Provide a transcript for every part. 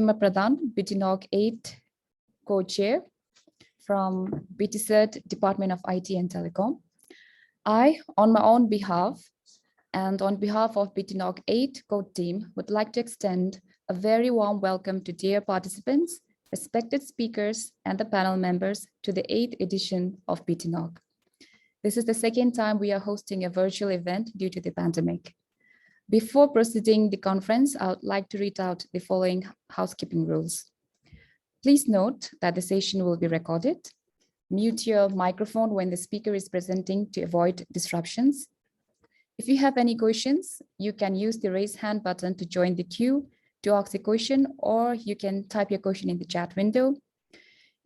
Pradhan, btNOG8 co-chair from BTCERT Department of IT and Telecom. I, on my own behalf and on behalf of btNOG8 code team, would like to extend a very warm welcome to dear participants, respected speakers, and the panel members to the 8th edition of btNOG. This is the second time we are hosting a virtual event due to the pandemic. Before proceeding the conference, I would like to read out the following housekeeping rules. Please note that the session will be recorded. Mute your microphone when the speaker is presenting to avoid disruptions. If you have any questions, you can use the raise hand button to join the queue to ask a question, or you can type your question in the chat window.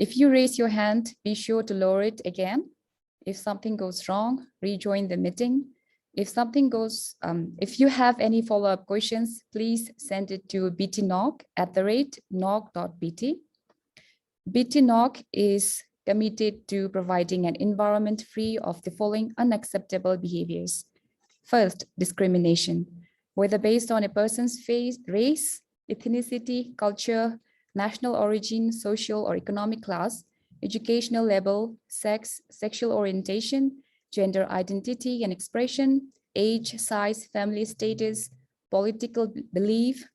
If you raise your hand, be sure to lower it again. If something goes wrong, rejoin the meeting. If you have any follow-up questions, please send it to btNOG@nog.bt. btNOG is committed to providing an environment free of the following unacceptable behaviors. First, discrimination, whether based on a person's race, ethnicity, culture, national origin, social or economic class, educational level, sex, sexual orientation, gender identity and expression, age, size, family status, political belief,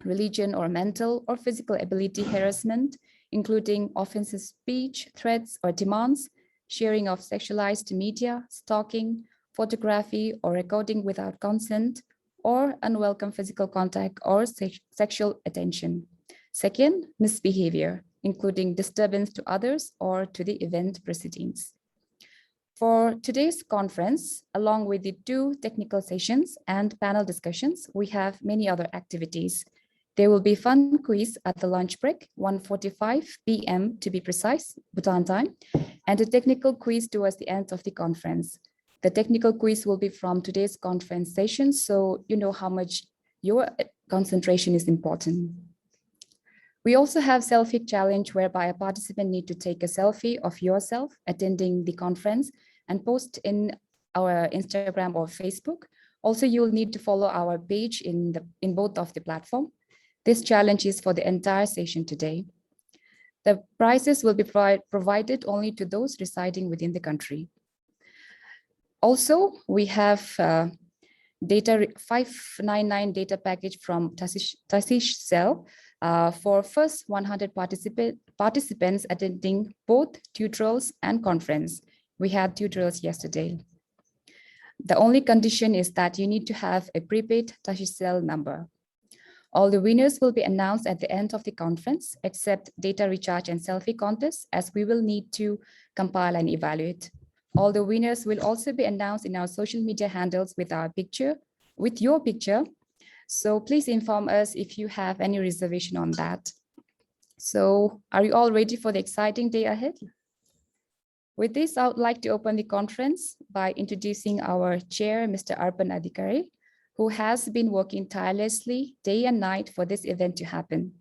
religion or mental or physical ability harassment, including offensive speech, threats or demands, sharing of sexualized media, stalking, photography or recording without consent, or unwelcome physical contact or sexual attention. Second, misbehavior, including disturbance to others or to the event proceedings. For today's conference, along with the 2 technical sessions and panel discussions, we have many other activities. There will be fun quiz at the lunch break, 1:45 p.m. to be precise, Bhutan time, and a technical quiz towards the end of the conference. The technical quiz will be from today's conference session, so you know how much your concentration is important. We also have selfie challenge, whereby a participant need to take a selfie of yourself attending the conference and post in our Instagram or Facebook. Also, you'll need to follow our page in both of the platform. This challenge is for the entire session today. The prizes will be provided only to those residing within the country. Also, we have data 599 data package from Tashish Cell for first 100 participants attending both tutorials and conference. We had tutorials yesterday. The only condition is that you need to have a prepaid Tashish Cell number. All the winners will be announced at the end of the conference, except data recharge and selfie contests, as we will need to compile and evaluate. All the winners will also be announced in our social media handles with your picture. So please inform us if you have any reservation on that. So are you all ready for the exciting day ahead? With this, I would like to open the conference by introducing our chair, Mr. Arpan Adhikari, who has been working tirelessly day and night for this event to happen.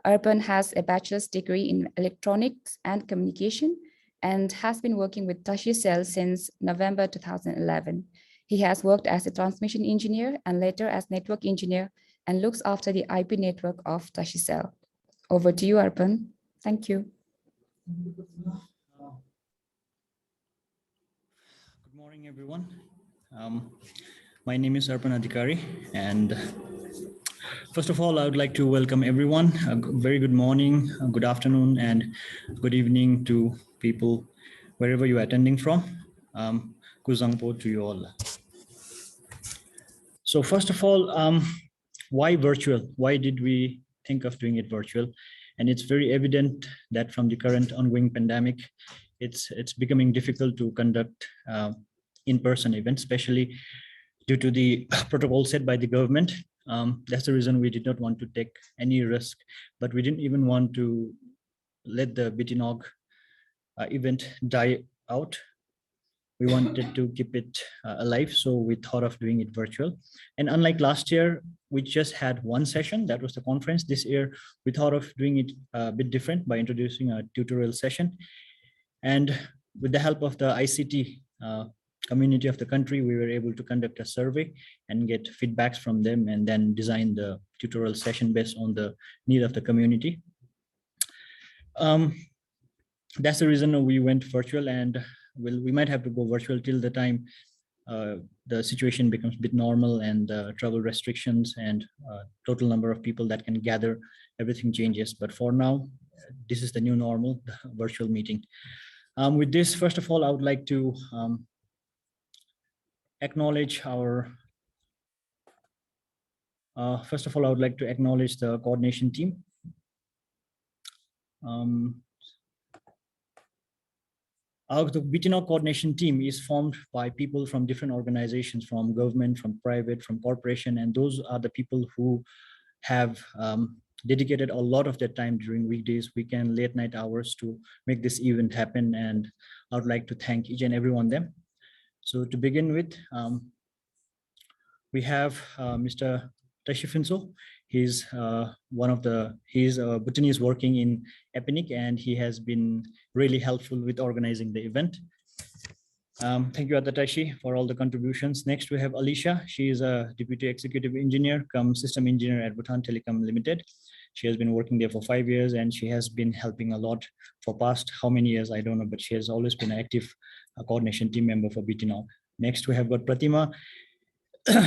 Arpan has a bachelor's degree in electronics and communication and has been working with Tashish Cell since November 2011. He has worked as a transmission engineer and later as network engineer and looks after the IP network of Tashish Cell. Over to you, Arpan. Thank you. Good morning, everyone. My name is Arpan Adhikari, and first of all, I would like to welcome everyone. A very good morning, good afternoon, and good evening to people wherever you are attending from. Kuzangpo to you all. So first of all, why virtual? Why did we think of doing it virtual? And it's very evident that from the current ongoing pandemic, it's becoming difficult to conduct in-person events, especially due to the protocol set by the government. That's the reason we did not want to take any risk, but we didn't even want to let the btNOG event die out. We wanted to keep it alive, so we thought of doing it virtual. And unlike last year, we just had one session, that was the conference. This year, we thought of doing it a bit different by introducing a tutorial session. And with the help of the ICT community of the country, we were able to conduct a survey and get feedbacks from them, and then design the tutorial session based on the need of the community. That's the reason we went virtual, and we might have to go virtual till the time the situation becomes a bit normal, and travel restrictions and total number of people that can gather, everything changes. But for now, this is the new normal, the virtual meeting. With this, first of all, I would like to acknowledge our first of all, I would like to acknowledge the coordination team. The btNOG coordination team is formed by people from different organizations, from government, from private, from corporation, and those are the people who have dedicated a lot of their time during weekdays, weekend, late night hours to make this event happen. And I would like to thank each and every one of them. So to begin with, we have Mr. Tashifinso. He's he's Bhutanese working in Epinic, and he has been really helpful with organizing the event. Thank you, Adatashi, for all the contributions. Next, we have Alicia. She is a Deputy Executive Engineer, come System Engineer at Bhutan Telecom Limited. She has been working there for 5 years, and she has been helping a lot for past how many years, I don't know, but she has always been an active coordination team member for btNOG. Next, we have got Pratima.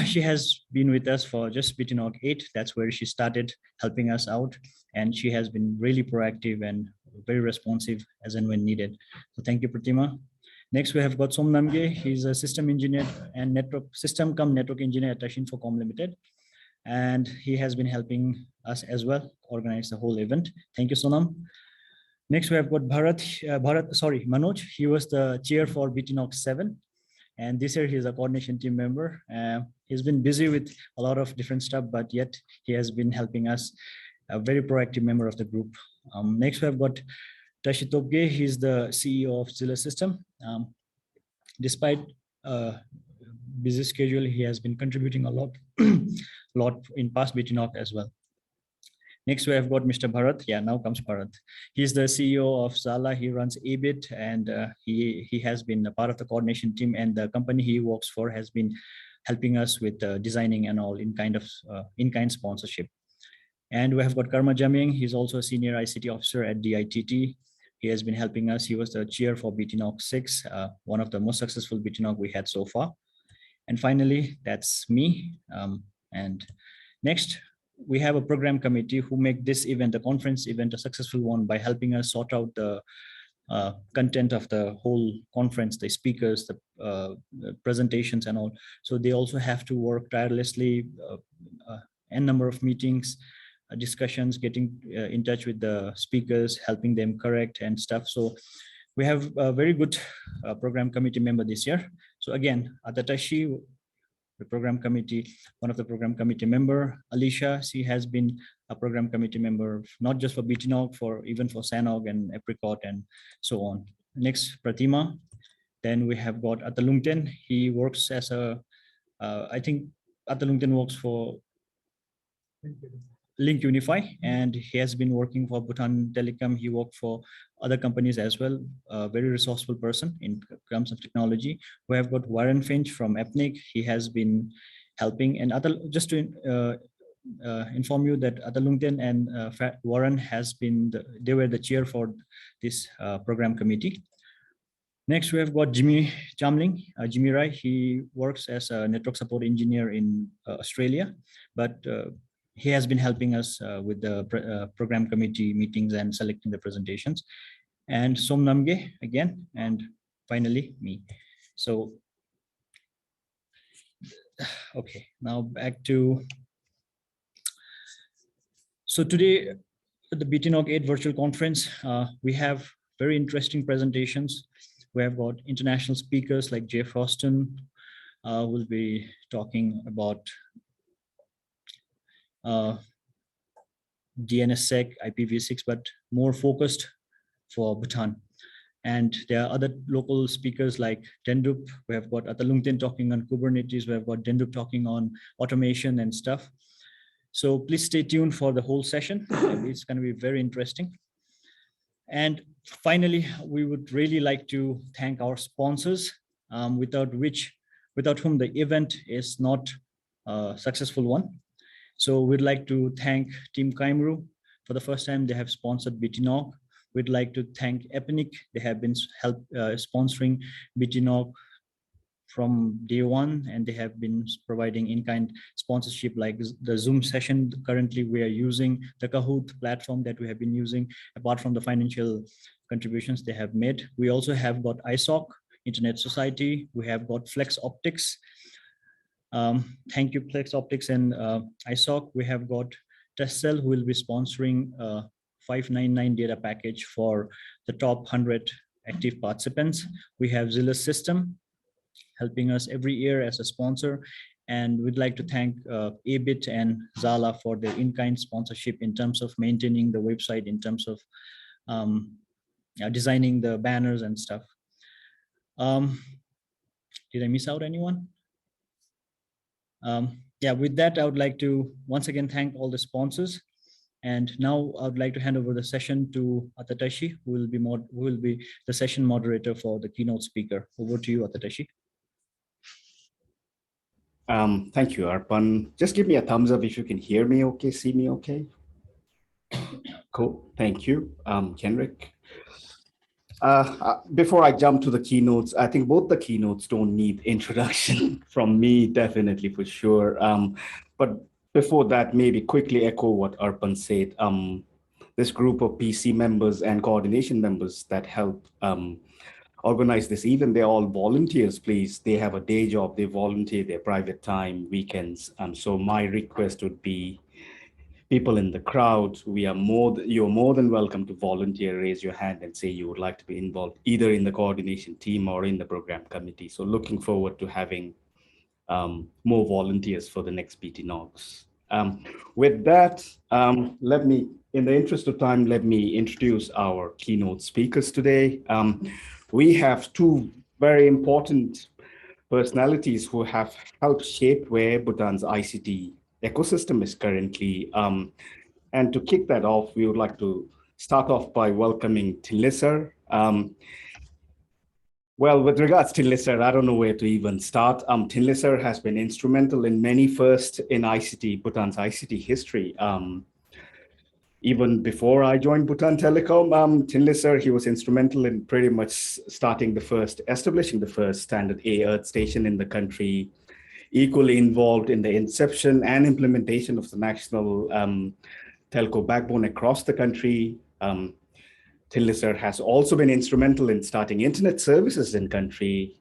She has been with us for just btNOG8. That's where she started helping us out, and she has been really proactive and very responsive as and when needed. So thank you, Pratima. Next, we have got Somnamge. He's a system engineer and network engineer at Infocom Limited, and he has been helping us as well organize the whole event. Thank you, Sonam. Next, we have got Manoj. He was the chair for btNOG7. And this year he's a coordination team member. He's been busy with a lot of different stuff, but yet he has been helping us, a very proactive member of the group. Next, we have got Tashi Tobge. He's the CEO of Zilla System. Despite busy schedule, he has been contributing a lot, in past btNOG as well. Next, we have got Mr. Bharat. Yeah, now comes Bharat. He's the CEO of Zala. He runs ABIT, and he has been a part of the coordination team, and the company he works for has been helping us with designing and all in-kind sponsorship. And we have got Karma Jaming. He's also a senior ICT officer at DITT. He has been helping us. He was the chair for btNOG6, one of the most successful btNOG we had so far. And finally, that's me. And next, we have a program committee who make this event, the conference event, a successful one by helping us sort out the content of the whole conference, the speakers, the presentations and all. So they also have to work tirelessly, n number of meetings, discussions, getting in touch with the speakers, helping them correct and stuff. So we have a very good program committee member this year. So again, Adatashi, the program committee, one of the program committee member. Alicia, she has been a program committee member, not just for btNOG, even for SANOG and Apricot and so on. Next, Pratima. Then we have got Atalungten. He works as I think Atalungten works for Link Unify, and he has been working for Bhutan Telecom. He worked for other companies as well. A very resourceful person in terms of technology. We have got Warren Finch from Epnic. He has been helping. And just to inform you that Atalungten and Warren they were the chair for this program committee. Next, we have got Jimmy Chamling, Jimmy Rai. He works as a network support engineer in Australia, but he has been helping us with the program committee meetings and selecting the presentations. And Somnamge again, and finally me. So, okay, now back to, so today at the btNOG8 virtual conference, we have very interesting presentations. We have got international speakers like Jeff Austin, will be talking about DNSSEC, IPv6, but more focused for Bhutan. And there are other local speakers like Dendup. We have got Atalungten talking on Kubernetes. We have got Dendup talking on automation and stuff. So please stay tuned for the whole session. It's going to be very interesting. And finally, we would really like to thank our sponsors. without whom the event is not a successful one. So we'd like to thank Team Kaimru. For the first time, they have sponsored btNOG. We'd like to thank Epinic. They have been sponsoring btNOG from day one, and they have been providing in-kind sponsorship like the Zoom session. Currently, we are using the Kahoot platform that we have been using, apart from the financial contributions they have made. We also have got ISOC, Internet Society. We have got Flex Optics. Thank you, Flex Optics and ISOC. We have got Testcell, who will be sponsoring 599 data package for the top 100 active participants. We have Zillus System, helping us every year as a sponsor. And we'd like to thank ABIT and Zala for their in-kind sponsorship in terms of maintaining the website, in terms of designing the banners and stuff. Did I miss out anyone? Yeah, with that, I would like to once again thank all the sponsors. And now I would like to hand over the session to Atatashi, who will be the session moderator for the keynote speaker. Over to you, Atatashi. Thank you, Arpan. Just give me a thumbs up if you can hear me okay, see me okay. Cool, thank you, Kenrick. Before I jump to the keynotes, I think both the keynotes don't need introduction from me, definitely for sure. But before that, maybe quickly echo what Arpan said. This group of PC members and coordination members that help organize this event, they're all volunteers, please. They have a day job, they volunteer their private time, weekends. So my request would be, people in the crowd, you're more than welcome to volunteer, raise your hand and say you would like to be involved either in the coordination team or in the program committee. So looking forward to having more volunteers for the next btNOGs. With that, in the interest of time, let me introduce our keynote speakers today. We have two very important personalities who have helped shape where Bhutan's ICT ecosystem is currently. And to kick that off, we would like to start off by welcoming Tinlisar. Well, with regards to Tinlisar, I don't know where to even start. Tinlisar has been instrumental in many firsts in ICT, Bhutan's ICT history. Even before I joined Bhutan Telecom, Tinlisar, he was instrumental in pretty much establishing the first standard A Earth station in the country, equally involved in the inception and implementation of the national telco backbone across the country. Tinlisar has also been instrumental in starting internet services in country.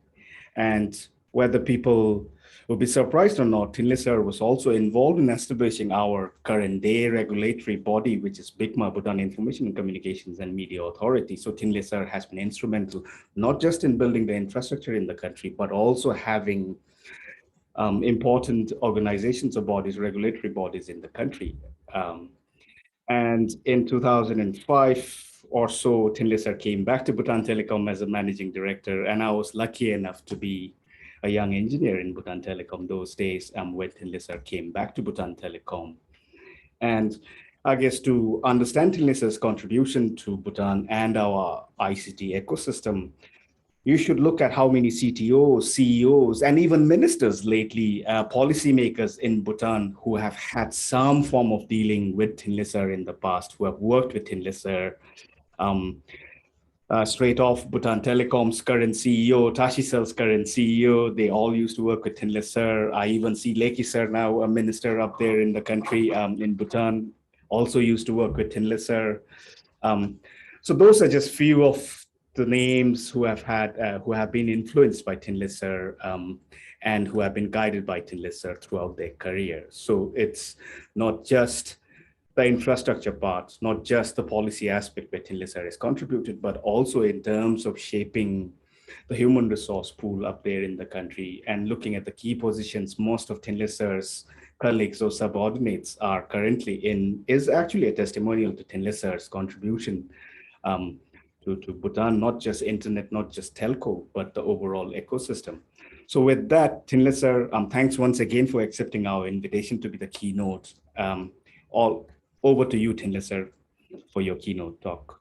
And whether people will be surprised or not, Tinlisar was also involved in establishing our current day regulatory body, which is BICMA, Bhutan Information and Communications and Media Authority. So Tinlisar has been instrumental, not just in building the infrastructure in the country, but also having important organizations or bodies, regulatory bodies in the country. And in 2005 or so, Tinlisar came back to Bhutan Telecom as a managing director, and I was lucky enough to be a young engineer in Bhutan Telecom those days when Tinlisar came back to Bhutan Telecom. And I guess to understand Tinlisar's contribution to Bhutan and our ICT ecosystem, you should look at how many CTOs, CEOs, and even ministers lately, policymakers in Bhutan who have had some form of dealing with Tinlisar in the past, who have worked with Tinlisar. Straight off, Bhutan Telecom's current CEO, Tashisel's current CEO, they all used to work with Tinlisar. I even see Leki Sir now, a minister up there in the country in Bhutan, also used to work with Tinlisar. So those are just few of the names who have been influenced by Tinlisar and who have been guided by Tinlisar throughout their career. So it's not just the infrastructure part, not just the policy aspect where Tinlisar has contributed, but also in terms of shaping the human resource pool up there in the country and looking at the key positions most of Tinlisar's colleagues or subordinates are currently in, is actually a testimonial to Tinlisar's contribution to Bhutan, not just internet, not just telco, but the overall ecosystem. So with that, Tinlisar, thanks once again for accepting our invitation to be the keynote. All over to you, Tinlisar, for your keynote talk.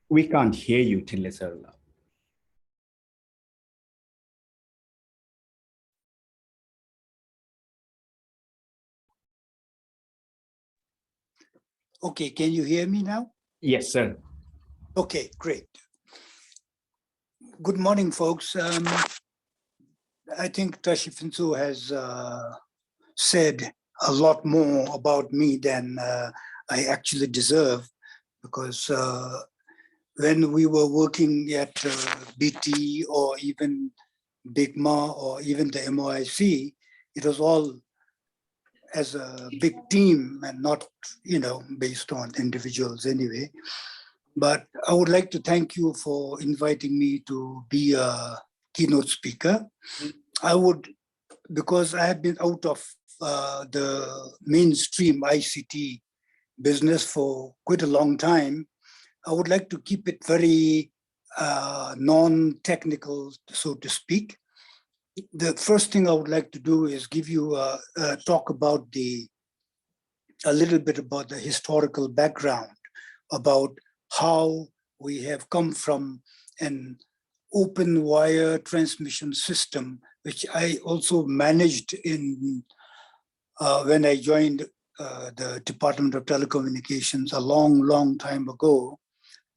We can't hear you, Tinle sir. Okay, can you hear me now? Yes, sir. Okay, great. Good morning, folks. I think Tashi Finsu has said a lot more about me than I actually deserve, because when we were working at BT or even BIGMA or even the MOIC, it was all as a big team and not, based on individuals anyway. But I would like to thank you for inviting me to be a keynote speaker. I would, because I have been out of the mainstream ICT business for quite a long time, I would like to keep it very non-technical, so to speak. The first thing I would like to do is give you a talk about a little bit about the historical background, about how we have come from an open wire transmission system, which I also managed in when I joined the Department of Telecommunications a long time ago,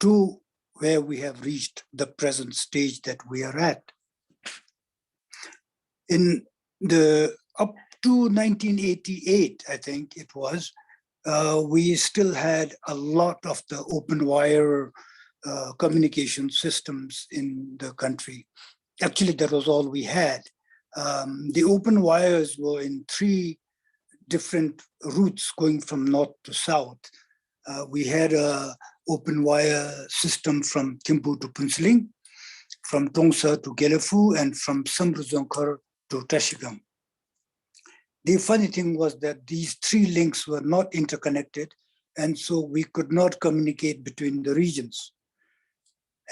to where we have reached the present stage that we are at. In the up to 1988, I think it was, we still had a lot of the open wire communication systems in the country. Actually, that was all we had. The open wires were in 3 different routes going from north to south. We had a open wire system from Thimphu to Punsaling, from Tongsa to Gelefu, and from Samruzongkhar to Tashigam. The funny thing was that these 3 links were not interconnected, and so we could not communicate between the regions.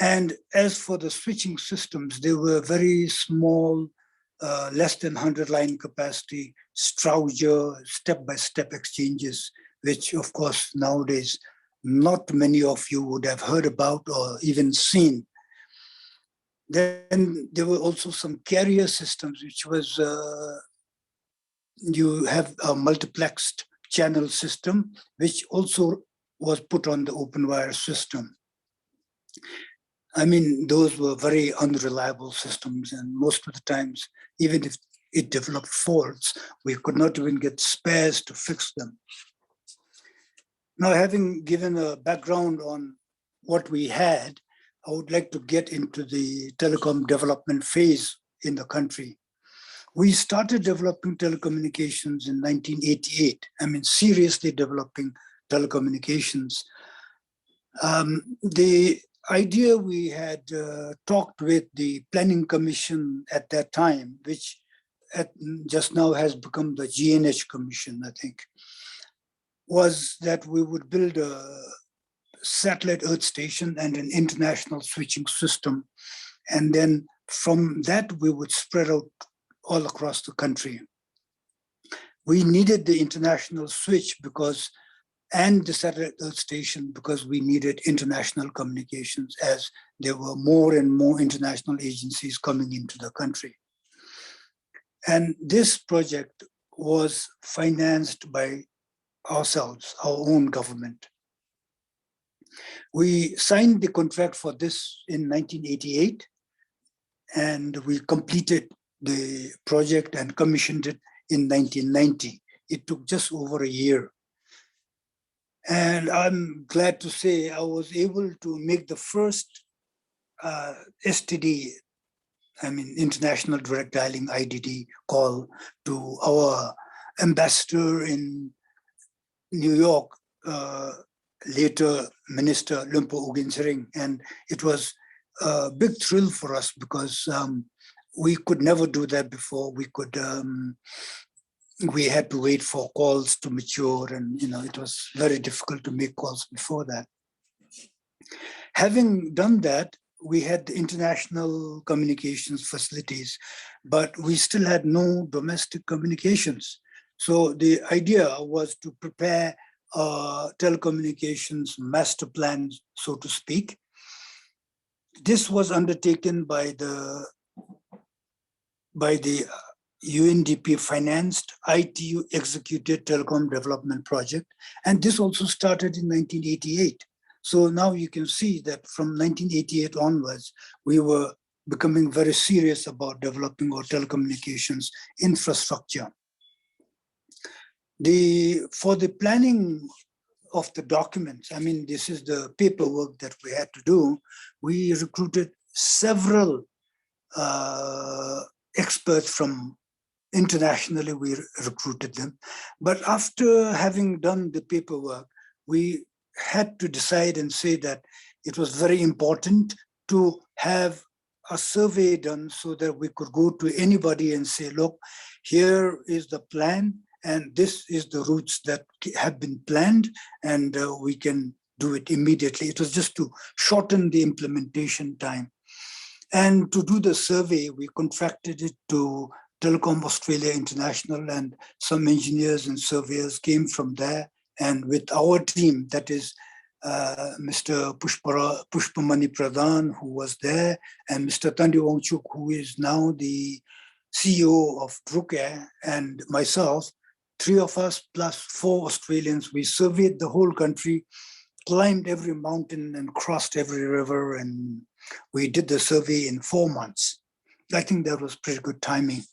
And as for the switching systems, they were very small, less than 100 line capacity, Strauger, step-by-step exchanges, which of course nowadays not many of you would have heard about or even seen. Then there were also some carrier systems, which was, you have a multiplexed channel system, which also was put on the open wire system. I mean, those were very unreliable systems, and most of the times, even if it developed faults, we could not even get spares to fix them. Now, having given a background on what we had, I would like to get into the telecom development phase in the country. We started developing telecommunications in 1988. I mean, seriously developing telecommunications. The idea, we had talked with the Planning Commission at that time, which just now has become the GNH Commission, I think, was that we would build a satellite earth station and an international switching system. And then from that, we would spread out all across the country. We needed the international switch and the satellite earth station because we needed international communications, as there were more and more international agencies coming into the country. And this project was financed by ourselves, our own government. We signed the contract for this in 1988, and we completed the project and commissioned it in 1990. It took just over a year. And I'm glad to say I was able to make the first STD, I mean, International Direct Dialing IDD call to our ambassador in New York, later Minister Lumpo Uginsering. And it was a big thrill for us because we could never do that before. We had to wait for calls to mature, and it was very difficult to make calls before that. Having done that, we had the international communications facilities, but we still had no domestic communications. So the idea was to prepare telecommunications master plan, so to speak. This was undertaken by the UNDP financed ITU executed telecom development project. And this also started in 1988. So now you can see that from 1988 onwards, we were becoming very serious about developing our telecommunications infrastructure. For the planning of the documents, I mean, this is the paperwork that we had to do. We recruited several experts from internationally, we recruited them. But after having done the paperwork, we had to decide and say that it was very important to have a survey done so that we could go to anybody and say, look, here is the plan, and this is the routes that have been planned, and we can do it immediately. It was just to shorten the implementation time. And to do the survey, we contracted it to Telecom Australia International, and some engineers and surveyors came from there. And with our team, that is Mr. Pushpamani Pradhan, who was there, and Mr. Tandi Wongchuk, who is now the CEO of Y2k, and myself, 3 of us plus 4 Australians, we surveyed the whole country, climbed every mountain and crossed every river, and we did the survey in 4 months. I think that was pretty good timing.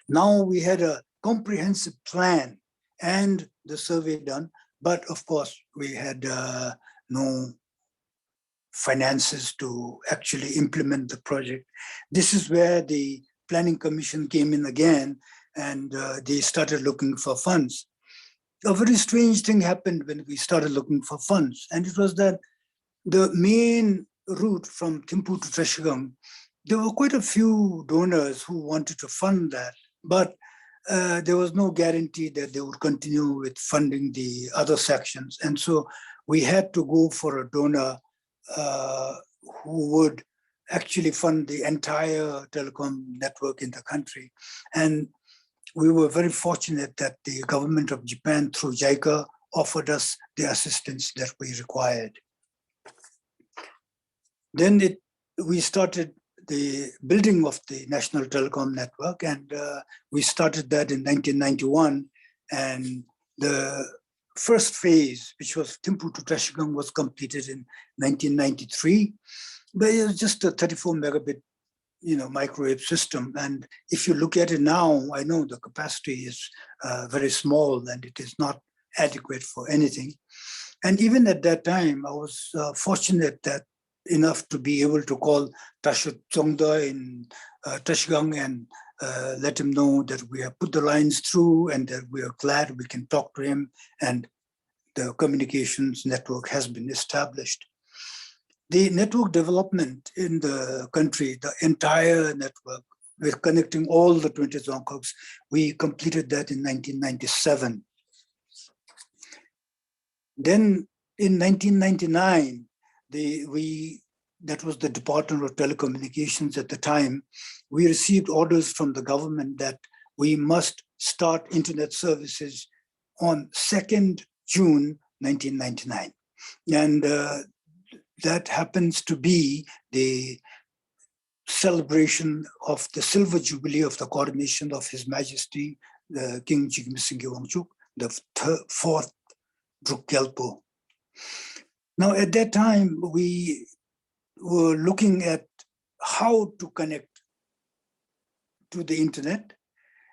Now we had a comprehensive plan and the survey done, but of course we had no finances to actually implement the project. This is where the Planning Commission came in again, and they started looking for funds. A very strange thing happened when we started looking for funds, and it was that the main route from Thimphu to Trashigang, there were quite a few donors who wanted to fund that, but there was no guarantee that they would continue with funding the other sections. And so we had to go for a donor who would actually fund the entire telecom network in the country. And we were very fortunate that the government of Japan, through JICA, offered us the assistance that we required. Then we started the building of the National Telecom Network, and we started that in 1991. And the first phase, which was Thimphu to Trashigang, was completed in 1993. But it was just a 34 megabit, microwave system. And if you look at it now, I know the capacity is very small and it is not adequate for anything. And even at that time, I was fortunate enough to be able to call Tashut Tsongda in Trashigang and let him know that we have put the lines through and that we are glad we can talk to him, and the communications network has been established. The network development in the country, the entire network, with connecting all the 20 Dzongkhoks, we completed that in 1997. Then in 1999, that was the Department of Telecommunications at the time, we received orders from the government that we must start internet services on 2nd June 1999. And that happens to be the celebration of the Silver Jubilee of the coronation of His Majesty, the King Jigme Singye Wangchuk, the 4th Druk Gyalpo. Now, at that time, we were looking at how to connect to the internet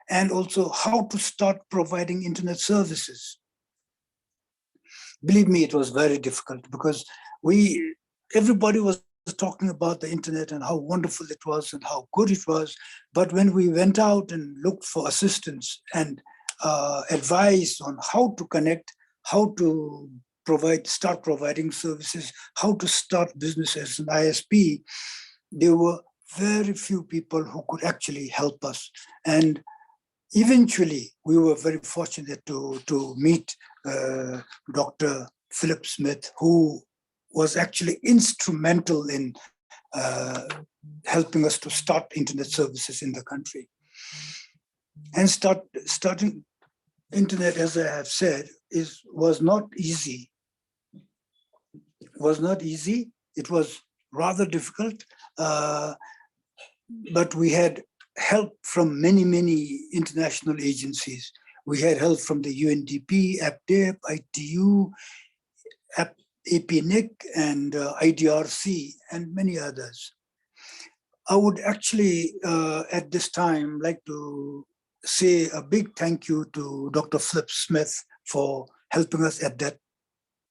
and also how to start providing internet services. Believe me, it was very difficult because everybody was talking about the internet and how wonderful it was and how good it was. But when we went out and looked for assistance and advice on how to connect, how to start providing services, how to start business as an ISP, there were very few people who could actually help us. And eventually, we were very fortunate to meet Dr. Philip Smith, who was actually instrumental in helping us to start internet services in the country. And starting internet, as I have said, was not easy. Was not easy. It was rather difficult, but we had help from many, many international agencies. We had help from the UNDP, APDEP, ITU, APNIC, and IDRC, and many others. I would actually, at this time, like to say a big thank you to Dr. Flip Smith for helping us at that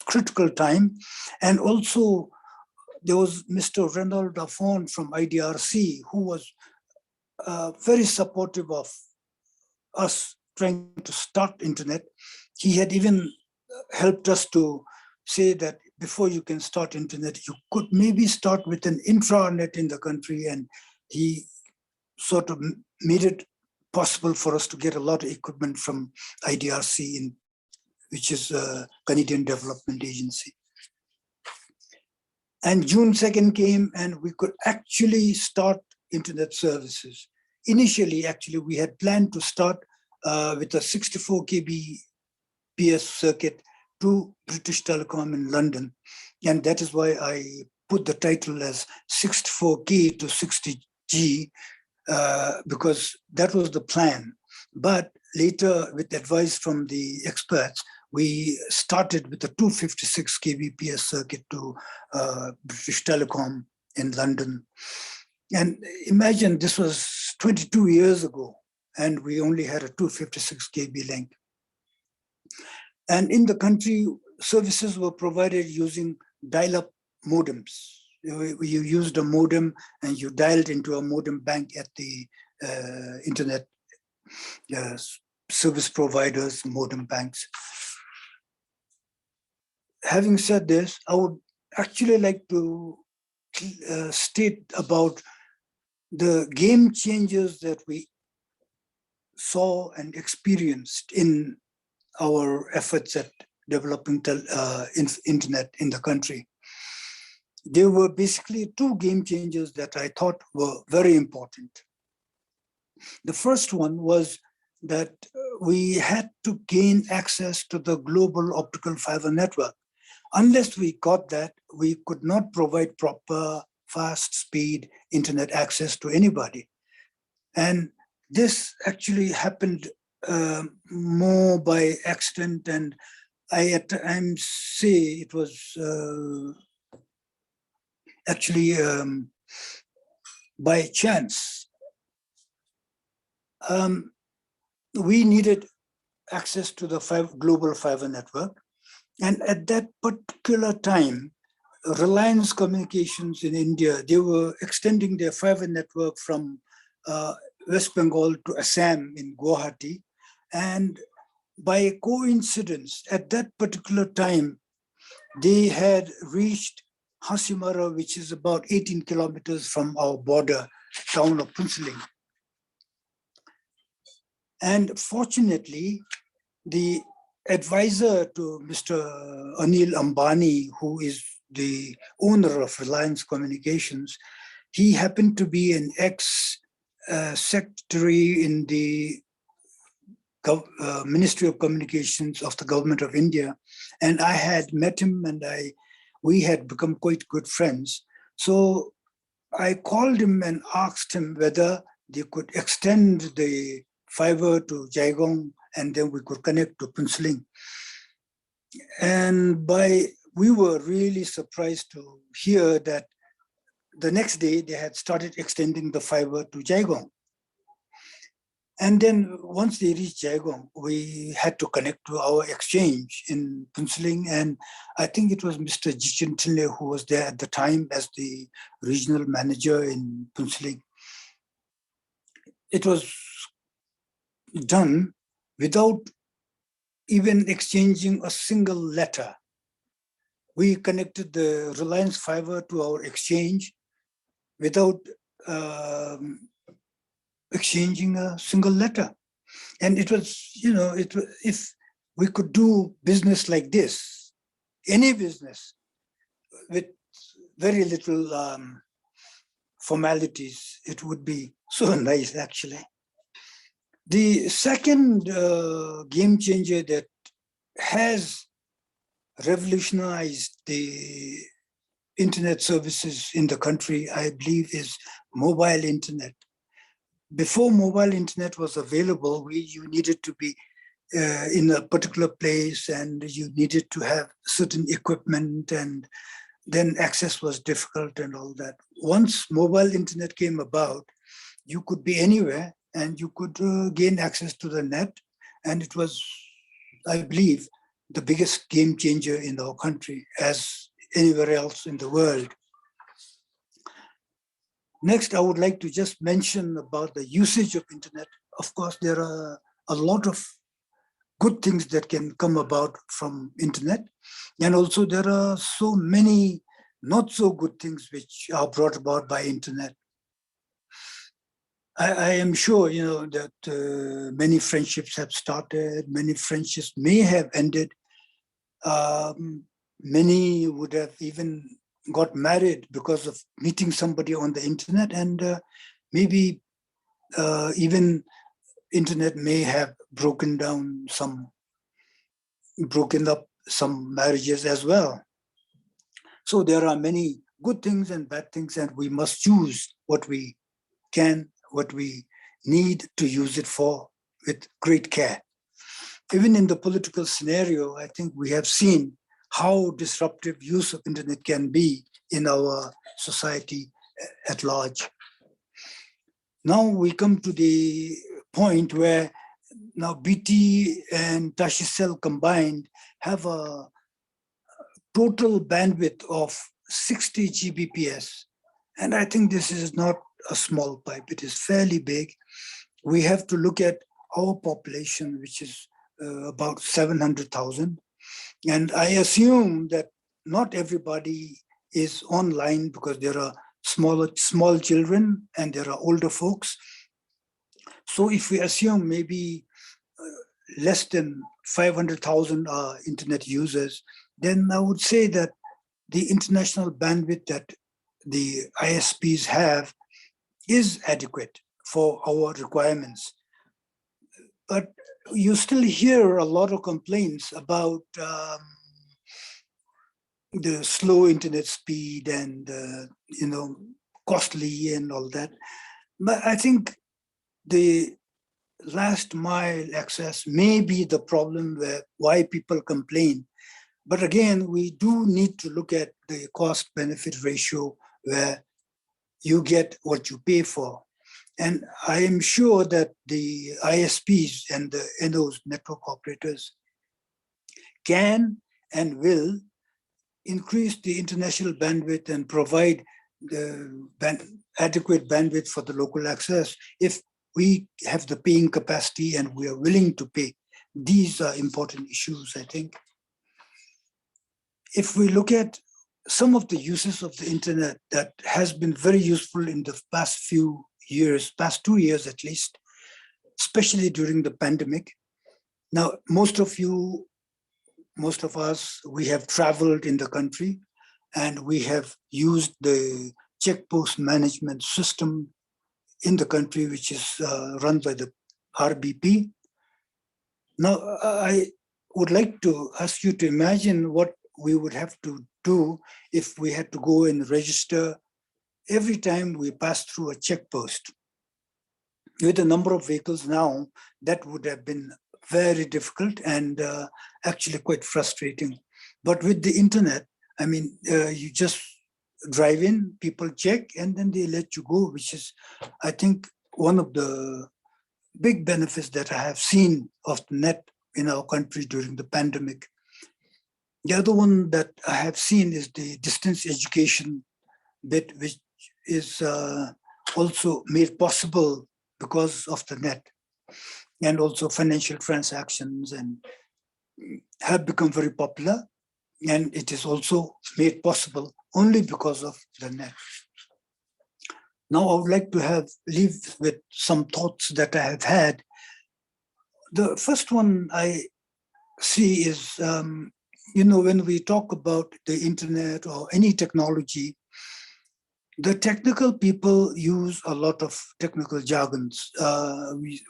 critical time. And also, there was Mr. Reynold Dafon from IDRC, who was very supportive of us trying to start internet. He had even helped us to say that before you can start internet, you could maybe start with an intranet in the country, and he sort of made it possible for us to get a lot of equipment from IDRC, which is a Canadian Development Agency. And June 2nd came, and we could actually start internet services. Initially, actually, we had planned to start with a 64 kbps circuit to British Telecom in London. And that is why I put the title as 64K to 60G, because that was the plan. But later, with advice from the experts, we started with a 256 kbps circuit to British Telecom in London. And imagine this was 22 years ago, and we only had a 256 kb link. And in the country, services were provided using dial-up modems. You used a modem and you dialed into a modem bank at the internet service providers, modem banks. Having said this, I would actually like to state about the game changers that we saw and experienced in our efforts at developing internet in the country. There were basically two game changers that I thought were very important. The first one was that we had to gain access to the global optical fiber network. Unless we got that, we could not provide proper fast speed internet access to anybody. And this actually happened more by accident, and I at times say it was actually by chance. We needed access to the global fiber network, and at that particular time, Reliance Communications in India, they were extending their fiber network from West Bengal to Assam in Guwahati. And by coincidence, at that particular time, they had reached Hasimara, which is about 18 kilometers from our border town of Punsaling. And fortunately, the advisor to Mr. Anil Ambani, who is the owner of Reliance Communications, he happened to be an ex-secretary in the Ministry of Communications of the Government of India. And I had met him, and we had become quite good friends. So I called him and asked him whether they could extend the fiber to Jaigong, and then we could connect to Punsaling. And we were really surprised to hear that the next day they had started extending the fiber to Jaigong. And then once they reached Jaigong, we had to connect to our exchange in Punsaling. And I think it was Mr. Jichin Tinle who was there at the time as the regional manager in Punsaling. It was done without even exchanging a single letter. We connected the Reliance fiber to our exchange without exchanging a single letter. And it was, if we could do business like this, any business, with very little formalities, it would be so nice, actually. The second game changer that has revolutionized the internet services in the country, I believe, is mobile internet. Before mobile internet was available, you needed to be in a particular place and you needed to have certain equipment, and then access was difficult and all that. Once mobile internet came about, you could be anywhere and you could gain access to the net. And it was, I believe, the biggest game changer in our country as anywhere else in the world. Next, I would like to just mention about the usage of internet. Of course, there are a lot of good things that can come about from internet. And also there are so many not so good things which are brought about by internet. I am sure, that many friendships have started, many friendships may have ended. Many would have even got married because of meeting somebody on the internet, and maybe even internet may have broken up some marriages as well. So there are many good things and bad things, and we must choose what we can, what we need to use it for with great care. Even in the political scenario, I think we have seen how disruptive use of internet can be in our society at large. Now we come to the point where now BT and Tashicel combined have a total bandwidth of 60 Gbps. And I think this is not a small pipe, it is fairly big. We have to look at our population, which is about 700,000. And I assume that not everybody is online because there are small children and there are older folks. So if we assume maybe less than 500,000 are internet users, then I would say that the international bandwidth that the ISPs have is adequate for our requirements. But you still hear a lot of complaints about the slow internet speed and costly and all that. But I think the last mile access may be the problem why people complain. But again, we do need to look at the cost benefit ratio where you get what you pay for. And I am sure that the ISPs and the NOs, network operators, can and will increase the international bandwidth and provide the adequate bandwidth for the local access if we have the paying capacity and we are willing to pay. These are important issues, I think. If we look at some of the uses of the internet that has been very useful in the past few years, past 2 years at least, especially during the pandemic. Now, most of us, we have traveled in the country and we have used the checkpost management system in the country, which is run by the RBP. Now, I would like to ask you to imagine what we would have to do if we had to go and register every time we pass through a checkpost. With the number of vehicles now, that would have been very difficult and actually quite frustrating. But with the internet, I mean, you just drive in, people check, and then they let you go, which is, I think, one of the big benefits that I have seen of the net in our country during the pandemic. The other one that I have seen is the distance education bit, which is also made possible because of the net, and also financial transactions and have become very popular. And it is also made possible only because of the net. Now I would like to leave with some thoughts that I have had. The first one I see is, when we talk about the internet or any technology, the technical people use a lot of technical jargons.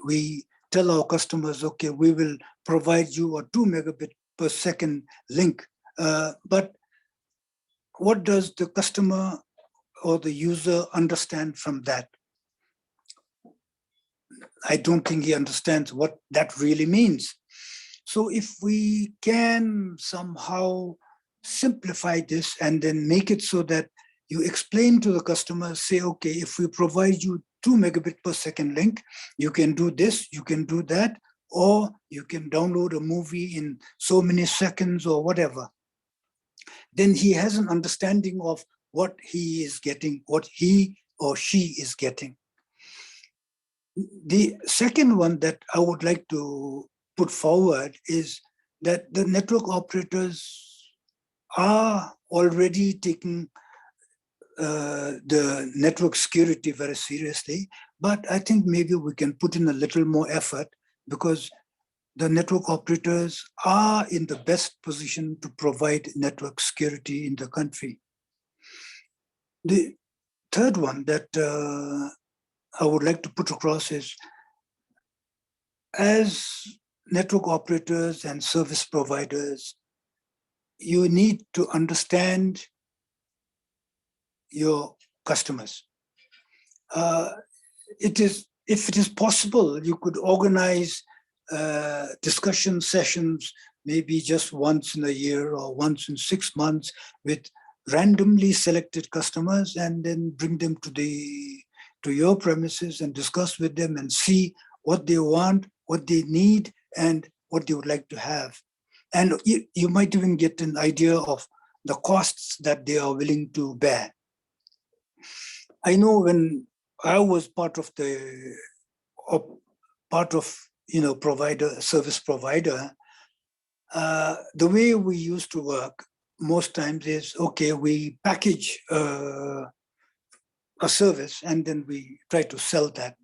We tell our customers, okay, we will provide you a 2 megabit per second link. But what does the customer or the user understand from that? I don't think he understands what that really means. So if we can somehow simplify this and then make it so that you explain to the customer, say, okay, if we provide you 2 megabit per second link, you can do this, you can do that, or you can download a movie in so many seconds or whatever. Then he has an understanding of what he is getting, what he or she is getting. The second one that I would like to put forward is that the network operators are already taking the network security very seriously, but I think maybe we can put in a little more effort, because the network operators are in the best position to provide network security in the country. The third one that I would like to put across is, as network operators and service providers, you need to understand your customers. If it is possible, you could organize discussion sessions, maybe just once in a year or once in 6 months, with randomly selected customers, and then bring them to your premises and discuss with them and see what they want, what they need, and what they would like to have. And you might even get an idea of the costs that they are willing to bear. I know when I was part of service provider, the way we used to work most times is, okay, we package a service and then we try to sell that.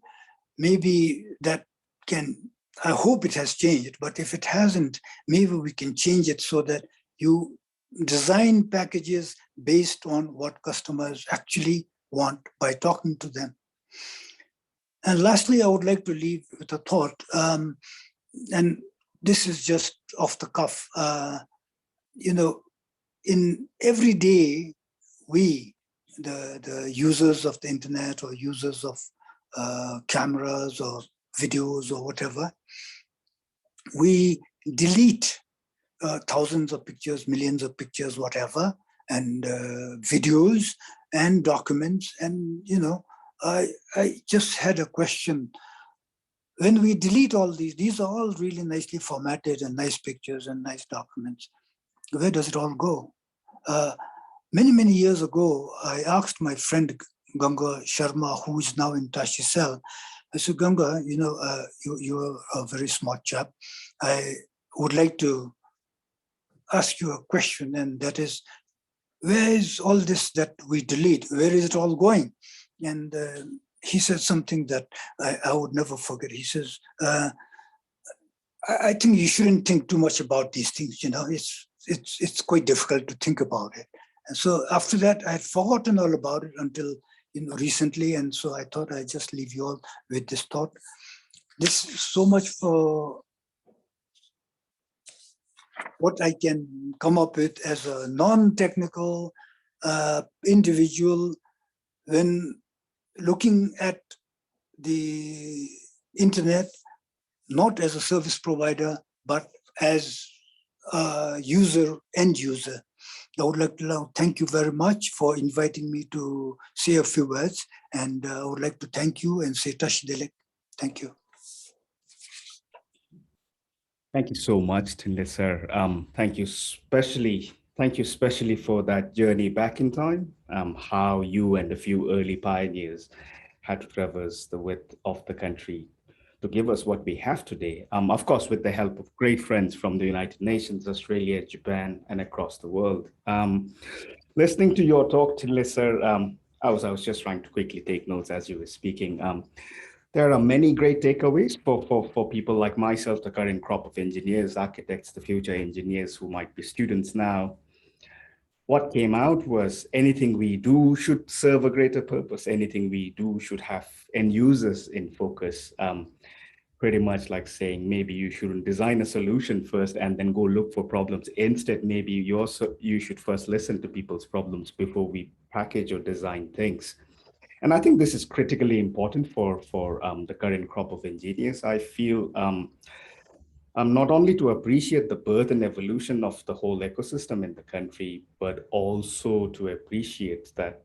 Maybe that can, I hope it has changed, but if it hasn't, maybe we can change it so that you design packages based on what customers actually want by talking to them. And lastly, I would like to leave with a thought, and this is just off the cuff. In every day, we, the users of the internet or users of cameras or videos or whatever, we delete thousands of pictures, millions of pictures, whatever, and videos and documents. And, I just had a question. When we delete all these are all really nicely formatted and nice pictures and nice documents. Where does it all go? Many, many years ago, I asked my friend Ganga Sharma, who is now in Tashicel, I said, Ganga, you're a very smart chap. I would like to ask you a question, and that is, where is all this that we delete? Where is it all going? And he said something that I would never forget. He says, I think you shouldn't think too much about these things. It's quite difficult to think about it. And so after that, I had forgotten all about it until recently. And so I thought I'd just leave you all with this thought. This is so much for what I can come up with as a non-technical individual when looking at the internet, not as a service provider, but as a end user. I would like to now thank you very much for inviting me to say a few words. And I would like to thank you and say Tashi Delek. Thank you. Thank you so much, Tunde sir. Thank you especially for that journey back in time, how you and a few early pioneers had to traverse the width of the country to give us what we have today. Of course, with the help of great friends from the United Nations, Australia, Japan, and across the world. Listening to your talk, Tunde sir, I was just trying to quickly take notes as you were speaking. There are many great takeaways for people like myself, the current crop of engineers, architects, the future engineers who might be students now. What came out was anything we do should serve a greater purpose. Anything we do should have end users in focus. pretty much like saying maybe you shouldn't design a solution first and then go look for problems. Instead, maybe you should first listen to people's problems before we package or design things. And I think this is critically important for the current crop of engineers. I feel not only to appreciate the birth and evolution of the whole ecosystem in the country, but also to appreciate that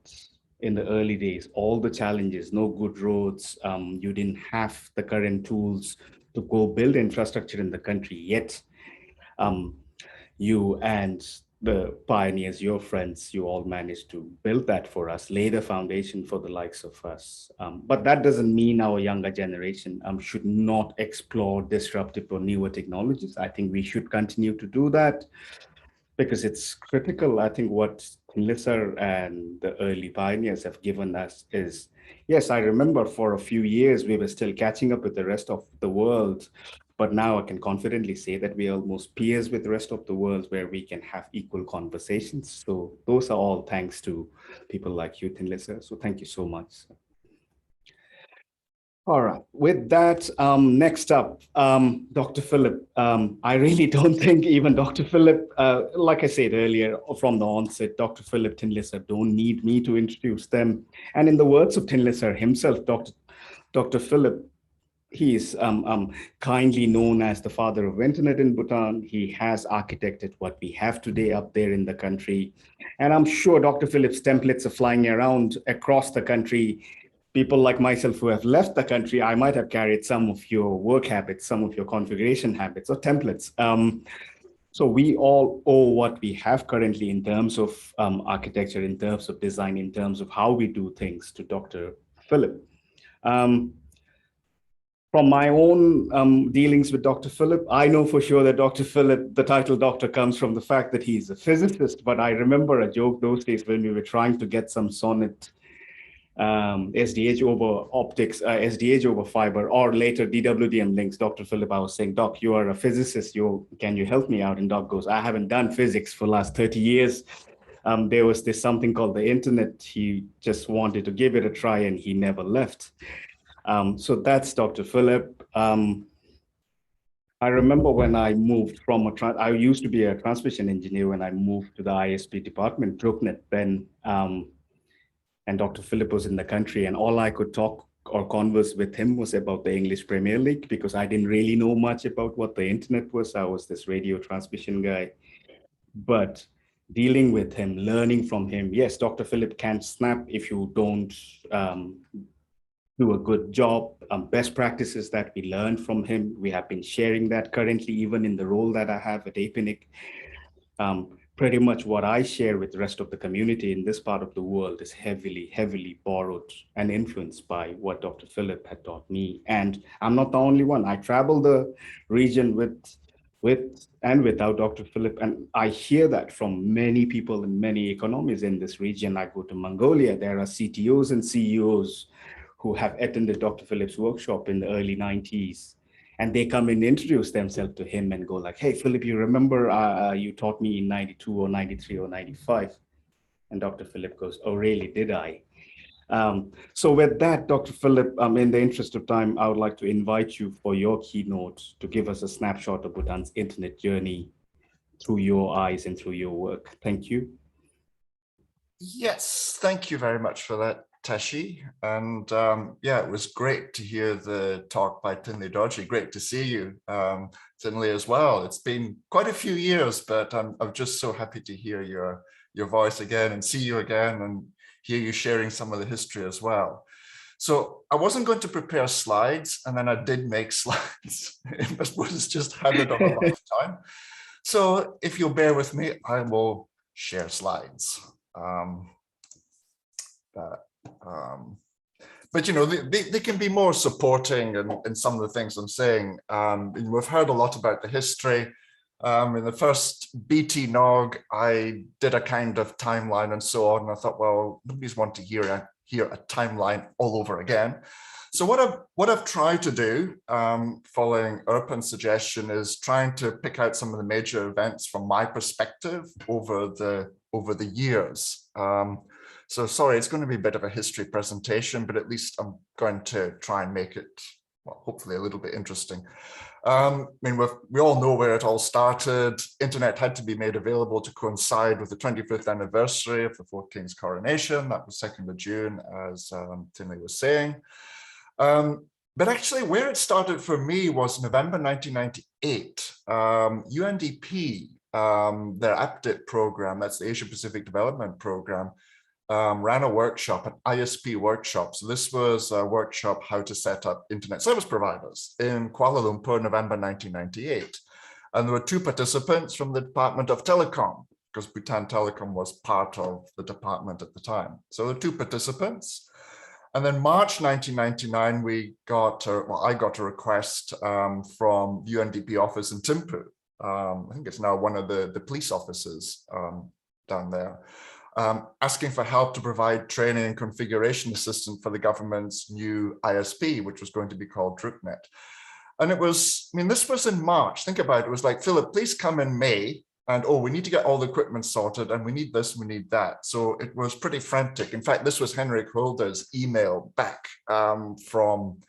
in the early days, all the challenges, no good roads, you didn't have the current tools to go build infrastructure in the country yet. You and the pioneers, your friends, you all managed to build that for us, lay the foundation for the likes of us. But that doesn't mean our younger generation should not explore disruptive or newer technologies. I think we should continue to do that because it's critical. I think what Tinlisar and the early pioneers have given us is, yes, I remember for a few years we were still catching up with the rest of the world. But now I can confidently say that we are almost peers with the rest of the world where we can have equal conversations. So those are all thanks to people like you, Tinlisar. So thank you so much. All right, with that, next up, Dr. Philip. I really don't think even Dr. Philip, like I said earlier from the onset, Dr. Philip Tinlisar don't need me to introduce them. And in the words of Tinlisar himself, Dr. Philip, he is kindly known as the father of internet in Bhutan. He has architected what we have today up there in the country. And I'm sure Dr. Philip's templates are flying around across the country. People like myself who have left the country, I might have carried some of your work habits, some of your configuration habits or templates. So we all owe what we have currently in terms of architecture, in terms of design, in terms of how we do things to Dr. Philip. From my own dealings with Dr. Philip, I know for sure that Dr. Philip, the title doctor, comes from the fact that he's a physicist, but I remember a joke those days when we were trying to get some SONET SDH over optics, SDH over fiber, or later DWDM links. Dr. Philip, I was saying, Doc, you are a physicist. Can you help me out? And Doc goes, I haven't done physics for the last 30 years. There was this something called the internet. He just wanted to give it a try and he never left. So that's Dr. Philip. I remember when I moved from I used to be a transmission engineer when I moved to the ISP department, DRUPNet then. And Dr. Philip was in the country and all I could talk or converse with him was about the English Premier League because I didn't really know much about what the internet was. I was this radio transmission guy. But dealing with him, learning from him, yes, Dr. Philip can't snap if you don't do a good job. Best practices that we learned from him, we have been sharing that currently, even in the role that I have at APNIC. Pretty much what I share with the rest of the community in this part of the world is heavily borrowed and influenced by what Dr. Philip had taught me. And I'm not the only one. I travel the region with and without Dr. Philip. And I hear that from many people in many economies in this region. I go to Mongolia, there are CTOs and CEOs who have attended Dr. Philip's workshop in the early 90s. And they come and introduce themselves to him and go like, hey, Philip, you remember you taught me in 92 or 93 or 95? And Dr. Philip goes, oh, really, did I? So with that, Dr. Philip, in the interest of time, I would like to invite you for your keynote to give us a snapshot of Bhutan's internet journey through your eyes and through your work. Thank you. Yes, thank you very much for that, Tashi. And yeah, it was great to hear the talk by Tinley Dodgy. Great to see you, Tinley, as well. It's been quite a few years, but I'm just so happy to hear your voice again and see you again and hear you sharing some of the history as well. So I wasn't going to prepare slides, and then I did make slides. I suppose it's just habit of a lifetime. So if you'll bear with me, I will share slides. But you know, they can be more supporting in some of the things I'm saying. We've heard a lot about the history. In the first btNOG, I did a kind of timeline and so on. And I thought, well, nobody's want to hear a timeline all over again. So what I've tried to do, following Erpan's suggestion, is trying to pick out some of the major events from my perspective over the years. So sorry, it's going to be a bit of a history presentation, but at least I'm going to try and make it well, hopefully a little bit interesting. I mean, we all know where it all started. Internet had to be made available to coincide with the 25th anniversary of the fourth king's coronation. That was 2nd of June, as Tinley was saying. But actually, where it started for me was November 1998. UNDP, their APDIP program, that's the Asia Pacific Development Program, ran a workshop, an ISP workshop. So this was a workshop how to set up internet service providers in Kuala Lumpur, November 1998. And there were 2 participants from the Department of Telecom, because Bhutan Telecom was part of the department at the time. So there were 2 participants. And then March 1999, I got a request from the UNDP office in Thimphu. I think it's now one of the police offices down there. Asking for help to provide training and configuration assistance for the government's new ISP, which was going to be called DRUCnet. And it was, I mean, this was in March. Think about it. It was like, Philip, please come in May. And, oh, we need to get all the equipment sorted, and we need this, we need that. So it was pretty frantic. In fact, this was Henrik Holder's email back from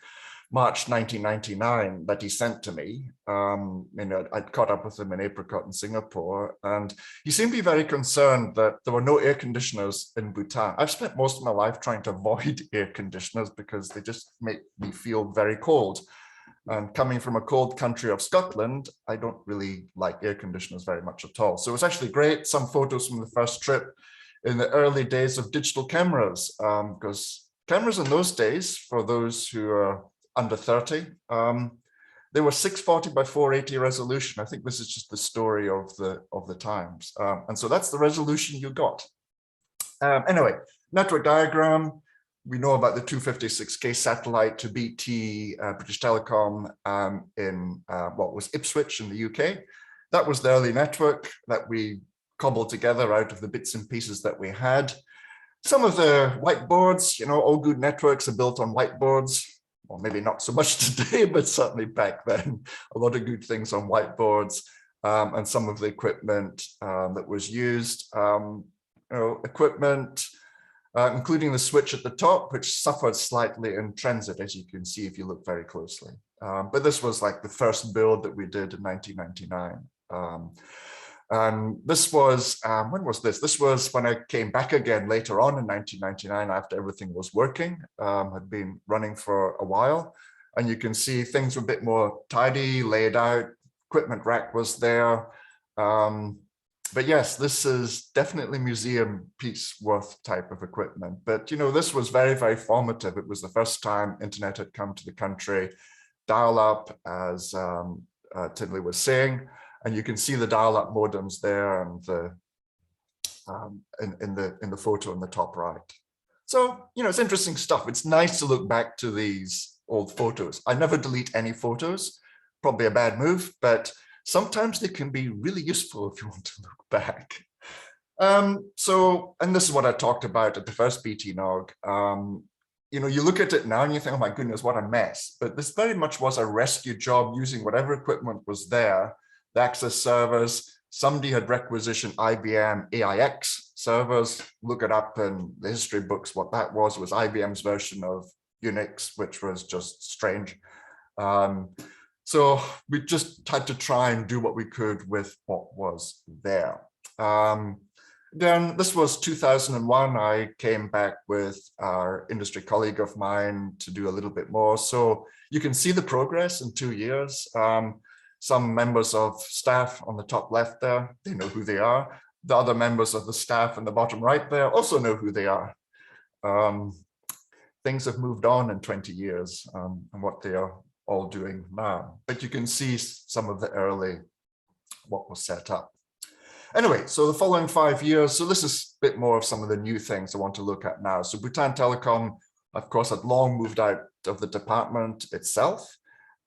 March 1999 that he sent to me. You know, I'd caught up with him in Apricot in Singapore, and he seemed to be very concerned that there were no air conditioners in Bhutan. I've spent most of my life trying to avoid air conditioners because they just make me feel very cold. And coming from a cold country of Scotland, I don't really like air conditioners very much at all. So it was actually great. Some photos from the first trip in the early days of digital cameras, because cameras in those days, for those who are under 30, they were 640 by 480 resolution. I think this is just the story of the times. And so that's the resolution you got. Anyway, network diagram. We know about the 256K satellite to BT, British Telecom in what was Ipswich in the UK. That was the early network that we cobbled together out of the bits and pieces that we had. Some of the whiteboards, you know, all good networks are built on whiteboards. Well, maybe not so much today, but certainly back then, a lot of good things on whiteboards, and some of the equipment that was used. You know, equipment, including the switch at the top, which suffered slightly in transit, as you can see if you look very closely. But this was like the first build that we did in 1999. And this was, when was this? This was when I came back again later on in 1999 after everything was working, had been running for a while. And you can see things were a bit more tidy, laid out, equipment rack was there. But yes, this is definitely museum piece worth type of equipment. But, you know, this was very, very formative. It was the first time internet had come to the country, dial-up, as Tinley was saying. And you can see the dial-up modems there and the in the photo in the top right. So, you know, it's interesting stuff. It's nice to look back to these old photos. I never delete any photos, probably a bad move, but sometimes they can be really useful if you want to look back. So, and this is what I talked about at the first btNOG. You know, you look at it now and you think, oh my goodness, what a mess. But this very much was a rescue job using whatever equipment was there. The access servers, somebody had requisitioned IBM AIX servers. Look it up in the history books. What that was IBM's version of Unix, which was just strange. So we just had to try and do what we could with what was there. Then this was 2001. I came back with our industry colleague of mine to do a little bit more. So you can see the progress in 2 years. Some members of staff on the top left there, they know who they are. The other members of the staff in the bottom right there also know who they are. Things have moved on in 20 years and what they are all doing now. But you can see some of the early, what was set up. Anyway, so the following 5 years, so this is a bit more of some of the new things I want to look at now. So Bhutan Telecom, of course, had long moved out of the department itself.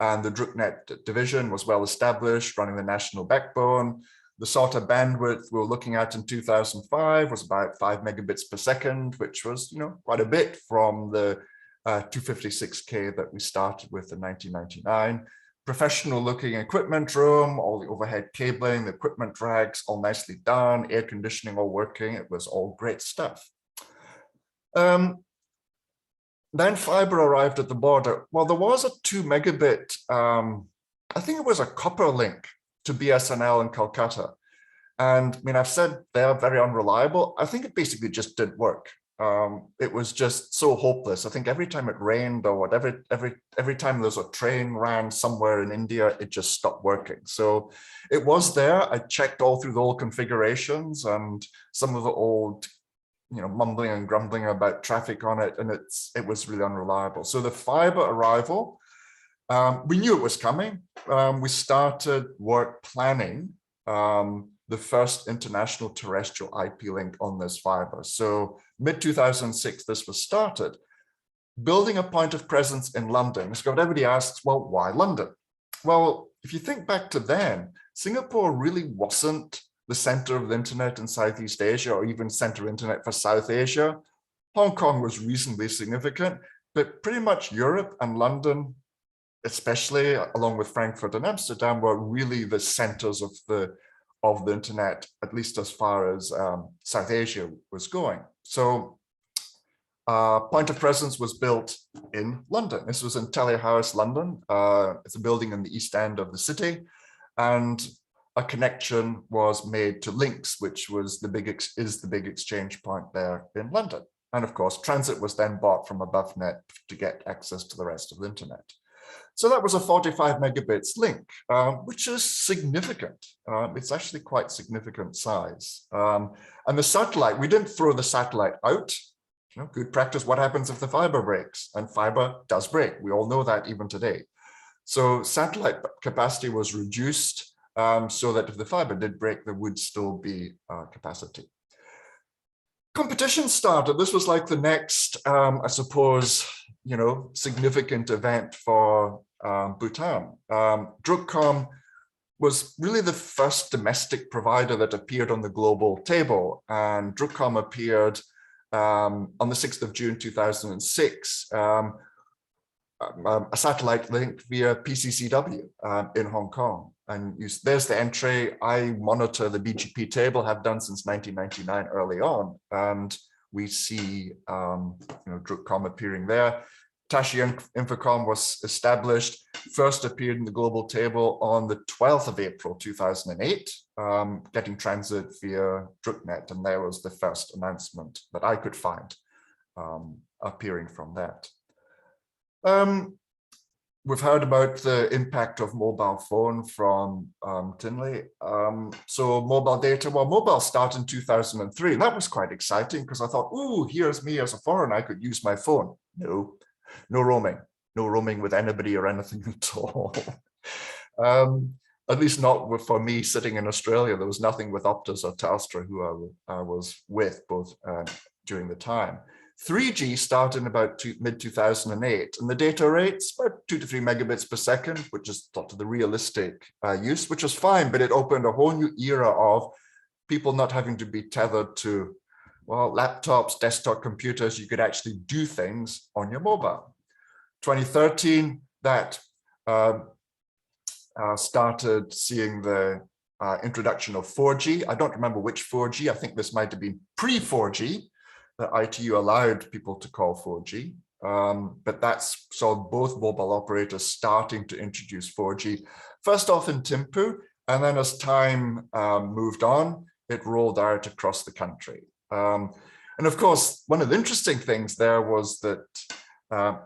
And the DRUCnet division was well established, running the national backbone. The sort of bandwidth we were looking at in 2005 was about 5 megabits per second, which was, you know, quite a bit from the 256K that we started with in 1999. Professional looking equipment room, all the overhead cabling, the equipment racks, all nicely done, air conditioning all working. It was all great stuff. Then fiber arrived at the border. Well, there was a 2 megabit, I think it was a copper link to BSNL in Calcutta. And I mean, I've said they're very unreliable. I think it basically just didn't work. It was just so hopeless. I think every time it rained or whatever, every time there's a train ran somewhere in India, it just stopped working. So it was there. I checked all through the old configurations and some of the old, mumbling and grumbling about traffic on it, and it was really unreliable. So the fiber arrival, we knew it was coming. We started work planning the first international terrestrial IP link on this fiber. So mid-2006, this was started. Building a point of presence in London. So everybody asks, well, why London? Well, if you think back to then, Singapore really wasn't the center of the internet in Southeast Asia, or even center internet for South Asia. Hong Kong was reasonably significant, but pretty much Europe and London, especially along with Frankfurt and Amsterdam, were really the centers of the internet, at least as far as South Asia was going. So point of presence was built in London. This was in Telehouse, London. It's a building in the East End of the city. And a connection was made to Links, which was the big exchange point there in London. And of course, transit was then bought from AboveNet to get access to the rest of the internet. So that was a 45 megabits link, which is significant. It's actually quite significant size. And the satellite, we didn't throw the satellite out. Good practice, what happens if the fiber breaks? And fiber does break. We all know that even today. So satellite capacity was reduced so that if the fiber did break, there would still be capacity. Competition started. This was like the next, I suppose, significant event for Bhutan. Drukcom was really the first domestic provider that appeared on the global table, and Drukcom appeared on the 6th of June 2006, a satellite link via PCCW in Hong Kong. And there's the entry. I monitor the BGP table, have done since 1999 early on, and we see Drukcom appearing there. Tashi Infocom was established, first appeared in the global table on the 12th of April 2008, getting transit via DrukNet, and there was the first announcement that I could find appearing from that. We've heard about the impact of mobile phone from Tinley. So mobile data, well, mobile started in 2003. That was quite exciting because I thought, ooh, here's me as a foreigner, I could use my phone. No roaming with anybody or anything at all. At least not for me sitting in Australia. There was nothing with Optus or Telstra who I was with both during the time. 3G started in about mid-2008, and the data rates about 2 to 3 megabits per second, which is sort of the realistic use, which was fine, but it opened a whole new era of people not having to be tethered to, well, laptops, desktop computers. You could actually do things on your mobile. 2013, that started seeing the introduction of 4G. I don't remember which 4G. I think this might have been pre-4G. that ITU allowed people to call 4G, but that's saw both mobile operators starting to introduce 4G, first off in Thimphu, and then as time moved on, it rolled out across the country. And of course, one of the interesting things there was that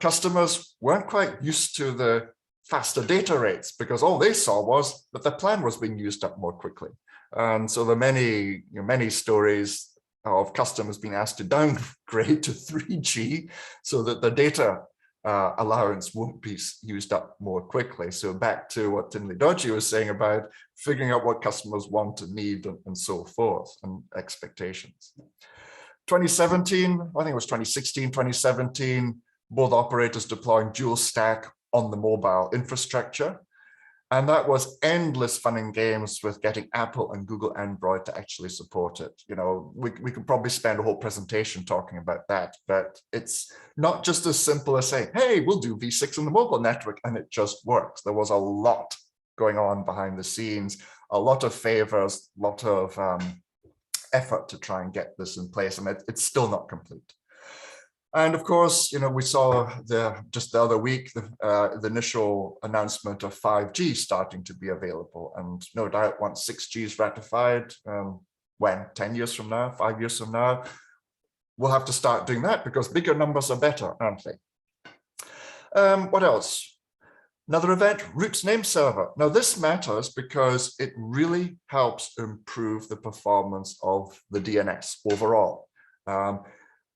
customers weren't quite used to the faster data rates because all they saw was that the plan was being used up more quickly. And so there are many stories of customers being asked to downgrade to 3G so that the data allowance won't be used up more quickly. So back to what Tinley Dodgy was saying about figuring out what customers want and need and so forth, and expectations. 2017, I think it was 2016, 2017, both operators deploying dual stack on the mobile infrastructure. And that was endless fun and games with getting Apple and Google Android to actually support it. We could probably spend a whole presentation talking about that, but it's not just as simple as saying, hey, we'll do V6 on the mobile network, and it just works. There was a lot going on behind the scenes, a lot of favors, a lot of effort to try and get this in place, and it's still not complete. And of course, we saw just the other week, the initial announcement of 5G starting to be available. And no doubt once 6G is ratified, when 10 years from now, 5 years from now, we'll have to start doing that because bigger numbers are better, aren't they? What else? Another event, Root Name Server. Now this matters because it really helps improve the performance of the DNS overall.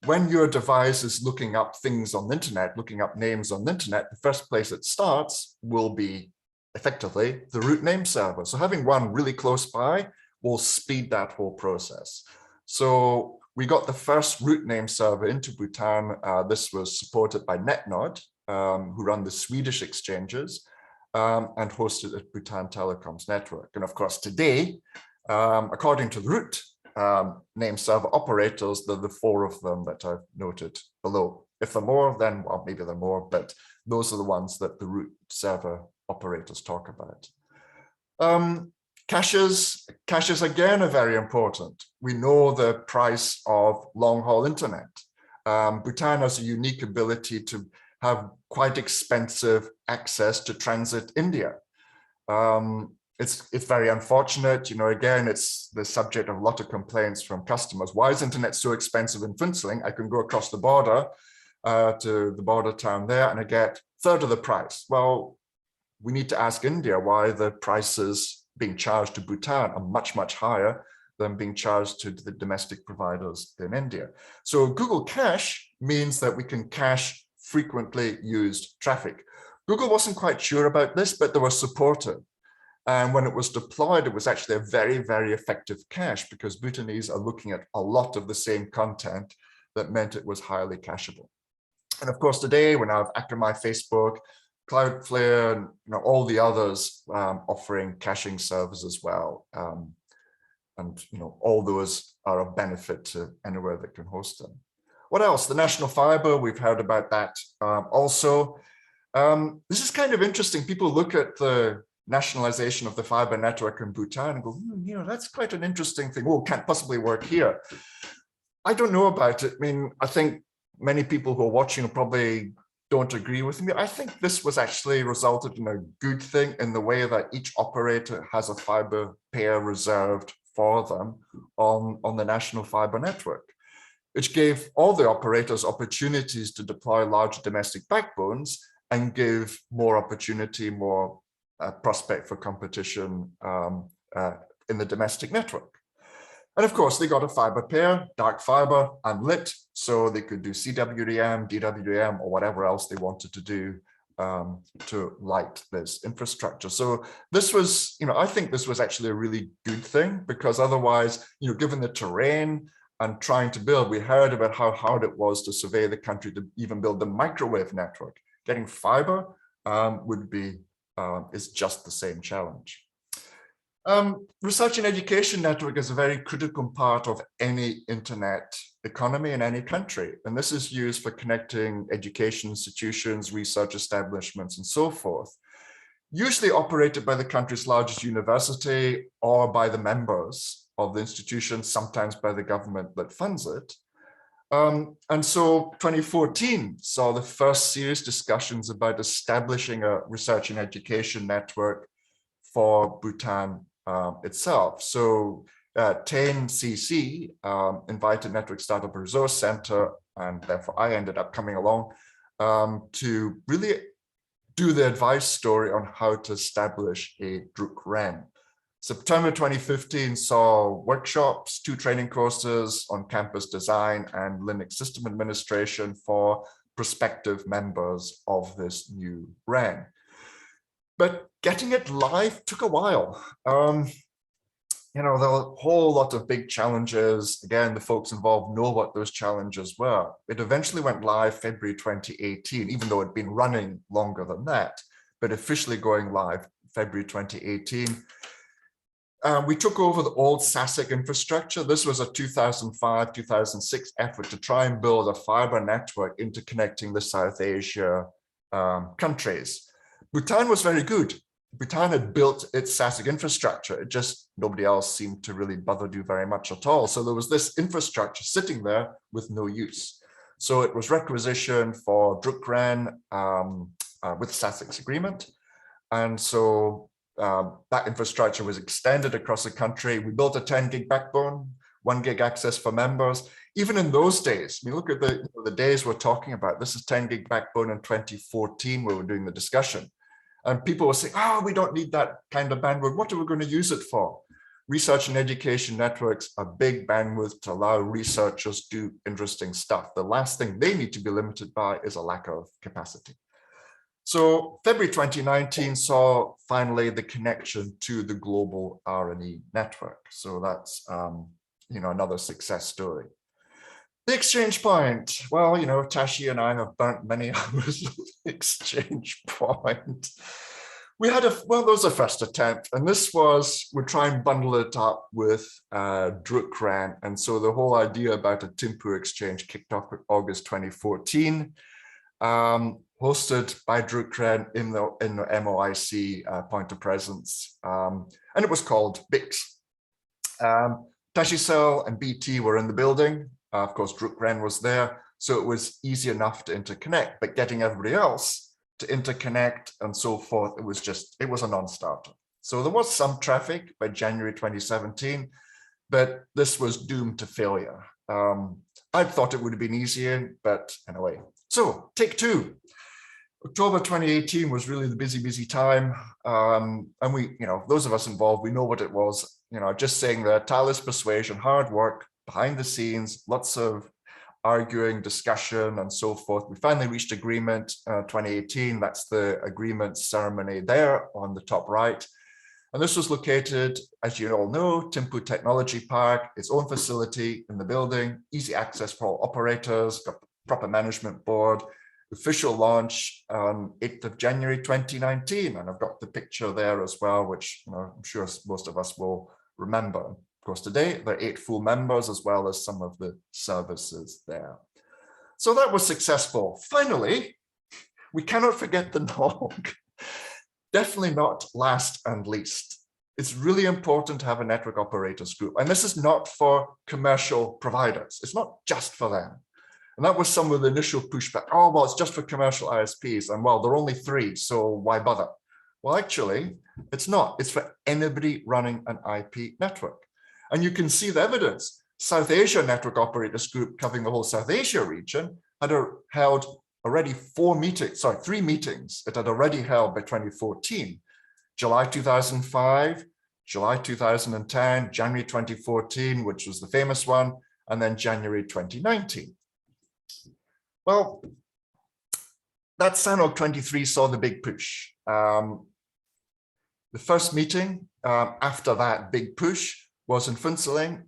When your device is looking up things on the internet, looking up names on the internet, the first place it starts will be effectively the root name server. So having one really close by will speed that whole process. So we got the first root name server into Bhutan. This was supported by NetNod, who run the Swedish exchanges, and hosted at Bhutan Telecom's network. And of course, today, according to the root name server operators, there are the 4 of them that I've noted below. If there are more, then, well, maybe there are more, but those are the ones that the root server operators talk about. Caches again are very important. We know the price of long-haul internet. Bhutan has a unique ability to have quite expensive access to transit India. It's very unfortunate, again, it's the subject of a lot of complaints from customers. Why is internet so expensive in Phuentsholing? I can go across the border to the border town there and I get a third of the price. Well, we need to ask India why the prices being charged to Bhutan are much, much higher than being charged to the domestic providers in India. So Google Cache means that we can cache frequently used traffic. Google wasn't quite sure about this, but they were supportive. And when it was deployed, it was actually a very, very effective cache because Bhutanese are looking at a lot of the same content that meant it was highly cacheable. And of course, today we now have Akamai, Facebook, Cloudflare, and all the others offering caching servers as well. And all those are of benefit to anywhere that can host them. What else? The National Fiber, we've heard about that also. This is kind of interesting. People look at the nationalization of the fiber network in Bhutan and go, that's quite an interesting thing. Oh, can't possibly work here. I don't know about it. I mean, I think many people who are watching probably don't agree with me. I think this was actually resulted in a good thing in the way that each operator has a fiber pair reserved for them on the national fiber network, which gave all the operators opportunities to deploy large domestic backbones and give more opportunity, more prospect for competition in the domestic network. And of course, they got a fiber pair, dark fiber, unlit, so they could do CWDM, DWDM, or whatever else they wanted to do to light this infrastructure. So this was, I think this was actually a really good thing because otherwise, given the terrain and trying to build, we heard about how hard it was to survey the country to even build the microwave network. Getting fiber is just the same challenge. Research and education network is a very critical part of any internet economy in any country. And this is used for connecting education institutions, research establishments, and so forth. Usually operated by the country's largest university or by the members of the institution, sometimes by the government that funds it. And so 2014 saw the first serious discussions about establishing a research and education network for Bhutan itself. So TANE-CC invited Network Startup Resource Center, and therefore I ended up coming along to really do the advice story on how to establish a Druk-REN. September 2015 saw workshops, 2 training courses on campus design and Linux system administration for prospective members of this new REN. But getting it live took a while. There were a whole lot of big challenges. Again, the folks involved know what those challenges were. It eventually went live February 2018, even though it'd been running longer than that, but officially going live February 2018. We took over the old SASIC infrastructure. This was a 2005-2006 effort to try and build a fiber network interconnecting the South Asia countries. Bhutan was very good. Bhutan had built its SASIC infrastructure. It just, nobody else seemed to really bother do very much at all. So there was this infrastructure sitting there with no use. So it was requisitioned for Drukran with SASIC's agreement. And so that infrastructure was extended across the country. We built a 10 gig backbone, 1 gig access for members. Even in those days, I mean, look at the days we're talking about. This is 10 gig backbone in 2014 where we're doing the discussion. And people were saying, oh, we don't need that kind of bandwidth. What are we going to use it for? Research and education networks are big bandwidth to allow researchers to do interesting stuff. The last thing they need to be limited by is a lack of capacity. So February 2019 saw finally the connection to the global R&E network. So that's another success story. The exchange point. Well, Tashi and I have burnt many hours of exchange point. We had there was a first attempt, and this was, we'd try and bundle it up with Drukran. And so the whole idea about a Timpu exchange kicked off in August 2014, hosted by Drukran in the MOIC point of presence. And it was called BIX. Tashi Cell and BT were in the building. Of course, Drukran was there, so it was easy enough to interconnect, but getting everybody else to interconnect and so forth, it was a non-starter. So there was some traffic by January 2017, but this was doomed to failure. I thought it would have been easier, but anyway. So take two. October 2018 was really the busy time. And we, those of us involved, we know what it was, just saying that tireless persuasion, hard work, behind the scenes, lots of arguing, discussion, and so forth. We finally reached agreement 2018. That's the agreement ceremony there on the top right. And this was located, as you all know, Timpu Technology Park, its own facility in the building, easy access for all operators, got the proper management board, official launch on 8th of January 2019. And I've got the picture there as well, which I'm sure most of us will remember. Of course, today there are 8 full members as well as some of the services there. So that was successful. Finally, we cannot forget the NOG. Definitely not last and least. It's really important to have a network operators group. And this is not for commercial providers. It's not just for them. And that was some of the initial pushback. Oh, well, it's just for commercial ISPs. And well, there are only 3, so why bother? Well, actually, it's not. It's for anybody running an IP network. And you can see the evidence. South Asia Network Operators Group, covering the whole South Asia region, had held already 3 meetings it had already held by 2014. July 2005, July 2010, January 2014, which was the famous one, and then January 2019. Well, that SANOG 23 saw the big push. The first meeting after that big push was in Funseling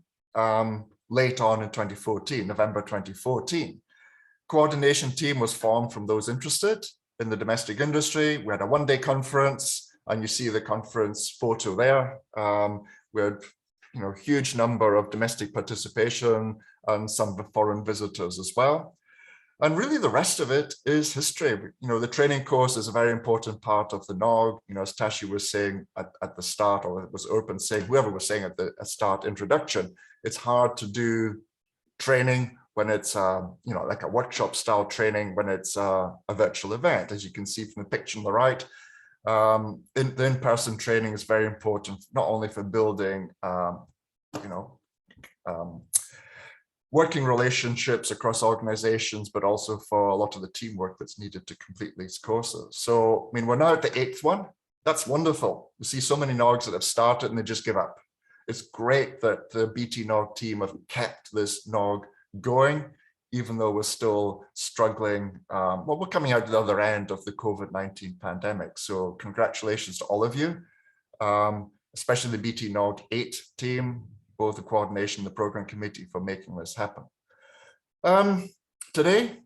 late on in 2014, November 2014. Coordination team was formed from those interested in the domestic industry. We had a 1-day conference, and you see the conference photo there. We had huge number of domestic participation and some foreign visitors as well. And really the rest of it is history. The training course is a very important part of the NOG. As Tashi was saying at the start, or it was Urban saying, whoever was saying at the start introduction, it's hard to do training when it's like a workshop style training when it's a virtual event. As you can see from the picture on the right, the in-person training is very important, not only for building working relationships across organizations, but also for a lot of the teamwork that's needed to complete these courses. So, we're now at the 8th one. That's wonderful. You see so many NOGs that have started and they just give up. It's great that the btNOG team have kept this NOG going, even though we're still struggling. Well, we're coming out the other end of the COVID-19 pandemic. So congratulations to all of you, especially the btNOG8 team, both the coordination and the program committee, for making this happen. Today,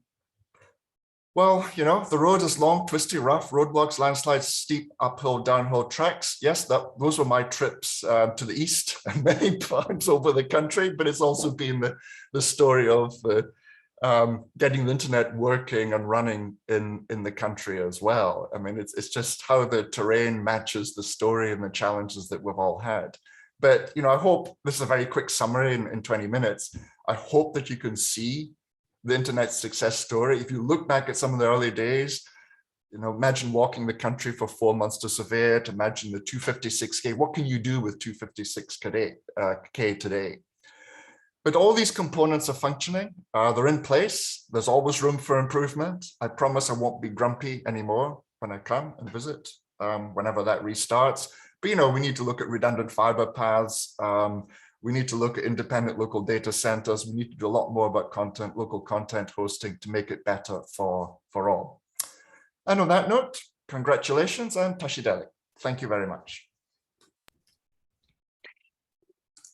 well, the road is long, twisty, rough, roadblocks, landslides, steep, uphill, downhill tracks. Yes, those were my trips to the east and many times over the country, but it's also been the story of getting the internet working and running in the country as well. It's just how the terrain matches the story and the challenges that we've all had. But, I hope this is a very quick summary in 20 minutes. I hope that you can see the internet success story. If you look back at some of the early days, imagine walking the country for 4 months to survey it. Imagine the 256K. What can you do with 256K today? But all these components are functioning. They're in place. There's always room for improvement. I promise I won't be grumpy anymore when I come and visit, whenever that restarts. But we need to look at redundant fiber paths. We need to look at independent local data centers. We need to do a lot more about local content hosting to make it better for all. And on that note, congratulations and Tashideli. Thank you very much.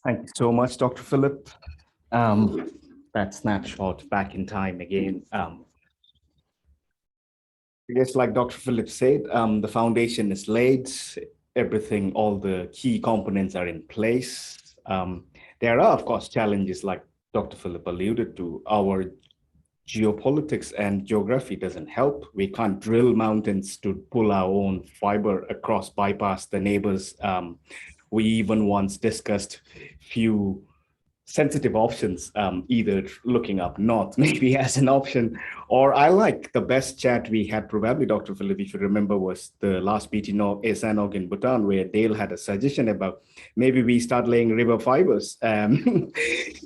Thank you so much, Dr. Philip. That snapshot back in time again. I guess like Dr. Philip said, the foundation is laid, everything, all the key components are in place. There are, of course, challenges like Dr. Philip alluded to. Our geopolitics and geography doesn't help. We can't drill mountains to pull our own fiber across, bypass the neighbors. We even once discussed few sensitive options, either looking up north maybe as an option, or I like the best chat we had probably, Dr. Philip, if you remember, was the last btNOG8 in Bhutan, where Dale had a suggestion about maybe we start laying river fibers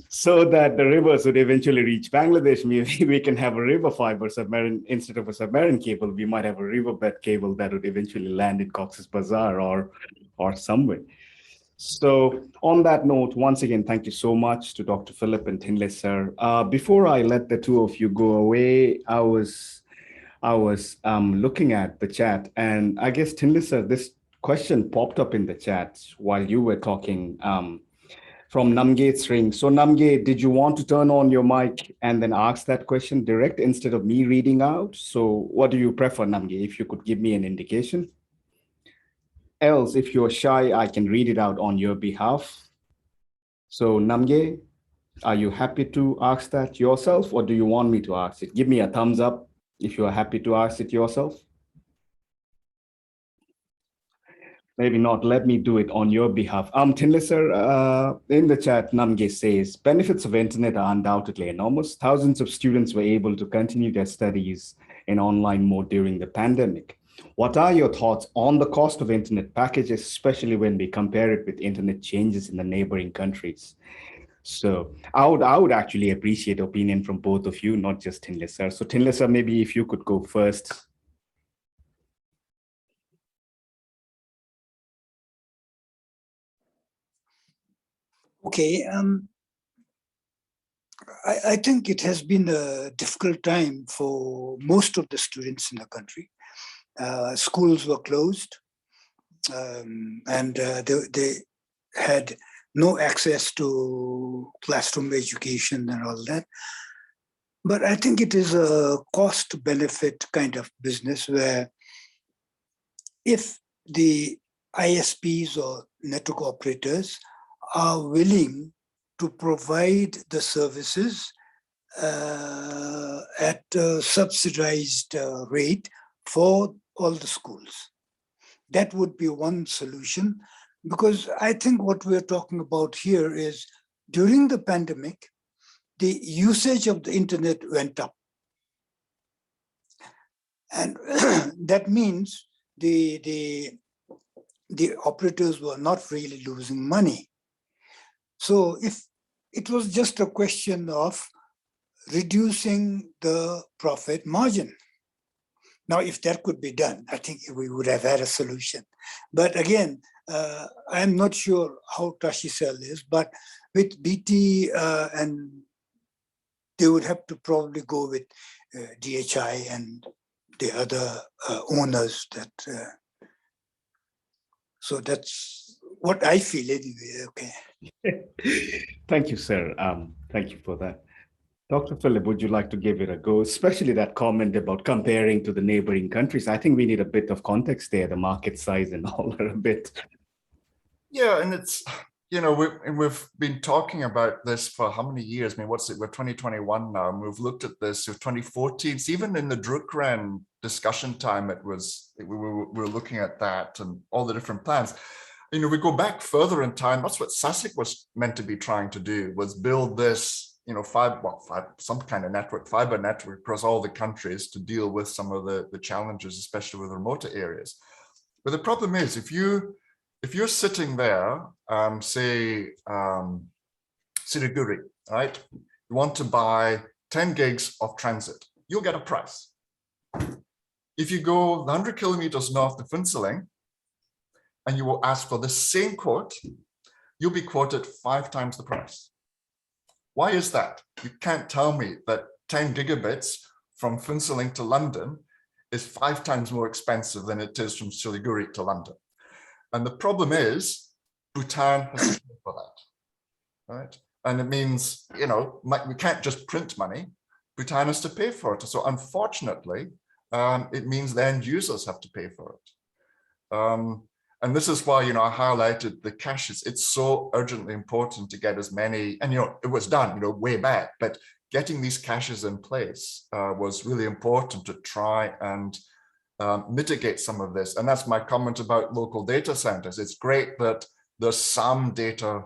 so that the rivers would eventually reach Bangladesh. Maybe we can have a river fiber submarine instead of a submarine cable. We might have a riverbed cable that would eventually land in Cox's Bazar or somewhere. So on that note, once again, thank you so much to Dr. Philip and Tinley, sir. Before I let the two of you go away, I was looking at the chat, and I guess, Tinley, sir, this question popped up in the chat while you were talking from Namgate's ring. So Namgate, did you want to turn on your mic and then ask that question direct instead of me reading out? So what do you prefer, Namgate, if you could give me an indication? Else, if you're shy, I can read it out on your behalf. So Namge, are you happy to ask that yourself, or do you want me to ask it? Give me a thumbs up if you are happy to ask it yourself. Maybe not, let me do it on your behalf. Tinley, sir, in the chat, Namge says, benefits of internet are undoubtedly enormous. Thousands of students were able to continue their studies in online mode during the pandemic. What are your thoughts on the cost of internet packages, especially when we compare it with internet changes in the neighboring countries? So I would actually appreciate opinion from both of you, not just Tinley, sir. So Tinley, sir, maybe if you could go first. Okay, I think it has been a difficult time for most of the students in the country. Schools were closed, and they had no access to classroom education and all that. But I think it is a cost-benefit kind of business where if the ISPs or network operators are willing to provide the services at a subsidized rate for all the schools. That would be one solution, because I think what we're talking about here is during the pandemic, the usage of the internet went up. And that means the operators were not really losing money. So if it was just a question of reducing the profit margin. Now, if that could be done, I think we would have had a solution. But again, I'm not sure how Tashicel is, but with BT, and they would have to probably go with DHI and the other owners. So that's what I feel anyway. Okay. Thank you, sir. Thank you for that. Dr. Philip, would you like to give it a go, especially that comment about comparing to the neighboring countries? I think we need a bit of context there, the market size and all that a bit. Yeah, and it's, we've been talking about this for how many years? I mean, what's it? We're 2021 now, and we've looked at this since 2014. So even in the Drukran discussion time, we were looking at that and all the different plans. We go back further in time. That's what SASIC was meant to be trying to do, was build this some kind of network, fiber network across all the countries to deal with some of the challenges, especially with remote areas. But the problem is, if you're sitting there, say Siliguri, right? You want to buy 10 gigs of transit, you'll get a price. If you go 100 kilometers north to Phuentsholing and you will ask for the same quote, you'll be quoted 5 times the price. Why is that? You can't tell me that 10 gigabits from Phuentsholing to London is 5 times more expensive than it is from Siliguri to London. And the problem is Bhutan has to pay for that, right? And it means, we can't just print money. Bhutan has to pay for it. So unfortunately, it means the end users have to pay for it. And this is why, I highlighted the caches. It's so urgently important to get as many, and, it was done, way back, but getting these caches in place was really important to try and mitigate some of this. And that's my comment about local data centers. It's great that there's some data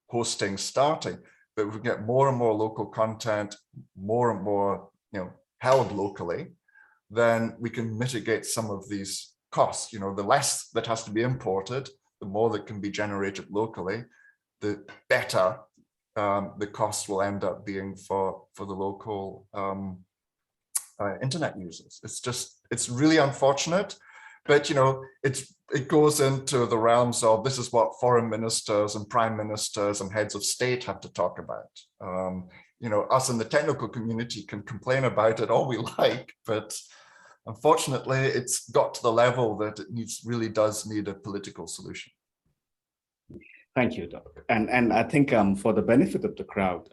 hosting starting, but if we get more and more local content, more and more, held locally, then we can mitigate some of these costs. The less that has to be imported, the more that can be generated locally, the better the costs will end up being for the local internet users. It's really unfortunate, but it goes into the realms of this is what foreign ministers and prime ministers and heads of state have to talk about. Us in the technical community can complain about it all we like, but unfortunately, it's got to the level that it really does need a political solution. Thank you, Doc. And I think for the benefit of the crowd,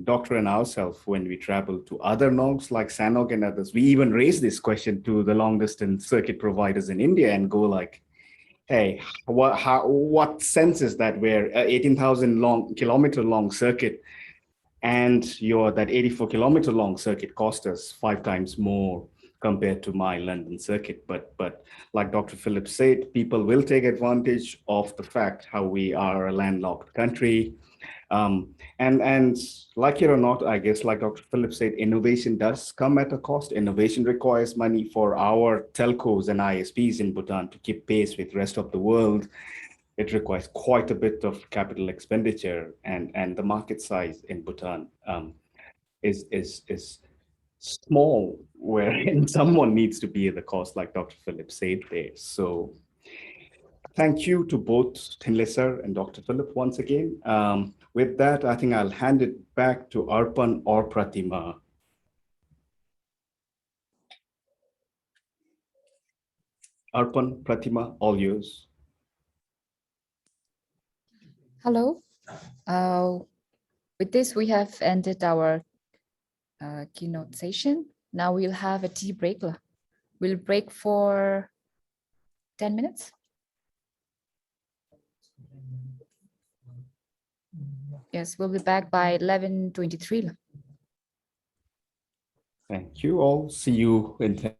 Doctor and ourselves, when we travel to other NOGs like SANOG and others, we even raise this question to the long distance circuit providers in India and go like, hey, what sense is that where 18,000 kilometer long circuit and that 84 kilometer long circuit cost us 5 times more compared to my London circuit. But like Dr. Phillips said, people will take advantage of the fact how we are a landlocked country. And like it or not, I guess, like Dr. Phillips said, innovation does come at a cost. Innovation requires money for our telcos and ISPs in Bhutan to keep pace with the rest of the world. It requires quite a bit of capital expenditure, and the market size in Bhutan is small, wherein someone needs to be the cost, like Dr. Phillips said there. So thank you to both Thinlesar and Dr. Philip once again. With that, I think I'll hand it back to Arpan or Pratima. Arpan, Pratima, all yours. Hello. With this, we have ended our keynote session. Now we'll have a tea break. We'll break for 10 minutes. Yes, we'll be back by 11:23. Thank you all. See you in 10.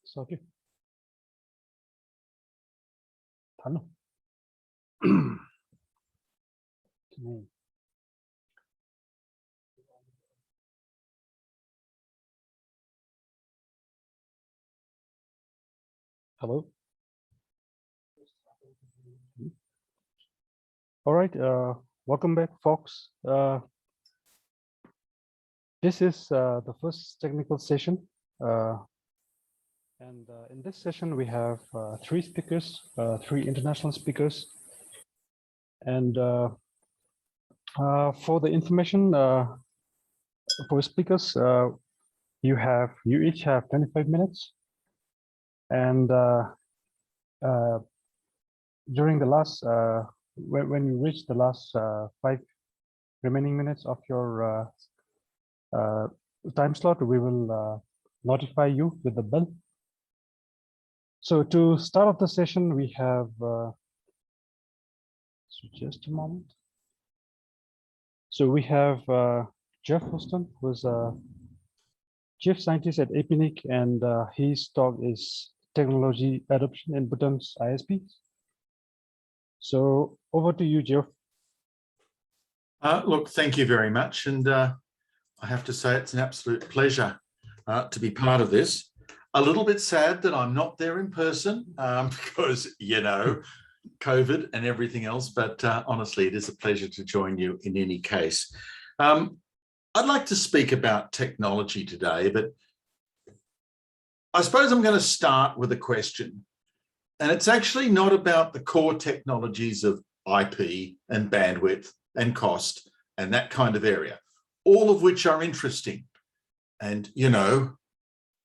Selfie. Hello. Hello. All right. Welcome back, folks. This is the first technical session. And in this session, we have three speakers, three international speakers. And for the information for speakers, you each have 25 minutes. And during the last, when you reach the last 5 remaining minutes of your time slot, we will notify you with the bell. So to start off the session, we have, so just a moment. So we have Jeff Houston, who's a chief scientist at APNIC, and his talk is technology adoption in Bhutan's ISPs. So over to you, Jeff. Look, thank you very much. And I have to say it's an absolute pleasure to be part of this. A little bit sad that I'm not there in person because, you know, COVID and everything else, but honestly, it is a pleasure to join you in any case. I'd like to speak about technology today, but I suppose I'm going to start with a question. And it's actually not about the core technologies of IP and bandwidth and cost and that kind of area, all of which are interesting. And, you know,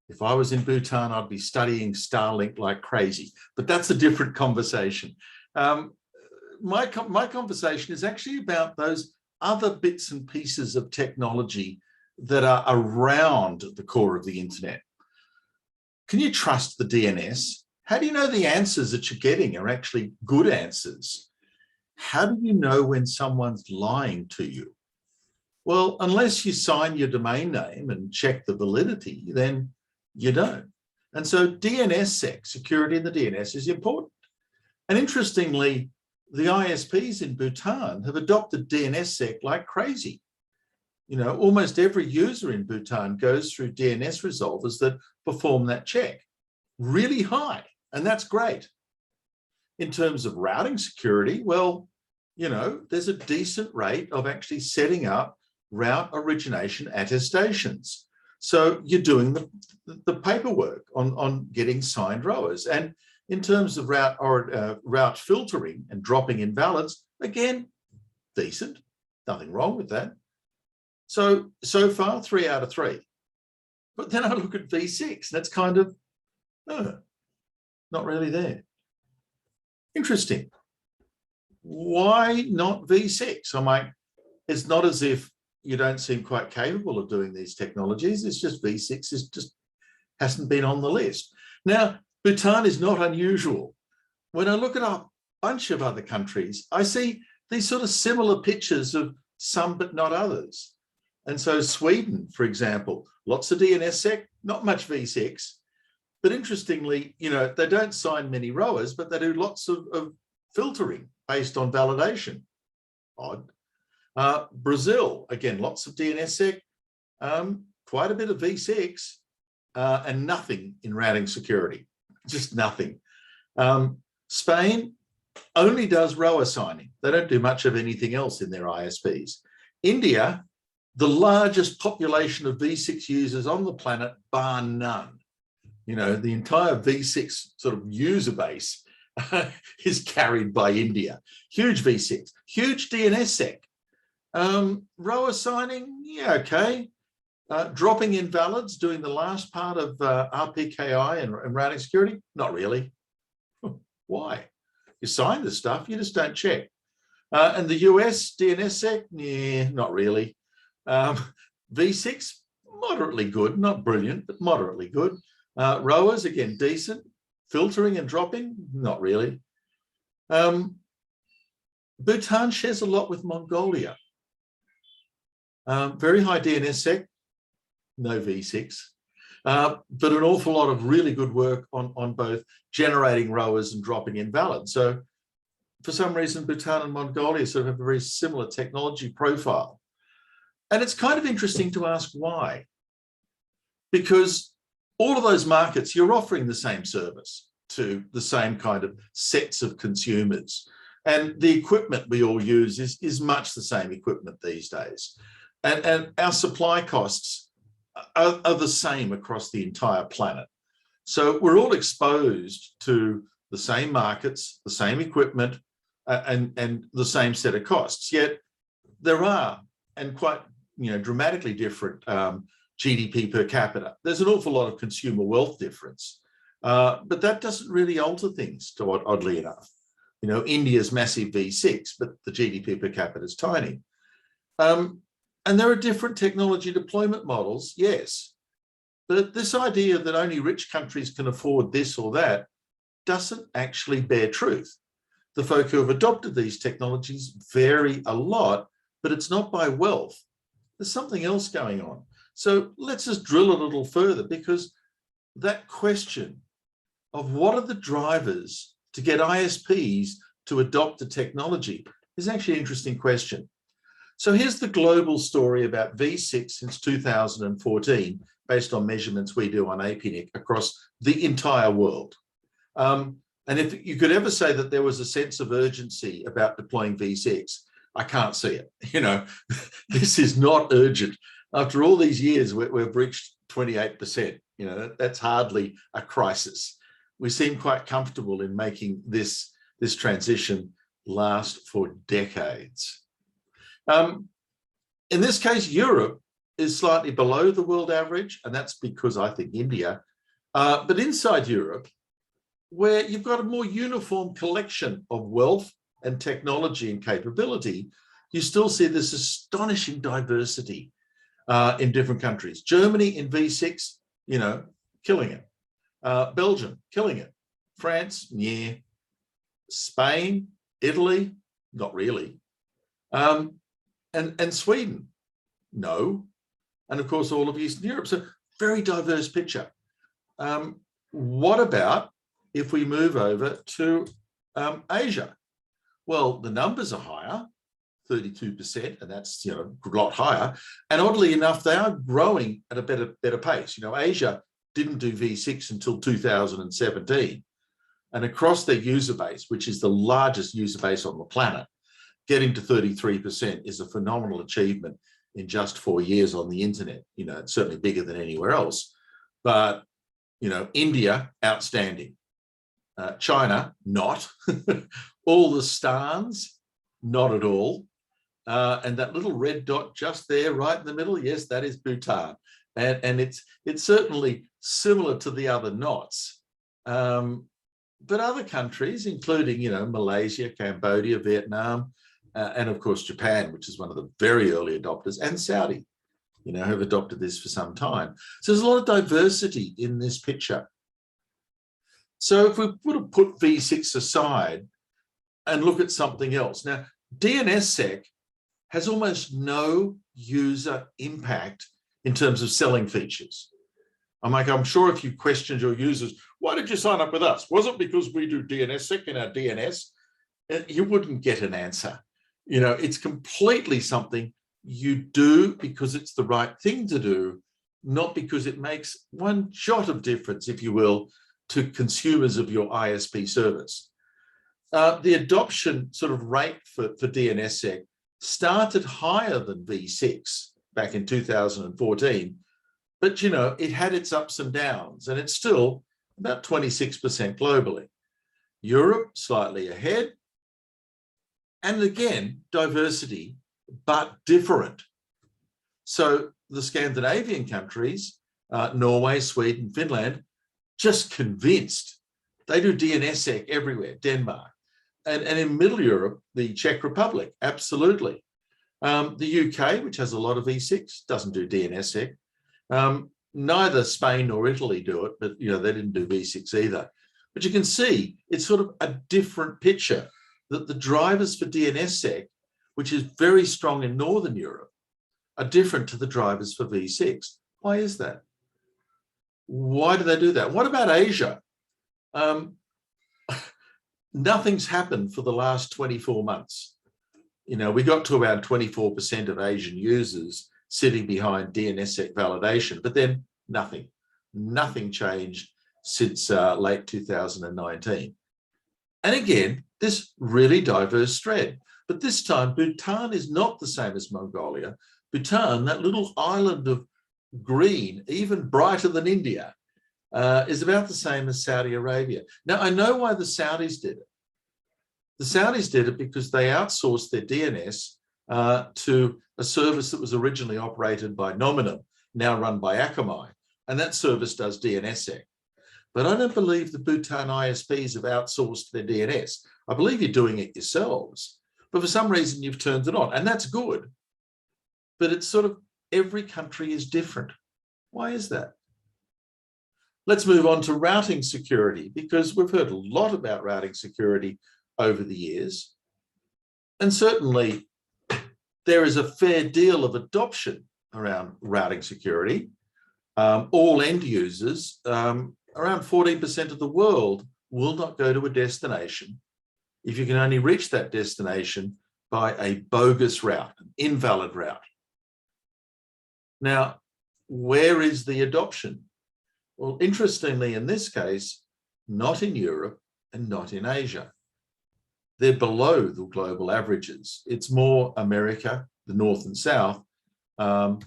if I was in Bhutan, I'd be studying Starlink like crazy, but that's a different conversation. My conversation is actually about those other bits and pieces of technology that are around the core of the internet. Can you trust the DNS? How do you know the answers that you're getting are actually good answers? How do you know when someone's lying to you? Well, unless you sign your domain name and check the validity, then you don't. And so DNSSEC, security in the DNS, is important. And interestingly, the ISPs in Bhutan have adopted DNSSEC like crazy. You know, almost every user in Bhutan goes through DNS resolvers that perform that check really high, and that's great. In terms of routing security, well, you know, there's a decent rate of actually setting up route origination attestations. So you're doing the paperwork on getting signed rowers. And in terms of route filtering and dropping invalids, again, decent, nothing wrong with that. So far, 3 out of 3. But then I look at V6, and that's kind of, not really there. Interesting. Why not V6? I'm like, it's not as if you don't seem quite capable of doing these technologies. It's just V6 is just hasn't been on the list. Now, Bhutan is not unusual. When I look at a bunch of other countries, I see these sort of similar pictures of some but not others. And so Sweden, for example, lots of DNSSEC, not much V6. But interestingly, you know, they don't sign many rowers, but they do lots of filtering based on validation. Odd. Brazil, again, lots of DNSSEC, quite a bit of V6, and nothing in routing security, just nothing. Spain only does rower signing. They don't do much of anything else in their ISPs. India, the largest population of V6 users on the planet, bar none. You know, the entire V6 sort of user base is carried by India. Huge V6, huge DNSSEC. Rower signing, yeah, okay. Dropping invalids, doing the last part of RPKI and routing security, not really. Why? You sign the stuff, you just don't check. And the US DNSSEC, yeah, not really. V6, moderately good, not brilliant, but moderately good. Rowers, again, decent. Filtering and dropping, not really. Bhutan shares a lot with Mongolia. Very high DNSSEC, no V6. but an awful lot of really good work on both generating rowers and dropping invalid. So for some reason, Bhutan and Mongolia sort of have a very similar technology profile. And it's kind of interesting to ask why. Because all of those markets, you're offering the same service to the same kind of sets of consumers. And the equipment we all use is much the same equipment these days. And our supply costs are the same across the entire planet. So we're all exposed to the same markets, the same equipment, and the same set of costs. Yet there are, and quite dramatically different GDP per capita. There's an awful lot of consumer wealth difference, but that doesn't really alter things, oddly enough. India's massive V6, but the GDP per capita is tiny. And there are different technology deployment models, yes, but this idea that only rich countries can afford this or that doesn't actually bear truth. The folk who have adopted these technologies vary a lot, but it's not by wealth. There's something else going on. So let's just drill a little further, because that question of what are the drivers to get ISPs to adopt the technology is actually an interesting question. So here's the global story about V6 since 2014, based on measurements we do on APNIC across the entire world. And if you could ever say that there was a sense of urgency about deploying V6, I can't see it. This is not urgent. After all these years, we've reached 28%. That's hardly a crisis. We seem quite comfortable in making this transition last for decades. In this case, Europe is slightly below the world average, and that's because I think India, but inside Europe, where you've got a more uniform collection of wealth and technology and capability, you still see this astonishing diversity in different countries. Germany in V6, killing it. Belgium, killing it. France, yeah. Spain, Italy, not really. And Sweden, no. And of course, all of Eastern Europe. So very diverse picture. What about if we move over to Asia? Well, the numbers are higher, 32%, and that's a lot higher. And oddly enough, they are growing at a better pace. Asia didn't do V6 until 2017. And across their user base, which is the largest user base on the planet, getting to 33% is a phenomenal achievement in just 4 years on the internet. It's certainly bigger than anywhere else. But, India, outstanding. China, not. All the stans, not at all. And that little red dot just there, right in the middle, yes, that is Bhutan. And it's certainly similar to the other knots. But other countries, including, Malaysia, Cambodia, Vietnam, and of course, Japan, which is one of the very early adopters, and Saudi, have adopted this for some time. So there's a lot of diversity in this picture. So if we were to put V6 aside and look at something else. Now, DNSSEC has almost no user impact in terms of selling features. I'm sure if you questioned your users, why did you sign up with us? Was it because we do DNSSEC in our DNS? You wouldn't get an answer. It's completely something you do because it's the right thing to do, not because it makes one jot of difference, if you will, to consumers of your ISP service. The adoption sort of rate for DNSSEC started higher than V6 back in 2014, but it had its ups and downs, and it's still about 26% globally. Europe slightly ahead, and again, diversity, but different. So the Scandinavian countries, Norway, Sweden, Finland, just convinced. They do DNSSEC everywhere, Denmark. And in Middle Europe, the Czech Republic, absolutely. The UK, which has a lot of V6, doesn't do DNSSEC. Neither Spain nor Italy do it, but they didn't do V6 either. But you can see it's sort of a different picture, that the drivers for DNSSEC, which is very strong in Northern Europe, are different to the drivers for V6. Why is that? Why do they do that? What about Asia? Nothing's happened for the last 24 months. You know, we got to around 24% of Asian users sitting behind DNSSEC validation, but then nothing changed since late 2019. And again, this really diverse thread, but this time Bhutan is not the same as Mongolia. Bhutan, that little island of green, even brighter than India, is about the same as Saudi Arabia. Now, I know why the Saudis did it. The Saudis did it because they outsourced their DNS to a service that was originally operated by Nominum, now run by Akamai, and that service does DNSSEC. But I don't believe the Bhutan ISPs have outsourced their DNS. I believe you're doing it yourselves, but for some reason you've turned it on, and that's good. But it's sort of every country is different. Why is that? Let's move on to routing security, because we've heard a lot about routing security over the years. And certainly there is a fair deal of adoption around routing security. All end users, around 14% of the world will not go to a destination if you can only reach that destination by a bogus route, an invalid route. Now, where is the adoption? Well, interestingly, in this case, not in Europe and not in Asia. They're below the global averages. It's more America, the North and South, than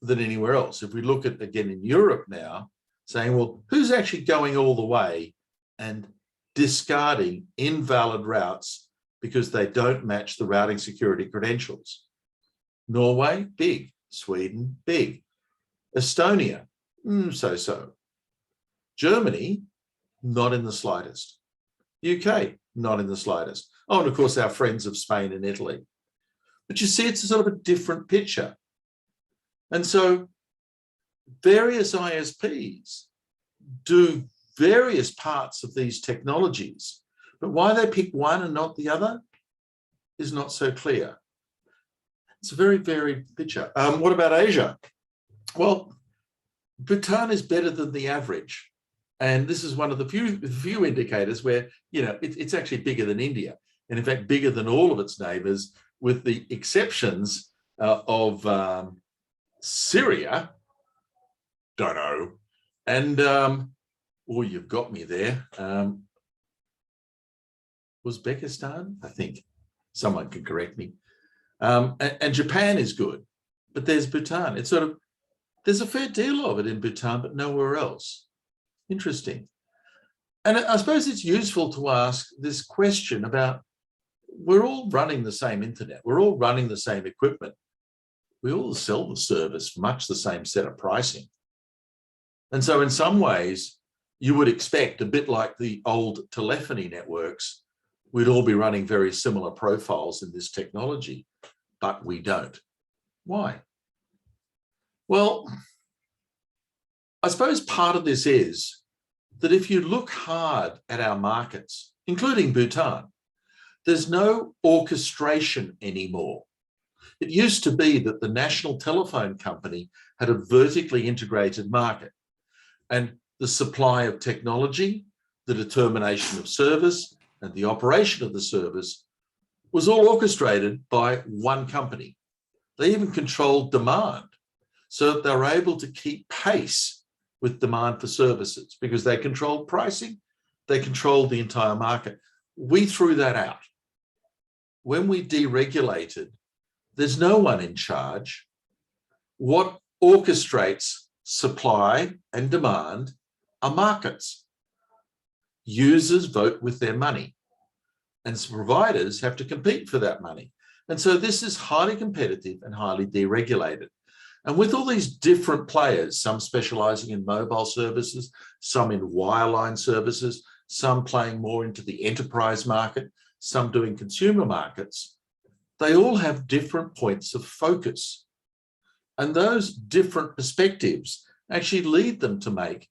anywhere else. If we look at, again, in Europe now, saying, well, who's actually going all the way and discarding invalid routes because they don't match the routing security credentials? Norway, big. Sweden, big. Estonia, so-so. Germany, not in the slightest. UK, not in the slightest. Oh, and of course, our friends of Spain and Italy. But you see, it's a sort of a different picture. And so various ISPs do various parts of these technologies, but why they pick one and not the other is not so clear. It's a very varied picture. What about Asia? Well, Bhutan is better than the average. And this is one of the few indicators where, you know, it's actually bigger than India. And in fact, bigger than all of its neighbors, with the exceptions of Syria, don't know. And, oh, you've got me there. Uzbekistan, I think. Someone can correct me. And Japan is good, but there's Bhutan. It's sort of, there's a fair deal of it in Bhutan, but nowhere else. Interesting. And I suppose it's useful to ask this question about, we're all running the same internet. We're all running the same equipment. We all sell the service, much the same set of pricing. And so in some ways, you would expect, a bit like the old telephony networks, we'd all be running very similar profiles in this technology, but we don't. Why? Well, I suppose part of this is that if you look hard at our markets, including Bhutan, there's no orchestration anymore. It used to be that the national telephone company had a vertically integrated market, and the supply of technology, the determination of service, and the operation of the service was all orchestrated by one company. They even controlled demand so that they were able to keep pace with demand for services because they controlled pricing, they controlled the entire market. We threw that out. When we deregulated, there's no one in charge. What orchestrates supply and demand are markets. Users vote with their money, and providers have to compete for that money. And so this is highly competitive and highly deregulated. And with all these different players, some specializing in mobile services, some in wireline services, some playing more into the enterprise market, some doing consumer markets, they all have different points of focus. And those different perspectives actually lead them to make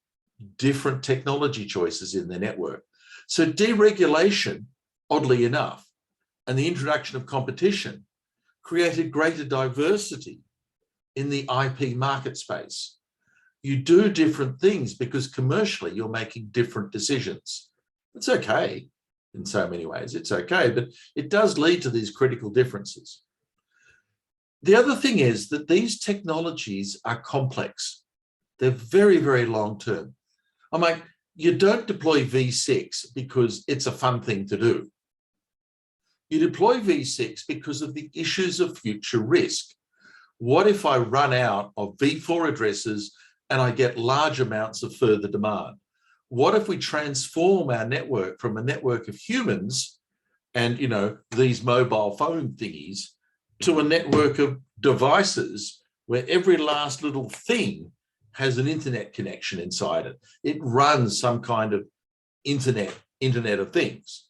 different technology choices in their network. So deregulation, oddly enough, and the introduction of competition created greater diversity in the IP market space. You do different things because commercially you're making different decisions. It's okay in so many ways, it's okay, but it does lead to these critical differences. The other thing is that these technologies are complex. They're very, very long term. I'm like, you don't deploy V6 because it's a fun thing to do. You deploy V6 because of the issues of future risk. What if I run out of V4 addresses and I get large amounts of further demand? What if we transform our network from a network of humans and, you know, these mobile phone thingies to a network of devices where every last little thing has an internet connection inside it? It runs some kind of internet of things.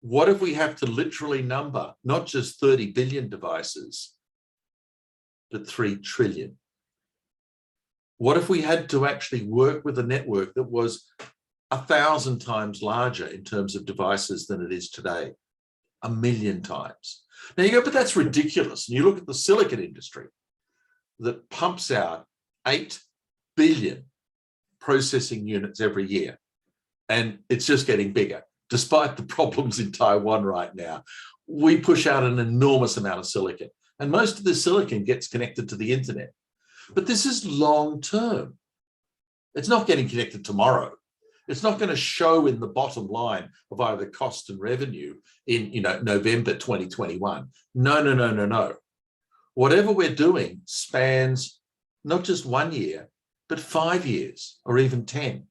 What if we have to literally number not just 30 billion devices, but 3 trillion? What if we had to actually work with a network that was 1,000 times larger in terms of devices than it is today? 1,000,000 times. Now you go, but that's ridiculous. And you look at the silicon industry that pumps out 8 billion processing units every year. And it's just getting bigger. Despite the problems in Taiwan right now, we push out an enormous amount of silicon. And most of the silicon gets connected to the internet. But this is long term. It's not getting connected tomorrow. It's not going to show in the bottom line of either cost and revenue in, you know, November 2021. No. Whatever we're doing spans not just 1 year, but 5 years or even 10.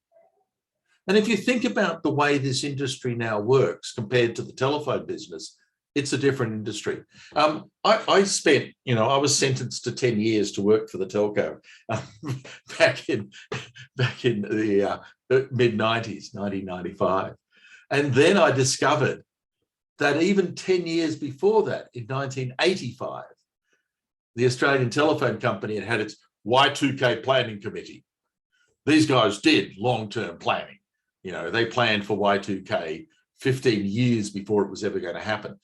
And if you think about the way this industry now works compared to the telephone business, it's a different industry. I spent, you know, I was sentenced to 10 years to work for the telco back in the mid-90s, 1995. And then I discovered that even 10 years before that, in 1985, the Australian Telephone Company had its Y2k Planning Committee. These guys did long-term planning. You know, they planned for Y2k 15 years before it was ever going to happen.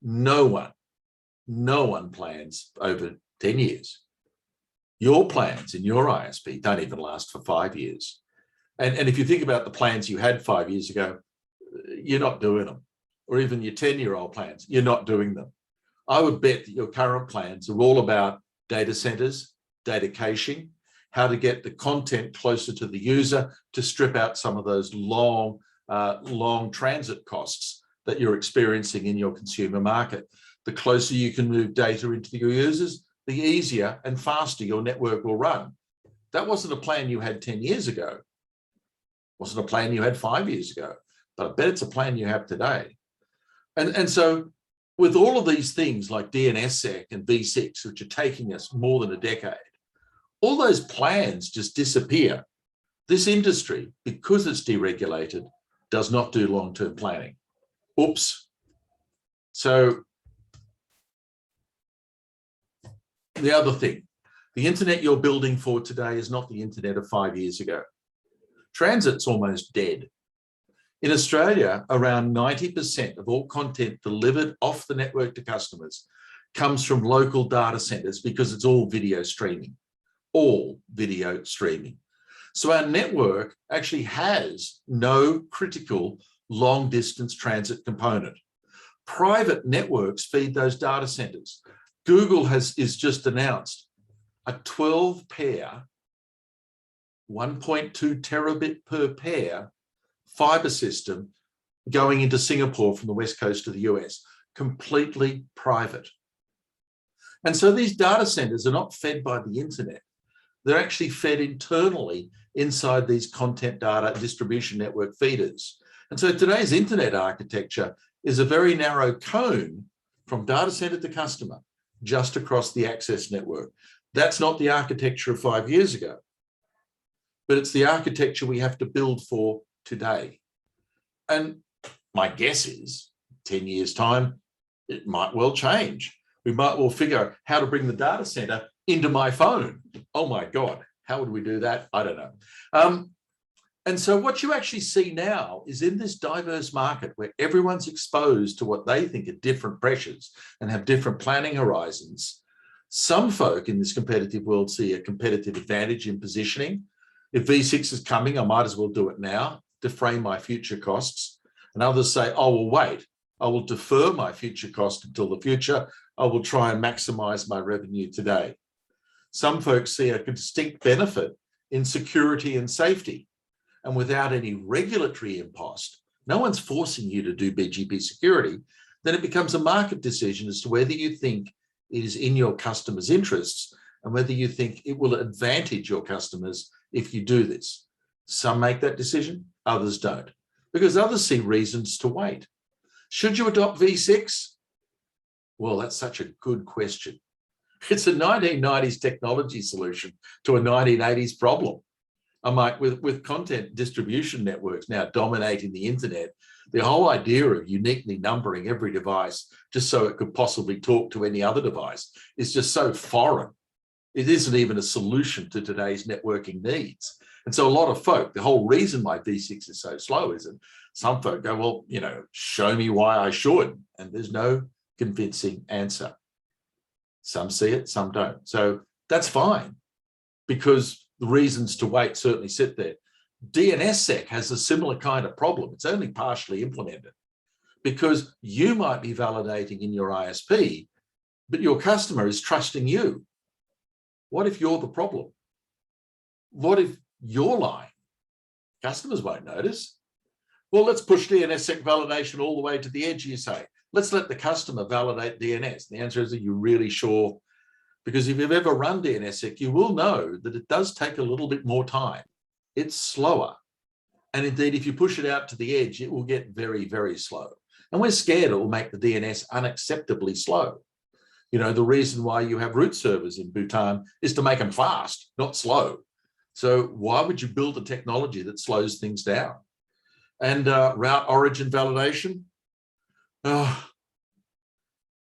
No one plans over 10 years. Your plans in your ISP don't even last for 5 years. And if you think about the plans you had 5 years ago, you're not doing them. Or even your 10-year-old plans, you're not doing them. I would bet that your current plans are all about data centers, data caching, how to get the content closer to the user to strip out some of those long transit costs that you're experiencing in your consumer market. The closer you can move data into your users, the easier and faster your network will run. That wasn't a plan you had 10 years ago. Wasn't a plan you had 5 years ago, but I bet it's a plan you have today. And so with all of these things like DNSSEC and V6, which are taking us more than a decade, all those plans just disappear. This industry, because it's deregulated, does not do long-term planning. Oops. So the other thing, the internet you're building for today is not the internet of 5 years ago. Transit's almost dead. In Australia, around 90% of all content delivered off the network to customers comes from local data centers because it's all video streaming. So our network actually has no critical long distance transit component. Private networks feed those data centers. Google is just announced a 12-pair, 1.2 terabit per pair fiber system going into Singapore from the west coast of the US, completely private. And so these data centers are not fed by the internet. They're actually fed internally inside these content data distribution network feeders. And so today's internet architecture is a very narrow cone from data center to customer, just across the access network. That's not the architecture of 5 years ago, but it's the architecture we have to build for today. And my guess is 10 years' time, it might well change. We might well figure out how to bring the data center into my phone. Oh my God, how would we do that? I don't know. And so what you actually see now is in this diverse market where everyone's exposed to what they think are different pressures and have different planning horizons, Some folk in this competitive world see a competitive advantage in positioning. If V6 is coming, I might as well do it now, defray my future costs. And others say, oh, well, wait, I will defer my future cost until the future. I will try and maximize my revenue today. Some folks see a distinct benefit in security and safety. And without any regulatory impost, no one's forcing you to do BGP security, then it becomes a market decision as to whether you think it is in your customers' interests and whether you think it will advantage your customers if you do this. Some make that decision, others don't, because others see reasons to wait. Should you adopt V6? Well, that's such a good question. It's a 1990s technology solution to a 1980s problem. I'm like, with content distribution networks now dominating the internet, the whole idea of uniquely numbering every device just so it could possibly talk to any other device is just so foreign. It isn't even a solution to today's networking needs. And so a lot of folk, the whole reason why V6 is so slow is that some folk go, well, you know, show me why I should. And there's no convincing answer. Some see it, some don't. So that's fine, because the reasons to wait certainly sit there. DNSSEC has a similar kind of problem. It's only partially implemented because you might be validating in your ISP, but your customer is trusting you. What if you're the problem? What if you're lying? Customers won't notice. Well, let's push DNSSEC validation all the way to the edge, you say. Let's let the customer validate DNS. The answer is, are you really sure? Because if you've ever run DNSSEC, you will know that it does take a little bit more time. It's slower. And indeed, if you push it out to the edge, it will get very, very slow. And we're scared it will make the DNS unacceptably slow. You know, the reason why you have root servers in Bhutan is to make them fast, not slow. So why would you build a technology that slows things down? And route origin validation,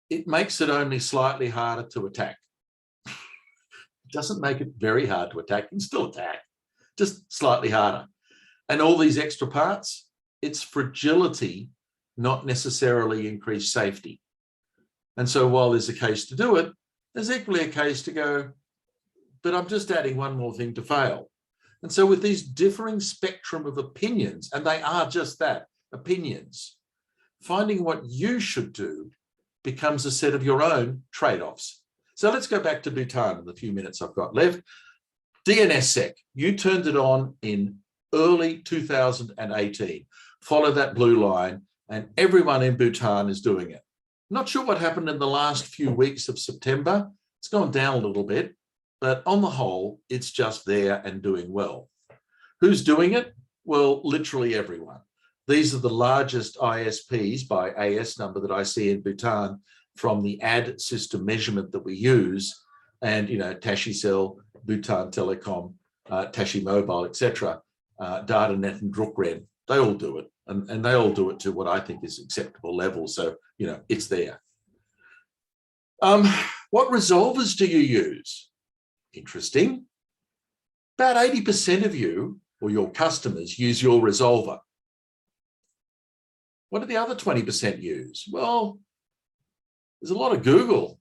it makes it only slightly harder to attack. It doesn't make it very hard to attack. You can still attack, just slightly harder. And all these extra parts, it's fragility, not necessarily increased safety. And so while there's a case to do it, there's equally a case to go, but I'm just adding one more thing to fail. And so with these differing spectrum of opinions, and they are just that, opinions, finding what you should do becomes a set of your own trade-offs. So let's go back to Bhutan in the few minutes I've got left. DNSSEC, you turned it on in early 2018. Follow that blue line, and everyone in Bhutan is doing it. Not sure what happened in the last few weeks of September. It's gone down a little bit, but on the whole, it's just there and doing well. Who's doing it? Well, literally everyone. These are the largest ISPs by AS number that I see in Bhutan from the ad system measurement that we use. And, you know, Tashicell, Bhutan Telecom, Tashi Mobile, etc., Datanet and Drukren, they all do it. And they all do it to what I think is acceptable level. So, you know, it's there. What resolvers do you use? Interesting. About 80% of you or your customers use your resolver. What do the other 20% use? Well, there's a lot of Google.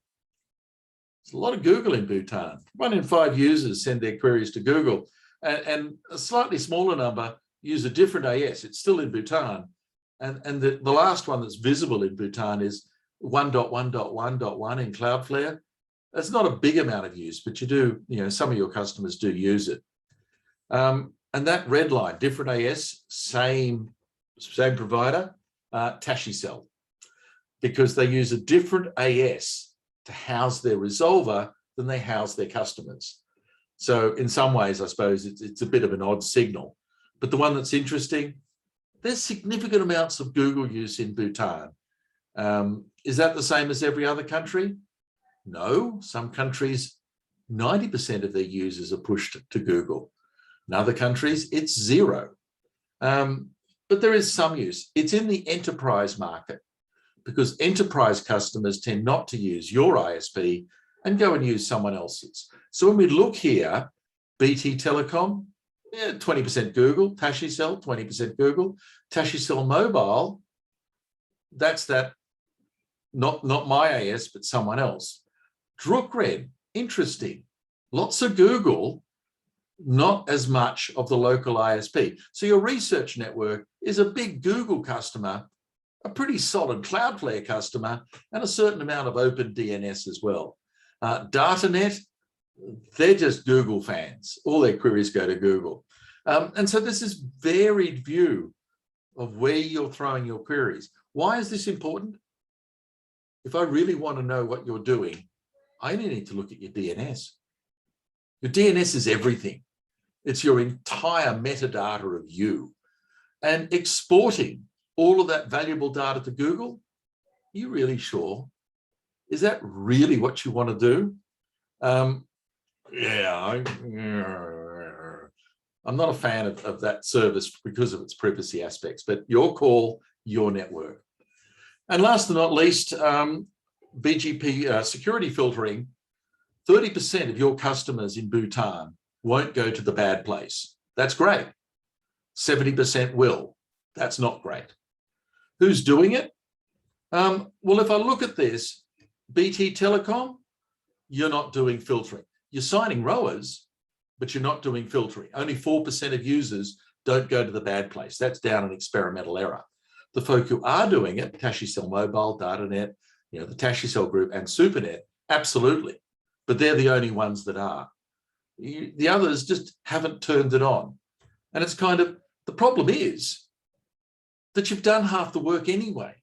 There's a lot of Google in Bhutan. 1 in 5 users send their queries to Google, and a slightly smaller number use a different AS. It's still in Bhutan. And the last one that's visible in Bhutan is 1.1.1.1 in Cloudflare. That's not a big amount of use, but you do, you know, some of your customers do use it. And that red line, different AS, same provider, Tashicell, because they use a different AS to house their resolver than they house their customers. So in some ways, I suppose it's a bit of an odd signal. But the one that's interesting, there's significant amounts of Google use in Bhutan. Is that the same as every other country? No, some countries, 90% of their users are pushed to Google. In other countries, it's 0. But there is some use. It's in the enterprise market because enterprise customers tend not to use your ISP and go and use someone else's. So when we look here, BT Telecom, 20% Google, Tashicell, 20% Google, Tashicell Mobile, that's that, not my AS, but someone else. Drukren, Interesting. Lots of Google, not as much of the local ISP. So your research network is a big Google customer, a pretty solid Cloudflare customer, and a certain amount of open DNS as well. DataNet, they're just Google fans. All their queries go to Google. And so this is varied view of where you're throwing your queries. Why is this important? If I really want to know what you're doing, I only need to look at your DNS. Your DNS is everything. It's your entire metadata of you. And exporting all of that valuable data to Google, are you really sure? Is that really what you want to do? Yeah, I'm not a fan of that service because of its privacy aspects, but your call, your network. And last but not least, Bgp Security Filtering, 30% of your customers in Bhutan won't go to the bad place. That's great. 70% will. That's not great. Who's doing it? Well, if I look at this, BT Telecom, you're not doing filtering. You're signing ROAs, but you're not doing filtering. Only 4% of users don't go to the bad place. That's down an experimental error. The folk who are doing it, Tashicell Mobile, DataNet, the Tashicell Group and SuperNet, absolutely. But they're the only ones that are. The others just haven't turned it on. And it's kind of, the problem is that you've done half the work anyway.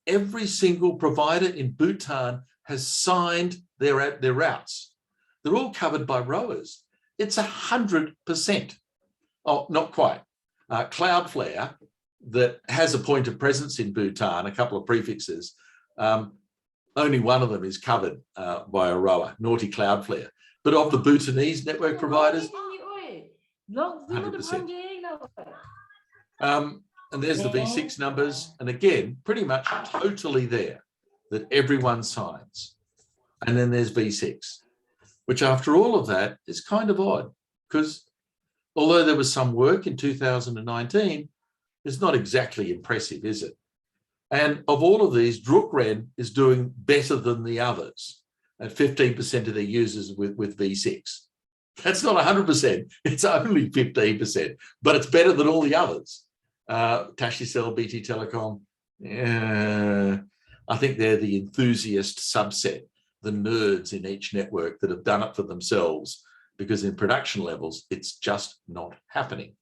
Every single provider in Bhutan has signed their routes. They're all covered by ROAs. It's 100%. Oh, not quite. Cloudflare, that has a point of presence in Bhutan, a couple of prefixes, only one of them is covered by a ROA, naughty Cloudflare. But of the Bhutanese network providers, 100%. And there's the V6 numbers. And again, pretty much totally there that everyone signs. And then there's V6, which after all of that is kind of odd because although there was some work in 2019, it's not exactly impressive, is it? And of all of these, Drukren is doing better than the others at 15% of their users with V6. That's not 100%, it's only 15%, but it's better than all the others. Tashicell, BT Telecom, I think they're the enthusiast subset, the nerds in each network that have done it for themselves, because in production levels, it's just not happening.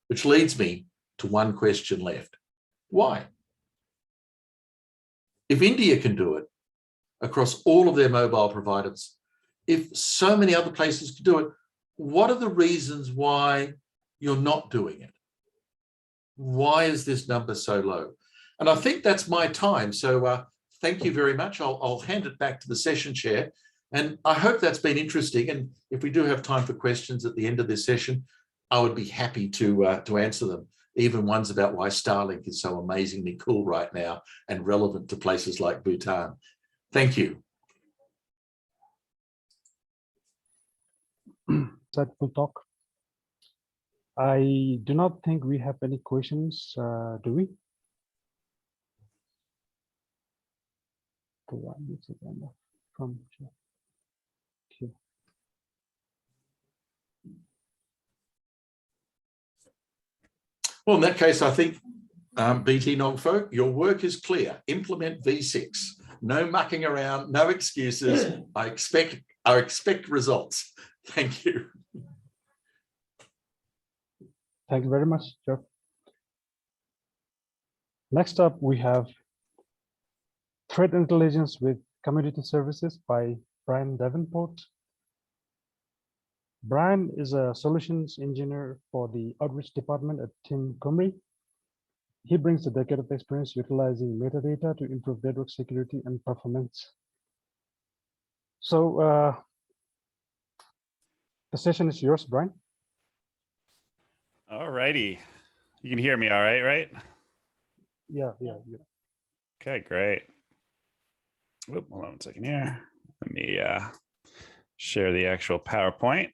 Which leads me to one question left. Why? If India can do it across all of their mobile providers, if so many other places can do it, what are the reasons why you're not doing it? Why is this number so low? And I think that's my time. So thank you very much. I'll hand it back to the session chair. And I hope that's been interesting. And if we do have time for questions at the end of this session, I would be happy to answer them, even ones about why Starlink is so amazingly cool right now and relevant to places like Bhutan. Thank you. Insightful talk. I do not think we have any questions, do we? From okay. Well, in that case, I think btNOG folk, your work is clear. Implement V6. No mucking around, no excuses. I expect results. Thank you. Thank you very much, Jeff. Next up, we have Threat Intelligence with Community Services by Brian Davenport. Brian is a solutions engineer for the outreach department at Team Comrie. He brings a decade of experience utilizing metadata to improve network security and performance. So the session is yours, Brian. All righty. You can hear me all right, right? Yeah. Okay, great. Hold on 1 second here. Let me share the actual PowerPoint.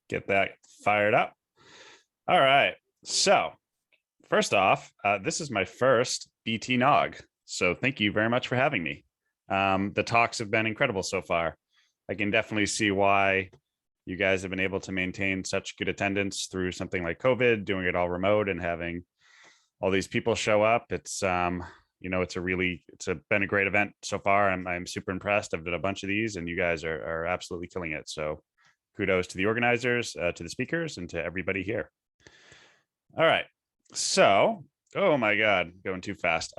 Get that fired up. All right. So first off, this is my first btNOG. So thank you very much for having me. The talks have been incredible so far. I can definitely see why you guys have been able to maintain such good attendance through something like COVID, doing it all remote and having all these people show up. It's you know, it's been a great event so far. I'm super impressed. I've done a bunch of these and you guys are absolutely killing it. So kudos to the organizers, to the speakers, and to everybody here. All right. So, oh my God, going too fast.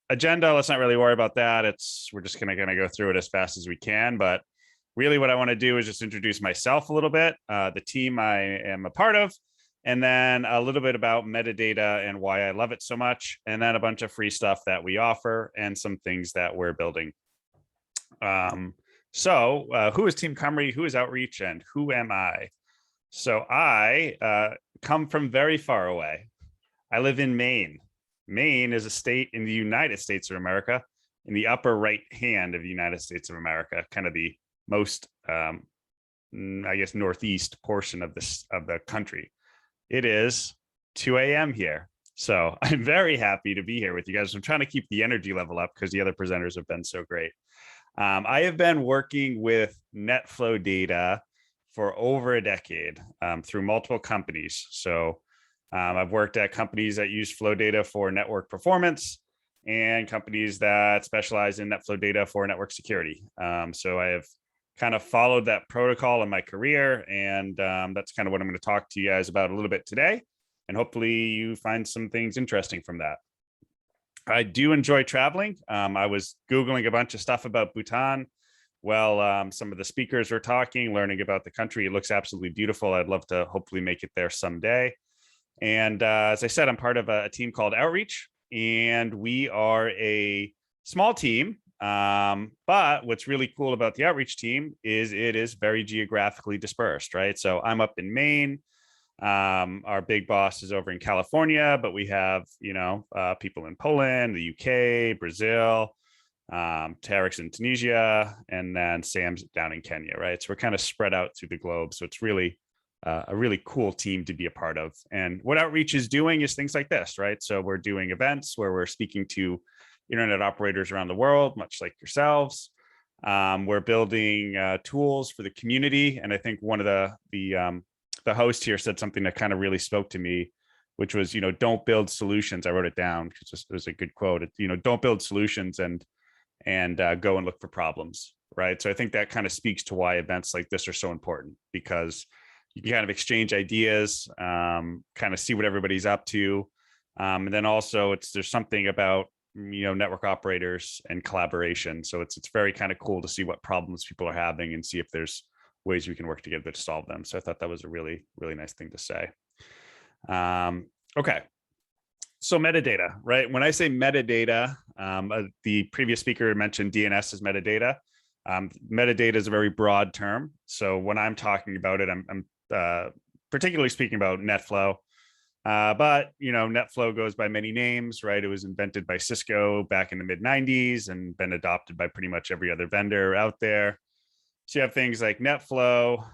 Agenda, let's not really worry about that. We're just gonna go through it as fast as we can. But really what I want to do is just introduce myself a little bit, the team I am a part of, and then a little bit about metadata and why I love it so much, and then a bunch of free stuff that we offer and some things that we're building. So who is Team Comrie? Who is Outreach? And who am I? So I come from very far away. I live in Maine. Maine is a state in the United States of America, in the upper right hand of the United States of America, kind of the most, I guess, northeast portion of the country. It is 2 a.m. here. So I'm very happy to be here with you guys. I'm trying to keep the energy level up because the other presenters have been so great. I have been working with NetFlow data for over a decade through multiple companies. So I've worked at companies that use flow data for network performance and companies that specialize in NetFlow data for network security. So I have kind of followed that protocol in my career, and that's kind of what I'm going to talk to you guys about a little bit today. And hopefully you find some things interesting from that. I do enjoy traveling. I was Googling a bunch of stuff about Bhutan. Well, some of the speakers were talking, learning about the country. It looks absolutely beautiful. I'd love to hopefully make it there someday. And as I said, I'm part of a team called Outreach, and we are a small team. But what's really cool about the Outreach team is it is very geographically dispersed, right? So I'm up in Maine. Our big boss is over in California, but we have, you know, people in Poland, the UK, Brazil, Tarek's in Tunisia, and then Sam's down in Kenya, right? So we're kind of spread out through the globe. So it's really a really cool team to be a part of. And what Outreach is doing is things like this, right? So we're doing events where we're speaking to internet operators around the world, much like yourselves. We're building tools for the community. And I think one of the host here said something that kind of really spoke to me, which was, you know, don't build solutions. I wrote it down because it was a good quote. You know, don't build solutions and go and look for problems, right? So I think that kind of speaks to why events like this are so important, because you can kind of exchange ideas, kind of see what everybody's up to. And then also there's something about, you know, network operators and collaboration. So it's very kind of cool to see what problems people are having and see if there's ways we can work together to solve them. So I thought that was a really, really nice thing to say. Okay. So metadata, right? When I say metadata, the previous speaker mentioned DNS as metadata. Metadata is a very broad term. So when I'm talking about it, I'm particularly speaking about NetFlow. But, you know, NetFlow goes by many names, right? It was invented by Cisco back in the mid 90s and been adopted by pretty much every other vendor out there. So you have things like NetFlow,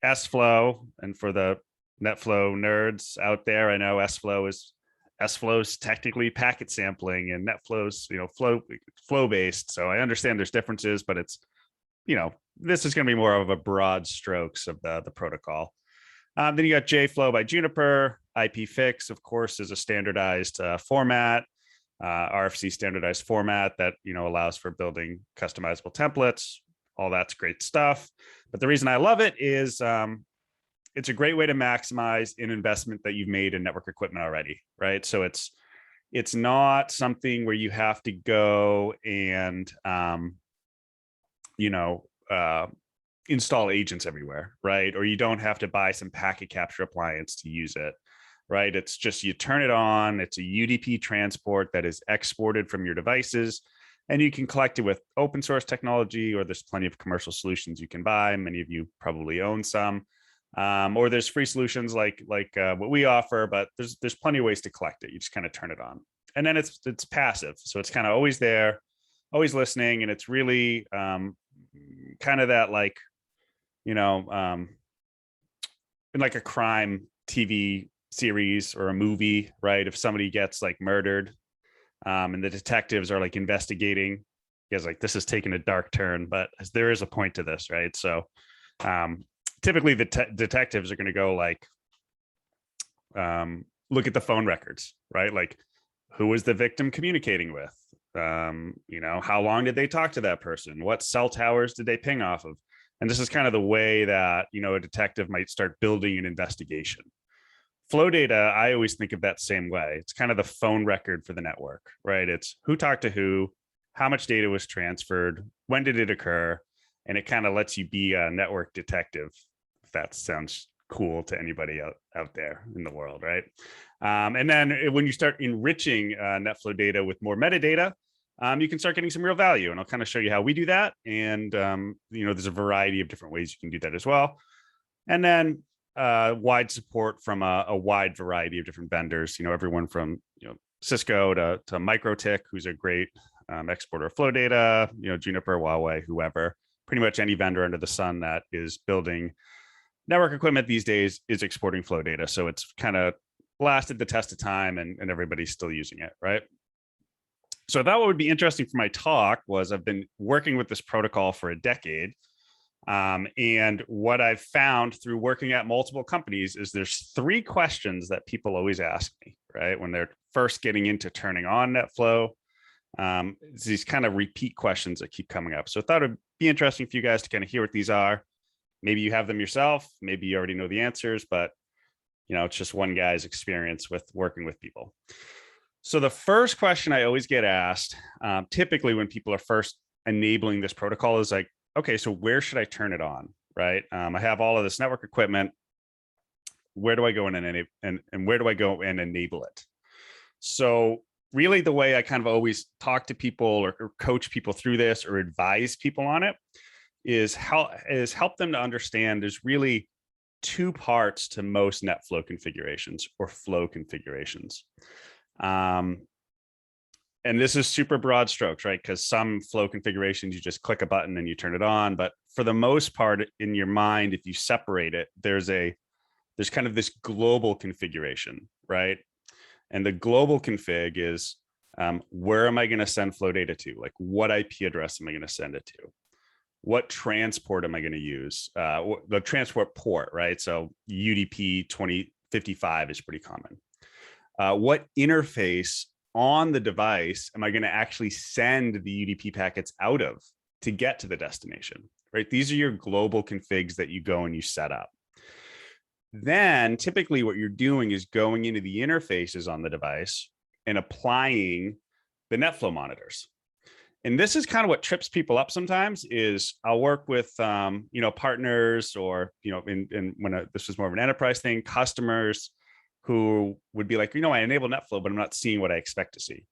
SFlow, and for the NetFlow nerds out there, I know SFlow's technically packet sampling and NetFlow's, you know, flow based. So I understand there's differences, but it's, you know, this is going to be more of a broad strokes of the protocol. Then you got JFlow by Juniper. IPFix, of course, is a standardized format, RFC standardized format that, you know, allows for building customizable templates. All that's great stuff. But the reason I love it is it's a great way to maximize an investment that you've made in network equipment already, right? So it's not something where you have to go and you know, install agents everywhere, right? Or you don't have to buy some packet capture appliance to use it, right? It's just you turn it on. It's a UDP transport that is exported from your devices, and you can collect it with open source technology, or there's plenty of commercial solutions you can buy. Many of you probably own some, or there's free solutions like what we offer, but there's plenty of ways to collect it. You just kind of turn it on, and then it's passive, so it's kind of always there, always listening, and it's really kind of that, like, you know, in like a crime TV series or a movie, right? If somebody gets like murdered, and the detectives are like investigating guys like, this is taking a dark turn, but there is a point to this, right? So typically the detectives are going to go like, look at the phone records, right? Like, who was the victim communicating with? How long did they talk to that person? What cell towers did they ping off of? And this is kind of the way that, a detective might start building an investigation. Flow data, I always think of that same way. It's kind of the phone record for the network, right? It's who talked to who, how much data was transferred, when did it occur? And it kind of lets you be a network detective, if that sounds cool to anybody out there in the world, right? And then when you start enriching NetFlow data with more metadata, you can start getting some real value. And I'll kind of show you how we do that. And, there's a variety of different ways you can do that as well. And then wide support from a wide variety of different vendors, everyone from, Cisco to MikroTik, who's a great exporter of flow data, Juniper, Huawei, whoever, pretty much any vendor under the sun that is building network equipment these days is exporting flow data. So it's kind of lasted the test of time and everybody's still using it, right? So I thought what would be interesting for my talk was I've been working with this protocol for a decade. And what I've found through working at multiple companies is there's 3 questions that people always ask me, right? When they're first getting into turning on NetFlow, it's these kind of repeat questions that keep coming up. So I thought it'd be interesting for you guys to kind of hear what these are. Maybe you have them yourself, maybe you already know the answers, but it's just one guy's experience with working with people. So the first question I always get asked, typically when people are first enabling this protocol, is like, okay, so where should I turn it on, right? I have all of this network equipment. Where do I go and where do I go and enable it? So really the way I kind of always talk to people or coach people through this or advise people on it is help them to understand there's really 2 parts to most NetFlow configurations or flow configurations. And this is super broad strokes, right? Because some flow configurations, you just click a button and you turn it on. But for the most part in your mind, if you separate it, there's kind of this global configuration, right? And the global config is where am I going to send flow data to? Like what IP address am I going to send it to? What transport am I going to use? The transport port, right? So UDP 2055 is pretty common. What interface on the device am I going to actually send the UDP packets out of to get to the destination, right? These are your global configs that you go and you set up. Then typically what you're doing is going into the interfaces on the device and applying the NetFlow monitors. And this is kind of what trips people up sometimes is I'll work with, partners or, this was more of an enterprise thing, customers who would be like, I enable NetFlow, but I'm not seeing what I expect to see.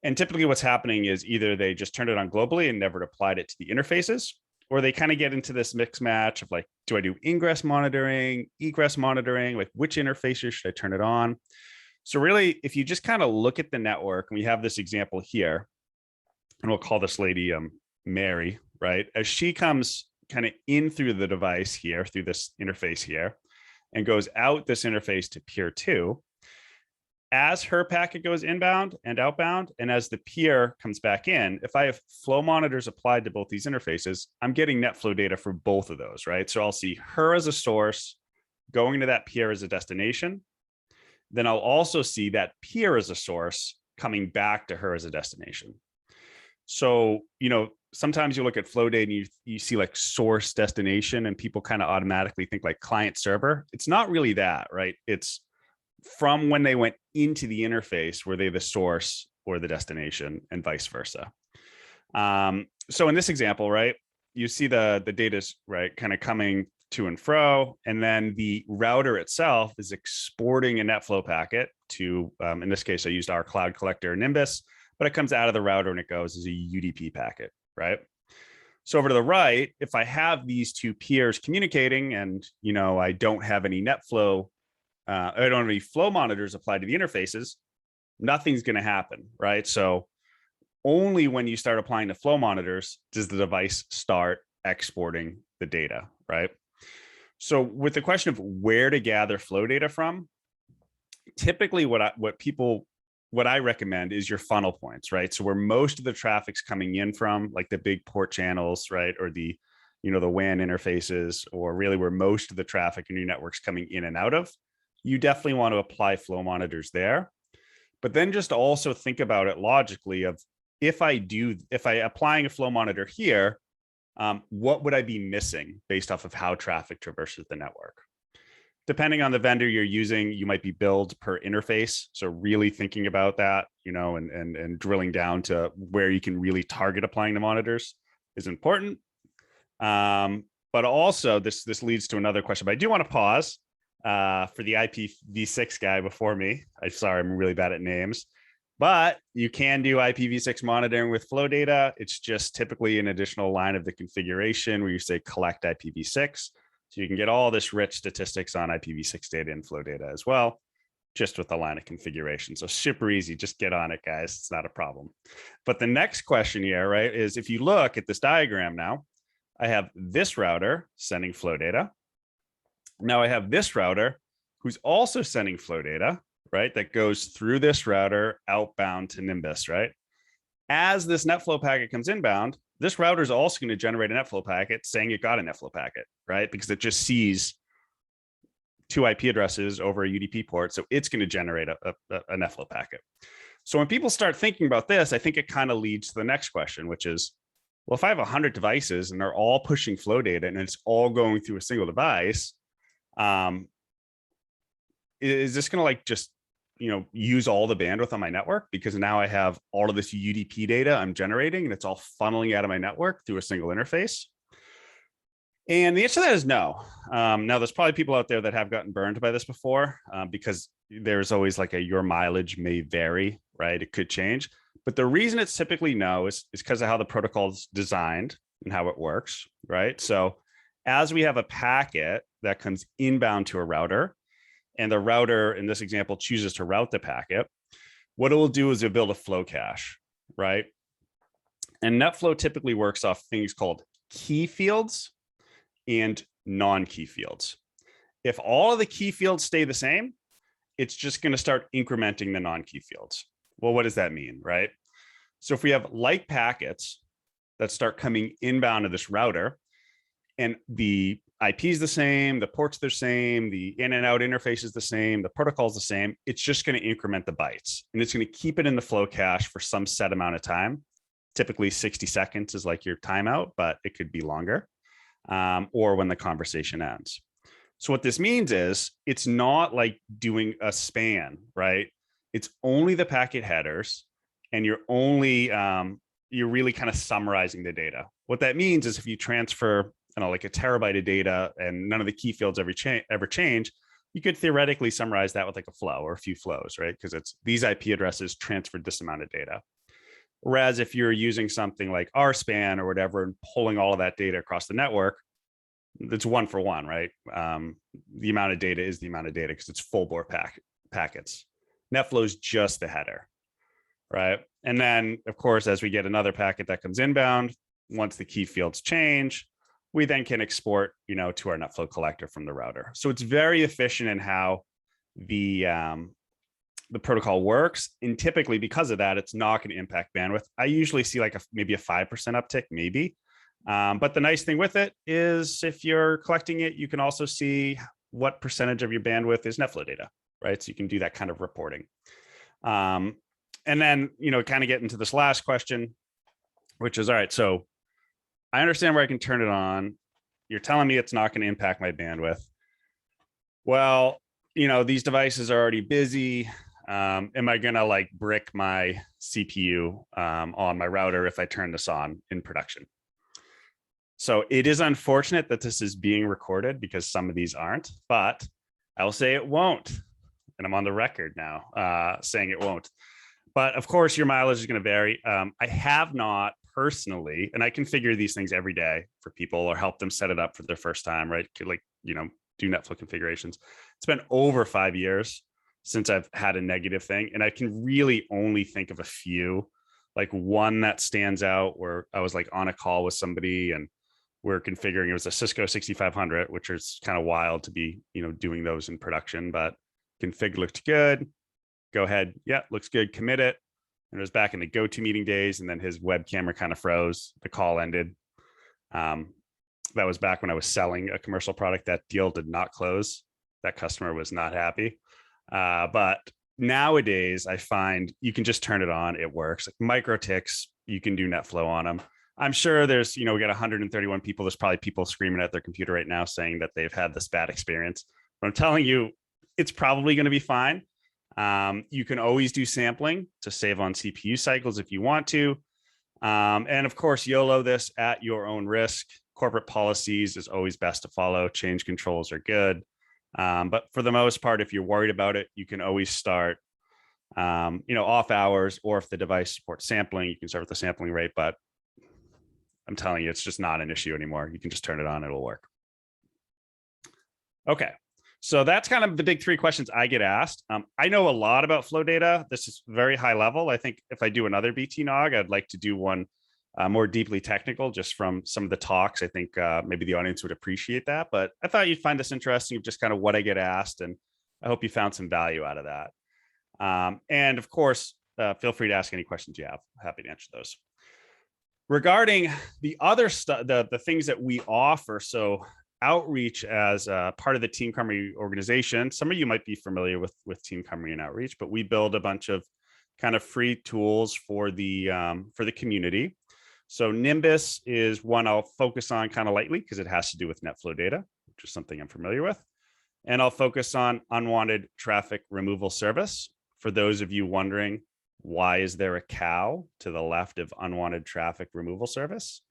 And typically what's happening is either they just turned it on globally and never applied it to the interfaces, or they kind of get into this mix match of like, do I do ingress monitoring, egress monitoring, like which interfaces should I turn it on? So really, if you just kind of look at the network, and we have this example here, and we'll call this lady Mary, right? As she comes kind of in through the device here, through this interface here, and goes out this interface to peer 2, as her packet goes inbound and outbound, and as the peer comes back in, if I have flow monitors applied to both these interfaces, I'm getting NetFlow data for both of those, right? So I'll see her as a source, going to that peer as a destination. Then I'll also see that peer as a source coming back to her as a destination. So, sometimes you look at flow data and you see like source destination and people kind of automatically think like client server. It's not really that, right? It's from when they went into the interface, were they the source or the destination and vice versa. So in this example, right, you see the data's right kind of coming to and fro, and then the router itself is exporting a NetFlow packet to, in this case, I used our cloud collector Nimbus, but it comes out of the router and it goes as a UDP packet, right? So over to the right, if I have these 2 peers communicating and, I don't have any NetFlow, I don't have any flow monitors applied to the interfaces, nothing's going to happen, right? So only when you start applying the flow monitors does the device start exporting the data, right? So with the question of where to gather flow data from, typically what people what I recommend is your funnel points, right? So where most of the traffic's coming in from, like the big port channels, right? Or the, the WAN interfaces, or really where most of the traffic in your network's coming in and out of, you definitely want to apply flow monitors there. But then just also think about it logically of, if I applying a flow monitor here, what would I be missing based off of how traffic traverses the network? Depending on the vendor you're using, you might be billed per interface. So really thinking about that, and drilling down to where you can really target applying the monitors is important. But also this leads to another question, but I do want to pause for the IPv6 guy before me. I'm sorry, I'm really bad at names, but you can do IPv6 monitoring with flow data. It's just typically an additional line of the configuration where you say collect IPv6. So you can get all this rich statistics on IPv6 data and flow data as well, just with a line of configuration. So super easy, just get on it, guys. It's not a problem. But the next question here, right, is if you look at this diagram now, I have this router sending flow data. Now I have this router who's also sending flow data, right, that goes through this router outbound to Nimbus, right? As this NetFlow packet comes inbound, this router is also going to generate a NetFlow packet saying it got a NetFlow packet, right? Because it just sees 2 IP addresses over a UDP port. So it's going to generate a NetFlow packet. So when people start thinking about this, I think it kind of leads to the next question, which is, well, if I have 100 devices and they're all pushing flow data and it's all going through a single device, is this going to just use all the bandwidth on my network, because now I have all of this UDP data I'm generating and it's all funneling out of my network through a single interface? And the answer to that is no. Now there's probably people out there that have gotten burned by this before, because there's always like your mileage may vary, right? It could change. But the reason it's typically no is because of how the protocol is designed and how it works, right? So as we have a packet that comes inbound to a router, and the router in this example chooses to route the packet, what it will do is it'll build a flow cache, right? And NetFlow typically works off things called key fields and non-key fields. If all of the key fields stay the same, it's just going to start incrementing the non-key fields. Well, what does that mean, right? So if we have like packets that start coming inbound to this router, and the IP is the same, the port's the same, the in and out interface is the same, the protocol is the same, it's just going to increment the bytes, and it's going to keep it in the flow cache for some set amount of time. Typically 60 seconds is like your timeout, but it could be longer, or when the conversation ends. So what this means is it's not like doing a span, right? It's only the packet headers, and you're only, you're really kind of summarizing the data. What that means is if you transfer, like a terabyte of data and none of the key fields ever change, you could theoretically summarize that with like a flow or a few flows, right? Because it's these IP addresses transferred this amount of data. Whereas if you're using something like RSpan or whatever and pulling all of that data across the network, it's one for one, right? The amount of data is the amount of data because it's full bore packets. NetFlow is just the header, right? And then, of course, as we get another packet that comes inbound, once the key fields change, we then can export, to our NetFlow collector from the router. So it's very efficient in how the protocol works. And typically because of that, it's not going to impact bandwidth. I usually see like maybe a 5% uptick, maybe. But the nice thing with it is if you're collecting it, you can also see what percentage of your bandwidth is NetFlow data, right? So you can do that kind of reporting. And then, kind of get into this last question, which is, all right, so I understand where I can turn it on. You're telling me it's not going to impact my bandwidth. Well, these devices are already busy. Am I going to brick my CPU on my router if I turn this on in production? So it is unfortunate that this is being recorded because some of these aren't, but I will say it won't. And I'm on the record now saying it won't. But of course, your mileage is going to vary. I have not personally, and I configure these things every day for people or help them set it up for their first time, right? Do NetFlow configurations. It's been over 5 years since I've had a negative thing. And I can really only think of a few, like one that stands out where I was on a call with somebody and we're configuring, it was a Cisco 6500, which is kind of wild to be, doing those in production, but config looked good. go ahead. Yeah, looks good. Commit it. And it was back in the GoToMeeting days, and then his web camera kind of froze. The call ended. That was back when I was selling a commercial product. That deal did not close. That customer was not happy. But nowadays, I find you can just turn it on. It works. Like micro ticks, you can do NetFlow on them. I'm sure there's, we got 131 people. There's probably people screaming at their computer right now saying that they've had this bad experience. But I'm telling you, it's probably going to be fine. You can always do sampling to save on CPU cycles if you want to. And of course, YOLO this at your own risk. Corporate policies is always best to follow. Change controls are good. But for the most part, if you're worried about it, you can always start, off hours, or if the device supports sampling, you can start with the sampling rate. But I'm telling you, it's just not an issue anymore. You can just turn it on, it'll work. Okay. So that's kind of the big three questions I get asked. I know a lot about flow data. This is very high level. I think if I do another btNOG, I'd like to do one more deeply technical, just from some of the talks. I think maybe the audience would appreciate that. But I thought you'd find this interesting, just kind of what I get asked. And I hope you found some value out of that. And of course, feel free to ask any questions you have. Happy to answer those. Regarding the other stuff, the things that we offer, so outreach as part of the Team Cymru organization. Some of you might be familiar with Team Cymru and outreach, but we build a bunch of kind of free tools for the community. So Nimbus is one I'll focus on kind of lightly because it has to do with NetFlow data, which is something I'm familiar with. And I'll focus on unwanted traffic removal service. For those of you wondering, why is there a cow to the left of unwanted traffic removal service?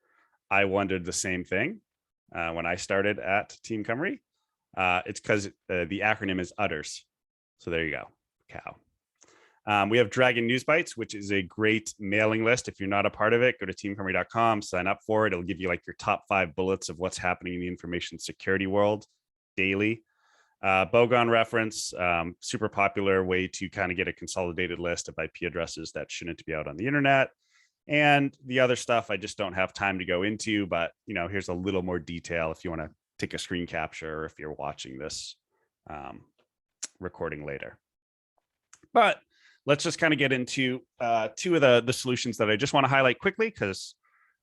I wondered the same thing. When I started at Team Cymru. It's because the acronym is UTTERS. So there you go, cow. We have Dragon News Bites, which is a great mailing list. If you're not a part of it, go to teamcymru.com, sign up for it. It'll give you like your top 5 bullets of what's happening in the information security world daily. Bogon reference, super popular way to kind of get a consolidated list of IP addresses that shouldn't be out on the internet. And the other stuff I just don't have time to go into, but here's a little more detail if you want to take a screen capture or if you're watching this recording later. But let's just kind of get into 2 of the solutions that I just want to highlight quickly because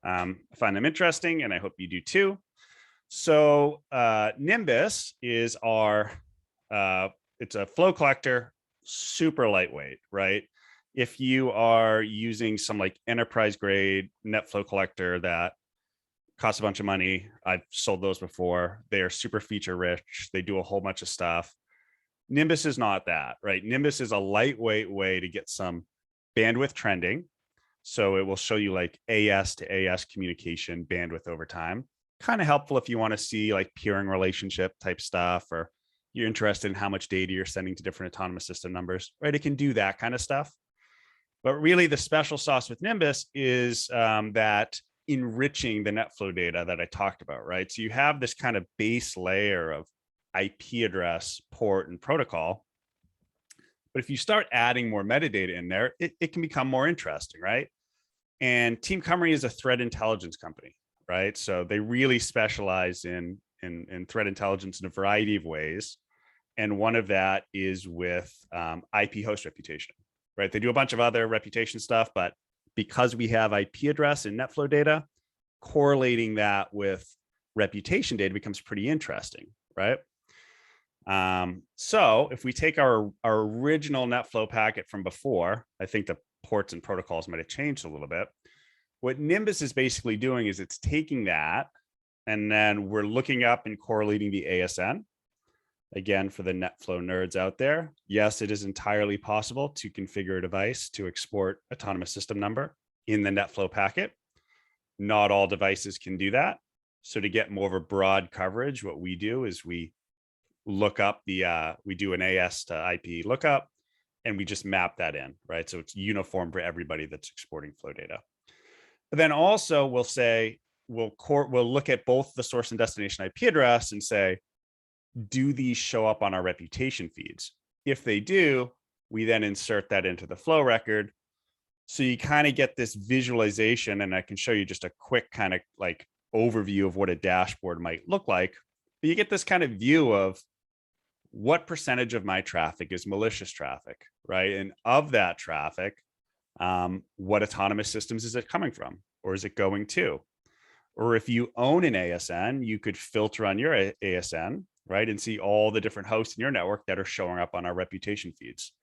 I find them interesting and I hope you do too. So Nimbus is our, it's a flow collector, super lightweight, right? If you are using some like enterprise grade NetFlow collector that costs a bunch of money, I've sold those before. They are super feature rich. They do a whole bunch of stuff. Nimbus is not that, right? Nimbus is a lightweight way to get some bandwidth trending. So it will show you like AS to AS communication bandwidth over time. Kind of helpful if you want to see like peering relationship type stuff, or you're interested in how much data you're sending to different autonomous system numbers, right? It can do that kind of stuff. But really the special sauce with Nimbus is that enriching the NetFlow data that I talked about, right? So you have this kind of base layer of IP address, port, and protocol. But if you start adding more metadata in there, it can become more interesting, right? And Team Cymru is a threat intelligence company, right? So they really specialize in threat intelligence in a variety of ways. And one of that is with IP host reputation. Right, they do a bunch of other reputation stuff, but because we have IP address and NetFlow data, correlating that with reputation data becomes pretty interesting, right? So if we take our original NetFlow packet from before, I think the ports and protocols might have changed a little bit. What Nimbus is basically doing is it's taking that, and then we're looking up and correlating the ASN. Again, for the NetFlow nerds out there, yes, it is entirely possible to configure a device to export autonomous system number in the NetFlow packet. Not all devices can do that. So to get more of a broad coverage, what we do is we look up we do an AS to IP lookup, and we just map that in, right? So it's uniform for everybody that's exporting flow data. But then also we'll say, we'll look at both the source and destination IP address and say, do these show up on our reputation feeds? If they do, we then insert that into the flow record. So you kind of get this visualization, and I can show you just a quick kind of like overview of what a dashboard might look like. But you get this kind of view of what percentage of my traffic is malicious traffic, right? And of that traffic, what autonomous systems is it coming from, or is it going to? Or if you own an ASN, you could filter on your ASN, right, and see all the different hosts in your network that are showing up on our reputation feeds.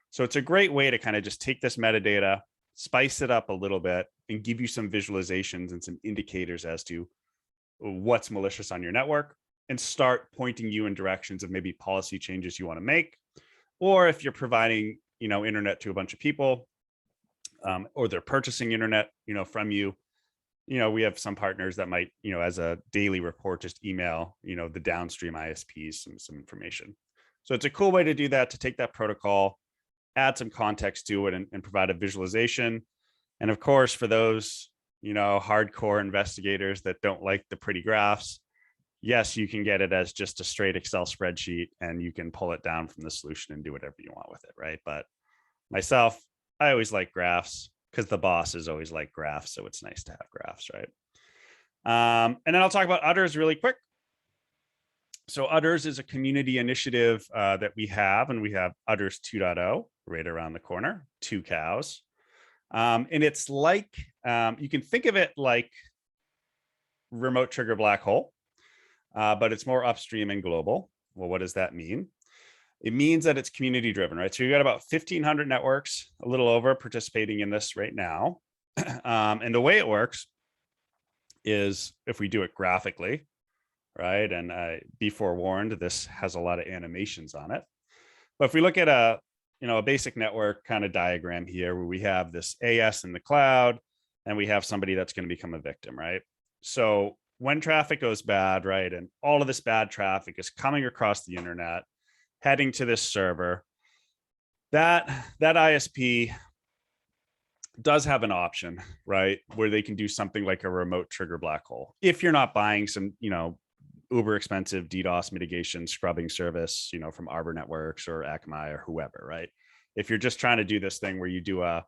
So it's a great way to kind of just take this metadata, spice it up a little bit, and give you some visualizations and some indicators as to what's malicious on your network, and start pointing you in directions of maybe policy changes you want to make. Or if you're providing, internet to a bunch of people, or they're purchasing internet, from you, we have some partners that might, as a daily report, just email, the downstream ISPs some information. So it's a cool way to do that, to take that protocol, add some context to it, and provide a visualization. And of course, for those, hardcore investigators that don't like the pretty graphs, yes, you can get it as just a straight Excel spreadsheet, and you can pull it down from the solution and do whatever you want with it, right? But myself, I always like graphs, because the bosses always like graphs, so it's nice to have graphs, right? And then I'll talk about Udders really quick. So Udders is a community initiative that we have, and we have Udders 2.0 right around the corner, 2 cows. And it's like, you can think of it like remote trigger black hole, but it's more upstream and global. Well, what does that mean? It means that it's community driven, right? So you got about 1,500 networks, a little over, participating in this right now. And the way it works is, if we do it graphically, right? And be forewarned, this has a lot of animations on it. But if we look at a basic network kind of diagram here, where we have this AS in the cloud, and we have somebody that's going to become a victim, right? So when traffic goes bad, right, and all of this bad traffic is coming across the internet, heading to this server, that ISP does have an option, right, where they can do something like a remote trigger black hole. If you're not buying some, uber expensive DDoS mitigation scrubbing service, from Arbor Networks or Akamai or whoever, right? If you're just trying to do this thing where you do a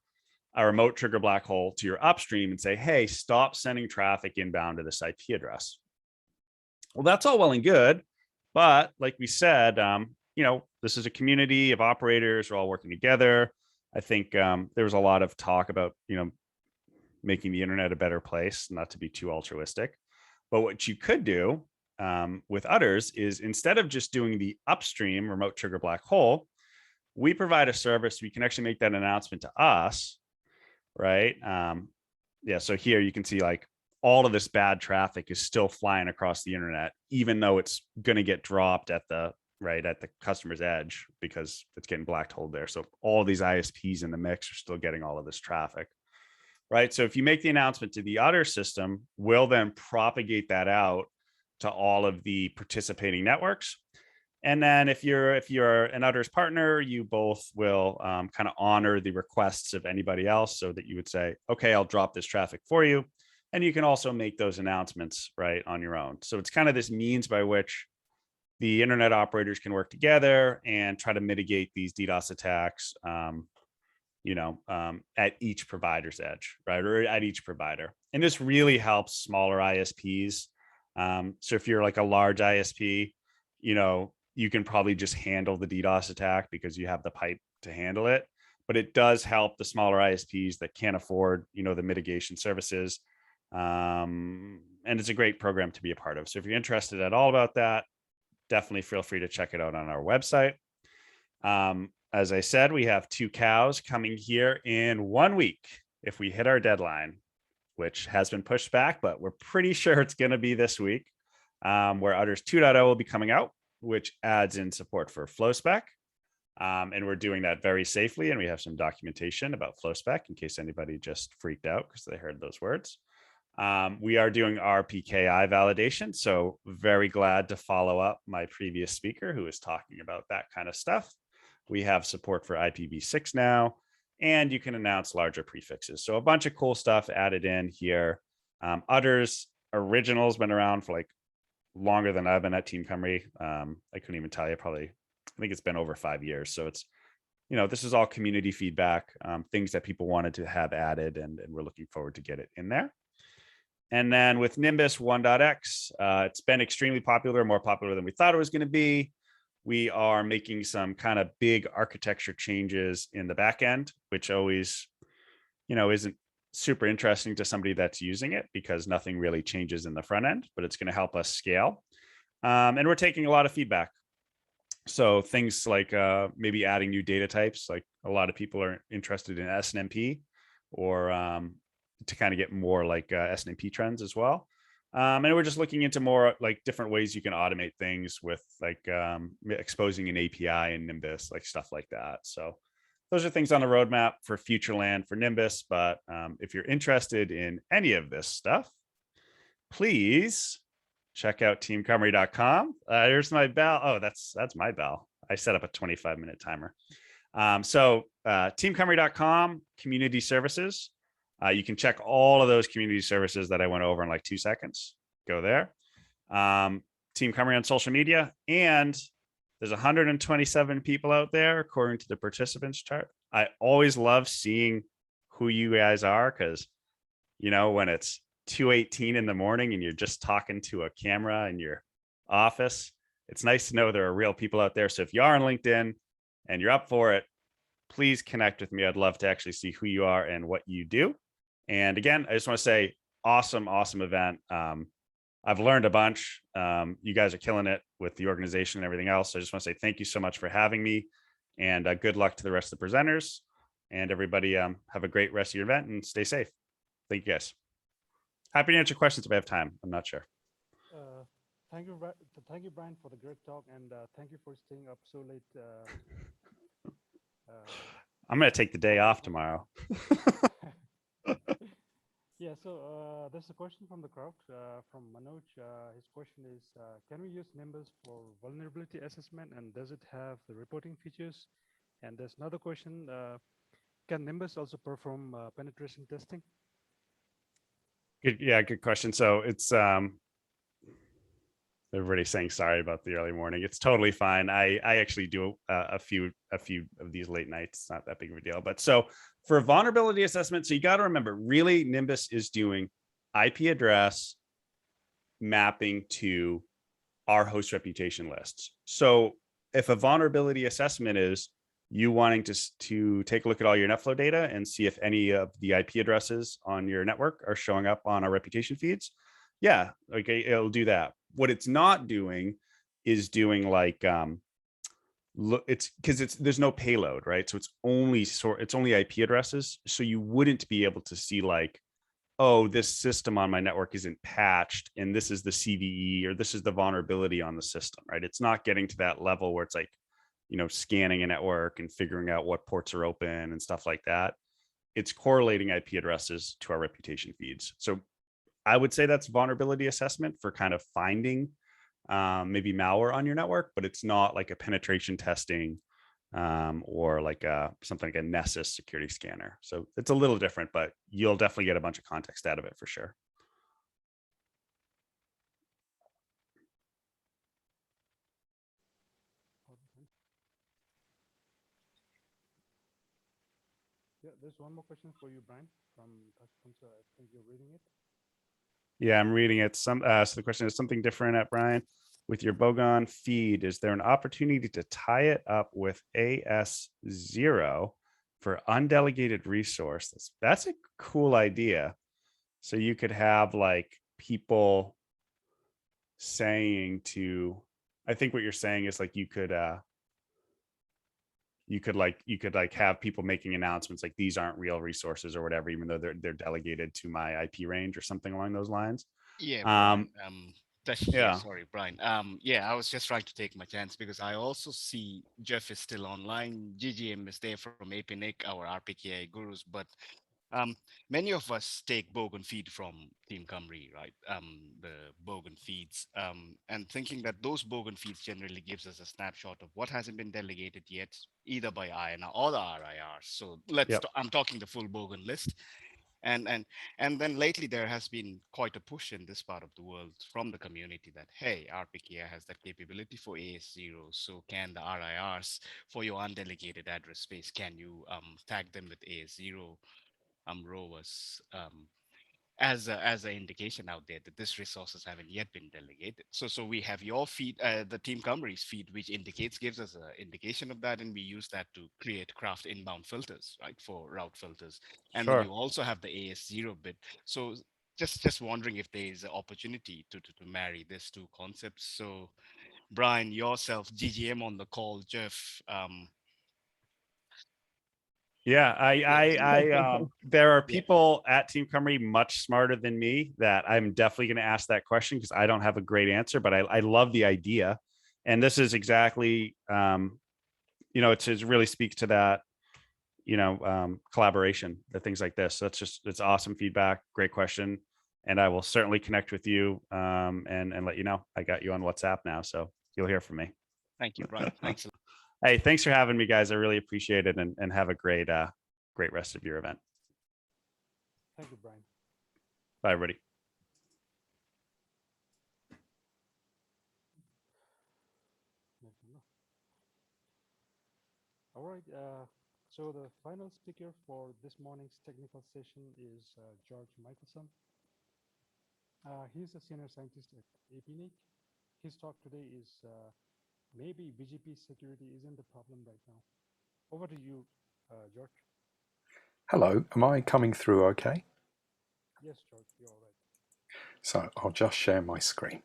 remote trigger black hole to your upstream and say, hey, stop sending traffic inbound to this IP address. Well, that's all well and good. But like we said, this is a community of operators. We're all working together. I think there was a lot of talk about, making the internet a better place, not to be too altruistic. But what you could do with Udders is, instead of just doing the upstream remote trigger black hole, we provide a service. We can actually make that announcement to us, right? So here you can see, like, all of this bad traffic is still flying across the internet, even though it's going to get dropped at the customer's edge, because it's getting black holed there. So all these ISPs in the mix are still getting all of this traffic, right? So if you make the announcement to the Udder system, we'll then propagate that out to all of the participating networks. And then if you're an Udders partner, you both will kind of honor the requests of anybody else, so that you would say, okay, I'll drop this traffic for you. And you can also make those announcements, right, on your own. So it's kind of this means by which the internet operators can work together and try to mitigate these DDoS attacks, at each provider's edge, right, or at each provider. And this really helps smaller ISPs. So if you're like a large ISP, you can probably just handle the DDoS attack because you have the pipe to handle it. But it does help the smaller ISPs that can't afford, the mitigation services. And it's a great program to be a part of. So if you're interested at all about that, definitely feel free to check it out on our website. As I said, we have 2 cows coming here in 1 week, if we hit our deadline, which has been pushed back, but we're pretty sure it's going to be this week, where Udders 2.0 will be coming out, which adds in support for FlowSpec. And we're doing that very safely. And we have some documentation about FlowSpec in case anybody just freaked out because they heard those words. We are doing RPKI validation. So very glad to follow up my previous speaker who was talking about that kind of stuff. We have support for IPv6 now, and you can announce larger prefixes. So a bunch of cool stuff added in here. Udders original's been around for like longer than I've been at Team Cymru. I couldn't even tell you, I think it's been over 5 years. So it's, this is all community feedback, things that people wanted to have added, and we're looking forward to get it in there. And then with Nimbus 1.x, it's been extremely popular, more popular than we thought it was going to be. we are making some kind of big architecture changes in the back end, which always, isn't super interesting to somebody that's using it because nothing really changes in the front end, but it's going to help us scale. And we're taking a lot of feedback. So things like maybe adding new data types, like a lot of people are interested in SNMP, or to kind of get more like SNMP trends as well. And we're just looking into more like different ways you can automate things with like exposing an API in Nimbus, like stuff like that. So those are things on the roadmap for future land for Nimbus. But if you're interested in any of this stuff, please check out teamcomrie.com. Here's my bell. Oh, that's my bell. I set up a 25-minute timer. So teamcomrie.com, community services. You can check all of those community services that I went over in like 2 seconds. Go there. Team Cumrie on social media. And there's 127 people out there according to the participants chart. I always love seeing who you guys are because, when it's 2:18 in the morning and you're just talking to a camera in your office, it's nice to know there are real people out there. So if you are on LinkedIn and you're up for it, please connect with me. I'd love to actually see who you are and what you do. And again, I just want to say, awesome event. I've learned a bunch. You guys are killing it with the organization and everything else. So I just want to say thank you so much for having me, and good luck to the rest of the presenters. And everybody have a great rest of your event and stay safe. Thank you guys. Happy to answer questions if I have time. I'm not sure. Thank you, Brian, for the great talk, and thank you for staying up so late. I'm going to take the day off tomorrow. Yeah, so there's a question from the crowd from Manoj. His question is, can we use Nimbus for vulnerability assessment, and does it have the reporting features? And there's another question, can Nimbus also perform penetration testing? Good question. So it's everybody's saying sorry about the early morning. It's totally fine. I actually do a few of these late nights. It's not that big of a deal. But so for vulnerability assessment, so you got to remember, really, Nimbus is doing IP address mapping to our host reputation lists. So if a vulnerability assessment is you wanting to take a look at all your NetFlow data and see if any of the IP addresses on your network are showing up on our reputation feeds, yeah, okay, it'll do that. What it's not doing is doing like it's because there's no payload, right? So it's only IP addresses. So you wouldn't be able to see like, oh, this system on my network isn't patched and this is the CVE or this is the vulnerability on the system, right? It's not getting to that level where it's like, scanning a network and figuring out what ports are open and stuff like that. It's correlating IP addresses to our reputation feeds. So I would say that's vulnerability assessment for kind of finding maybe malware on your network, but it's not like a penetration testing or like something like a Nessus security scanner. So it's a little different, but you'll definitely get a bunch of context out of it for sure. Yeah, there's one more question for you, Brian, from Tashkunsa. I think you're reading it. Yeah, I'm reading it. So the question is something different at Brian. With your Bogon feed, is there an opportunity to tie it up with AS0 for undelegated resource? That's a cool idea. So you could have like people saying to, I think what you're saying is like you could have people making announcements like these aren't real resources or whatever, even though they're delegated to my IP range or something along those lines. Yeah, Brian, yeah. Sorry, Brian. Yeah, I was just trying to take my chance because I also see Jeff is still online. GGM is there from APNIC, our RPKI gurus, but many of us take Bogan feed from Team Cumrie, right? The Bogan feeds, and thinking that those Bogan feeds generally gives us a snapshot of what hasn't been delegated yet, either by INR or the RIR. So I'm talking the full Bogan list. And then lately there has been quite a push in this part of the world from the community that, hey, RPKI has that capability for AS0. So can the RIRs for your undelegated address space, can you tag them with AS0 ROAs? as an indication out there that this resources haven't yet been delegated. So we have your feed, the team Camry's feed, which gives us an indication of that, and we use that to craft inbound filters, right, for route filters. And then Sure. you also have the AS0 bit. So just wondering if there is an opportunity to marry these two concepts. So Brian, yourself, GGM on the call, Jeff. Yeah, there are Yeah. people at Team Cymru much smarter than me that I'm definitely going to ask that question because I don't have a great answer, but I love the idea. And this is exactly, it really speaks to that, collaboration, the things like this. So it's awesome feedback. Great question. And I will certainly connect with you and let you know. I got you on WhatsApp now, so you'll hear from me. Thank you, Brian. Thanks a lot. Hey, thanks for having me, guys. I really appreciate it, and have a great rest of your event. Thank you, Brian. Bye, everybody. All right. So the final speaker for this morning's technical session is George Michelson. He's a senior scientist at APNIC. His talk today is maybe BGP security isn't the problem right now. Over to you, George. Hello, am I coming through okay? Yes, George, you're all right. So I'll just share my screen.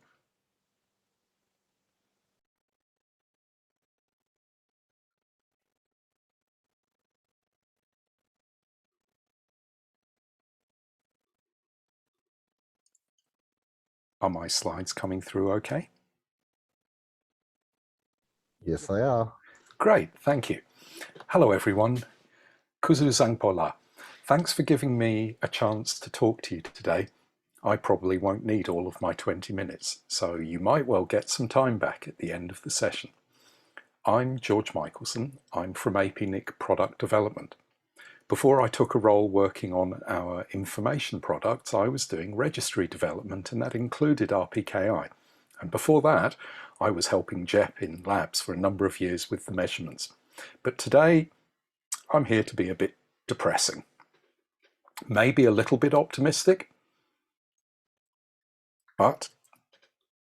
Are my slides coming through okay? Yes, they are. Great, thank you. Hello everyone, Kuzu Zangpola. Thanks for giving me a chance to talk to you today. I probably won't need all of my 20 minutes, so you might well get some time back at the end of the session. I'm George Michelson. I'm from APNIC Product Development. Before I took a role working on our information products, I was doing registry development, and that included RPKI. And before that, I was helping JEP in labs for a number of years with the measurements. But today, I'm here to be a bit depressing. Maybe a little bit optimistic, but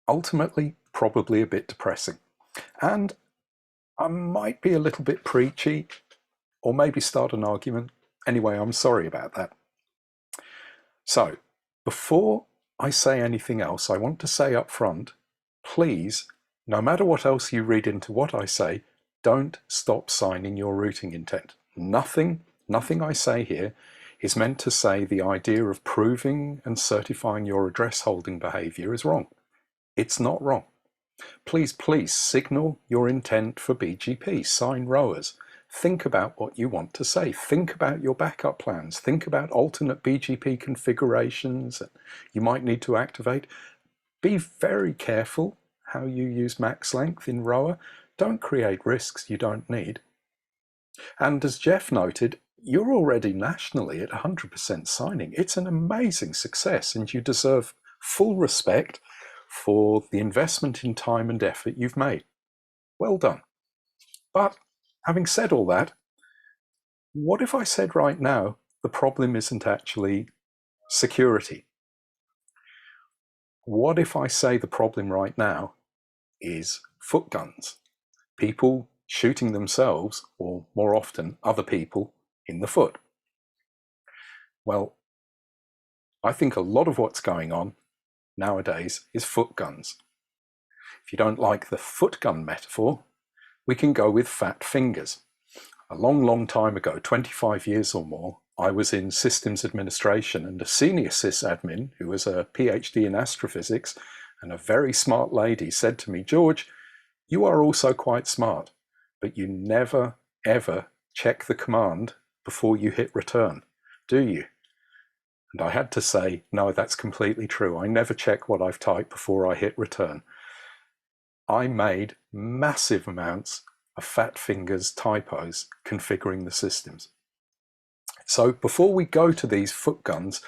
ultimately, probably a bit depressing. And I might be a little bit preachy, or maybe start an argument. Anyway, I'm sorry about that. So, before I say anything else, I want to say up front, please, no matter what else you read into what I say, don't stop signing your routing intent. Nothing I say here is meant to say the idea of proving and certifying your address holding behavior is wrong. It's not wrong. Please signal your intent for BGP, sign ROAs. Think about what you want to say. Think about your backup plans. Think about alternate BGP configurations that you might need to activate. Be very careful how you use max length in ROA. Don't create risks you don't need. And as Jeff noted, you're already nationally at 100% signing. It's an amazing success, and you deserve full respect for the investment in time and effort you've made. Well done. But having said all that, what if I said right now the problem isn't actually security? What if I say the problem right now is foot guns? People shooting themselves, or more often other people, in the foot. Well, I think a lot of what's going on nowadays is foot guns. If you don't like the foot gun metaphor, we can go with fat fingers. A long time ago, 25 years or more, I was in systems administration, and a senior sysadmin who was a PhD in astrophysics and a very smart lady said to me, George, you are also quite smart, but you never, ever check the command before you hit return, do you? And I had to say, no, that's completely true. I never check what I've typed before I hit return. I made massive amounts of fat fingers typos configuring the systems. So before we go to these foot guns,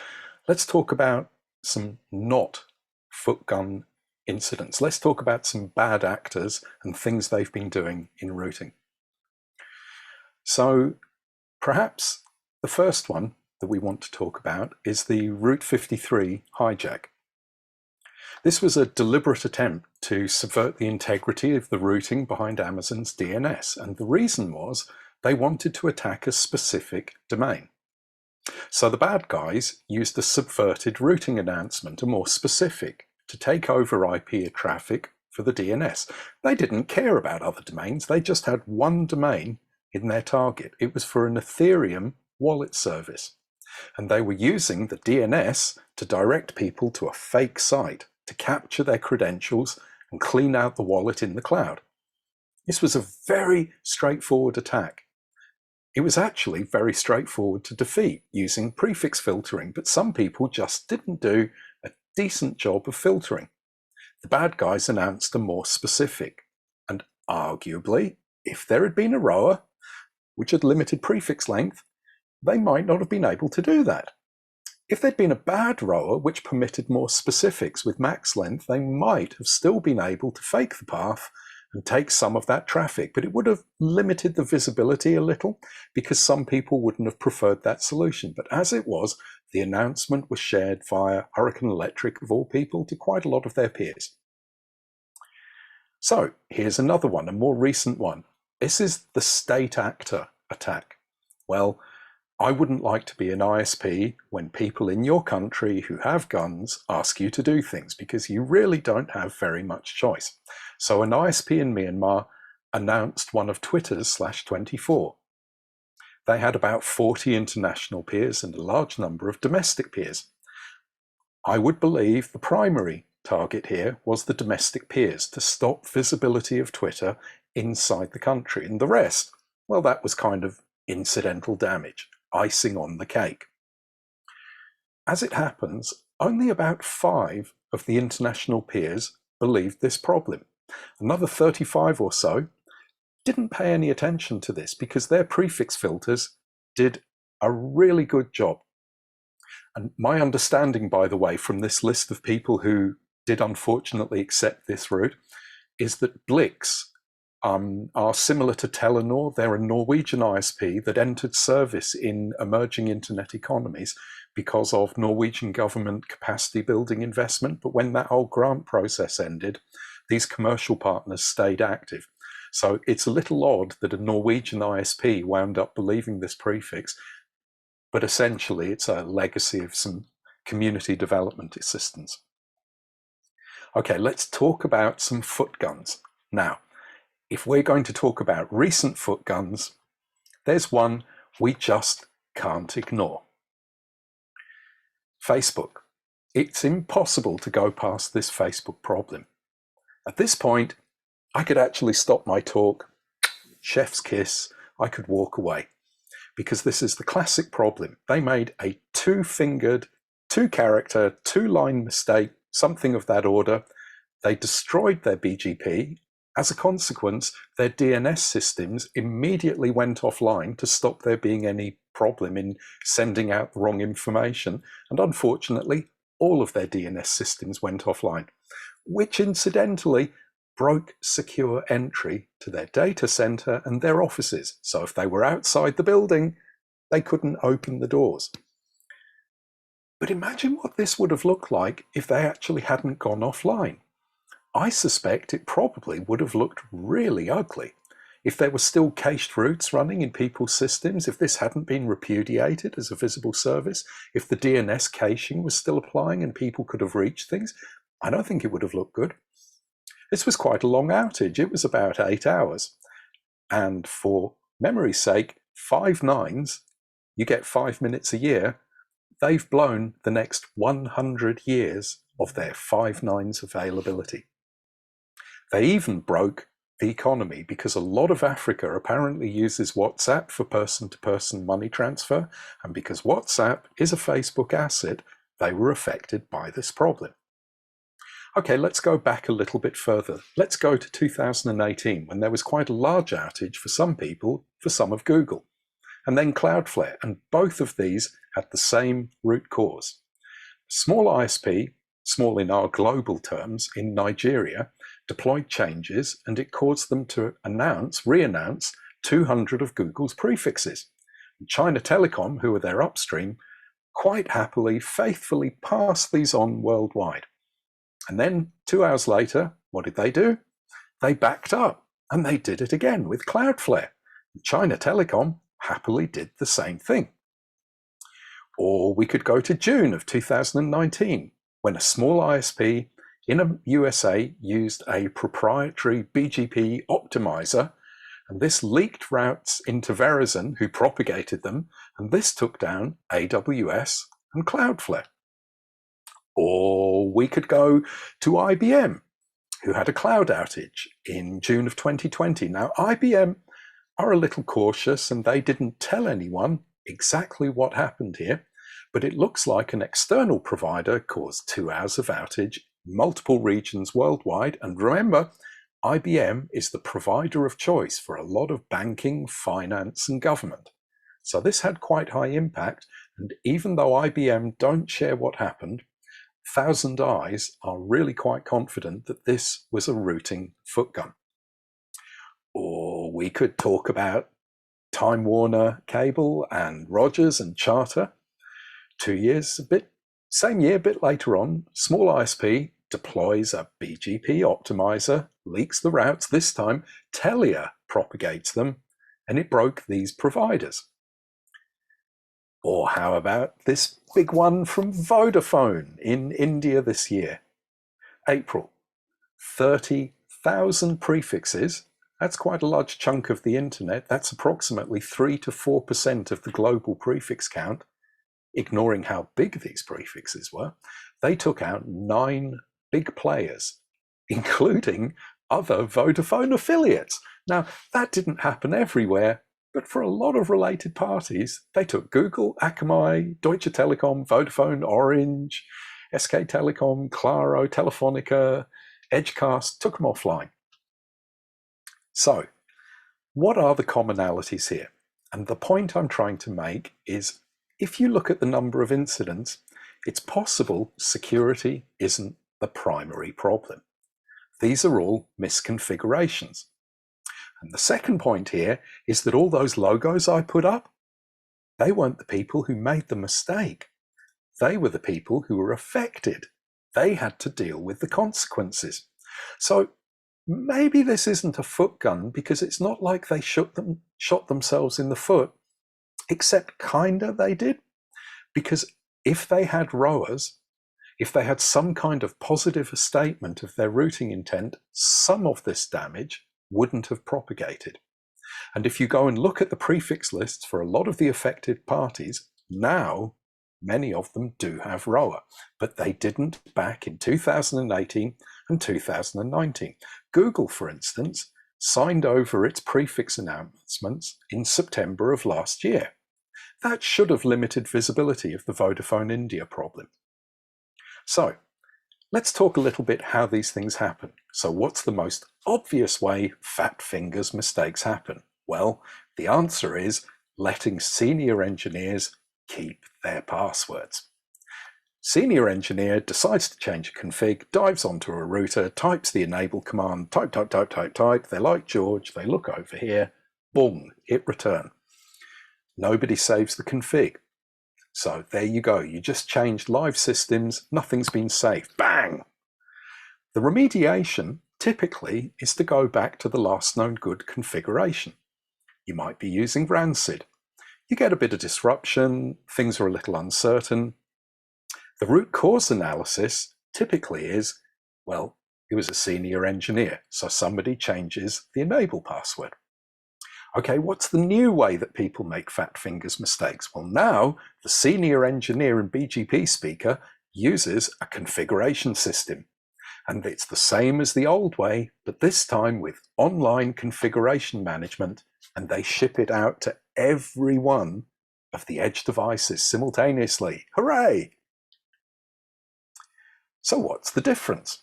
let's talk about some not foot gun incidents. Let's talk about some bad actors and things they've been doing in routing. So perhaps the first one that we want to talk about is the Route 53 hijack. This was a deliberate attempt to subvert the integrity of the routing behind Amazon's DNS, and the reason was they wanted to attack a specific domain. So the bad guys used a subverted routing announcement, a more specific, to take over IP traffic for the DNS. They didn't care about other domains, they just had one domain in their target. It was for an Ethereum wallet service. And they were using the DNS to direct people to a fake site to capture their credentials and clean out the wallet in the cloud. This was a very straightforward attack. It was actually very straightforward to defeat using prefix filtering, but some people just didn't do a decent job of filtering. The bad guys announced a more specific, and arguably, if there had been a rower which had limited prefix length, they might not have been able to do that. If there'd been a bad rower which permitted more specifics with max length, they might have still been able to fake the path and take some of that traffic, but it would have limited the visibility a little because some people wouldn't have preferred that solution. But as it was, the announcement was shared via Hurricane Electric, of all people, to quite a lot of their peers. So here's another one, a more recent one. This is the state actor attack. Well, I wouldn't like to be an ISP when people in your country who have guns ask you to do things, because you really don't have very much choice. So an ISP in Myanmar announced one of Twitter's /24. They had about 40 international peers and a large number of domestic peers. I would believe the primary target here was the domestic peers, to stop visibility of Twitter inside the country. And the rest, well, that was kind of incidental damage, icing on the cake. As it happens, only about 5 of the international peers believed this problem. Another 35 or so didn't pay any attention to this because their prefix filters did a really good job. And my understanding, by the way, from this list of people who did unfortunately accept this route, is that Blix are similar to Telenor. They're a Norwegian ISP that entered service in emerging internet economies because of Norwegian government capacity building investment. But when that whole grant process ended, these commercial partners stayed active. So it's a little odd that a Norwegian ISP wound up believing this prefix, but essentially it's a legacy of some community development assistance. Okay, let's talk about some foot guns. Now, if we're going to talk about recent foot guns, there's one we just can't ignore. Facebook. It's impossible to go past this Facebook problem. At this point, I could actually stop my talk, chef's kiss, I could walk away, because this is the classic problem. They made a 2-fingered, 2-character, 2-line mistake, something of that order. They destroyed their BGP. As a consequence, their DNS systems immediately went offline to stop there being any problem in sending out the wrong information. And unfortunately, all of their DNS systems went offline, which incidentally broke secure entry to their data center and their offices. So if they were outside the building, they couldn't open the doors. But imagine what this would have looked like if they actually hadn't gone offline. I suspect it probably would have looked really ugly. If there were still cached routes running in people's systems, if this hadn't been repudiated as a visible service, if the DNS caching was still applying and people could have reached things, I don't think it would have looked good. This was quite a long outage. It was about 8 hours. And for memory's sake, 5 nines, you get 5 minutes a year. They've blown the next 100 years of their 5 nines availability. They even broke the economy because a lot of Africa apparently uses WhatsApp for person-to-person money transfer, and because WhatsApp is a Facebook asset, they were affected by this problem. Okay, let's go back a little bit further. Let's go to 2018, when there was quite a large outage for some people, for some of Google, and then Cloudflare, and both of these had the same root cause. Small ISP, small in our global terms, in Nigeria, deployed changes, and it caused them to re-announce 200 of Google's prefixes. China Telecom, who were their upstream, quite happily, faithfully passed these on worldwide. And then 2 hours later, what did they do? They backed up, and they did it again with Cloudflare. China Telecom happily did the same thing. Or we could go to June of 2019, when a small ISP in the USA used a proprietary BGP optimizer, and this leaked routes into Verizon, who propagated them, and this took down AWS and Cloudflare. Or we could go to IBM, who had a cloud outage in June of 2020. Now, IBM are a little cautious, and they didn't tell anyone exactly what happened here, but it looks like an external provider caused 2 hours of outage in multiple regions worldwide. And remember, IBM is the provider of choice for a lot of banking, finance, and government. So this had quite high impact. And even though IBM don't share what happened, Thousand Eyes are really quite confident that this was a routing footgun. Or we could talk about Time Warner Cable and Rogers and Charter. 2 years, same year, a bit later on, small ISP deploys a BGP optimizer, leaks the routes. This time, Telia propagates them, and it broke these providers. Or how about this big one from Vodafone in India this year? April, 30,000 prefixes. That's quite a large chunk of the internet. That's approximately 3 to 4% of the global prefix count. Ignoring how big these prefixes were, they took out 9 big players, including other Vodafone affiliates. Now, that didn't happen everywhere, but for a lot of related parties, they took Google, Akamai, Deutsche Telekom, Vodafone, Orange, SK Telecom, Claro, Telefonica, Edgecast, took them offline. So, what are the commonalities here? And the point I'm trying to make is, if you look at the number of incidents, it's possible security isn't the primary problem. These are all misconfigurations. And the second point here is that all those logos I put up, they weren't the people who made the mistake. They were the people who were affected. They had to deal with the consequences. So maybe this isn't a foot gun, because it's not like they shot themselves in the foot, except kinda they did. Because if they had ROAs, if they had some kind of positive statement of their routing intent, some of this damage wouldn't have propagated. And if you go and look at the prefix lists for a lot of the affected parties, now many of them do have ROA, but they didn't back in 2018 and 2019. Google, for instance, signed over its prefix announcements in September of last year. That should have limited visibility of the Vodafone India problem. So let's talk a little bit how these things happen. So what's the most obvious way fat fingers mistakes happen? Well, the answer is letting senior engineers keep their passwords. Senior engineer decides to change a config, dives onto a router, types the enable command, type. They're like George, they look over here, boom, hit return. Nobody saves the config. So there you go. You just changed live systems. Nothing's been saved. Bang! The remediation typically is to go back to the last known good configuration. You might be using Rancid. You get a bit of disruption. Things are a little uncertain. The root cause analysis typically is, well, it was a senior engineer, so somebody changes the enable password. Okay, what's the new way that people make fat fingers mistakes? Well, now the senior engineer in BGP speaker uses a configuration system. And it's the same as the old way, but this time with online configuration management, and they ship it out to every one of the edge devices simultaneously. Hooray! So what's the difference?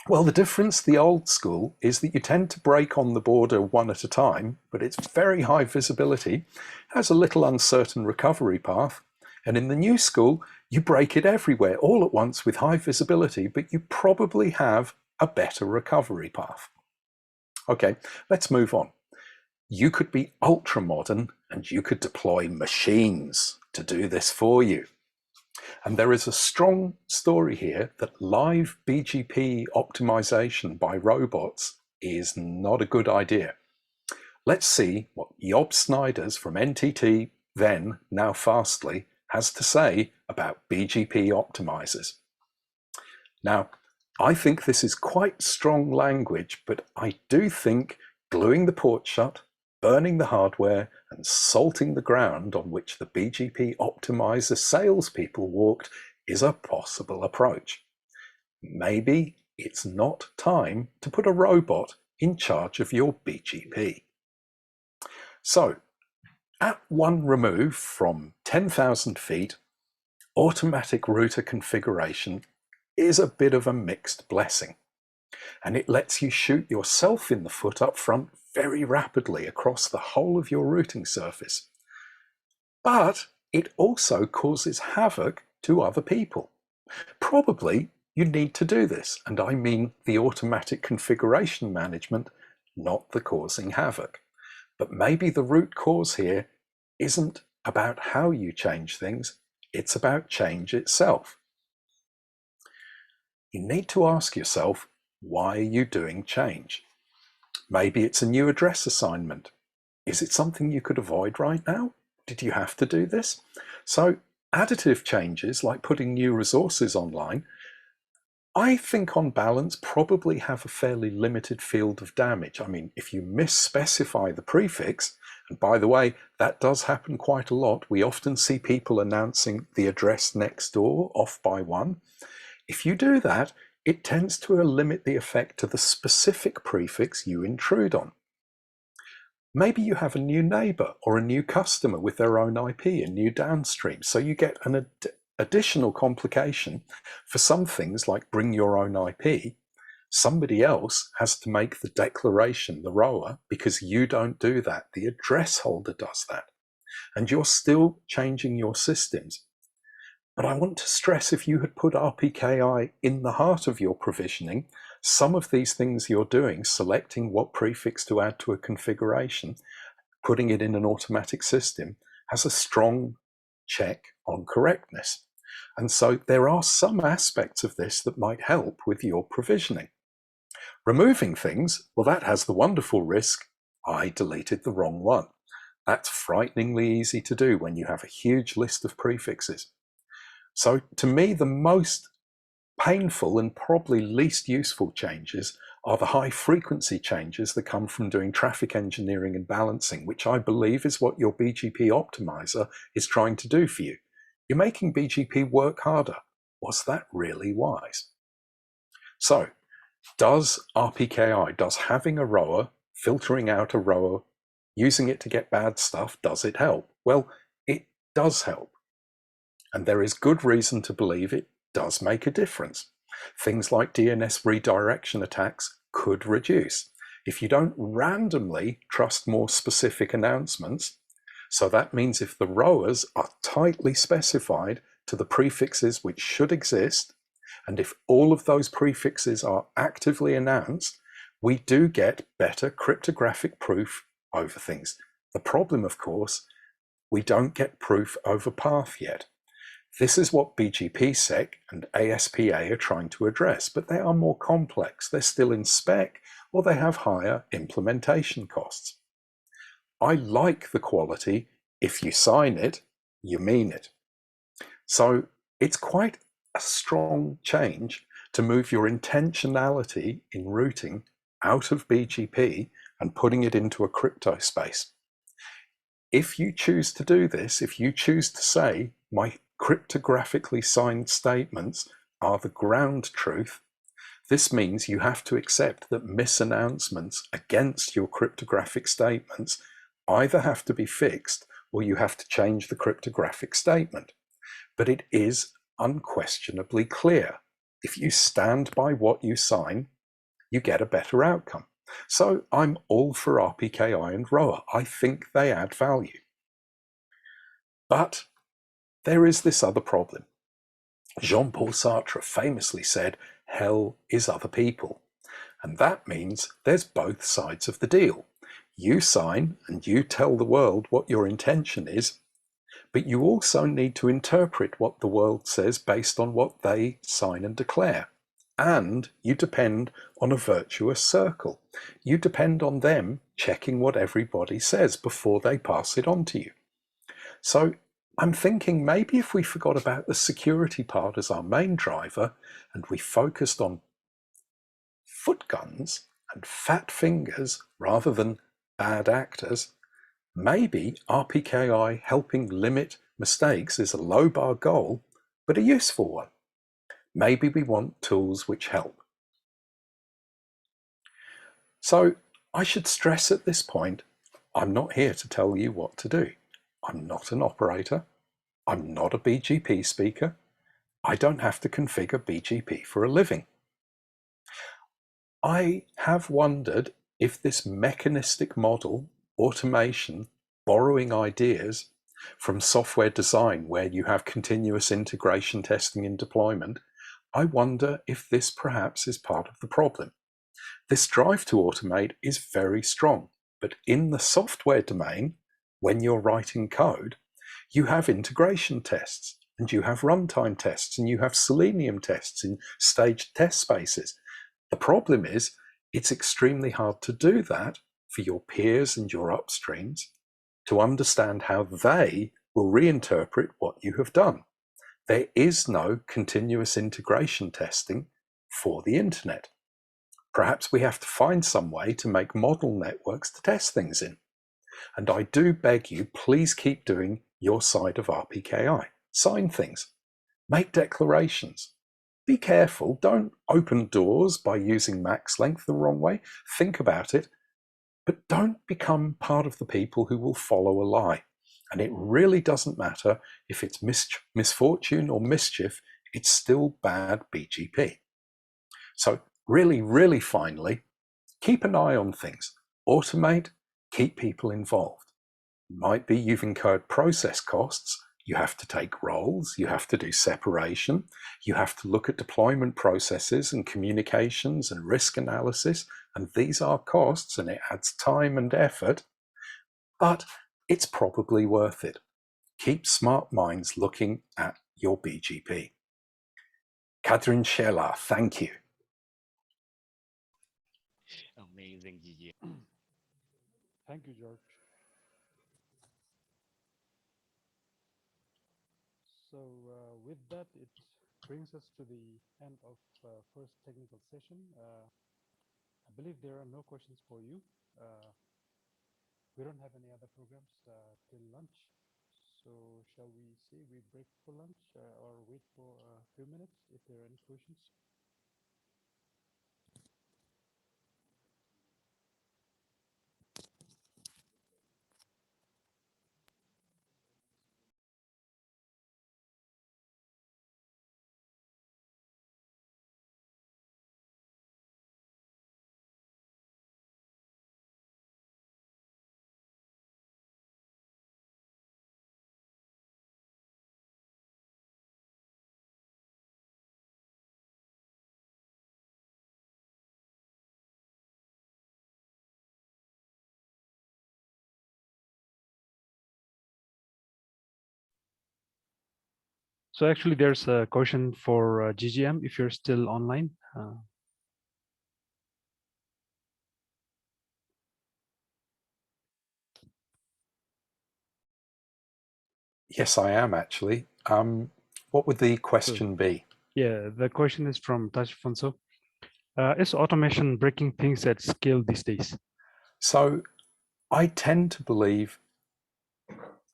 Well, the difference, the old school, is that you tend to break on the border one at a time, but it's very high visibility, has a little uncertain recovery path. And in the new school, you break it everywhere, all at once with high visibility, but you probably have a better recovery path. Okay, let's move on. You could be ultra modern and you could deploy machines to do this for you. And there is a strong story here that live BGP optimization by robots is not a good idea. Let's see what Job Snijders from NTT, then now Fastly, has to say about BGP optimizers. Now, I think this is quite strong language, but I do think gluing the port shut, burning the hardware, and salting the ground on which the BGP optimizer salespeople walked is a possible approach. Maybe it's not time to put a robot in charge of your BGP. So, at one remove from 10,000 feet, automatic router configuration is a bit of a mixed blessing, and it lets you shoot yourself in the foot up front very rapidly across the whole of your routing surface. But it also causes havoc to other people. Probably you need to do this, and I mean the automatic configuration management, not the causing havoc. But maybe the root cause here isn't about how you change things, it's about change itself. You need to ask yourself, why are you doing change? Maybe it's a new address assignment. Is it something you could avoid right now? Did you have to do this? So additive changes like putting new resources online, I think on balance probably have a fairly limited field of damage. I mean, if you misspecify the prefix, and by the way, that does happen quite a lot. We often see people announcing the address next door off by one. If you do that, it tends to limit the effect to the specific prefix you intrude on. Maybe you have a new neighbor or a new customer with their own IP, a new downstream, so you get an additional complication for some things like bring your own IP. Somebody else has to make the declaration, the rower, because you don't do that. The address holder does that. And you're still changing your systems. But I want to stress, if you had put RPKI in the heart of your provisioning, some of these things you're doing, selecting what prefix to add to a configuration, putting it in an automatic system, has a strong check on correctness. And so there are some aspects of this that might help with your provisioning. Removing things, well, that has the wonderful risk, I deleted the wrong one. That's frighteningly easy to do when you have a huge list of prefixes. So to me, the most painful and probably least useful changes are the high frequency changes that come from doing traffic engineering and balancing, which I believe is what your BGP optimizer is trying to do for you. You're making BGP work harder. Was that really wise? So does RPKI, does having a rower, filtering out a rower, using it to get bad stuff, does it help? Well, it does help. And there is good reason to believe it does make a difference. Things like DNS redirection attacks could reduce if you don't randomly trust more specific announcements. So that means if the rowers are tightly specified to the prefixes which should exist, and if all of those prefixes are actively announced, we do get better cryptographic proof over things. The problem, of course, we don't get proof over path yet. This is what BGPsec and ASPA are trying to address, but they are more complex. They're still in spec, or they have higher implementation costs. I like the quality. If you sign it, you mean it. So it's quite a strong change to move your intentionality in routing out of BGP and putting it into a crypto space. If you choose to do this, if you choose to say my cryptographically signed statements are the ground truth, this means you have to accept that misannouncements against your cryptographic statements either have to be fixed or you have to change the cryptographic statement. But it is unquestionably clear. If you stand by what you sign, you get a better outcome. So I'm all for RPKI and ROA. I think they add value. But there is this other problem. Jean-Paul Sartre famously said, hell is other people. And that means there's both sides of the deal. You sign and you tell the world what your intention is, but you also need to interpret what the world says based on what they sign and declare. And you depend on a virtuous circle. You depend on them checking what everybody says before they pass it on to you. So I'm thinking maybe if we forgot about the security part as our main driver and we focused on foot guns and fat fingers rather than bad actors, maybe RPKI helping limit mistakes is a low bar goal, but a useful one. Maybe we want tools which help. So I should stress at this point, I'm not here to tell you what to do. I'm not an operator. I'm not a BGP speaker. I don't have to configure BGP for a living. I have wondered if this mechanistic model, automation, borrowing ideas from software design where you have continuous integration, testing and deployment, I wonder if this perhaps is part of the problem. This drive to automate is very strong, but in the software domain, when you're writing code, you have integration tests and you have runtime tests and you have Selenium tests in staged test spaces. The problem is it's extremely hard to do that for your peers and your upstreams to understand how they will reinterpret what you have done. There is no continuous integration testing for the internet. Perhaps we have to find some way to make model networks to test things in. And I do beg you, please keep doing your side of RPKI. Sign things. Make declarations. Be careful. Don't open doors by using max length the wrong way. Think about it. But don't become part of the people who will follow a lie. And it really doesn't matter if it's misfortune or mischief, it's still bad BGP. So really, really finally, keep an eye on things. Automate, keep people involved. It might be you've incurred process costs. You have to take roles, you have to do separation, you have to look at deployment processes and communications and risk analysis, and these are costs and it adds time and effort, but it's probably worth it. Keep smart minds looking at your BGP. Catherine Scheller, thank you. Amazing, Gigi. Thank you, George. So with that, it brings us to the end of first technical session. I believe there are no questions for you. We don't have any other programs till lunch. So shall we say we break for lunch or wait for a few minutes if there are any questions? So actually, there's a question for GGM if you're still online. Yes, I am actually. What would the question be? Yeah, the question is from Tash Fonso. Is automation breaking things at scale these days? So I tend to believe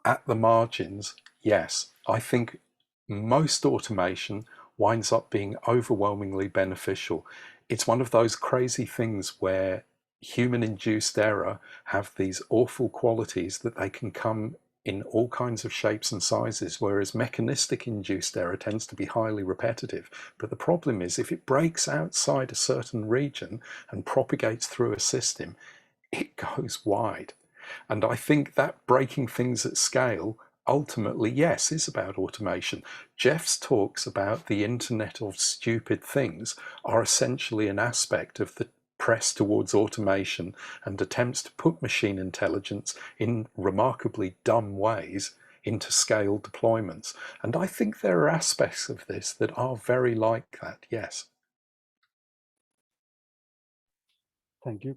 at the margins, yes. I think most automation winds up being overwhelmingly beneficial. It's one of those crazy things where human-induced error have these awful qualities that they can come in all kinds of shapes and sizes, whereas mechanistic induced error tends to be highly repetitive. But the problem is if it breaks outside a certain region and propagates through a system, it goes wide. And I think that breaking things at scale ultimately, yes, is about automation. Jeff's talks about the Internet of Stupid Things are essentially an aspect of the press towards automation and attempts to put machine intelligence in remarkably dumb ways into scaled deployments. And I think there are aspects of this that are very like that, yes. Thank you.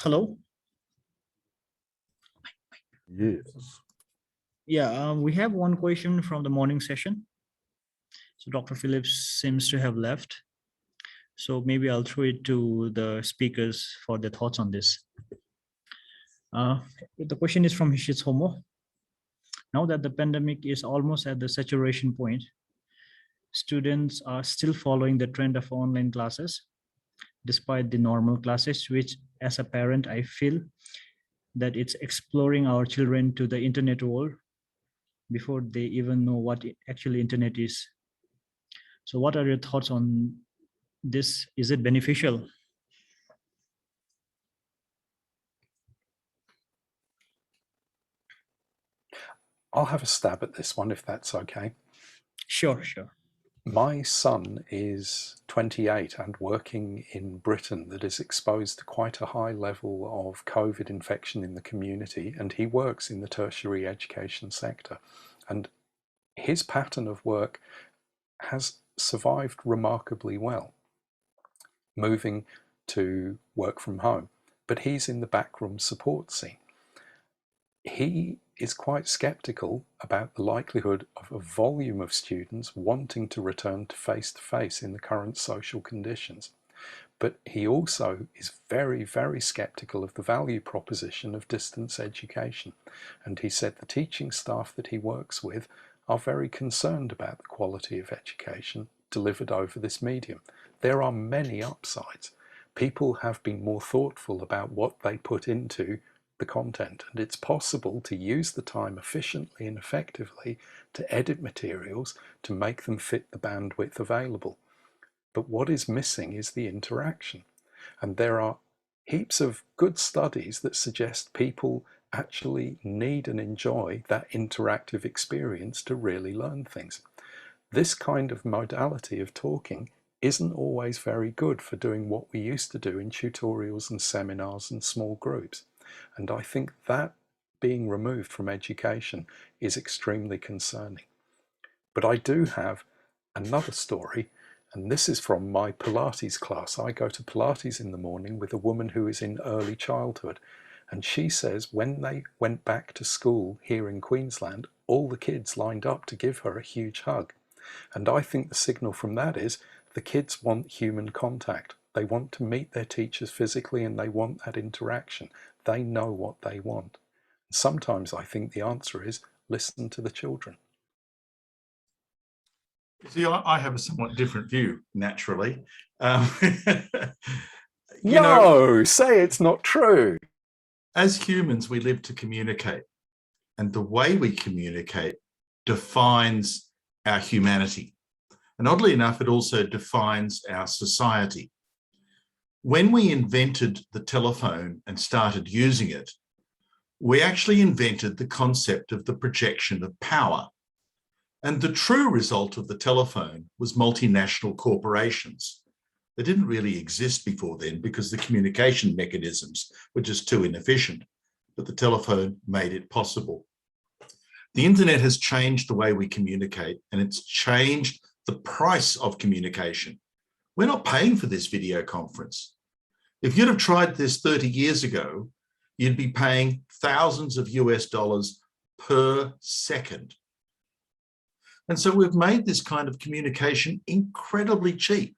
Hello. Yes. Yeah, we have one question from the morning session. So Dr. Phillips seems to have left. So maybe I'll throw it to the speakers for their thoughts on this. The question is from Hishit Homo. Now that the pandemic is almost at the saturation point, students are still following the trend of online classes, despite the normal classes, which as a parent, I feel that it's exploring our children to the internet world before they even know what actually internet is. So what are your thoughts on this? Is it beneficial? I'll have a stab at this one if that's okay. Sure, sure. My son is 28 and working in Britain that is exposed to quite a high level of COVID infection in the community, and he works in the tertiary education sector. And his pattern of work has survived remarkably well, moving to work from home, but he's in the backroom support scene. He is quite skeptical about the likelihood of a volume of students wanting to return to face in the current social conditions. But he also is very, very skeptical of the value proposition of distance education. And he said the teaching staff that he works with are very concerned about the quality of education delivered over this medium. There are many upsides. People have been more thoughtful about what they put into the content, and it's possible to use the time efficiently and effectively to edit materials to make them fit the bandwidth available. But what is missing is the interaction, and there are heaps of good studies that suggest people actually need and enjoy that interactive experience to really learn things. This kind of modality of talking isn't always very good for doing what we used to do in tutorials and seminars and small groups. And I think that being removed from education is extremely concerning. But I do have another story, and this is from my Pilates class. I go to Pilates in the morning with a woman who is in early childhood, and she says when they went back to school here in Queensland, all the kids lined up to give her a huge hug. And I think the signal from that is the kids want human contact. They want to meet their teachers physically, and they want that interaction. They know what they want. Sometimes I think the answer is listen to the children. See, I have a somewhat different view, naturally. Say it's not true. As humans, we live to communicate, and the way we communicate defines our humanity. And oddly enough, it also defines our society. When we invented the telephone and started using it, we actually invented the concept of the projection of power. And the true result of the telephone was multinational corporations. They didn't really exist before then because the communication mechanisms were just too inefficient, but the telephone made it possible. The internet has changed the way we communicate, and it's changed the price of communication. We're not paying for this video conference. If you'd have tried this 30 years ago, you'd be paying thousands of US dollars per second. And so we've made this kind of communication incredibly cheap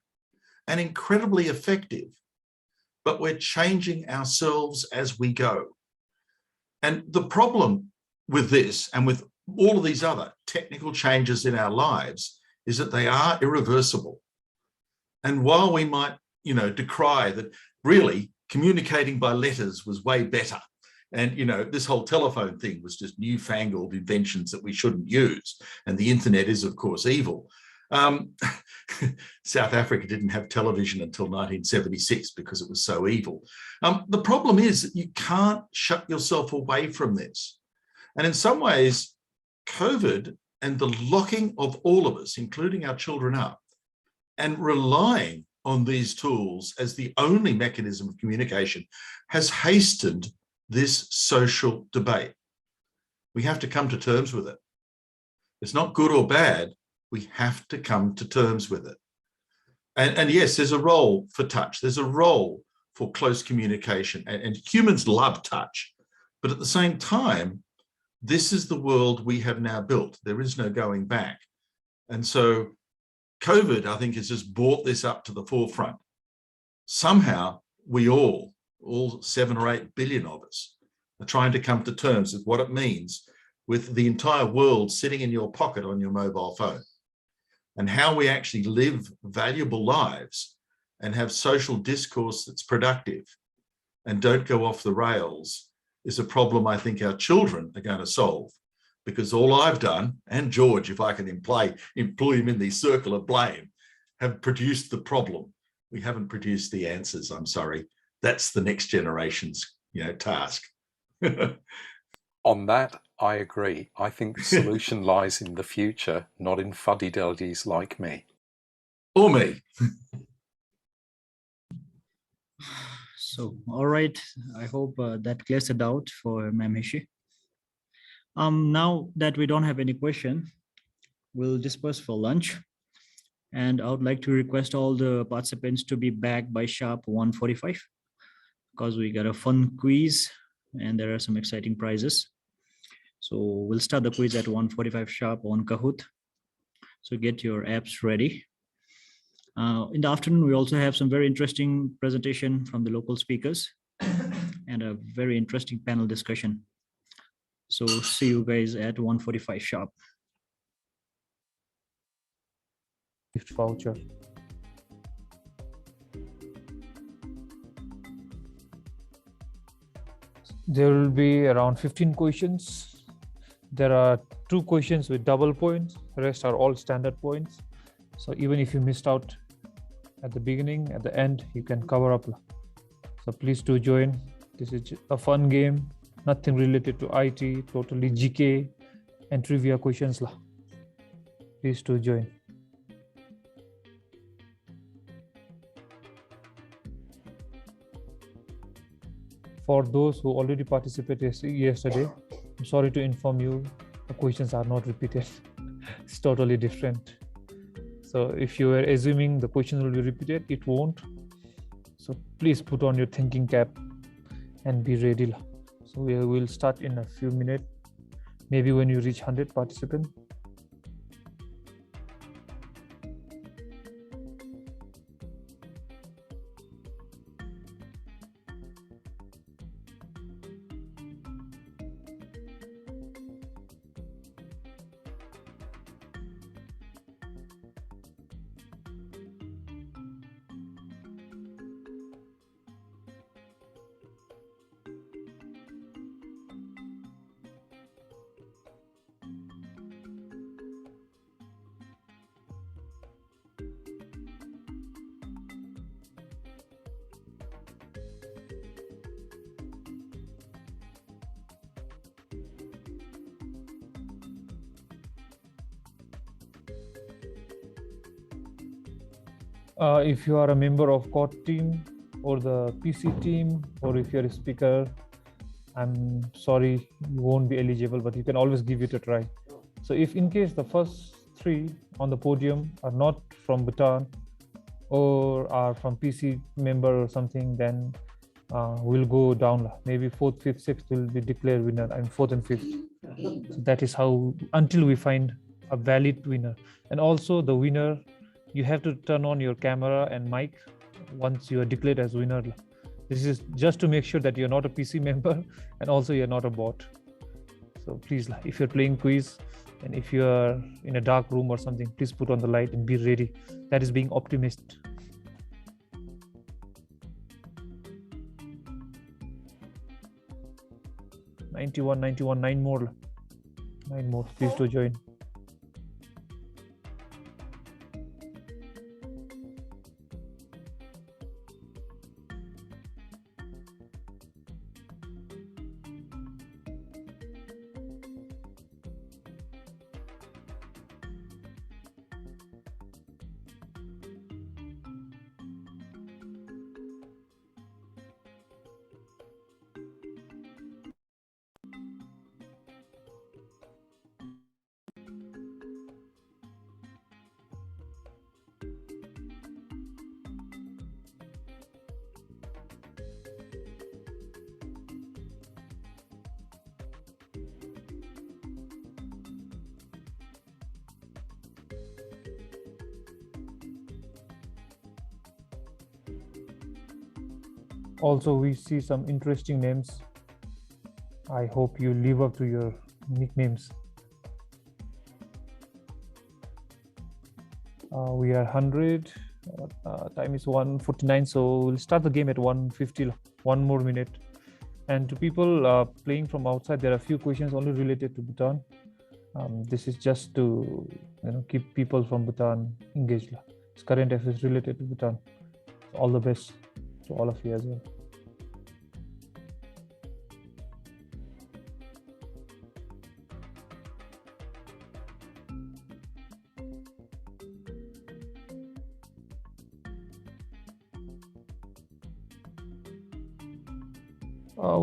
and incredibly effective, but we're changing ourselves as we go. And the problem with this and with all of these other technical changes in our lives is that they are irreversible. And while we might, decry that really communicating by letters was way better, and, this whole telephone thing was just newfangled inventions that we shouldn't use, and the internet is, of course, evil. South Africa didn't have television until 1976 because it was so evil. The problem is that you can't shut yourself away from this. And in some ways, COVID and the locking of all of us, including our children up, and relying on these tools as the only mechanism of communication has hastened this social debate. We have to come to terms with it. It's not good or bad. We have to come to terms with it. And yes, there's a role for touch. There's a role for close communication, and humans love touch. But at the same time, this is the world we have now built. There is no going back. And so COVID, I think, has just brought this up to the forefront. Somehow we all 7 or 8 billion of us, are trying to come to terms with what it means with the entire world sitting in your pocket on your mobile phone, and how we actually live valuable lives and have social discourse that's productive and don't go off the rails is a problem I think our children are going to solve. Because all I've done, and George, if I can employ him in the circle of blame, have produced the problem. We haven't produced the answers, I'm sorry. That's the next generation's, task. On that, I agree. I think the solution lies in the future, not in fuddy-duddies like me. Or me. So, all right. I hope that clears the doubt for Ma'am Hishi. Now that we don't have any question, we'll disperse for lunch. And I would like to request all the participants to be back by sharp 1:45, because we got a fun quiz and there are some exciting prizes. So we'll start the quiz at 1:45 sharp on Kahoot. So get your apps ready. In the afternoon, we also have some very interesting presentation from the local speakers and a very interesting panel discussion. So see you guys at 1:45 sharp. Gift voucher. There will be around 15 questions. There are 2 questions with double points. The rest are all standard points. So even if you missed out at the beginning, at the end, you can cover up. So please do join. This is a fun game. Nothing related to IT, totally GK and trivia questions. Please do join. For those who already participated yesterday, I'm sorry to inform you, the questions are not repeated. It's totally different. So if you were assuming the questions will be repeated, it won't. So please put on your thinking cap and be ready. So we will start in a few minutes, maybe when you reach 100 participants. If you are a member of COD team or the PC team, or if you're a speaker, I'm sorry, you won't be eligible, but you can always give it a try. So if in case the first 3 on the podium are not from Bhutan or are from PC member or something, then we'll go down. Maybe 4th, 5th, 6th will be declared winner, and 4th and 5th. So that is how, until we find a valid winner. And also the winner, you have to turn on your camera and mic once you are declared as winner. This is just to make sure that you're not a PC member and also you're not a bot. So please, if you're playing quiz and if you are in a dark room or something, please put on the light and be ready. That is being optimist. Ninety-one, nine more. Please do join. Also, we see some interesting names. I hope you live up to your nicknames. We are 100. Time is 1:49, so we'll start the game at 1:50. 1 more minute. And to people playing from outside, there are a few questions only related to Bhutan. This is just to keep people from Bhutan engaged. It's current affairs related to Bhutan. All the best to all of you as well.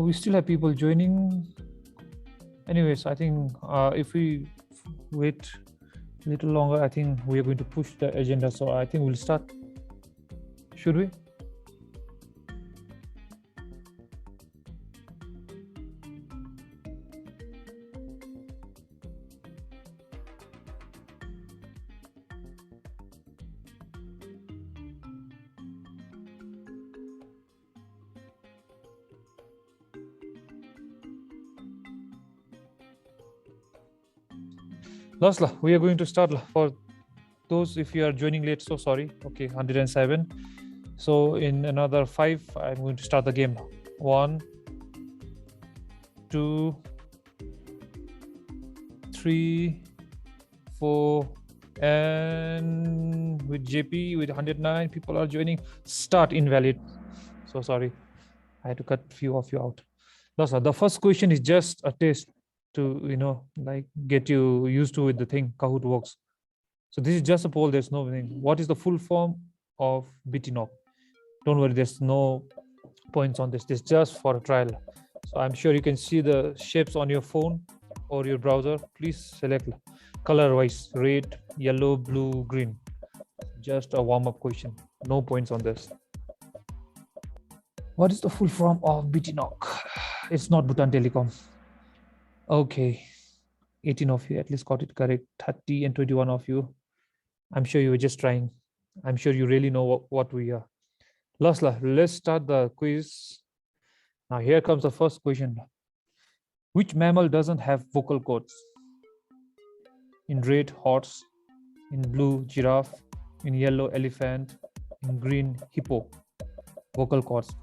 We still have people joining. Anyways, I think if we wait a little longer, I think we are going to push the agenda. So I think we'll start. Should we? Lasla, we are going to start. For those if you are joining late, so sorry. Okay, 107. So in another 5, I'm going to start the game. 1, 2, 3, 4, and with JP with 109 people are joining. Start invalid. So sorry, I had to cut few of you out. Lasla, the first question is just a test to get you used to with the thing Kahoot works. So this is just a poll. There's no thing. What is the full form of btNOG? Don't worry, there's no points on this. This is just for a trial. So I'm sure you can see the shapes on your phone or your browser. Please select color wise: red, yellow, blue, green. Just a warm-up question. No points on this. What is the full form of btNOG? It's not Bhutan Telecom. Okay, 18 of you at least got it correct. 30 and 21 of you. I'm sure you were just trying. I'm sure you really know what we are. Lasla, let's start the quiz. Now here comes the first question. Which mammal doesn't have vocal cords? In red, horse. In blue, giraffe. In yellow, elephant. In green, hippo. Vocal cords.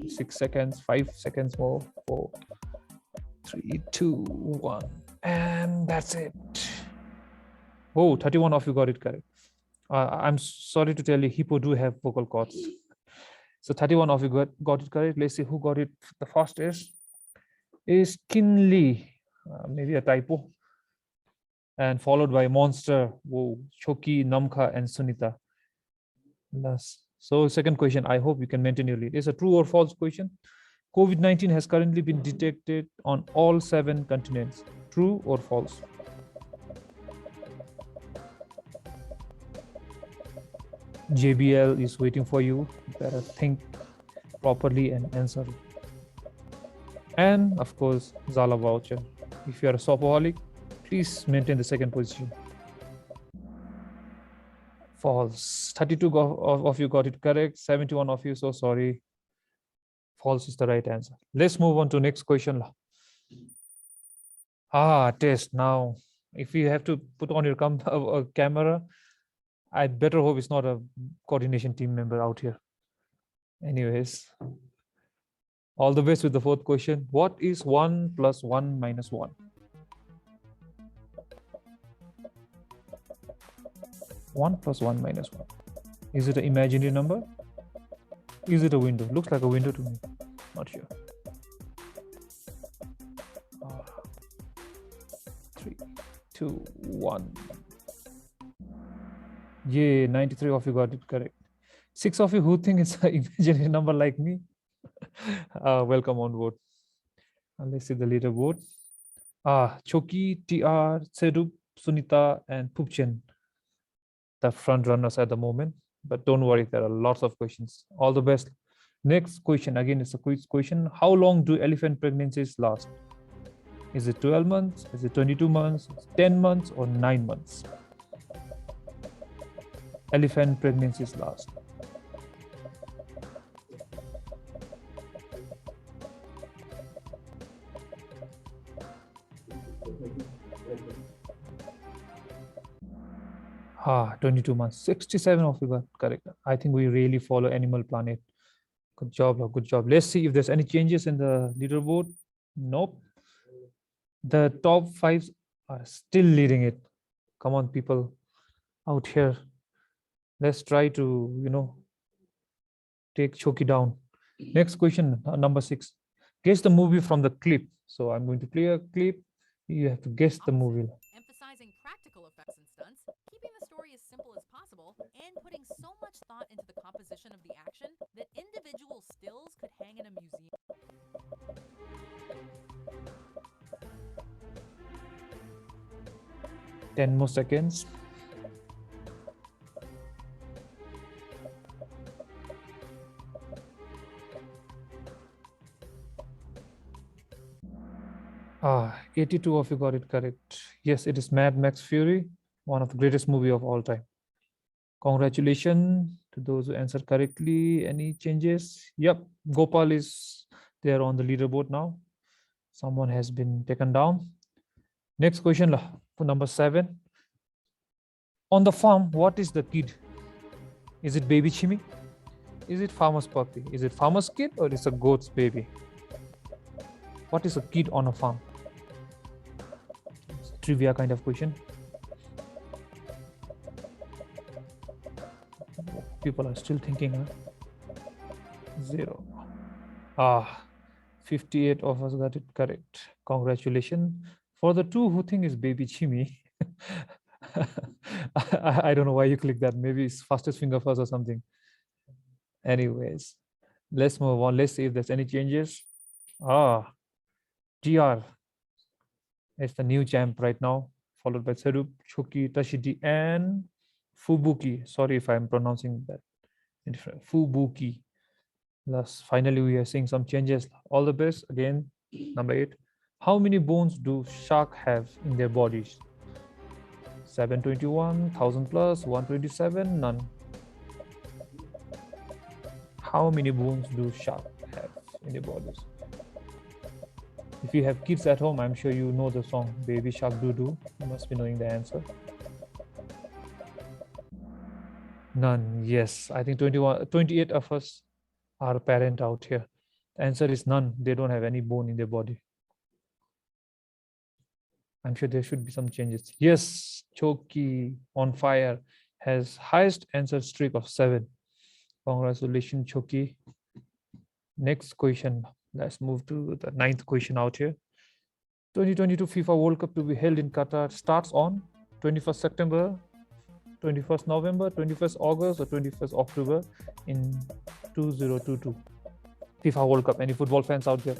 6 seconds, 5 seconds more. 4, 3, 2, 1. And that's it. Oh, 31 of you got it correct. I'm sorry to tell you, hippo do have vocal cords. So 31 of you got it correct. Let's see who got it the fastest. Is Kinley, maybe a typo. And followed by Monster, whoa, Choki, Namkha, and Sunita. So second question, I hope you can maintain your lead. It's a true or false question. COVID-19 has currently been detected on all 7 continents. True or false? JBL is waiting for you. You better think properly and answer. And of course, Zala voucher. If you are a shopaholic, please maintain the second position. False. 32 of you got it correct. 71 of you, so sorry. False is the right answer. Let's move on to next question. Test now. If you have to put on your camera, I better hope it's not a coordination team member out here. Anyways, all the best with the fourth question. What is 1 plus 1 minus 1? 1 plus 1 minus 1. Is it an imaginary number? Is it a window? Looks like a window to me. Not sure. 3, 2, 1. Yay, 93 of you got it correct. 6 of you who think it's an imaginary number like me, welcome on board. Let's see the leaderboard. Choki, TR, Serup, Sunita, and Pupchen, the front runners at the moment. But don't worry, there are lots of questions. All the best. Next question, again, it's a quiz question. How long do elephant pregnancies last? Is it 12 months? Is it 22 months? 10 months or 9 months? Elephant pregnancies last. Ah, 22 months. 67 of you got correct. I think we really follow Animal Planet. Good job, good job. Let's see if there's any changes in the leaderboard. Nope. The top 5 are still leading it. Come on, people out here. Let's try to, take Choki down. Next question, number 6. Guess the movie from the clip. So I'm going to play a clip. You have to guess the movie. Emphasizing practical effects and stunts, keeping the story as simple as possible, and putting so much thought into the composition of the action that individual stills could hang in a museum. Ten more seconds. Ah, 82 of you got it correct. Yes, it is Mad Max Fury, one of the greatest movie of all time. Congratulations to those who answered correctly. Any changes? Yep, Gopal is there on the leaderboard now. Someone has been taken down. Next question for number 7. On the farm, what is the kid? Is it baby Chimmy? Is it farmer's puppy? Is it farmer's kid or is it a goat's baby? What is a kid on a farm? It's a trivia kind of question. People are still thinking, huh? 0. 58 of us got it correct. Congratulations. For the 2 who think it's baby Chimmy, I don't know why you click that. Maybe it's fastest finger first or something. Anyways, let's move on. Let's see if there's any changes. TR. It's the new champ right now, followed by Serup, Choki, Tashidi, and Fubuki. Sorry if I'm pronouncing that different. Fubuki. Last, finally, we are seeing some changes. All the best. Again, number 8. How many bones do shark have in their bodies? 721, 1000 plus, 127, none. How many bones do shark have in their bodies? If you have kids at home, I'm sure you know the song Baby Shark Doo Doo. You must be knowing the answer. None. Yes, I think 28 of us are parent out here. The answer is none. They don't have any bone in their body. I'm sure there should be some changes. Yes, Choki on fire has highest answer streak of 7. Congratulations, Choki. Next question. Let's move to the 9th question out here. 2022 FIFA World Cup to be held in Qatar starts on 21st September, 21st November, 21st August, or 21st October in 2022. FIFA World Cup. Any football fans out there?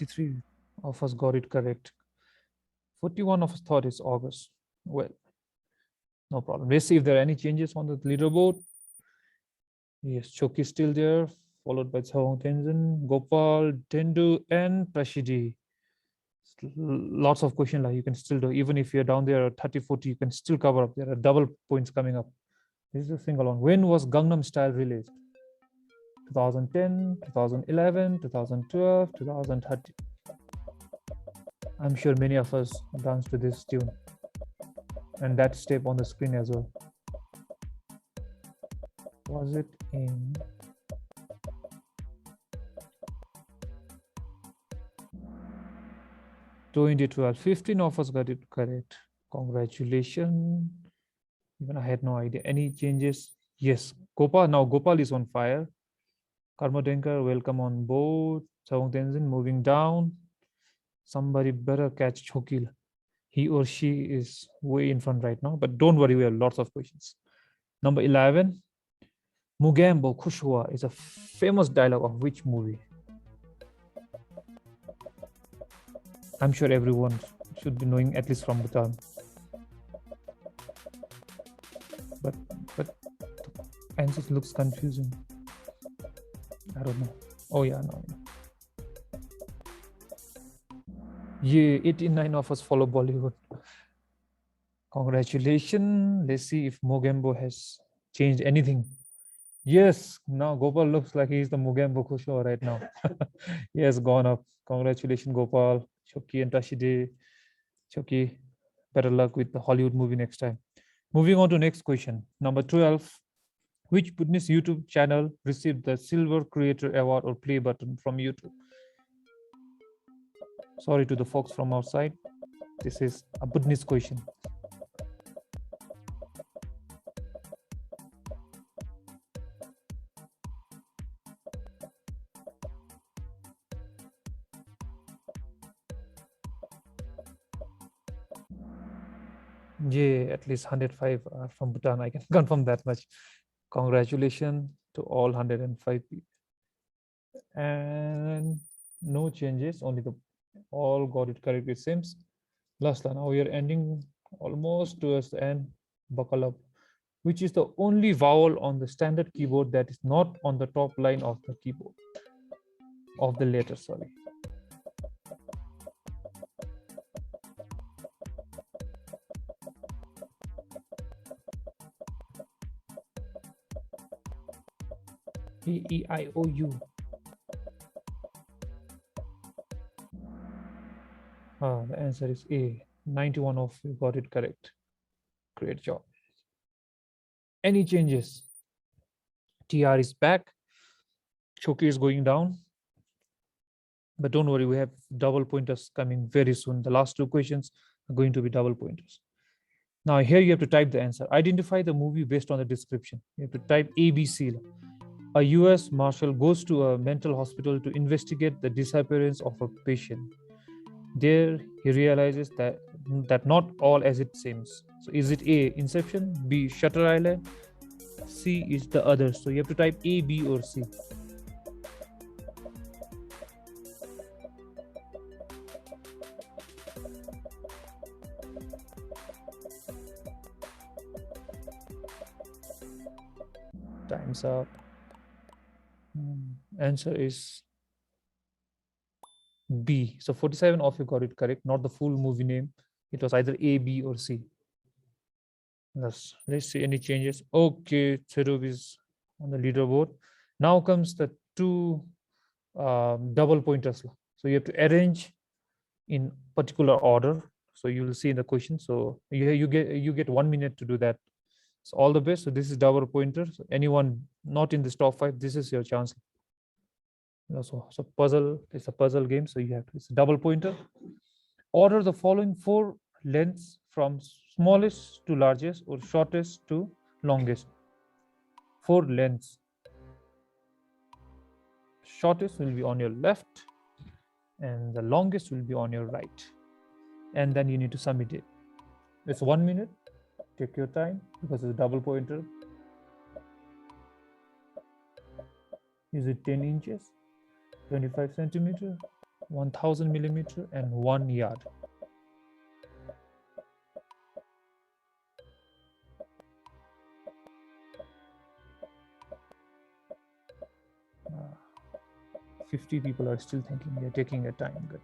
Three of us got it correct. 41 of us thought it's August. Well, no problem. Let's see if there are any changes on the leaderboard. Yes, Choki is still there, followed by Chawang Tenzin, Gopal, Tendu, and Prashidi. Lots of questions like you can still do, even if you're down there at 30, 40, you can still cover up. There are double points coming up. This is a single one. When was Gangnam Style released? 2010, 2011, 2012, 2013. I'm sure many of us dance to this tune and that step on the screen as well. Was it in 2012? 15 of us got it correct. Congratulations. Even I had no idea. Any changes? Yes. Gopal. Now Gopal is on fire. Karma Denker, welcome on board. Sawang Tenzin moving down. Somebody better catch Chokil. He or she is way in front right now, but don't worry, we have lots of questions. Number 11. Mugambo Kushua is a famous dialogue of which movie? I'm sure everyone should be knowing at least from Bhutan. But the answer looks confusing. I don't know. Oh yeah, no. Yeah, 89 of us follow Bollywood. Congratulations. Let's see if Mogambo has changed anything. Yes, now Gopal looks like he's the Mugambo Kusho right now. He has gone up. Congratulations, Gopal, Choki and Tashide. Choki, better luck with the Hollywood movie next time. Moving on to next question. Number 12. Which Bhutanese YouTube channel received the Silver Creator Award or play button from YouTube? Sorry to the folks from outside. This is a Bhutanese question. Yeah, at least 105 are from Bhutan. I can confirm that much. Congratulations to all 105 people. And no changes, only the all got it correct, it seems. Last line, now we are ending almost towards the end. Buckle up. Which is the only vowel on the standard keyboard that is not on the top line of the keyboard, of the letter, sorry. A-E-I-O-U. The answer is A. 91 of you got it correct. Great job. Any changes? TR is back. Choki is going down. But don't worry, we have double pointers coming very soon. The last two questions are going to be double pointers. Now here you have to type the answer. Identify the movie based on the description. You have to type ABC. A US Marshal goes to a mental hospital to investigate the disappearance of a patient. There he realizes that not all as it seems. So is it A, Inception, B, Shutter Island, C is the other? So you have to type A, B or C. Time's up. Answer is B. So 47 of you got it correct, not the full movie name. It was either A, B or C. Let's see any changes. Okay, Tserub is on the leaderboard. Now comes the two double pointers. So you have to arrange in particular order. So you will see in the question. So you get 1 minute to do that. So all the best. So this is double pointer. So anyone not in this top 5, this is your chance. So puzzle, it's a puzzle game. So you have to, it's a double pointer. Order the following 4 lengths from smallest to largest or shortest to longest. 4 lengths. Shortest will be on your left and the longest will be on your right. And then you need to submit it. It's 1 minute. Take your time because it's a double pointer. Is it 10 inches, 25 centimeter, 1000 millimeter, and 1 yard? Uh, 50 people are still thinking. They're taking their time. Good.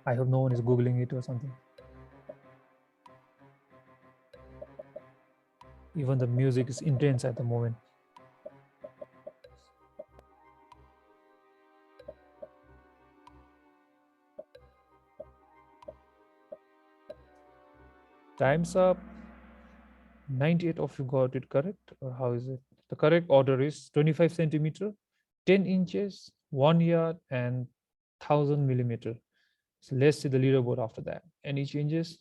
I hope no one is Googling it or something. Even the music is intense at the moment. Time's up. 98 of you got it correct, or how is it? The correct order is 25 centimeter, 10 inches, 1 yard, and 1000 millimeter. So let's see the leaderboard after that. Any changes?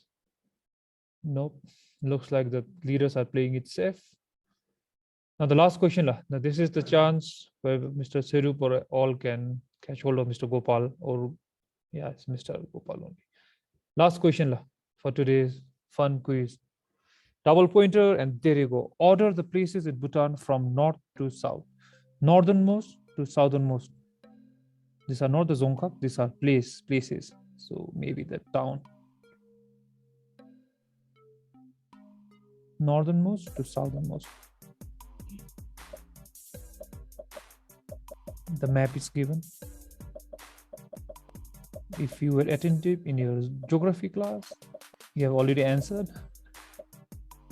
Nope. Looks like the leaders are playing it safe. Now the last question. Now this is the chance where Mr. Serup or all can catch hold of Mr. Gopal, or yeah, it's Mr. Gopal only. Last question for today's fun quiz. Double pointer, and there you go. Order the places in Bhutan from north to south. Northernmost to southernmost. These are not the Zongkak, these are places. So maybe the town. Northernmost to southernmost. The map is given. If you were attentive in your geography class, you have already answered.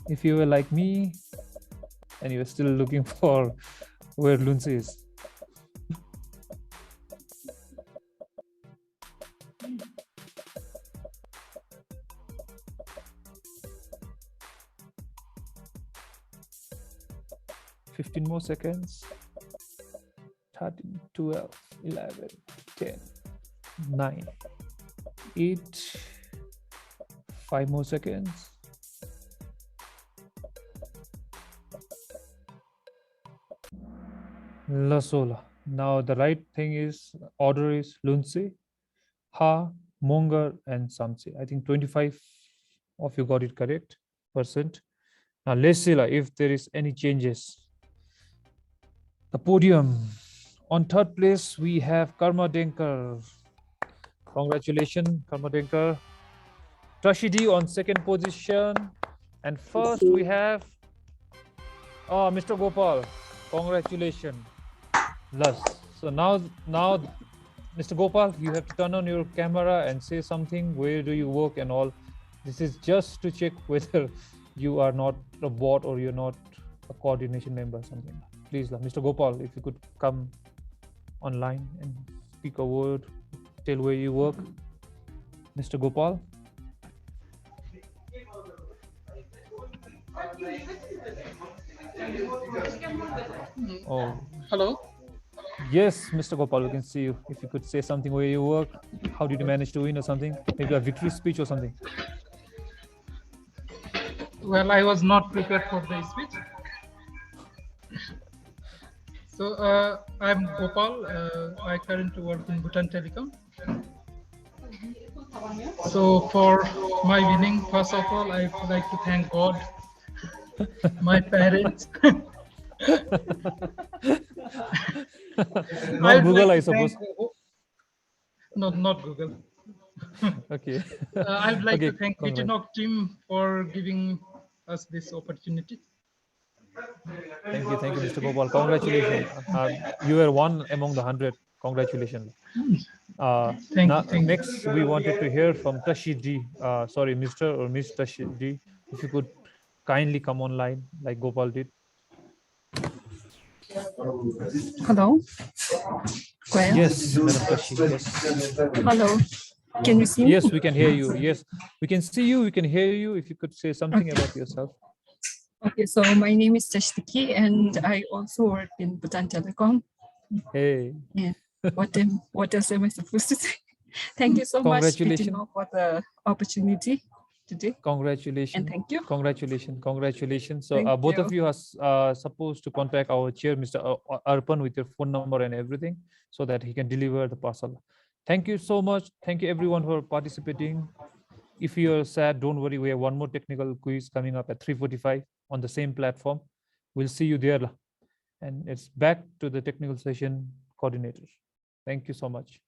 If you were like me and you are still looking for where Lunse is. $15 more seconds. 13, 12, 11, 10, 9, 8, 5 more seconds. Lasola. Now the right thing is order is Lunse, Ha, Mongar, and Samse. I think 25 of you got it correct %. Now let's see if there is any changes. The podium. On third place, we have Karma Denker. Congratulations, Karma Denker. Trashidi on second position. And first we have Mr. Gopal. Congratulations. So now, Mr. Gopal, you have to turn on your camera and say something. Where do you work and all? This is just to check whether you are not a bot or you're not a coordination member or something. Please, Mr. Gopal, if you could come online and speak a word, tell where you work. Mr. Gopal. Oh. Hello. Yes, Mr. Gopal, we can see you. If you could say something where you work, how did you manage to win or something? Maybe a victory speech or something. Well, I was not prepared for the speech. So I'm Gopal. I currently work in Bhutan Telecom. So for my winning, first of all, I would like to thank God, my parents. Not Google, I suppose. Not Google. Okay. I would like okay, to thank btNOG team for giving us this opportunity. Thank you, Mr. Gopal. Congratulations. You were one among the 100. Congratulations. Thank you. Next, we wanted to hear from Tashidi. Sorry, Mr. or Miss Tashidi. If you could kindly come online like Gopal did. Hello. Yes, Madam Tashi. Yes. Hello. Can you see me? Yes, we can hear you. Yes, we can see you. We can hear you. If you could say something about yourself. Okay, so my name is Tashtiki and I also work in Bhutan Telecom. Hey. Yeah. What else am I supposed to say? Thank you so much, btNOG, for the opportunity today. Congratulations. And thank you. Congratulations. So both of you are supposed to contact our chair, Mr. Arpan, with your phone number and everything so that he can deliver the parcel. Thank you so much. Thank you everyone for participating. If you're sad, don't worry. We have one more technical quiz coming up at 3:45 on the same platform. We'll see you there. And it's back to the technical session coordinators. Thank you so much.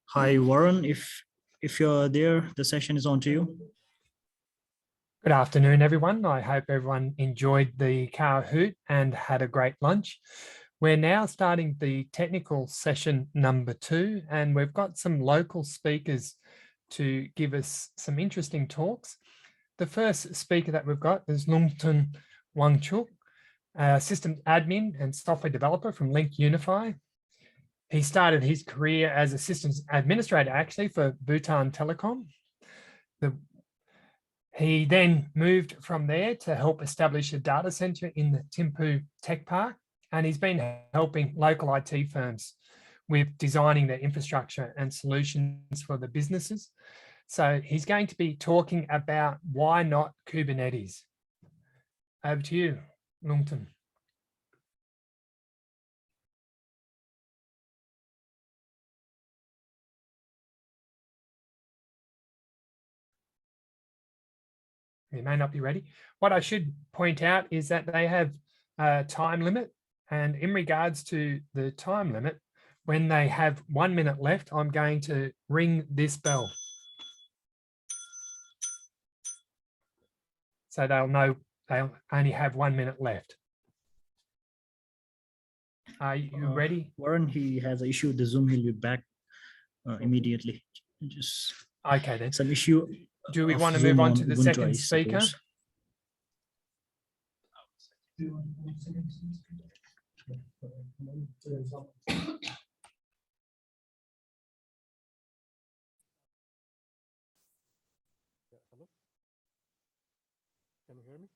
Hi, Warren. If you're there, the session is on to you. Good afternoon, everyone. I hope everyone enjoyed the Kahoot and had a great lunch. We're now starting the technical session number 2, and we've got some local speakers to give us some interesting talks. The first speaker that we've got is Lungtun Wangchuk, system admin and software developer from Link Unify. He started his career as a systems administrator actually for Bhutan Telecom. He then moved from there to help establish a data center in the Thimphu Tech Park, and he's been helping local IT firms with designing their infrastructure and solutions for the businesses. So he's going to be talking about why not Kubernetes. Over to you, Lungtun. You may not be ready. What I should point out is that they have a time limit, and in regards to the time limit, when they have 1 minute left, I'm going to ring this bell. So they'll know they'll only have 1 minute left. Are you ready? Warren, he has an issue with the Zoom. He'll be back immediately. Just okay, then. Some issue. Do we want to move on to the second speaker? Can you hear me?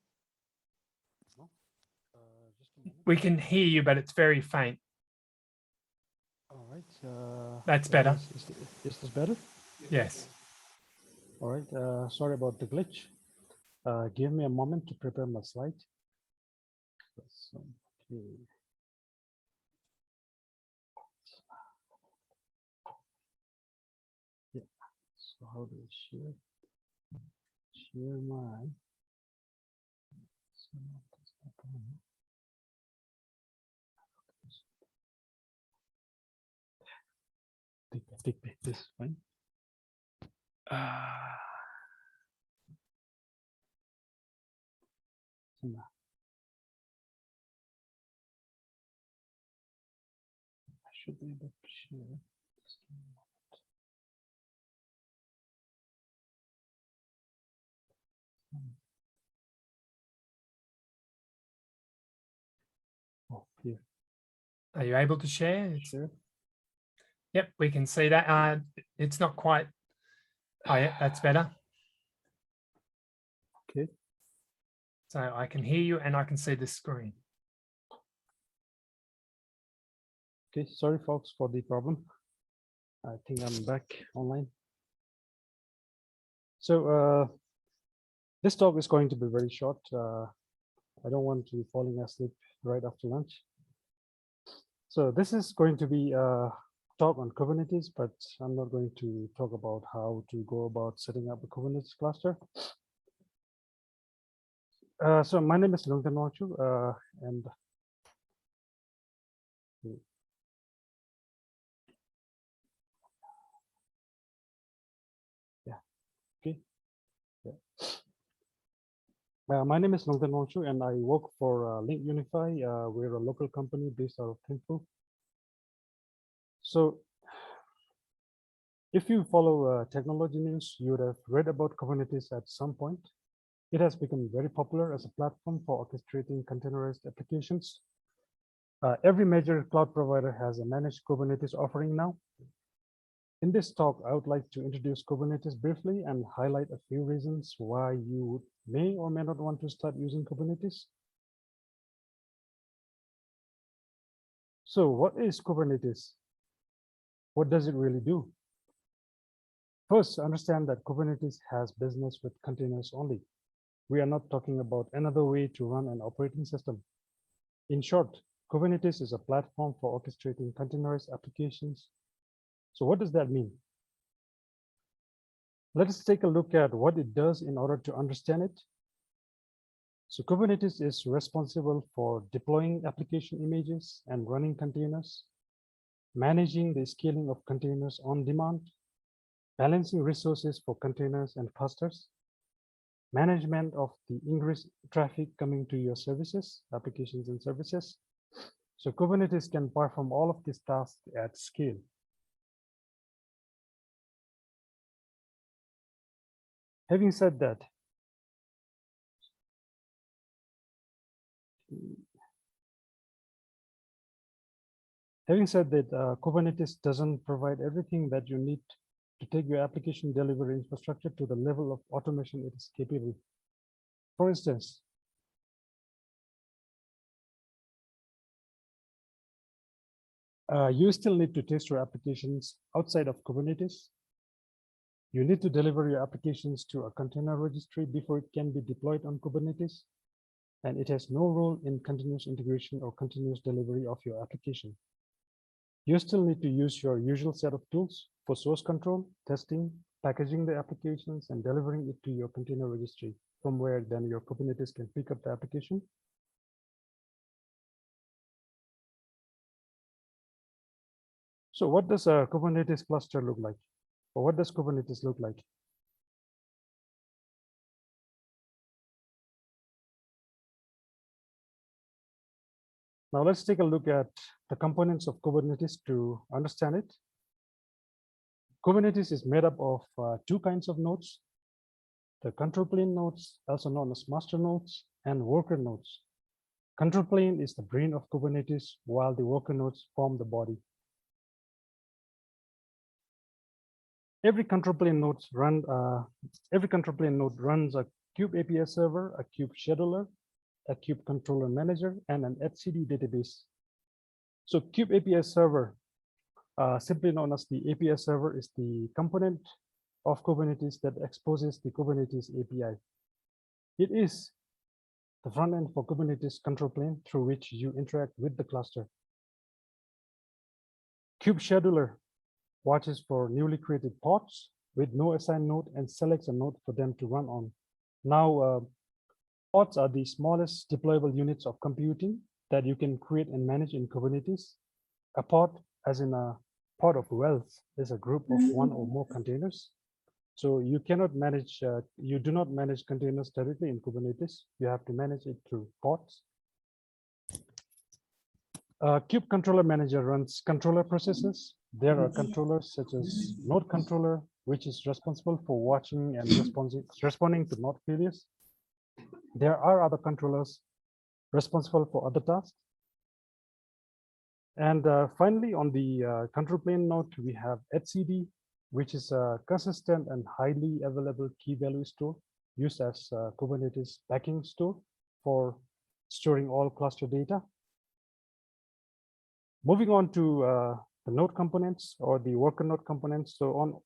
No? Just a moment. We can hear you, but it's very faint. All right. That's better. Is this better? Yes. All right. Sorry about the glitch. Give me a moment to prepare my slide. Okay. Yeah. So how do I share? Share my. Take this is fine. No. I should be able to share. Oh, here. Are you able to share? Sure. Yep, we can see that. It's not quite. Oh, yeah, that's better. Okay. So I can hear you and I can see the screen. Okay, sorry folks for the problem. I think I'm back online. So this talk is going to be very short. I don't want to be falling asleep right after lunch. So this is going to be a talk on Kubernetes, but I'm not going to talk about how to go about setting up a Kubernetes cluster. So my name is Lungtun Wangchuk, and yeah, okay. Yeah. My name is Lungtun Wangchuk, and I work for Link Unify. We're a local company based out of Thimphu. So if you follow technology news, you would have read about Kubernetes at some point. It has become very popular as a platform for orchestrating containerized applications. Every major cloud provider has a managed Kubernetes offering now. In this talk, I would like to introduce Kubernetes briefly and highlight a few reasons why you may or may not want to start using Kubernetes. So what is Kubernetes? What does it really do? First, understand that Kubernetes has business with containers only. We are not talking about another way to run an operating system. In short, Kubernetes is a platform for orchestrating containerized applications. So what does that mean? Let us take a look at what it does in order to understand it. So Kubernetes is responsible for deploying application images and running containers, managing the scaling of containers on demand, balancing resources for containers and clusters, management of the ingress traffic coming to your services, applications and services. So Kubernetes can perform all of these tasks at scale. Having said that, Kubernetes doesn't provide everything that you need to take your application delivery infrastructure to the level of automation it is capable. For instance, you still need to test your applications outside of Kubernetes. You need to deliver your applications to a container registry before it can be deployed on Kubernetes. And it has no role in continuous integration or continuous delivery of your application. You still need to use your usual set of tools for source control, testing, packaging the applications, and delivering it to your container registry, from where then your Kubernetes can pick up the application. So what does a Kubernetes cluster look like? Or what does Kubernetes look like? Now let's take a look at the components of Kubernetes to understand it. Kubernetes is made up of two kinds of nodes: the control plane nodes, also known as master nodes, and worker nodes. Control plane is the brain of Kubernetes, while the worker nodes form the body. Every control plane node runs a kube API server, a kube scheduler, a kube controller manager, and an etcd database. So kube API server, simply known as the API server, is the component of Kubernetes that exposes the Kubernetes API. It is the front end for Kubernetes control plane through which you interact with the cluster. Kube scheduler watches for newly created pods with no assigned node and selects a node for them to run on. Now, pods are the smallest deployable units of computing that you can create and manage in Kubernetes. A pod, as in a pod of wealth, is a group of one or more containers. So you cannot manage, you do not manage containers directly in Kubernetes. You have to manage it through pods. Kube controller manager runs controller processes. There are controllers such as node controller, which is responsible for watching and responding to node failures. There are other controllers responsible for other tasks. And finally, on the control plane node, we have etcd, which is a consistent and highly available key value store used as Kubernetes backing store for storing all cluster data. Moving on to the node components or the worker node components. So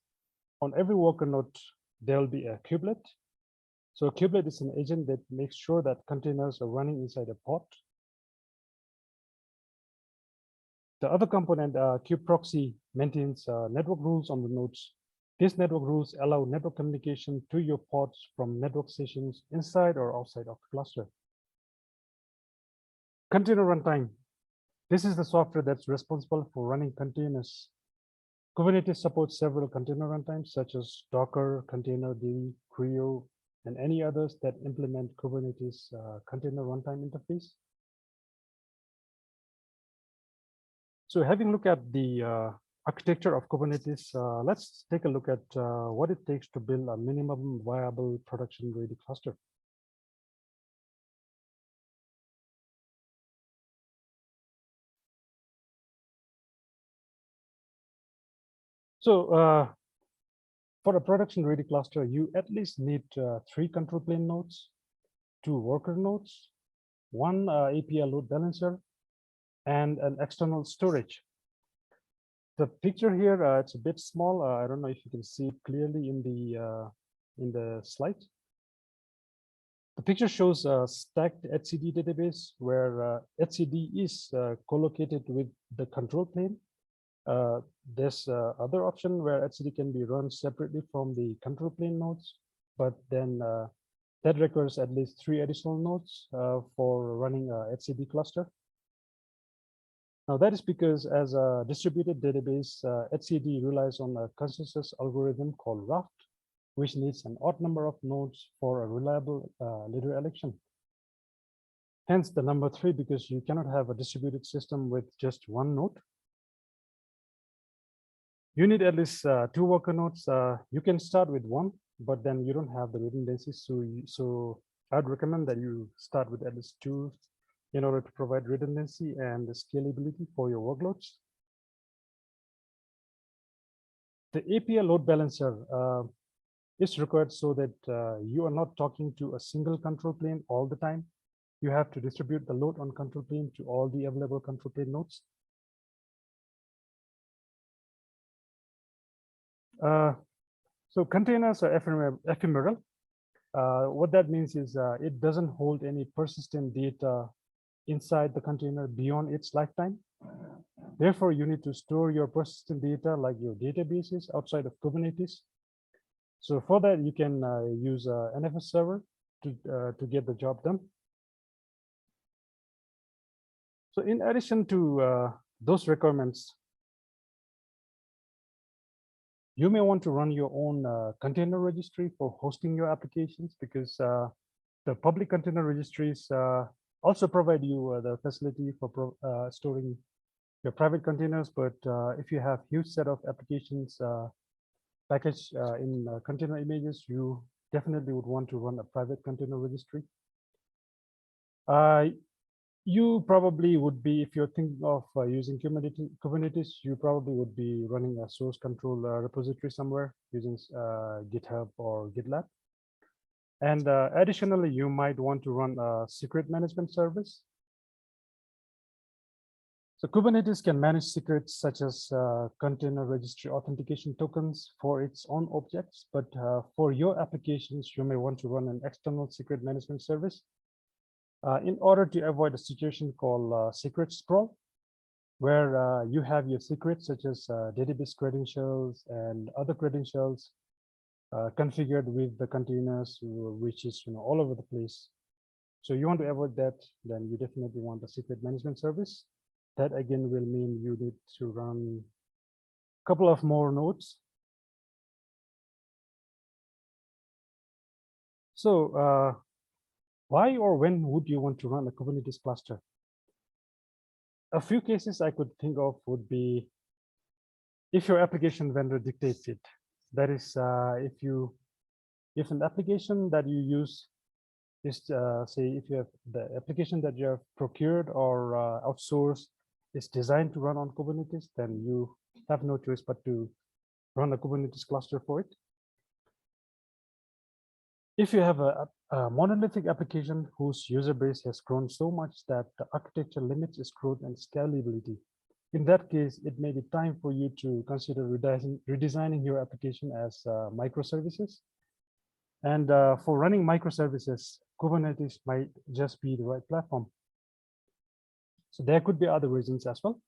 on every worker node, there will be a kubelet. So a kubelet is an agent that makes sure that containers are running inside a pod. The other component, kube proxy, maintains network rules on the nodes. These network rules allow network communication to your pods from network sessions inside or outside of the cluster. Container runtime. This is the software that's responsible for running containers. Kubernetes supports several container runtimes such as Docker, Containerd, Creo, and any others that implement Kubernetes container runtime interface. So having looked at the architecture of Kubernetes, let's take a look at what it takes to build a minimum viable production-ready cluster. So for a production-ready cluster, you at least need 3 control plane nodes, 2 worker nodes, 1 API load balancer, and an external storage. The picture here, it's a bit small. I don't know if you can see it clearly in the slide. The picture shows a stacked etcd database where etcd is co-located with the control plane. There's other option where etcd can be run separately from the control plane nodes, but then that requires at least 3 additional nodes for running a etcd cluster. Now that is because as a distributed database, etcd relies on a consensus algorithm called Raft, which needs an odd number of nodes for a reliable leader election. Hence the number 3, because you cannot have a distributed system with just one node. You need at least 2 worker nodes. You can start with 1, but then you don't have the redundancy. So I'd recommend that you start with at least 2 in order to provide redundancy and scalability for your workloads. The API load balancer is required so that you are not talking to a single control plane all the time. You have to distribute the load on control plane to all the available control plane nodes. So containers are ephemeral. What that means is it doesn't hold any persistent data inside the container beyond its lifetime. Therefore, you need to store your persistent data like your databases outside of Kubernetes. So for that, you can use an NFS server to get the job done. So in addition to those requirements, you may want to run your own container registry for hosting your applications, because the public container registries also provide you the facility for storing your private containers. But if you have huge set of applications packaged in container images, you definitely would want to run a private container registry. You probably would be, if you're thinking of using Kubernetes, you probably would be running a source control repository somewhere using GitHub or GitLab. And additionally, you might want to run a secret management service. So Kubernetes can manage secrets such as container registry authentication tokens for its own objects, but for your applications, you may want to run an external secret management service in order to avoid a situation called secret sprawl, where you have your secrets such as database credentials and other credentials configured with the containers, which is all over the place. So you want to avoid that, then you definitely want a secret management service. That again will mean you need to run a couple of more nodes. So why or when would you want to run a Kubernetes cluster? A few cases I could think of would be if your application vendor dictates it. That is, if an application that you use is, say, if you have the application that you have procured or outsourced is designed to run on Kubernetes, then you have no choice but to run a Kubernetes cluster for it. If you have a monolithic application whose user base has grown so much that the architecture limits its growth and scalability, in that case, it may be time for you to consider redesigning your application as microservices. And for running microservices, Kubernetes might just be the right platform. So there could be other reasons as well.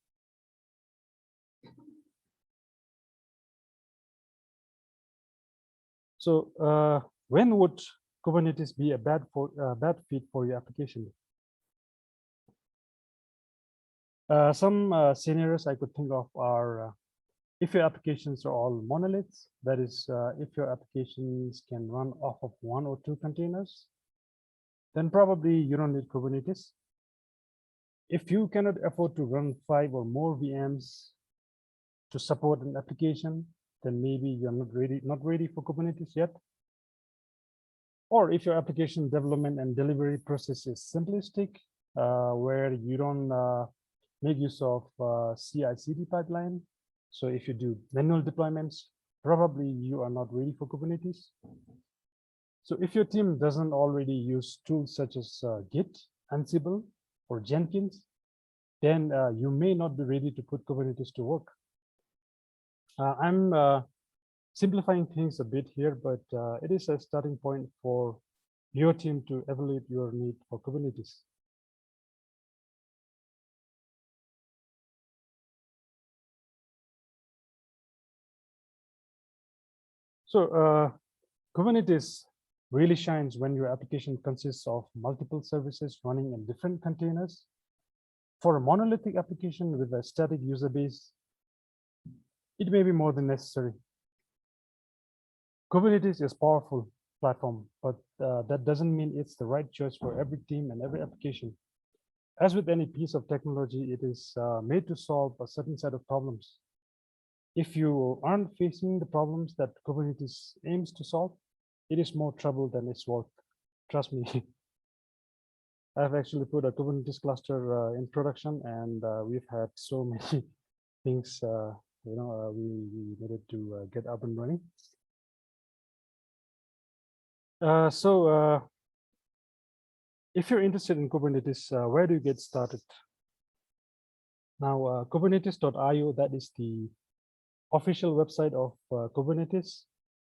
So when would Kubernetes be a bad fit for your application? Some scenarios I could think of are if your applications are all monoliths, that is, if your applications can run off of 1 or 2 containers, then probably you don't need Kubernetes. If you cannot afford to run 5 or more VMs to support an application, then maybe you're not ready for Kubernetes yet. Or if your application development and delivery process is simplistic, where you don't make use of CI/CD pipeline. So if you do manual deployments, probably you are not ready for Kubernetes. So if your team doesn't already use tools such as Git, Ansible, or Jenkins, then you may not be ready to put Kubernetes to work. I'm simplifying things a bit here, but it is a starting point for your team to evaluate your need for Kubernetes. So Kubernetes really shines when your application consists of multiple services running in different containers. For a monolithic application with a static user base, it may be more than necessary. Kubernetes is a powerful platform, but that doesn't mean it's the right choice for every team and every application. As with any piece of technology, it is made to solve a certain set of problems. If you aren't facing the problems that Kubernetes aims to solve, it is more trouble than it's worth. Trust me. I've actually put a Kubernetes cluster in production, and we've had so many things we needed to get up and running. If you're interested in Kubernetes, where do you get started? Now, kubernetes.io, that is the official website of Kubernetes.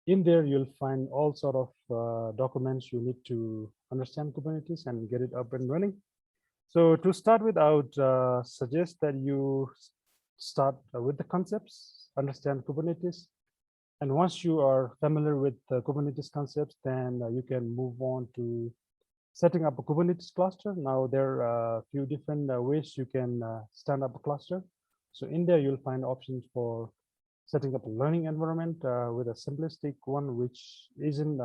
In there, you'll find all sort of documents you need to understand Kubernetes and get it up and running. So to start with, I would suggest that you start with the concepts, understand Kubernetes. And once you are familiar with the Kubernetes concepts, then you can move on to setting up a Kubernetes cluster. Now, there are a few different ways you can stand up a cluster. So in there, you'll find options for setting up a learning environment with a simplistic one, which isn't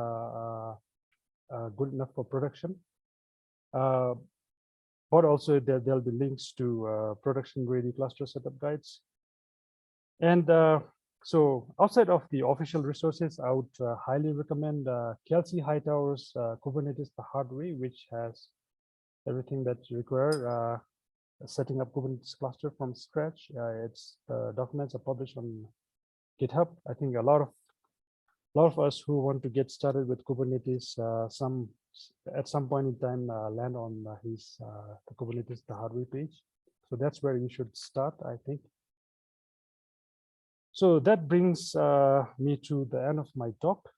good enough for production. But also there'll be links to production-ready cluster setup guides. And so outside of the official resources, I would highly recommend Kelsey Hightower's Kubernetes the Hard Way, which has everything that you require setting up Kubernetes cluster from scratch. Its documents are published on GitHub. I think a lot of us who want to get started with Kubernetes, at some point in time land on his the Kubernetes the Hard Way page. So that's where you should start, I think. So that brings me to the end of my talk.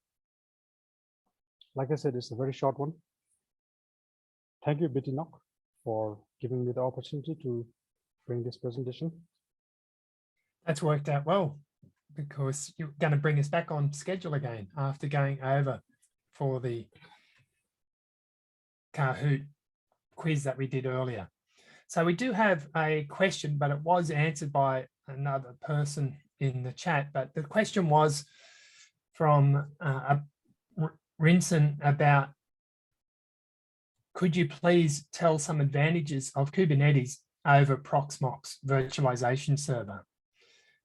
Like I said, it's a very short one. Thank you, btNOG, for giving me the opportunity to bring this presentation. That's worked out well, because you're going to bring us back on schedule again after going over for the Kahoot quiz that we did earlier. So we do have a question, but it was answered by another person in the chat. But the question was from Rinson about, could you please tell some advantages of Kubernetes over Proxmox virtualization server?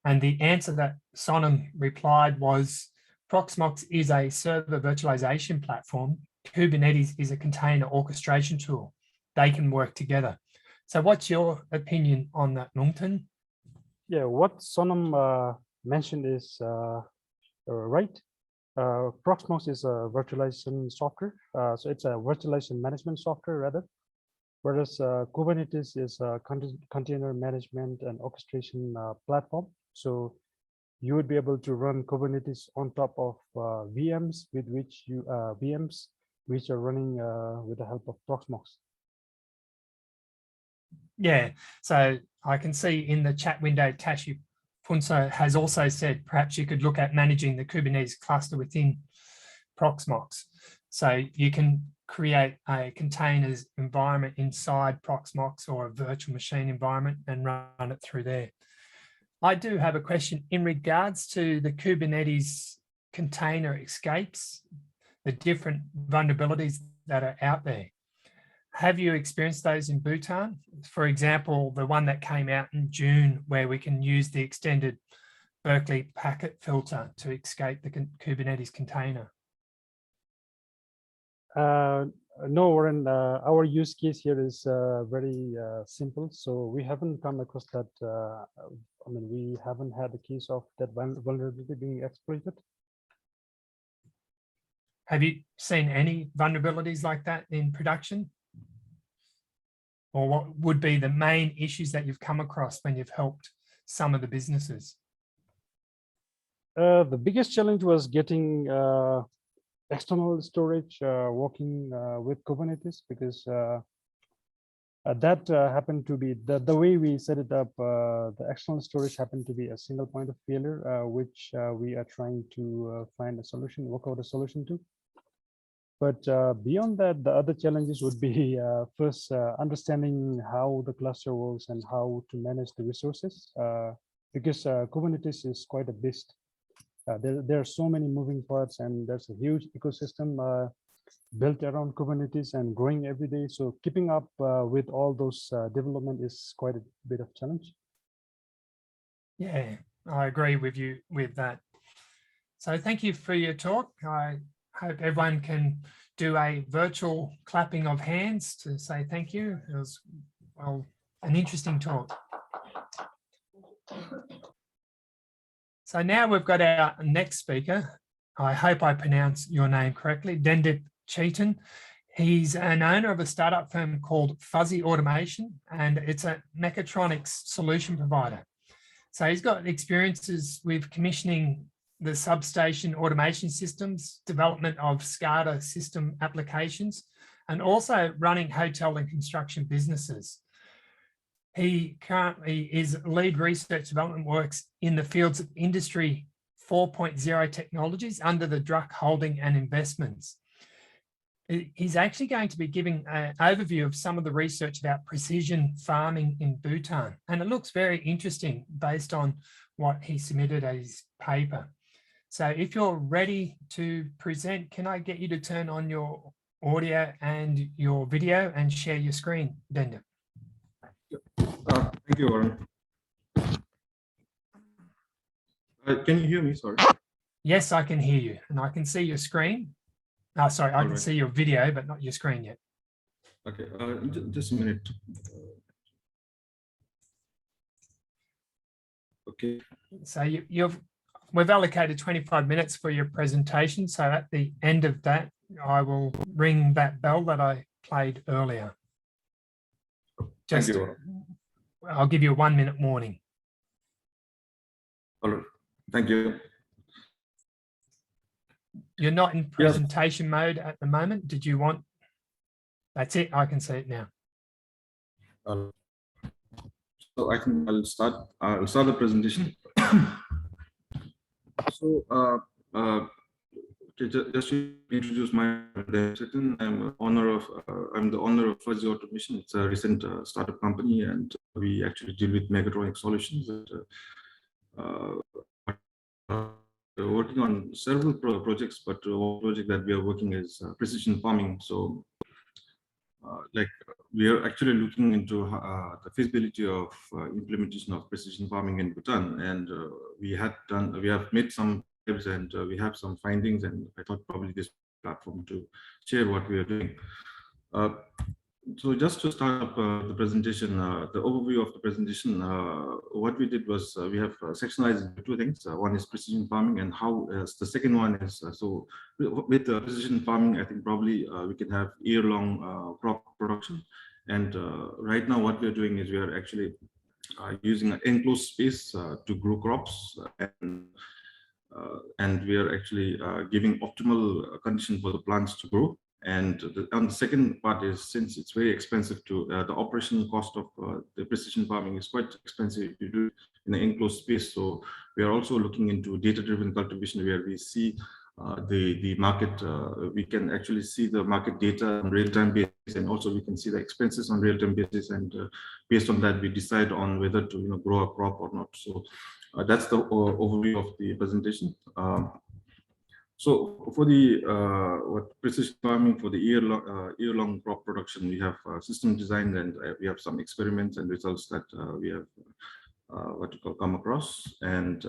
And the answer that Sonam replied was, Proxmox is a server virtualization platform. Kubernetes is a container orchestration tool. They can work together. So what's your opinion on that, Nungten? Yeah, what Sonam mentioned is right. Proxmox is a virtualization software. So it's a virtualization management software rather. Whereas Kubernetes is a container management and orchestration platform. So you would be able to run Kubernetes on top of VMs with which you VMs which are running with the help of Proxmox. Yeah, so I can see in the chat window, Tashi Punso has also said perhaps you could look at managing the Kubernetes cluster within Proxmox. So you can create a containers environment inside Proxmox or a virtual machine environment and run it through there. I do have a question in regards to the Kubernetes container escapes, the different vulnerabilities that are out there. Have you experienced those in Bhutan? For example, the one that came out in June, where we can use the extended Berkeley packet filter to escape the Kubernetes container? No, Warren, our use case here is very simple. So we haven't come across that. I mean, we haven't had a case of that vulnerability being exploited. Have you seen any vulnerabilities like that in production? Or what would be the main issues that you've come across when you've helped some of the businesses? The biggest challenge was getting external storage working with Kubernetes, because that happened to be the way we set it up. The external storage happened to be a single point of failure, which we are trying to find a solution, work out a solution to. But beyond that, the other challenges would be first understanding how the cluster works and how to manage the resources, because Kubernetes is quite a beast. there are so many moving parts, and there's a huge ecosystem built around Kubernetes and growing every day. So keeping up with all those development is quite a bit of challenge. Yeah, I agree with you with that. So thank you for your talk. I hope everyone can do a virtual clapping of hands to say thank you. It was, well, an interesting talk. So now we've got our next speaker. I hope I pronounced your name correctly, Dendip Chetan. He's an owner of a startup firm called Fuzzy Automation, and it's a mechatronics solution provider. So he's got experiences with commissioning the substation automation systems, development of SCADA system applications, and also running hotel and construction businesses. He currently is lead research development works in the fields of Industry 4.0 technologies under the Druck Holding and Investments. He's actually going to be giving an overview of some of the research about precision farming in Bhutan. And it looks very interesting based on what he submitted as his paper. So if you're ready to present, can I get you to turn on your audio and your video and share your screen, Dendip? Thank you, Warren. Can you hear me? Sorry. Yes, I can hear you, and I can see your screen. Oh, sorry, I can right. see your video, but not your screen yet. Okay, just a minute. Okay. So we've allocated 25 minutes for your presentation. So at the end of that, I will ring that bell that I played earlier. Thank you. I'll give you a 1 minute warning. All right. Thank you. You're not in presentation mode at the moment. Did you want? That's it. I can see it now. So I'll start the presentation. So okay, just to introduce my name, I'm the owner of Fuzzy Automation. It's a recent startup company, and we actually deal with mechatronic solutions. We're working on several projects, but one project that we are working is precision farming. So like we are actually looking into the feasibility of implementation of precision farming in Bhutan, and we have made some steps, and we have some findings, and I thought probably this platform to share what we are doing. So just to start up the presentation, the overview of the presentation, what we did was we have sectionalized into two things. One is precision farming, and how the second one is, so with precision farming, I think probably we can have year-long crop production. And right now what we're doing is we are actually using an enclosed space to grow crops, and we are actually giving optimal condition for the plants to grow. And the second part is, since it's very expensive to the operational cost of the precision farming is quite expensive to do in an enclosed space. So we are also looking into data-driven cultivation, where we see the market. We can actually see the market data on real-time basis, and also we can see the expenses on real-time basis. And based on that, we decide on whether to grow a crop or not. So that's the overview of the presentation. So for the precision farming, for the year-long crop production, we have system designed, and we have some experiments and results that we have come across. And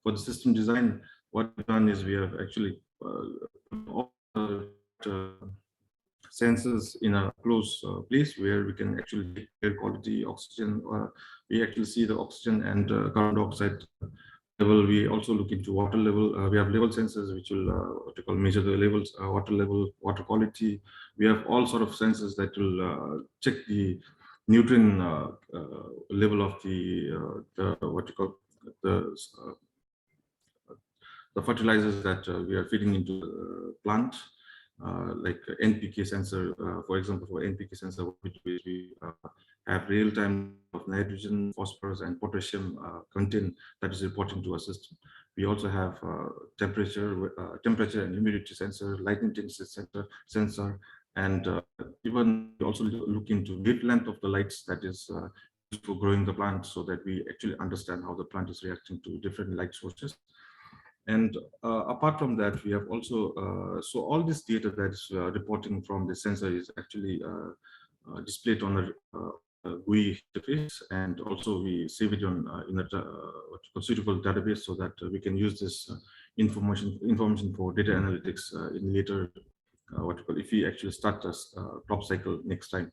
for the system design, what we've done is we have actually all sensors in a closed place where we can actually take air quality, oxygen. We actually see the oxygen and carbon dioxide level. We also look into water level. We have level sensors which will measure the levels, water level, water quality. We have all sort of sensors that will check the nutrient level of the fertilizers that we are feeding into the plant, like NPK sensor. For example, for NPK sensor, what we do is we have real-time of nitrogen, phosphorus, and potassium content that is reporting to our system. We also have temperature and humidity sensor, light intensity sensor, and even we also look into wavelength of the lights that is used for growing the plant, so that we actually understand how the plant is reacting to different light sources. And apart from that, we have also, so all this data that is reporting from the sensor is actually displayed on a GUI interface, and also we save it on in a suitable database so that we can use this information for data analytics in later if we actually start a crop cycle next time.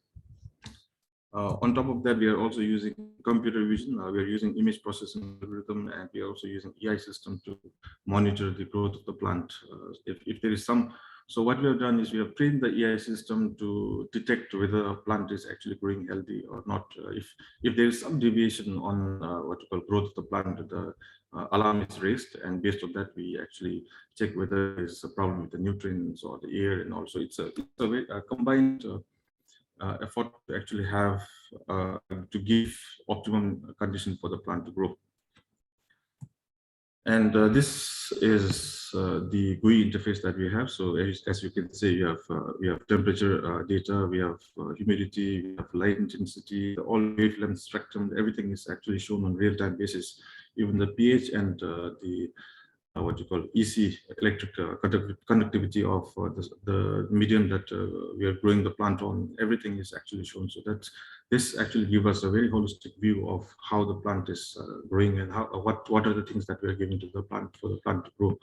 On top of that, we are also using computer vision. We are using image processing algorithm, and we are also using AI system to monitor the growth of the plant. If there is some, so what we have done is we have trained the AI system to detect whether a plant is actually growing healthy or not. If there is some deviation on growth of the plant, the alarm is raised, and based on that, we actually check whether there is a problem with the nutrients or the air, and also it's a combined effort to actually have to give optimum condition for the plant to grow. And this is the GUI interface that we have. So as you can see, we have temperature data, we have humidity, we have light intensity, all wavelength spectrum, everything is actually shown on real-time basis. Even the pH and the EC, electric conductivity of the medium that we are growing the plant on, everything is actually shown. So that this actually gives us a very holistic view of how the plant is growing, and how what are the things that we are giving to the plant for the plant to grow.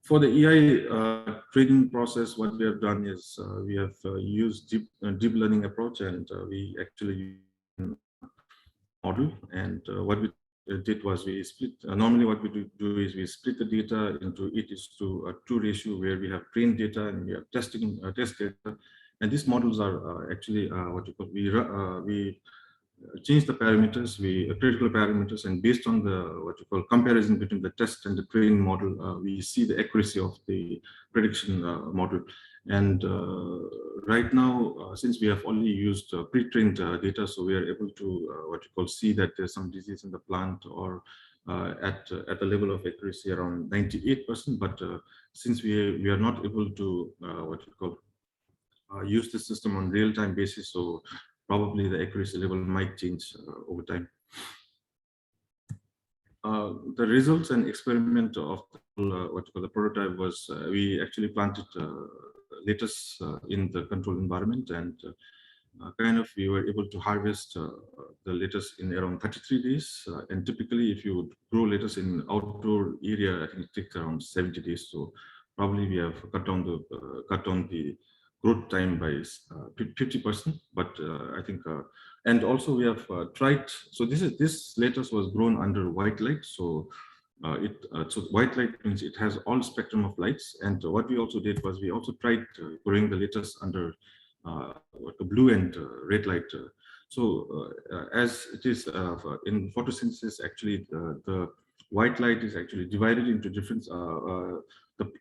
For the AI training process, what we have done is we have used deep learning approach, and we actually use model. And what we did was we split. Normally, what we do is we split the data into 8:2 ratio, where we have trained data and we have test data. And these models are actually we change the parameters, critical parameters, and based on the comparison between the test and the training model, we see the accuracy of the prediction model. And right now, since we have only used pre-trained data, so we are able to see that there's some disease in the plant, or at the level of accuracy around 98%. But since we are not able to use the system on real-time basis, so probably the accuracy level might change over time. The results and experiment of the prototype was we actually planted lettuce in the controlled environment, and we were able to harvest the lettuce in around 33 days. And typically, if you grow lettuce in outdoor area, I think it takes around 70 days. So probably we have cut down the growth time by 50%. But I think, and also we have tried. So this lettuce was grown under white light. So so white light means it has all spectrum of lights. And what we also did was we also tried growing the lettuce under blue and red light. So as it is in photosynthesis, actually the white light is actually divided into different.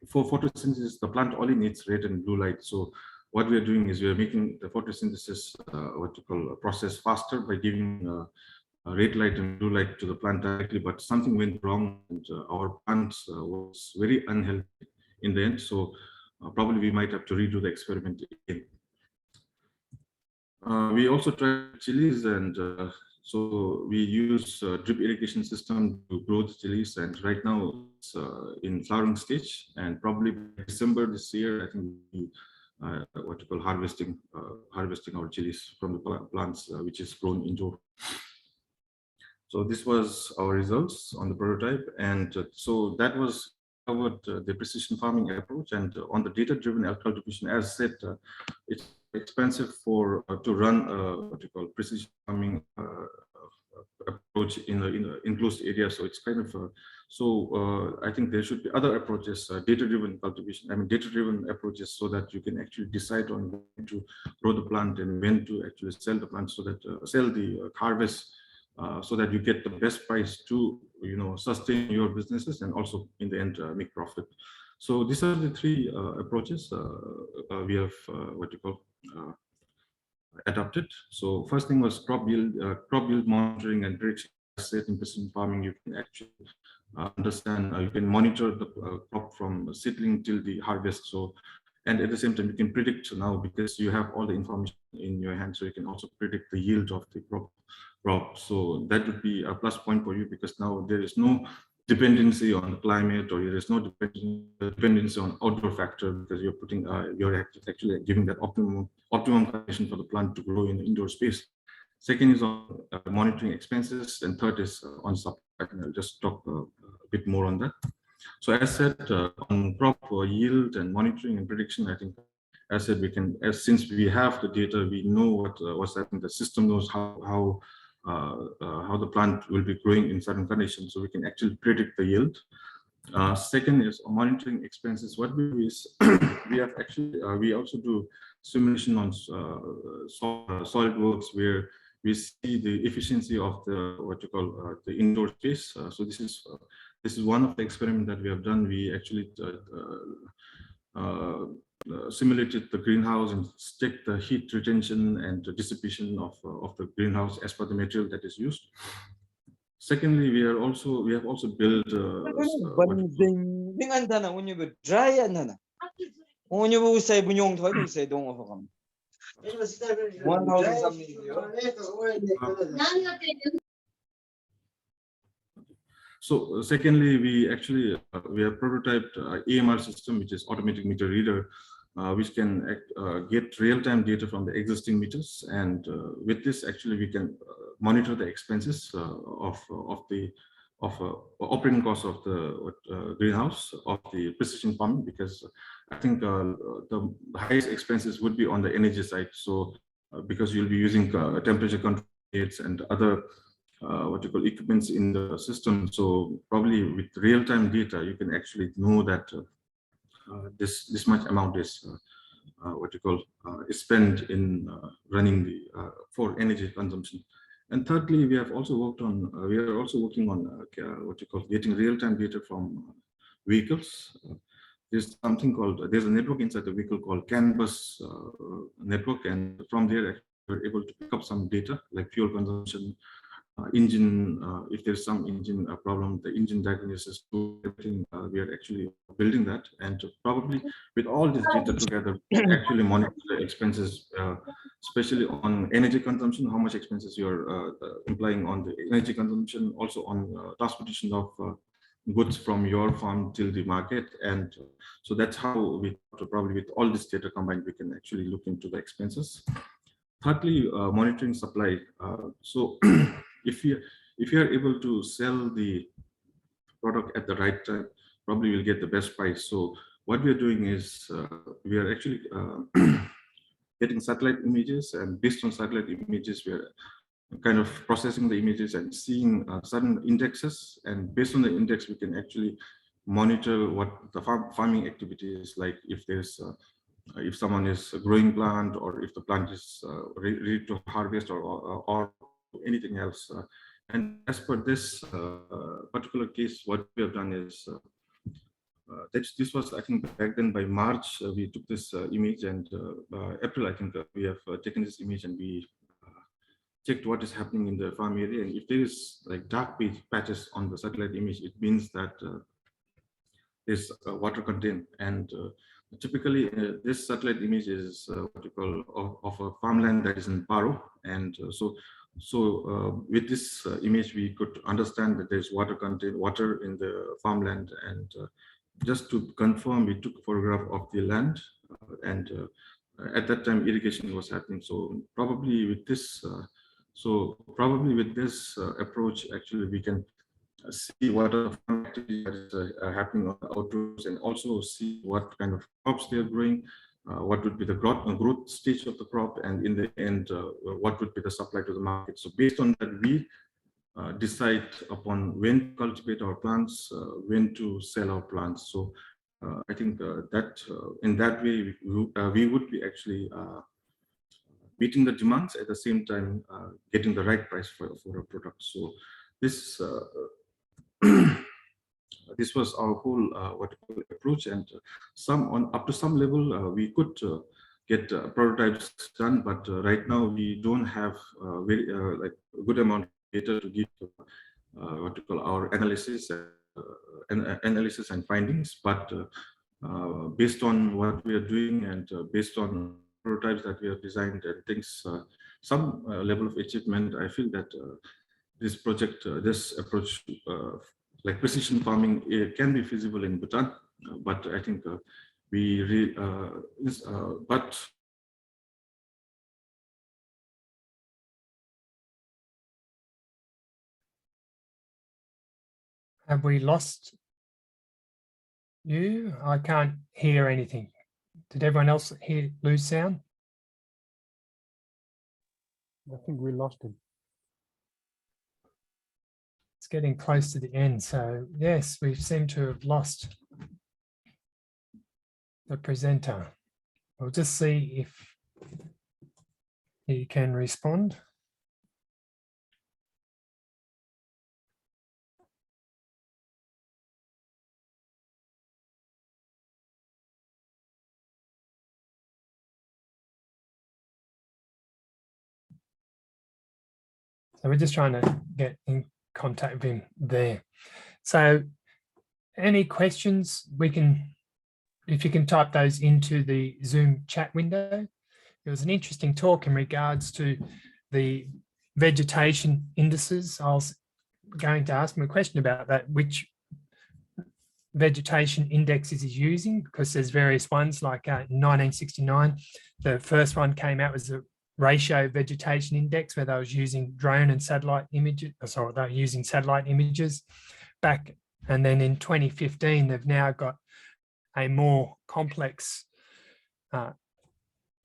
For photosynthesis, the plant only needs red and blue light. So what we are doing is we are making the photosynthesis process faster by giving red light and blue light to the plant directly. But something went wrong, and our plant was very unhealthy in the end. So probably we might have to redo the experiment again. We also tried chilies, and so we use drip irrigation system to grow the chilies, and right now it's in flowering stage, and probably by December this year, I think we harvesting our chilies from the plants which is grown indoor. So this was our results on the prototype, and so that was covered the precision farming approach. And on the data-driven cultivation, as said, it's expensive to run precision farming approach in an enclosed area. So it's kind of I think there should be other approaches, data-driven cultivation. I mean, data-driven approaches, so that you can actually decide on when to grow the plant and when to actually sell the plant, so that sell the harvest. So that you get the best price to sustain your businesses, and also in the end make profit. So these are the three approaches we have adopted. So first thing was crop yield monitoring and prediction. In precision farming, you can actually understand, you can monitor the crop from seedling till the harvest. So And at the same time, you can predict now because you have all the information in your hand, so you can also predict the yield of the crop. So that would be a plus point for you because now there is no dependency on climate, or there is no dependency on outdoor factor, because you're putting you're actually giving that optimum condition for the plant to grow in the indoor space. Second is on monitoring expenses, and third is on supply. I'll just talk a bit more on that. So as said, on crop yield and monitoring and prediction, I think, as said, we can, since we have the data, we know what's happening. The system knows how the plant will be growing in certain conditions, so we can actually predict the yield. Second is monitoring expenses. What we do is we have actually we also do simulation on SolidWorks, where we see the efficiency of the the indoor space. So this is one of the experiments that we have done. We actually simulated the greenhouse and checked the heat retention and the dissipation of the greenhouse as per the material that is used. Secondly, we have also built So secondly, we have prototyped AMR system, which is automatic meter reader, which can get real-time data from the existing meters, and with this, actually, we can monitor the expenses of operating costs of the greenhouse of the precision farming, because I think the highest expenses would be on the energy side. So because you'll be using temperature control aids and other equipments in the system. So probably with real-time data, you can actually know that this much amount is is spent in running the for energy consumption. And thirdly, we have also worked on we are also working on getting real-time data from vehicles. There's something called there's a network inside the vehicle called Canvas network, and from there we're able to pick up some data like fuel consumption, engine, if there's some engine problem, the engine diagnosis, everything. We are actually building that, and probably with all this data together, actually monitor the expenses, especially on energy consumption, how much expenses you're implying on the energy consumption, also on transportation of goods from your farm till the market. And so that's how we probably, with all this data combined, we can actually look into the expenses. Thirdly, monitoring supply. So if you are able to sell the product at the right time, probably you'll get the best price. So what we are doing is we are actually getting satellite images, and based on satellite images, we are kind of processing the images and seeing certain indexes, and based on the index, we can actually monitor what the farming activity is like. If there's if someone is a growing plant, or if the plant is ready to harvest, or anything else. And as per this particular case, what we have done is this was, I think, back then by March, we took this image, and April, I think, we have taken this image, and we checked what is happening in the farm area. And if there is like dark patches on the satellite image, it means that there's water content. And typically, this satellite image is what you call of a farmland that is in Paro. And so with this image, we could understand that there's water in the farmland. And just to confirm, we took a photograph of the land, and at that time, irrigation was happening. So probably with this, approach, actually, we can see what are the activities that is happening on the outdoors, and also see what kind of crops they are growing, what would be the growth stage of the crop, and in the end, what would be the supply to the market. So based on that, we decide upon when to cultivate our plants, when to sell our plants. So I think that in that way, we would be actually meeting the demands, at the same time getting the right price for a product. So this this was our whole approach, and up to some level we could get prototypes done, but right now we don't have very like a good amount of data to give our analysis and findings. But based on what we are doing and based on prototypes that we have designed and things, some level of achievement, I feel that this project, this approach, like precision farming, it can be feasible in Bhutan. But I think but have we lost you? I can't hear anything. Did everyone else lose sound? I think we lost him. It's getting close to the end. So yes, we seem to have lost the presenter. We'll just see if he can respond. So we're just trying to get in contact with him there. So any questions, we can, if you can type those into the Zoom chat window. It was an interesting talk in regards to the vegetation indices. I was going to ask him a question about that, which vegetation indexes he's using, because there's various ones like in 1969, the first one came out was a ratio vegetation index where they was using drone and satellite images, sorry, they were using satellite images back. And then in 2015, they've now got a more complex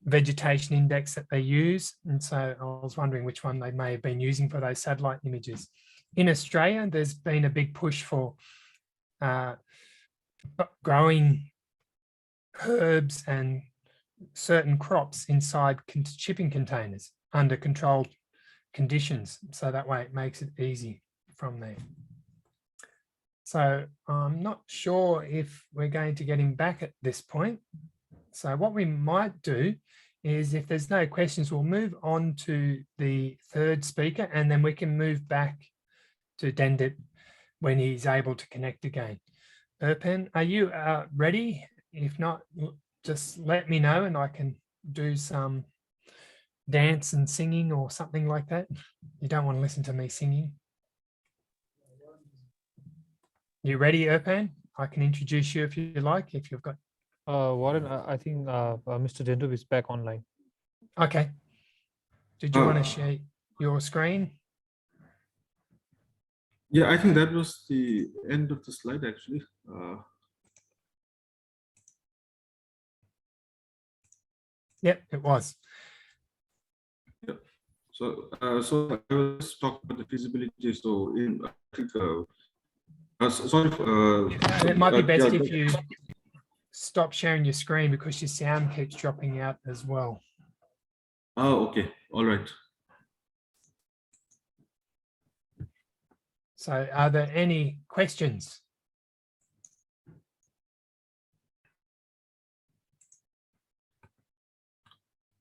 vegetation index that they use. And so I was wondering which one they may have been using for those satellite images. In Australia, there's been a big push for growing herbs and certain crops inside shipping containers under controlled conditions. So that way it makes it easy from there. So I'm not sure if we're going to get him back at this point. So what we might do is, if there's no questions, we'll move on to the third speaker, and then we can move back to Dendit when he's able to connect again. Erpan, are you ready? If not, just let me know and I can do some dance and singing or something like that. You don't want to listen to me singing. You ready, Erpan? I can introduce you if you like, if you've got. Warren, I think Mr. Dendu is back online. Okay. Did you want to share your screen? Yeah, I think that was the end of the slide, actually. Yep, it was. Yep. So, so I was talking about the feasibility. So, I think, sorry. It might be best if you stop sharing your screen, because your sound keeps dropping out as well. Oh, okay. All right. So are there any questions?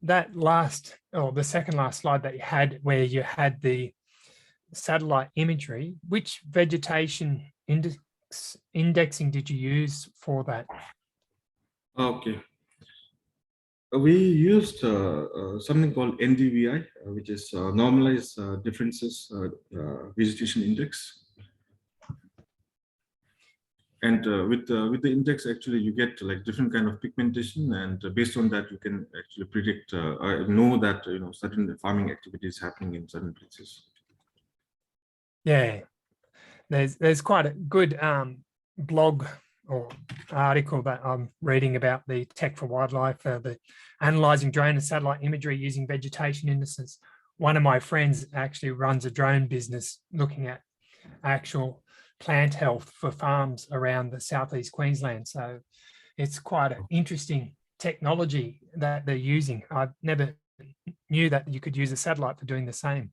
That last, or the second last slide that you had, where you had the satellite imagery, which vegetation indexing did you use for that? Okay. We used something called NDVI, which is Normalized Differences Vegetation Index. And with the index, actually, you get like different kind of pigmentation, and based on that, you can actually predict, know that certain farming activity is happening in certain places. Yeah, there's quite a good blog or article that I'm reading about the Tech for Wildlife, the analyzing drone and satellite imagery using vegetation indices. One of my friends actually runs a drone business looking at actual plant health for farms around the southeast Queensland. So it's quite an interesting technology that they're using. I never knew that you could use a satellite for doing the same,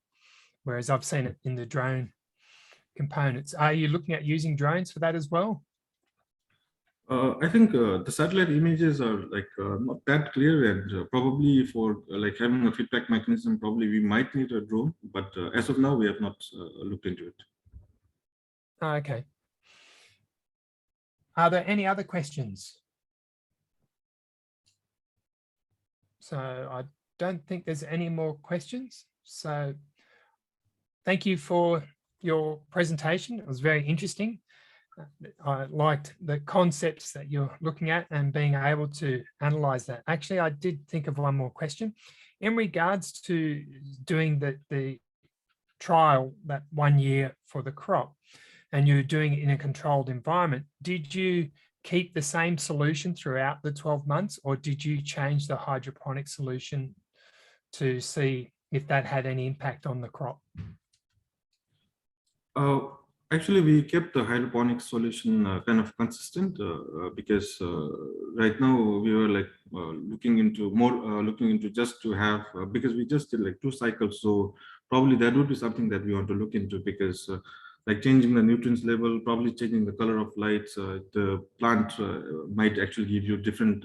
whereas I've seen it in the drone components. Are you looking at using drones for that as well? I think the satellite images are like not that clear, and probably for like having a feedback mechanism, probably we might need a drone, but as of now, we have not looked into it. Okay. Are there any other questions? So I don't think there's any more questions. So thank you for your presentation. It was very interesting. I liked the concepts that you're looking at and being able to analyze that. Actually, I did think of one more question. In regards to doing the trial that 1 year for the crop, and you're doing it in a controlled environment, did you keep the same solution throughout the 12 months, or did you change the hydroponic solution to see if that had any impact on the crop? Actually, we kept the hydroponic solution kind of consistent because right now we were like looking into just to have because we just did like 2 cycles, so probably that would be something that we want to look into, because like changing the nutrients level, probably changing the color of lights, the plant might actually give you different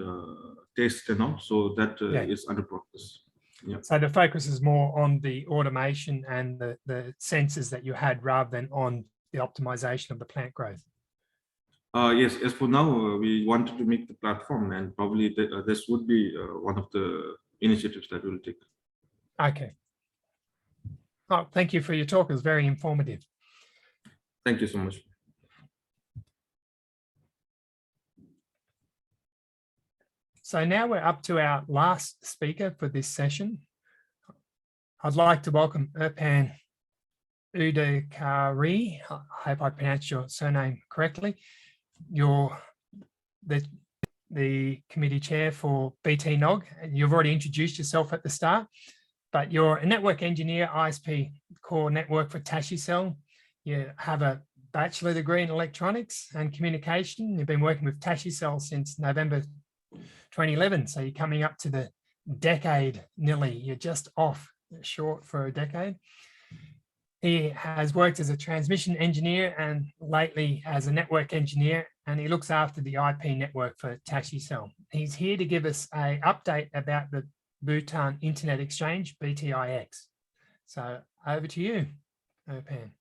taste and all, so that is under progress. Yeah. So the focus is more on the automation and the sensors that you had rather than on the optimization of the plant growth. Yes, as for now, we wanted to make the platform, and probably this would be one of the initiatives that we'll take. Okay. Oh, thank you for your talk. It was very informative. Thank you so much. So now we're up to our last speaker for this session. I'd like to welcome Erpan Udakari. I hope I pronounced your surname correctly. You're the committee chair for btNOG, and you've already introduced yourself at the start, but you're a network engineer, ISP core network for TashiCell. You have a bachelor degree in electronics and communication. You've been working with TashiCell since November 2011, so you're coming up to the decade nearly. You're just off short for a decade. He has worked as a transmission engineer and lately as a network engineer, and he looks after the IP network for TashiCell. He's here to give us an update about the Bhutan Internet Exchange, BTIX. So over to you, Erpan.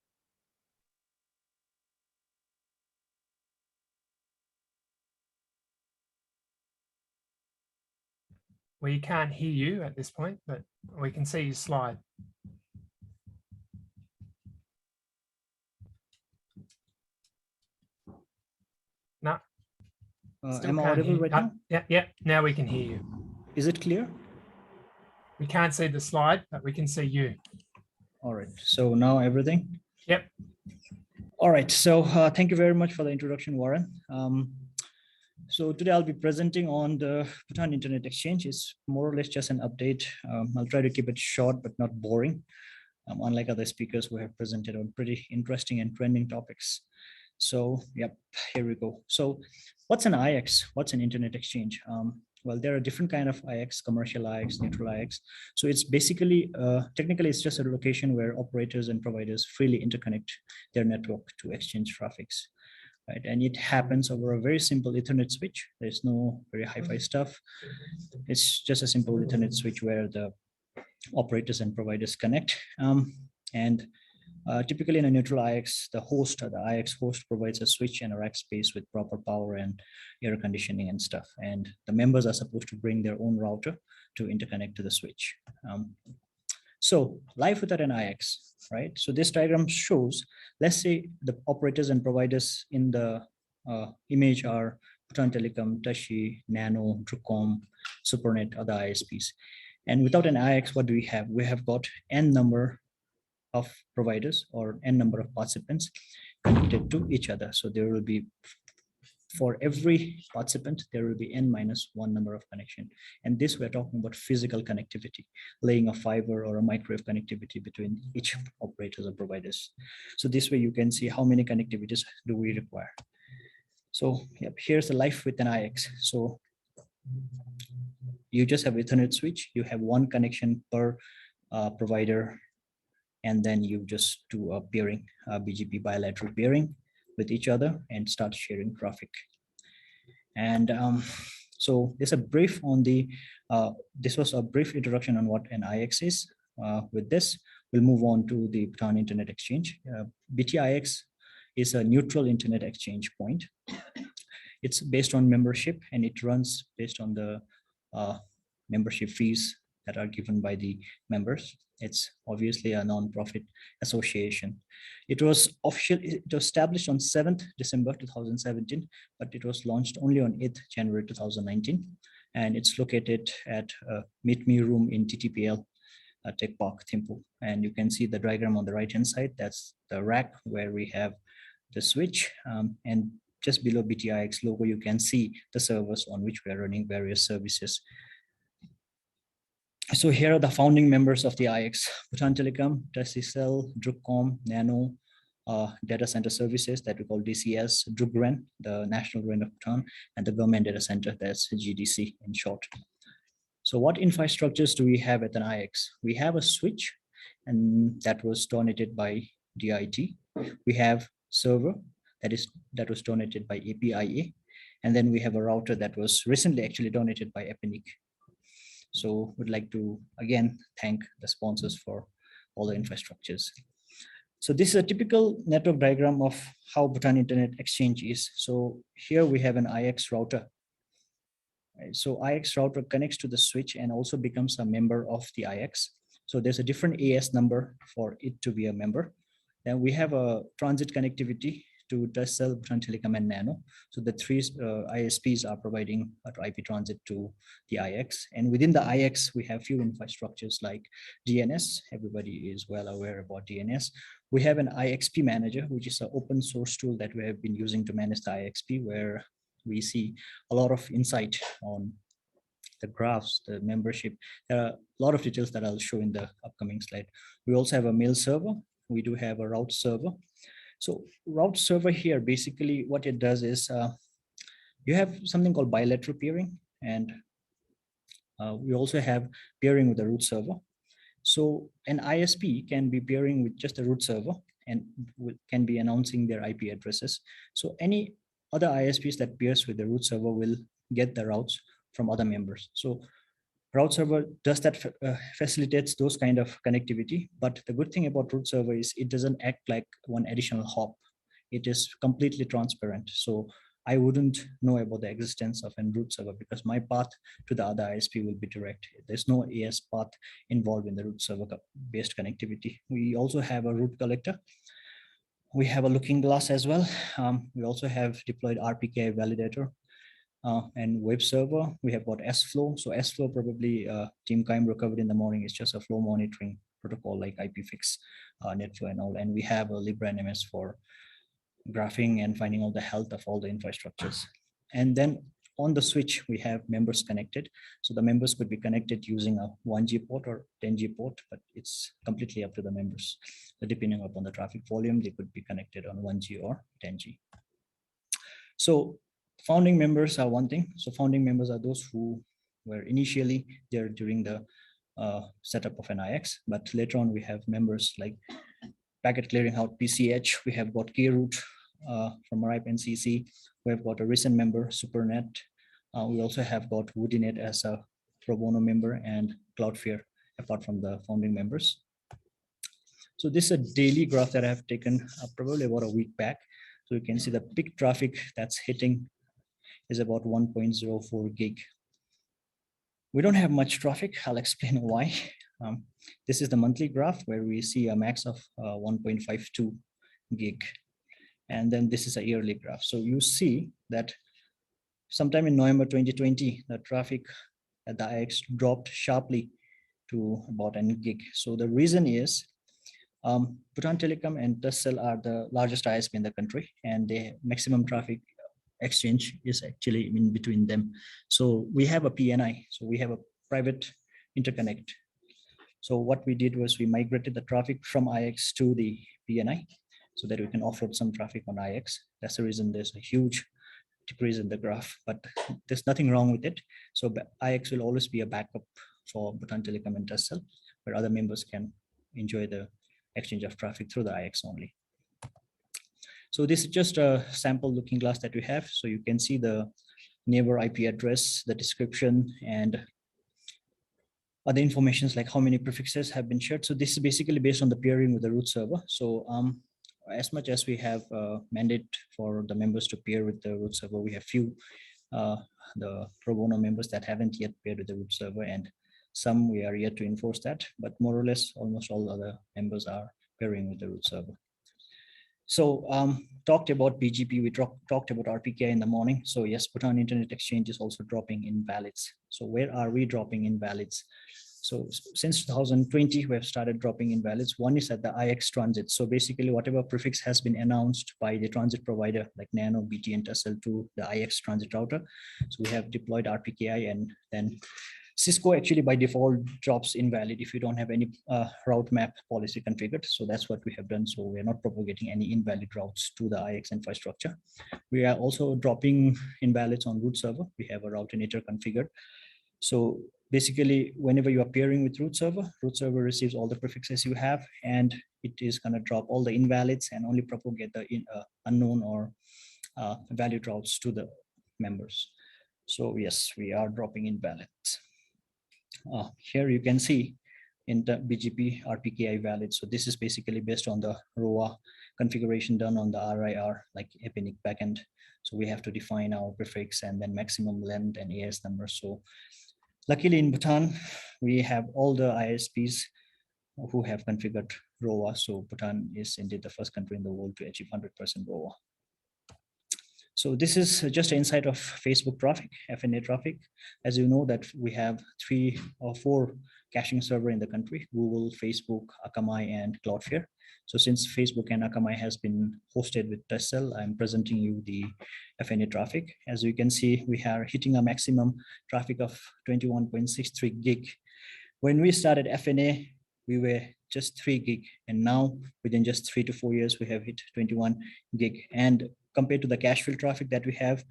We can't hear you at this point, but we can see your slide. No. Am I audible right now? Yeah, now we can hear you. Is it clear? We can't see the slide, but we can see you. All right, so now everything? Yep. All right, so thank you very much for the introduction, Warren. So today I'll be presenting on the Bhutan Internet Exchange. It's more or less just an update. I'll try to keep it short but not boring, unlike other speakers who have presented on pretty interesting and trending topics. So yep, here we go. So what's an IX? What's an Internet Exchange? Well, there are different kind of IX, commercial IX, neutral IX. So it's basically, technically it's just a location where operators and providers freely interconnect their network to exchange traffics. Right, and it happens over a very simple Ethernet switch. There's no very hi-fi stuff. It's just a simple Ethernet switch where the operators and providers connect. Typically in a neutral IX, the host or the IX host provides a switch and a rack space with proper power and air conditioning and stuff. And the members are supposed to bring their own router to interconnect to the switch. So life without an IX, right? So this diagram shows, let's say the operators and providers in the image are Bhutan Telecom, Tashi, Nano, Telecom, Supernet, other ISPs. And without an IX, what do we have? We have got n number of providers or n number of participants connected to each other. So there will be, for every participant, there will be n-1 number of connection. And this we're talking about physical connectivity, laying a fiber or a microwave connectivity between each operators or providers. So this way you can see how many connectivities do we require. So yep, here's the life with an IX. So you just have Ethernet switch, you have one connection per provider, and then you just do a peering, BGP bilateral peering with each other and start sharing traffic. And so there's a brief on the, this was a brief introduction on what an IX is. With this, we'll move on to the Bhutan Internet Exchange. BTIX is a neutral internet exchange point. It's based on membership and it runs based on the membership fees that are given by the members. It's obviously a non-profit association. It was established on 7th December 2017, but it was launched only on 8th January 2019. And it's located at Meet Me Room in TTPL Tech Park, Thimphu. And you can see the diagram on the right-hand side. That's the rack where we have the switch. And just below BTIX logo, you can see the servers on which we are running various services. So here are the founding members of the IX: Bhutan Telecom, Tesicel, Drukcom, Nano, Data Center Services that we call DCS, Drukgren, the National Grid of Bhutan, and the Government Data Center, that's GDC in short. So what infrastructures do we have at an IX? We have a switch, and that was donated by DIT. We have server that was donated by APIA, and then we have a router that was recently actually donated by Epinic. So we'd like to again thank the sponsors for all the infrastructures. So this is a typical network diagram of how Bhutan Internet Exchange is. So here we have an IX router. So IX router connects to the switch and also becomes a member of the IX. So there's a different AS number for it to be a member. Then we have a transit connectivity to Tesicel, Bhutan Telecom, and Nano. So the three ISPs are providing IP transit to the IX. And within the IX, we have few infrastructures like DNS. Everybody is well aware about DNS. We have an IXP manager, which is an open source tool that we have been using to manage the IXP, where we see a lot of insight on the graphs, the membership. There are a lot of details that I'll show in the upcoming slide. We also have a mail server. We do have a route server. So route server here, basically what it does is you have something called bilateral peering, and we also have peering with the root server. So an ISP can be peering with just the root server and can be announcing their IP addresses. So any other ISPs that peers with the root server will get the routes from other members. So route server does that, facilitates those kind of connectivity. But the good thing about root server is it doesn't act like one additional hop. It is completely transparent. So I wouldn't know about the existence of a root server because my path to the other ISP will be direct. There's no AS path involved in the root server based connectivity. We also have a root collector. We have a looking glass as well. We also have deployed RPKI validator. And web server, we have got SFlow. So SFlow probably Team Kaimro covered in the morning. It's just a flow monitoring protocol like IPFix, NetFlow and all. And we have a LibreNMS for graphing and finding out the health of all the infrastructures. And then on the switch, we have members connected. So the members could be connected using a 1G port or 10G port, but it's completely up to the members. So depending upon the traffic volume, they could be connected on 1G or 10G. So founding members are one thing. So founding members are those who were initially there during the setup of an IX, but later on we have members like Packet Clearing House, PCH. We have got KRoot from RIPE NCC. We have got a recent member, SuperNet. We also have got Woodynet as a pro bono member and Cloudflare apart from the founding members. So this is a daily graph that I have taken probably about a week back. So you can see the peak traffic that's hitting is about 1.04 gig. We don't have much traffic. I'll explain why. This is the monthly graph where we see a max of 1.52 gig. And then this is a yearly graph. So you see that sometime in November 2020, the traffic at the IX dropped sharply to about 1 gig. So the reason is Bhutan Telecom and Tesicel are the largest ISP in the country, and the maximum traffic exchange is actually in between them. So we have a PNI, so we have a private interconnect. So what we did was we migrated the traffic from IX to the PNI so that we can offload some traffic on IX. That's the reason there's a huge decrease in the graph, but there's nothing wrong with it. So IX will always be a backup for Bhutan Telecom and Tesicel, where other members can enjoy the exchange of traffic through the IX only. So this is just a sample looking glass that we have. So you can see the neighbor IP address, the description, and other informations like how many prefixes have been shared. So this is basically based on the peering with the root server. So as much as we have mandate for the members to peer with the root server, we have few the pro bono members that haven't yet paired with the root server, and some we are yet to enforce that, but more or less almost all other members are pairing with the root server. So talked about BGP, we talked about RPKI in the morning. So yes, Bhutan Internet Exchange is also dropping invalids. So where are we dropping invalids? So since 2020, we have started dropping invalids. One is at the IX transit. So basically whatever prefix has been announced by the transit provider like Nano, BT, and Tussle to the IX transit router. So we have deployed RPKI, and then Cisco actually by default drops invalid if you don't have any route map policy configured. So that's what we have done. So we're not propagating any invalid routes to the IX infrastructure. We are also dropping invalids on root server. We have a routinator configured. So basically, whenever you are pairing with root server receives all the prefixes you have, and it is going to drop all the invalids and only propagate the unknown or valid routes to the members. So yes, we are dropping invalids. Here you can see in the BGP RPKI valid. So this is basically based on the ROA configuration done on the RIR, like Epinic backend. So we have to define our prefix and then maximum length and AS number. So luckily in Bhutan, we have all the ISPs who have configured ROA. So Bhutan is indeed the first country in the world to achieve 100% ROA. So this is just an insight of Facebook traffic, FNA traffic. As you know that we have 3 or 4 caching server in the country, Google, Facebook, Akamai, and Cloudflare. So since Facebook and Akamai has been hosted with Tussle, I'm presenting you the FNA traffic. As you can see, we are hitting a maximum traffic of 21.63 gig. When we started FNA, we were just 3 gig, and now within just 3 to 4 years, we have hit 21 gig. And compared to the cache fill traffic that we have,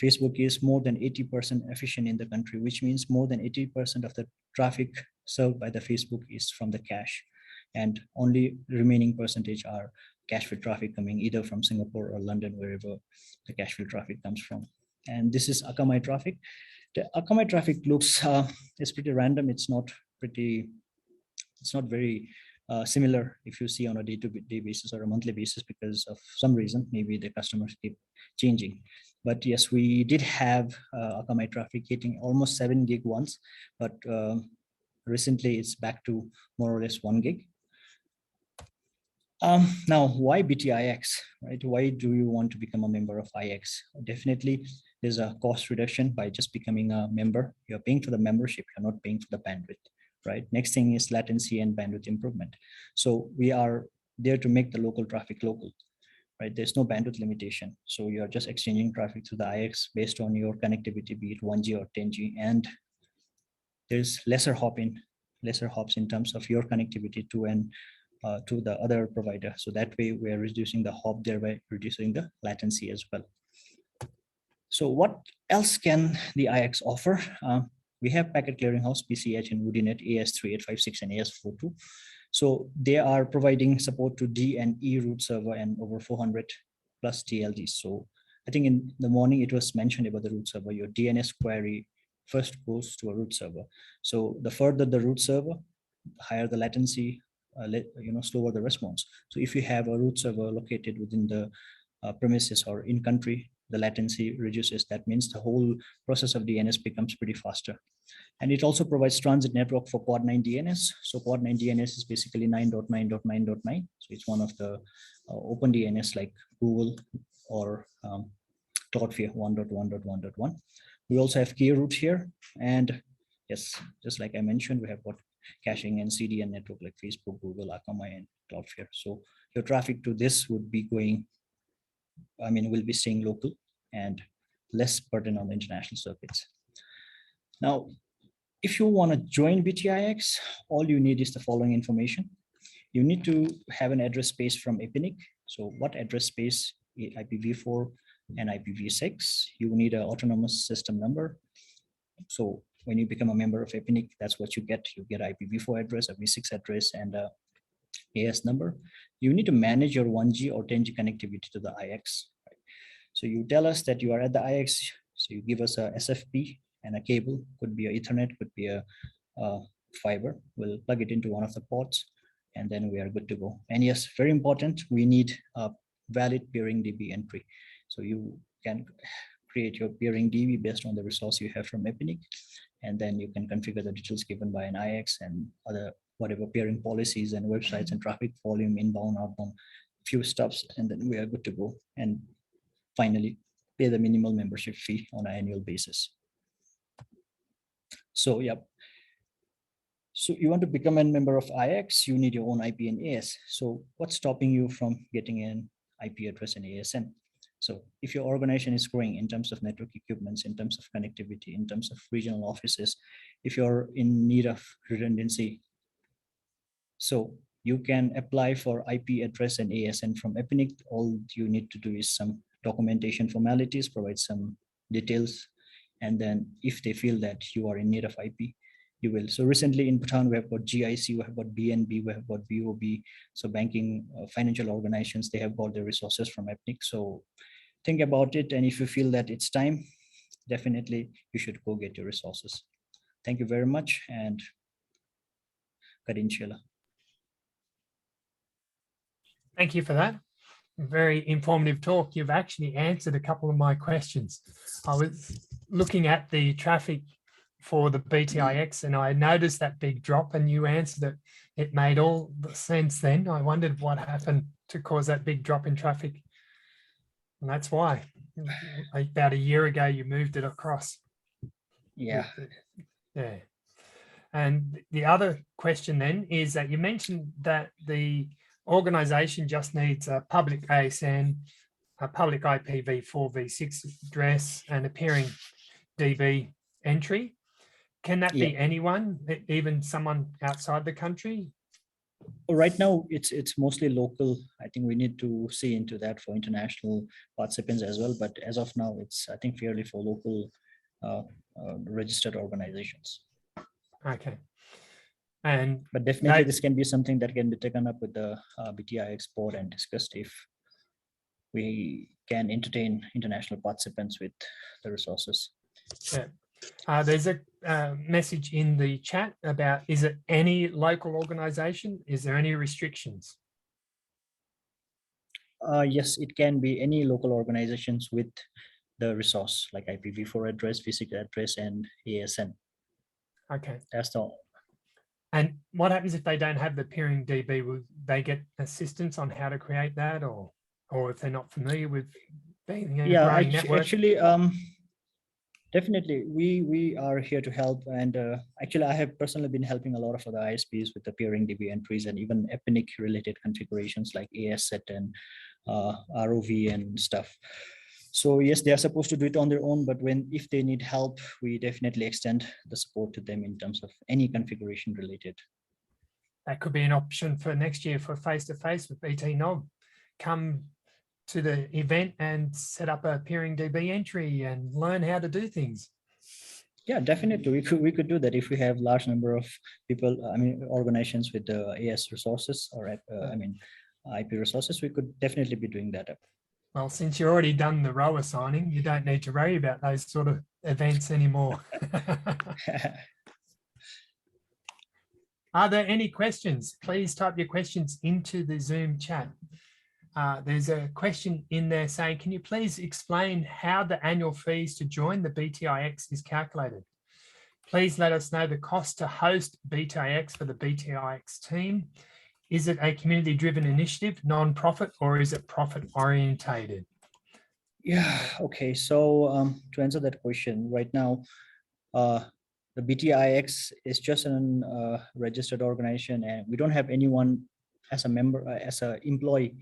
Facebook is more than 80% efficient in the country, which means more than 80% of the traffic served by the Facebook is from the cache. And only remaining percentage are cache fill traffic coming either from Singapore or London, wherever the cache fill traffic comes from. And this is Akamai traffic. The Akamai traffic looks, it's pretty random. It's not very similar if you see on a day-to-day basis or a monthly basis, because of some reason, maybe the customers keep changing. But yes, we did have Akamai traffic hitting almost 7 gig once, but recently it's back to more or less 1 gig. Now, why BTIX, right? Why do you want to become a member of IX? Definitely, there's a cost reduction by just becoming a member. You're paying for the membership, you're not paying for the bandwidth, right? Next thing is latency and bandwidth improvement. So we are there to make the local traffic local, right? There's no bandwidth limitation. So you're just exchanging traffic to the IX based on your connectivity, be it 1G or 10G, and there's lesser hops in terms of your connectivity to the other provider. So that way we're reducing the hop, thereby reducing the latency as well. So what else can the IX offer? We have packet clearinghouse, PCH, and Woodinet AS3856 and AS42. So they are providing support to D and E root server and over 400 plus TLDs. So I think in the morning it was mentioned about the root server, your DNS query first goes to a root server. So the further the root server, higher the latency, slower the response. So if you have a root server located within the premises or in country, the latency reduces. That means the whole process of DNS becomes pretty faster. And it also provides transit network for Quad 9 DNS. So Quad 9 DNS is basically 9.9.9.9. So it's one of the open DNS like Google or Cloudflare 1.1.1.1. We also have key root here. And yes, just like I mentioned, we have got caching and CDN network like Facebook, Google, Akamai, and Cloudflare. So your traffic to this would be going, will be staying local and less burden on the international circuits. Now, if you want to join BTIX, all you need is the following information. You need to have an address space from Epinic. So what address space? IPv4 and IPv6. You need an autonomous system number. So when you become a member of Epinic, that's what you get. You get IPv4 address, a v6 address, and a AS number. You need to manage your 1G or 10G connectivity to the IX. Right? So you tell us that you are at the IX. So you give us a SFP and a cable, could be a Ethernet, could be a fiber. We'll plug it into one of the ports, and then we are good to go. And yes, very important, we need a valid peering DB entry. So you can create your peering DB based on the resource you have from Epinic. And then you can configure the details given by an IX and other whatever peering policies and websites and traffic volume, inbound, outbound, few steps, and then we are good to go. And finally, pay the minimal membership fee on an annual basis. So, yeah. So you want to become a member of IX, you need your own IP and AS. So what's stopping you from getting an IP address and ASN? So if your organization is growing in terms of network equipments, in terms of connectivity, in terms of regional offices, if you're in need of redundancy, so you can apply for IP address and ASN from Epinic. All you need to do is some documentation formalities, provide some details, and then if they feel that you are in need of IP, you will. So recently in Bhutan, we have got GIC, we have got BNB, we have got BOB. So banking, financial organizations, they have got the resources from Epinic. So think about it. And if you feel that it's time, definitely you should go get your resources. Thank you very much. And Karin. Thank you for that. Very informative talk. You've actually answered a couple of my questions. I was looking at the traffic for the BTIX and I noticed that big drop and you answered it. It made all the sense then. I wondered what happened to cause that big drop in traffic. And that's why about a year ago, you moved it across. Yeah. Yeah. And the other question then is that you mentioned that the organization just needs a public ASN, a public IPv4 v6 address and a peering DB entry. Can that be anyone, even someone outside the country? Right now, it's mostly local. I think we need to see into that for international participants as well. But as of now, it's, I think, fairly for local registered organizations. Okay. But definitely this can be something that can be taken up with the BTIX board and discussed if we can entertain international participants with the resources. Yeah. There's a message in the chat about, is it any local organization? Is there any restrictions? Yes, it can be any local organizations with the resource like IPv4 address, v6 address, and ASN. Okay. That's all. And what happens if they don't have the peering DB? Will they get assistance on how to create that, or if they're not familiar with being a growing network? Actually, definitely, we are here to help. And actually, I have personally been helping a lot of other ISPs with the peering DB entries and even Epinic related configurations like ASset and ROV and stuff. So yes, they are supposed to do it on their own, but if they need help, we definitely extend the support to them in terms of any configuration related. That could be an option for next year for face-to-face with btNOG. Come to the event and set up a peering DB entry and learn how to do things. Yeah, definitely. We could do that if we have large number of people, I mean, organizations with the AS resources or IP resources, we could definitely be doing that. Well, since you've already done the row assigning, you don't need to worry about those sort of events anymore. Are there any questions? Please type your questions into the Zoom chat. There's a question in there saying, can you please explain how the annual fees to join the BTIX is calculated? Please let us know the cost to host BTIX for the BTIX team. Is it a community-driven initiative, non-profit, or is it profit-orientated? Yeah, okay. So to answer that question, right now, the BTIX is just an registered organization, and we don't have anyone as a member, as an employee.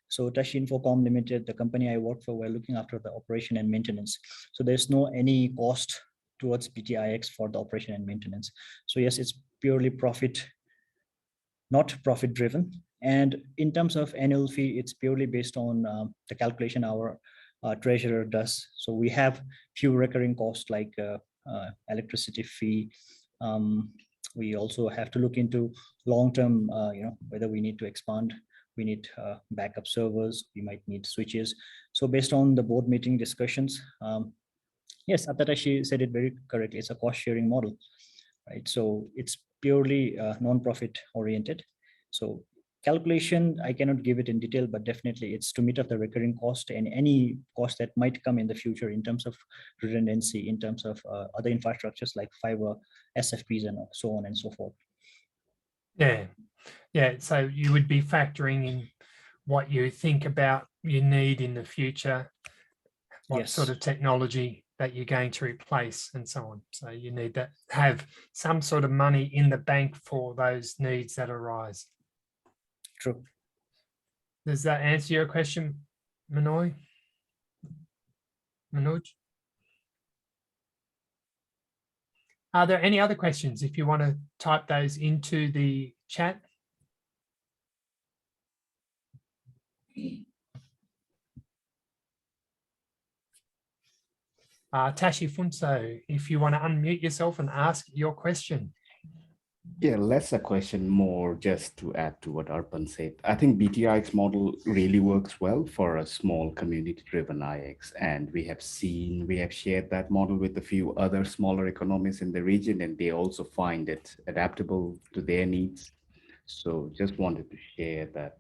So Tashi Infocom Limited, the company I work for, we're looking after the operation and maintenance. So there's no any cost towards BTIX for the operation and maintenance. So yes, it's purely profit, not profit driven. And in terms of annual fee, it's purely based on the calculation our treasurer does. So we have few recurring costs like electricity fee. We also have to look into long-term, whether we need to expand, we need backup servers, we might need switches. So based on the board meeting discussions, yes, Atatashi said it very correctly. It's a cost sharing model, right? So it's purely non-profit oriented. So calculation, I cannot give it in detail, but definitely it's to meet up the recurring cost and any cost that might come in the future in terms of redundancy, in terms of other infrastructures like fiber, SFPs, and so on and so forth. Yeah, yeah. So you would be factoring in what you think about you need in the future, what sort of technology that you're going to replace and so on. So you need to have some sort of money in the bank for those needs that arise. True. Does that answer your question, Manoj? Are there any other questions if you want to type those into the chat? Tashi Funso, if you want to unmute yourself and ask your question. Yeah, less a question, more just to add to what Arpan said. I think BTIX model really works well for a small community-driven IX, and we have shared that model with a few other smaller economies in the region, and they also find it adaptable to their needs. So just wanted to share that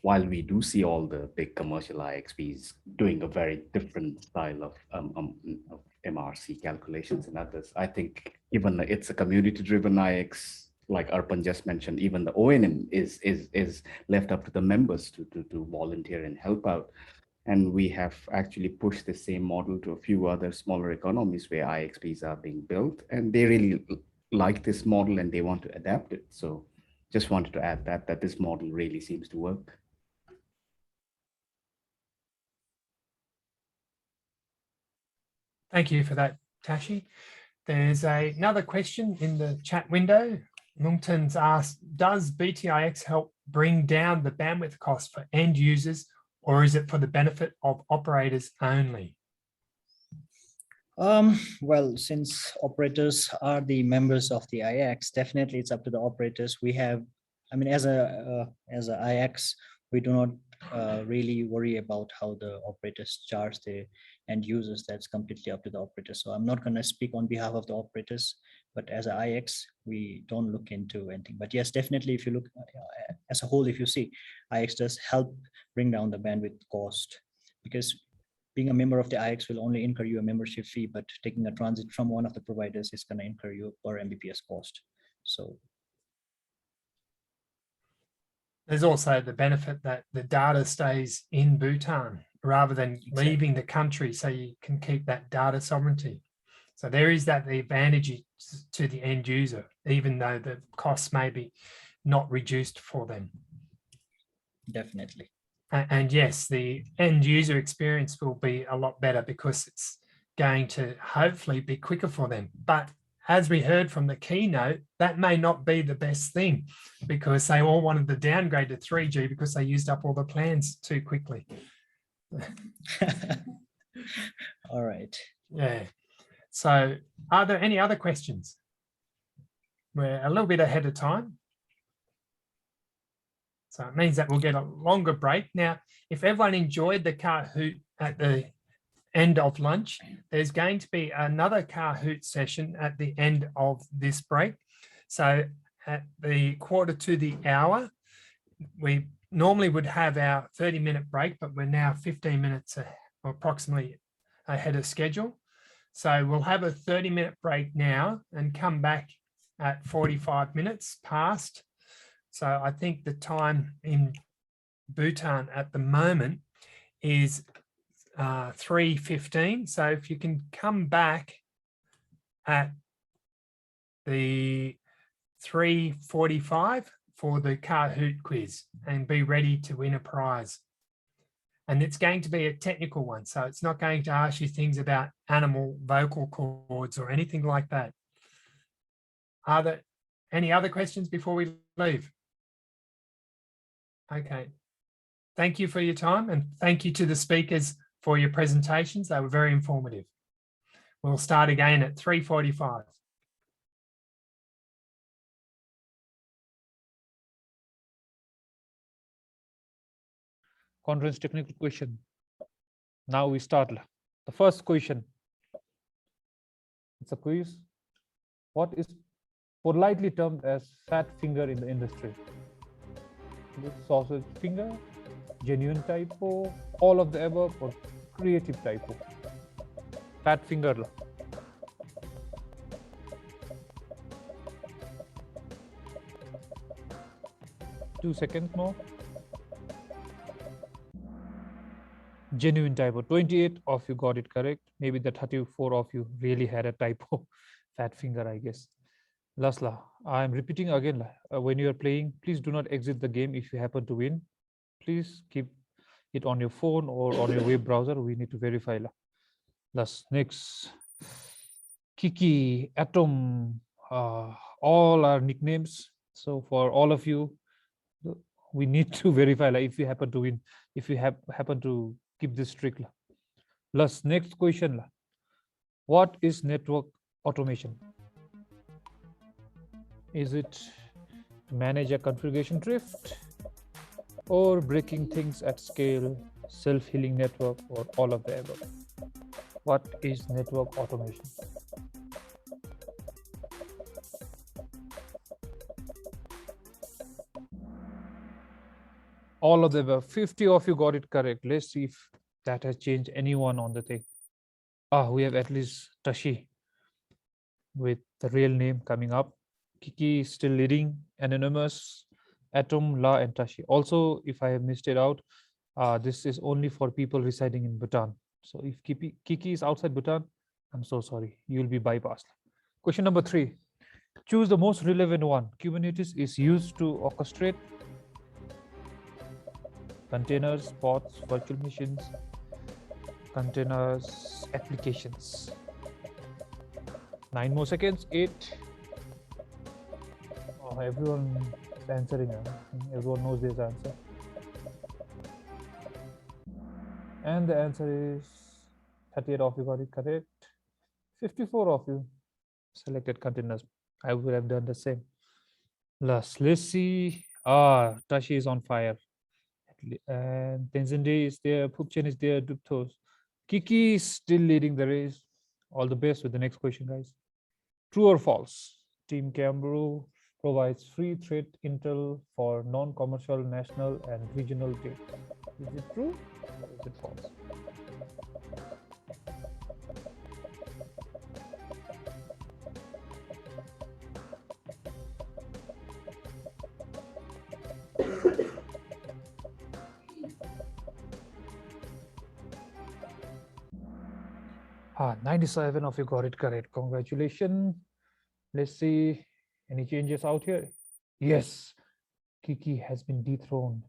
while we do see all the big commercial IXPs doing a very different style of MRC calculations and others, I think even it's a community-driven IX, like Arpan just mentioned, even the ONM is left up to the members to volunteer and help out. And we have actually pushed the same model to a few other smaller economies where IXPs are being built, and they really like this model and they want to adapt it. So just wanted to add that this model really seems to work. Thank you for that, Tashi. There's another question in the chat window. Mungtan's asked, does BTIX help bring down the bandwidth cost for end users, or is it for the benefit of operators only? Well, since operators are the members of the IX, definitely it's up to the operators. We have, I mean, as a IX, we do not really worry about how the operators charge the end users. That's completely up to the operators. So I'm not going to speak on behalf of the operators, but as a IX, we don't look into anything. But yes, definitely, if you look as a whole, if you see, IX does help bring down the bandwidth cost, because being a member of the IX will only incur you a membership fee, but taking a transit from one of the providers is going to incur you per Mbps cost. So there's also the benefit that the data stays in Bhutan rather than leaving the country, so you can keep that data sovereignty. So there is that the advantage to the end user, even though the costs may be not reduced for them. Definitely. And yes, the end user experience will be a lot better because it's going to hopefully be quicker for them. But as we heard from the keynote, that may not be the best thing, because they all wanted to downgrade to 3G because they used up all the plans too quickly. All right. Yeah. So are there any other questions? We're a little bit ahead of time. So it means that we'll get a longer break. Now, if everyone enjoyed the Kahoot at the end of lunch, there's going to be another Kahoot session at the end of this break. So at the quarter to the hour, we normally would have our 30-minute break, but we're now 15 minutes approximately ahead of schedule. So we'll have a 30-minute break now and come back at 45 minutes past. So I think the time in Bhutan at the moment is 3:15. So if you can come back at the 3:45 for the Kahoot quiz and be ready to win a prize. And it's going to be a technical one. So it's not going to ask you things about animal vocal cords or anything like that. Are there any other questions before we leave? Okay. Thank you for your time, and thank you to the speakers for your presentations. They were very informative. We'll start again at 3:45. Conference technical question. Now we start. The first question. It's a quiz. What is politely termed as fat finger in the industry? sausage finger, genuine typo, all of the above, or creative typo? Fat finger la. 2 seconds more. Genuine typo. 28 of you got it correct. Maybe the 34 of you really had a typo. Fat finger, I guess. Lasla, I'm repeating again. When you are playing, please do not exit the game if you happen to win. Please keep it on your phone or on your web browser. We need to verify. Last, next. Kiki, Atom, all are nicknames. So for all of you, we need to verify if you happen to win, if you happen to keep this streak. Plus, next question. What is network automation? Is it to manage a configuration drift or breaking things at scale, self-healing network, or all of the above? What is network automation? All of the above. 50 of you got it correct. Let's see if that has changed anyone on the thing. We have at least Tashi with the real name coming up. Kiki is still leading. Anonymous, Atom, La, and Tashi. Also, if I have missed it out, this is only for people residing in Bhutan. So if Kiki is outside Bhutan, I'm so sorry, you will be bypassed. Question number 3. Choose the most relevant one. Kubernetes is used to orchestrate containers, pods, virtual machines, containers, applications. 9 more seconds. 8. Everyone is answering. Everyone knows this answer. And the answer is 38 of you got it correct. 54 of you selected containers. I would have done the same. Let's see. Tashi is on fire. And Tenzinde is there. Pupchen is there. Duptos. Kiki is still leading the race. All the best with the next question, guys. True or false? Team Cambro provides free threat intel for non-commercial, national, and regional data. Is it true or is it false? Ah, 97 of you got it correct. Congratulations. Let's see any changes out here. Yes, Kiki has been dethroned.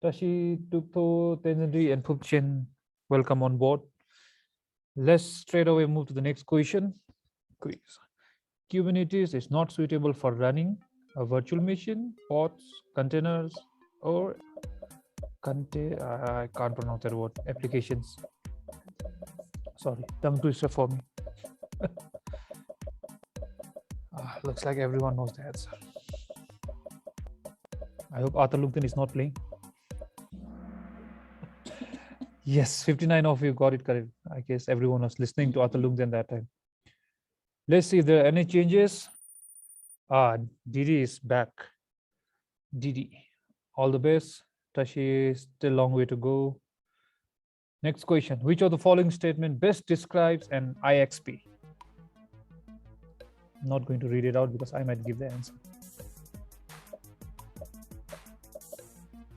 Tashi, Tupto, Tenzindri, and Pupchen, welcome on board. Let's straight away move to the next question. Quiz. Kubernetes is not suitable for running a virtual machine, pods, containers, or I can't pronounce that word, applications. Sorry, tongue twister for me. Looks like everyone knows the answer. I hope Arthur Lugden is not playing. Yes, 59 of you got it correct. I guess everyone was listening to Arthur Lugden that time. Let's see if there are any changes. Didi is back. Didi, all the best. Tashi is still a long way to go. Next question. Which of the following statement best describes an IXP? I'm not going to read it out because I might give the answer.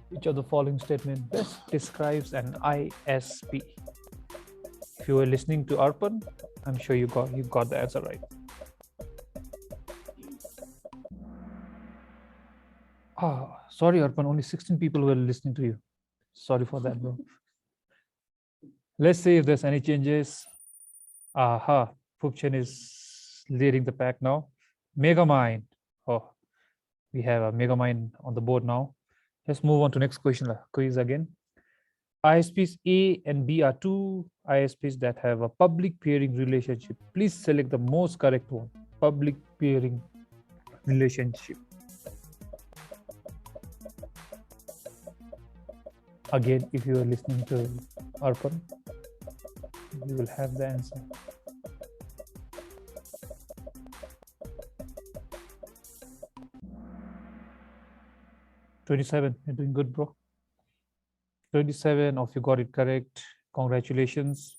Which of the following statement best describes an ISP? If you were listening to Arpan, I'm sure you got the answer right. Sorry, Arpan, only 16 people were listening to you. Sorry for that, bro. Let's see if there's any changes. Pupchen is leading the pack now. Megamind. We have a Megamind on the board now. Let's move on to next question. Quiz again. ISPs A and B are two ISPs that have a public peering relationship. Please select the most correct one. Public peering relationship. Again, if you are listening to Arpan, you will have the answer. 27, you're doing good, bro. 27 of you got it correct. Congratulations.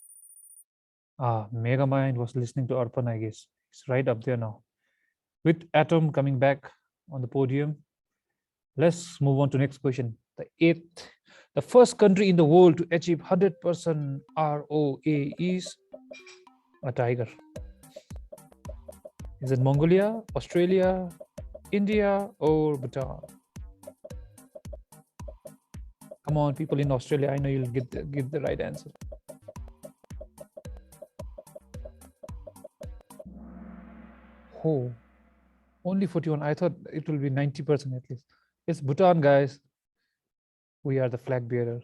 Megamind was listening to Arpan, I guess. It's right up there now. With Atom coming back on the podium, let's move on to next question. The first country in the world to achieve 100% ROA is a tiger. Is it Mongolia, Australia, India, or Bhutan? Come on, people in Australia, I know you'll get the right answer. Oh, only 41. I thought it will be 90% at least. It's Bhutan, guys. We are the flag bearer.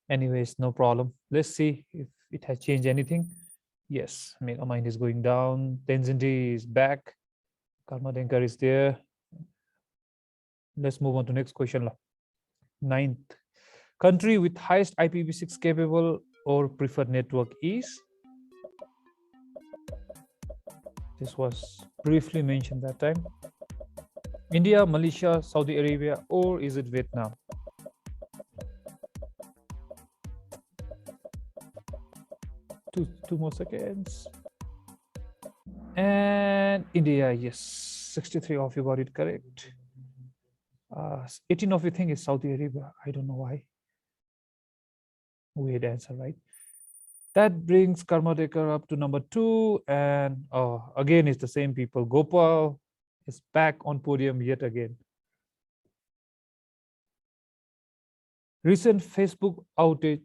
Anyways, no problem. Let's see if it has changed anything. Yes, Megamind is going down. Tenzindi is back. Karma Denkar is there. Let's move on to next question. 9th. Country with highest IPv6 capable or preferred network is? This was briefly mentioned that time. India, Malaysia, Saudi Arabia, or is it Vietnam? Two more seconds. And India, yes. 63 of you got it correct. 18 of you think is Saudi Arabia. I don't know why. Weird answer, right? That brings Karma Dekar up to number 2. And again, it's the same people. Gopal is back on podium yet again. Recent Facebook outage,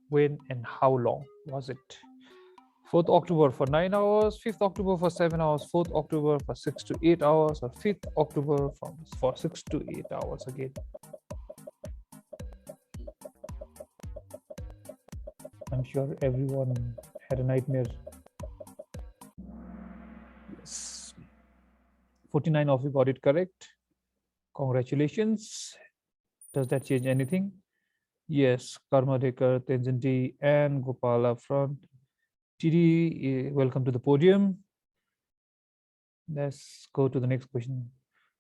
when and how long was it? 4th October for 9 hours, 5th October for 7 hours, 4th October for 6 to 8 hours, or 5th October for 6 to 8 hours again. I'm sure everyone had a nightmare. Yes. 49 of you got it correct. Congratulations. Does that change anything? Yes, Karma Dekar, Tenzindi, and Gopal up front. TD, welcome to the podium. Let's go to the next question.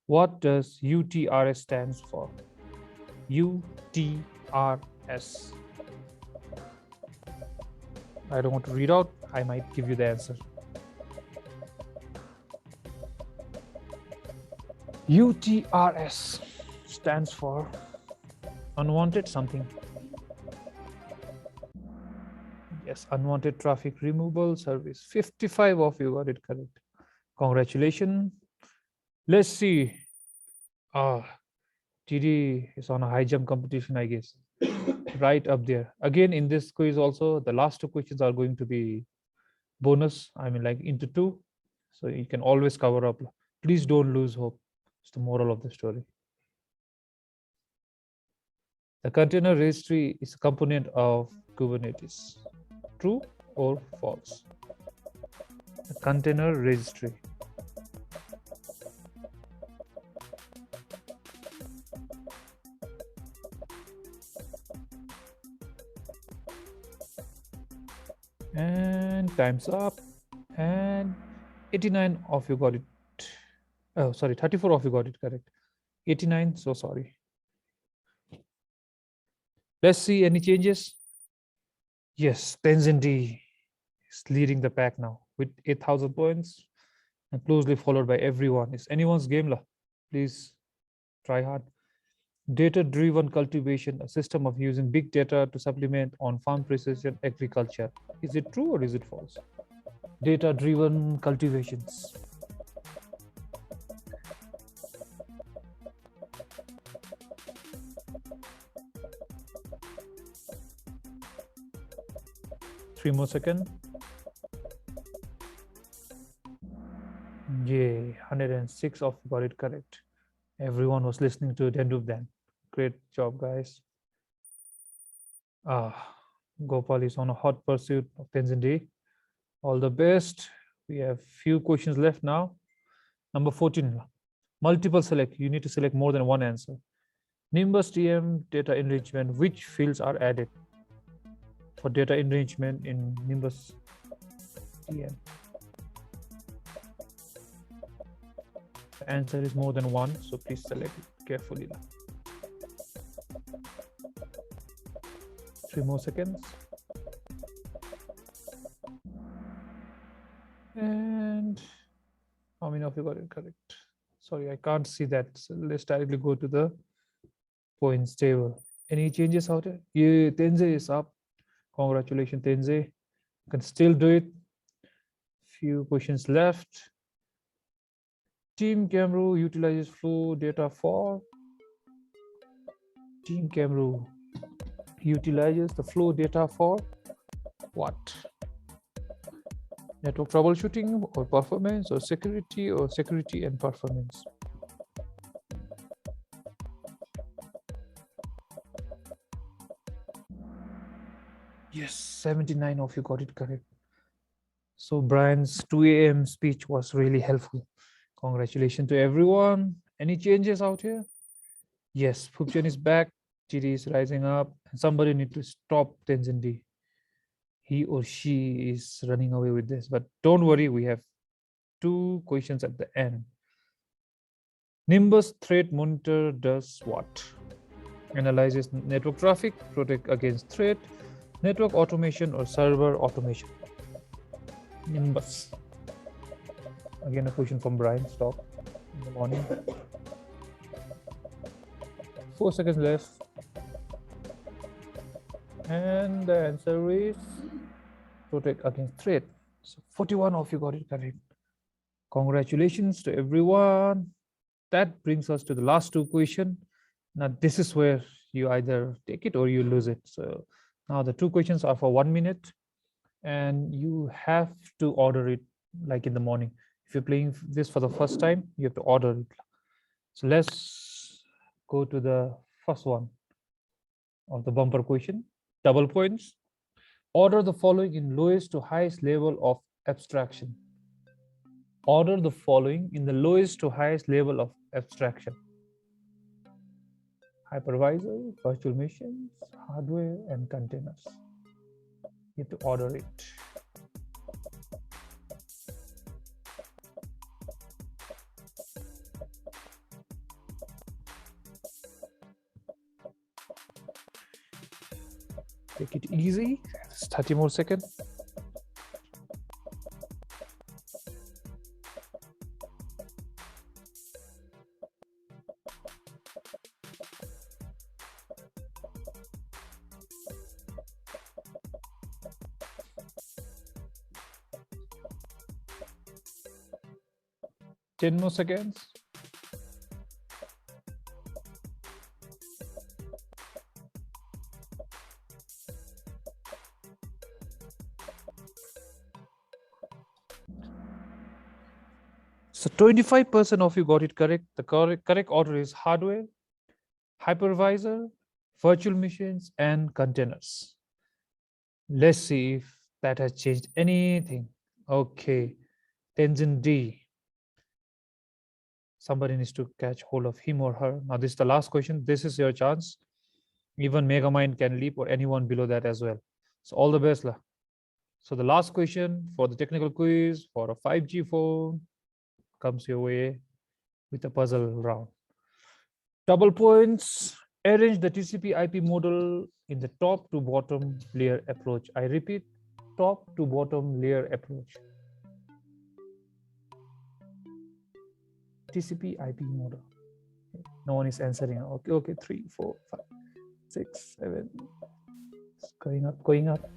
What does UTRS stands for? UTRS. I don't want to read out. I might give you the answer. UTRS stands for unwanted something. Yes, unwanted traffic removal service. 55 of you got it correct. Congratulations. Let's see. TD is on a high jump competition, I guess. Right up there. Again, in this quiz also, the last 2 questions are going to be bonus. I mean, like into 2. So you can always cover up. Please don't lose hope. It's the moral of the story. The container registry is a component of Kubernetes. True or false? The container registry. And time's up. And 89 of you got it. Oh, sorry, 34 of you got it correct. 89, so sorry. Let's see any changes. Yes, Tenzindi is leading the pack now with 8,000 points and closely followed by everyone. It's anyone's game. Please try hard. Data-driven cultivation, a system of using big data to supplement on-farm precision agriculture. Is it true or is it false? Data-driven cultivations. Three more seconds. Yeah, 106 of got it correct. Everyone was listening to Dendup then. Great job, guys. Gopal is on a hot pursuit of Tenzindi. All the best. We have few questions left now. Number 14, multiple select. You need to select more than one answer. Nimbus TM data enrichment. Which fields are added for data enrichment in Nimbus TM? The answer is more than one, so please select it carefully. 3 more seconds. And how many of you got it correct? Sorry, I can't see that. So let's directly go to the points table. Any changes out there? Yeah, Tenze is up. Congratulations, Tenze. You can still do it. Few questions left. Team Camru utilizes flow data for. Team Camru utilizes the flow data for what? Network troubleshooting or performance or security and performance. Yes, 79 of you got it correct. So Brian's 2 a.m. speech was really helpful. Congratulations to everyone. Any changes out here? Yes, Phupchen is back. GD is rising up. And somebody need to stop Tenzin D. He or she is running away with this. But don't worry, we have 2 questions at the end. Nimbus threat monitor does what? Analyzes network traffic, protect against threat, network automation or server automation. Nimbus. Again, a question from Brian. Stop in the morning. 4 seconds left. And the answer is protect against threat. So 41 of you got it correct. Congratulations to everyone. That brings us to the last 2 questions. Now this is where you either take it or you lose it. So now the 2 questions are for 1 minute and you have to order it like in the morning. If you're playing this for the first time, you have to order it. So let's go to the first one of the bumper question. Double points. Order the following in lowest to highest level of abstraction. Order the following in the lowest to highest level of abstraction. Hypervisor, virtual machines, hardware, and containers. You have to order it. Take it easy. It's 30 more seconds. Ten more seconds. So 25% of you got it correct. The correct order is hardware, hypervisor, virtual machines, and containers. Let's see if that has changed anything. Okay, Tenzin D. Somebody needs to catch hold of him or her. Now this is the last question. This is your chance. Even Megamind can leap or anyone below that as well. So all the best. So the last question for the technical quiz for a 5G phone comes your way with a puzzle round. Double points. Arrange the TCP IP model in the top to bottom layer approach. I repeat, top to bottom layer approach. TCP IP model. No one is answering. Okay, 3, 4, 5, 6, 7. It's going up.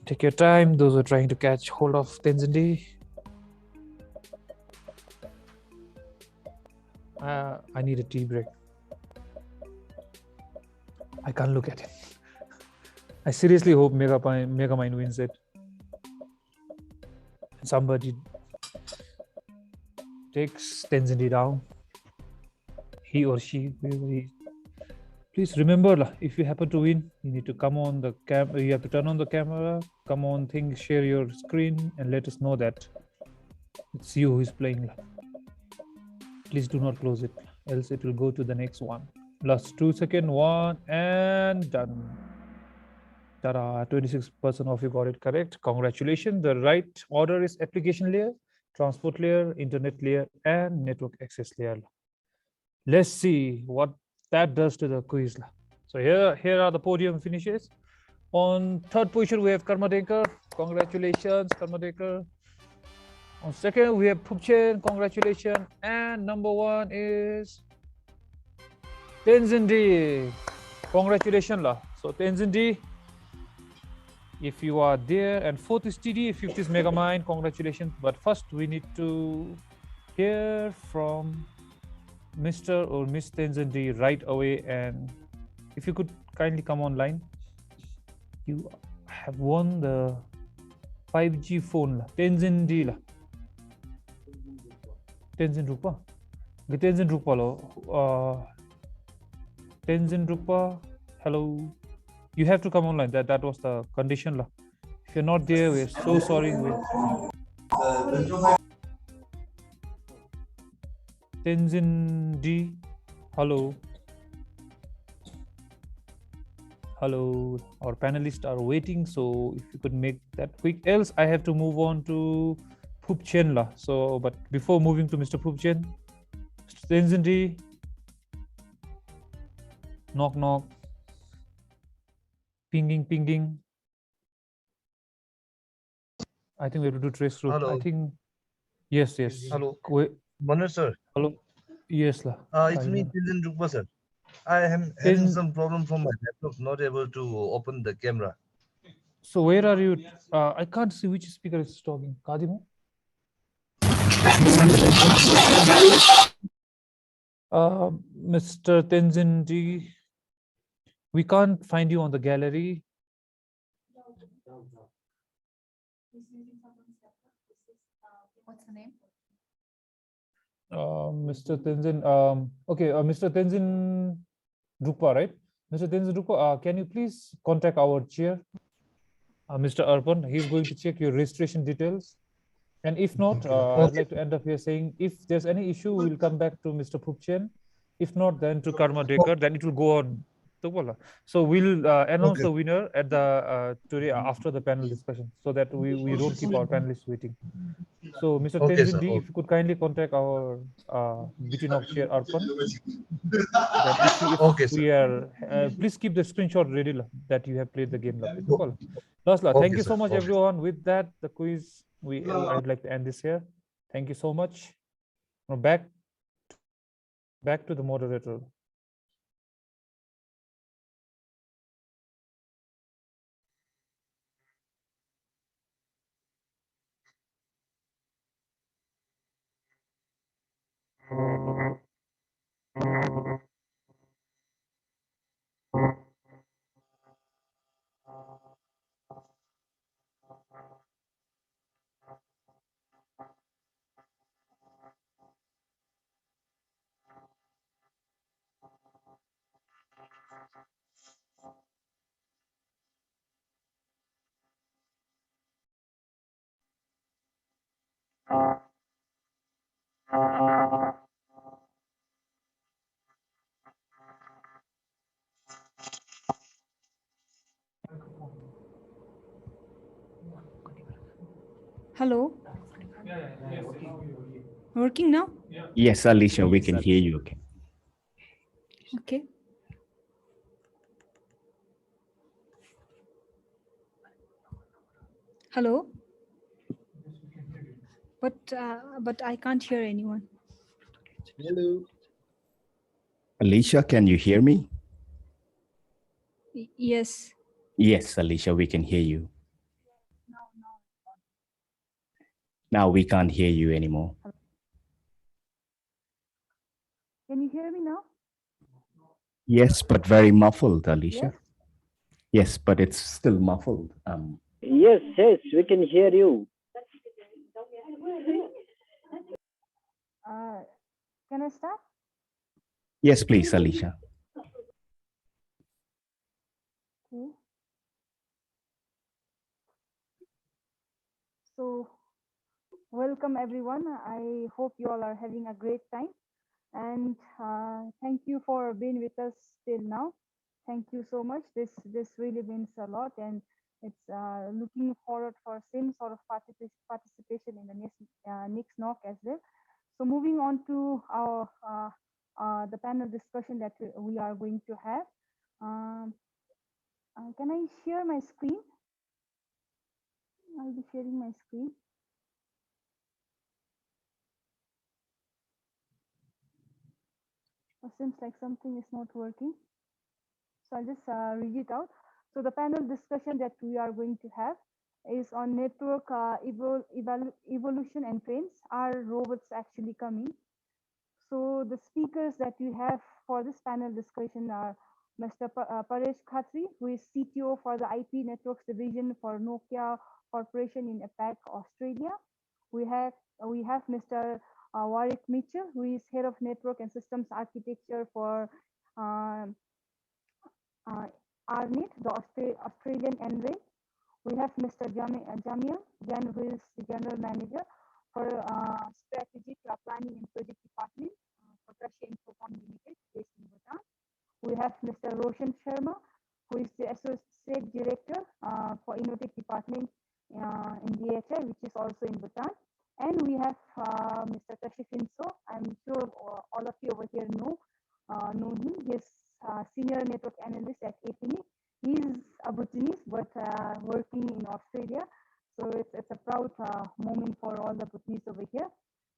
Take your time. Those who are trying to catch hold of Tenzin D. I need a tea break. I can't look at it. I seriously hope Megamind wins it. Somebody takes Tenzin D down. He or she, whoever he is. Please remember, if you happen to win, you need to come on the camera. You have to turn on the camera, come on, share your screen, and let us know that it's you who is playing. Please do not close it, else it will go to the next one. Last 2 seconds, 1 and done. Ta-da! 26% of you got it correct. Congratulations. The right order is application layer, transport layer, internet layer, and network access layer. Let's see what that does to the quiz. So here are the podium finishes. On third position, we have Karmadekar. Congratulations, Karmadekar. On second, we have Phupchen. Congratulations. And number one is Tenzin D. Congratulations, lah. So Tenzin D, if you are there, and fourth is TD, fifth is Megamind. Congratulations. But first, we need to hear from Mr. or Miss Tenzin D right away. And if you could kindly come online. You have won the 5G phone, Tenzin D la. Tenzin Rupa. The Tenzin Rupa lo. Tenzin Rupa. Hello. You have to come online. That was the condition la. If you're not there, we're so sorry. Tenzin D. Hello. Hello, our panelists are waiting, so if you could make that quick, else I have to move on to Phupchen la. So, but before moving to Mr. Phupchen, Mr. Tenzin D, knock knock, pinging. I think we have to do trace through. Hello. I think yes. Hello. Wait. Manoj sir. Hello. Yes la. It's me, Tenzin Rukma sir. I am having some problem from my laptop, not able to open the camera. So where are you? I can't see which speaker is talking. Kadimo? Mr. Tenzin D, we can't find you on the gallery. What's the name? Mr. Tenzin, okay, Mr. Tenzin Drukpa, right? Mr. Tenzin Drukpa, can you please contact our chair, Mr. Urban? He's going to check your registration details. And if not, I'd like to end up here saying, if there's any issue, we'll come back to Mr. Phupchen. If not, then to Karmadekar, then it will go on. So we'll announce the winner at the today after the panel discussion, so that we don't keep our panelists waiting. So Mr. Tenzin D, if you could kindly contact our btNOG chair Arpan. If we are, please keep the screenshot ready that you have played the game. Thank you so much, everyone. With that, the quiz, I'd like to end this here. Thank you so much. Now back to the moderator. Hello. Working now? Yes, Alicia, we can hear you. Okay. Okay. Hello. But I can't hear anyone. Hello. Alicia, can you hear me? Yes. Yes, Alicia, we can hear you. Now we can't hear you anymore. Can you hear me now? Yes, but very muffled, Alicia. Yes, but it's still muffled. Yes, we can hear you. Can I start? Yes, please, Alicia. Okay. So, welcome everyone. I hope you all are having a great time. And thank you for being with us till now. Thank you so much. This really means a lot, and it's looking forward for same sort of participation in the next NOC as well. So moving on to our the panel discussion that we are going to have. Can I share my screen? I'll be sharing my screen. It seems like something is not working. So I'll just read it out. So the panel discussion that we are going to have is on network evolution and trends. Are robots actually coming? So the speakers that we have for this panel discussion are Mr. Paresh Khatri, who is CTO for the IP Networks Division for Nokia Corporation in APAC, Australia. We have Mr. Warwick Mitchell, who is Head of Network and Systems Architecture for ARNET, the Australian NRA. We have Mr. Jamil Jan, who is the General Manager for Strategic Planning and Project Department for Russia Infocom Limited, based in Bhutan. We have Mr. Roshan Sharma, who is the Associate Director for Innotech Department in DHI, which is also in Bhutan. And we have Mr. Tashi Finso. I'm sure all of you over here know him. He's Senior Network Analyst at APNI. He's a Bhutanese, but working in Australia. So it's a proud moment for all the Bhutanese over here.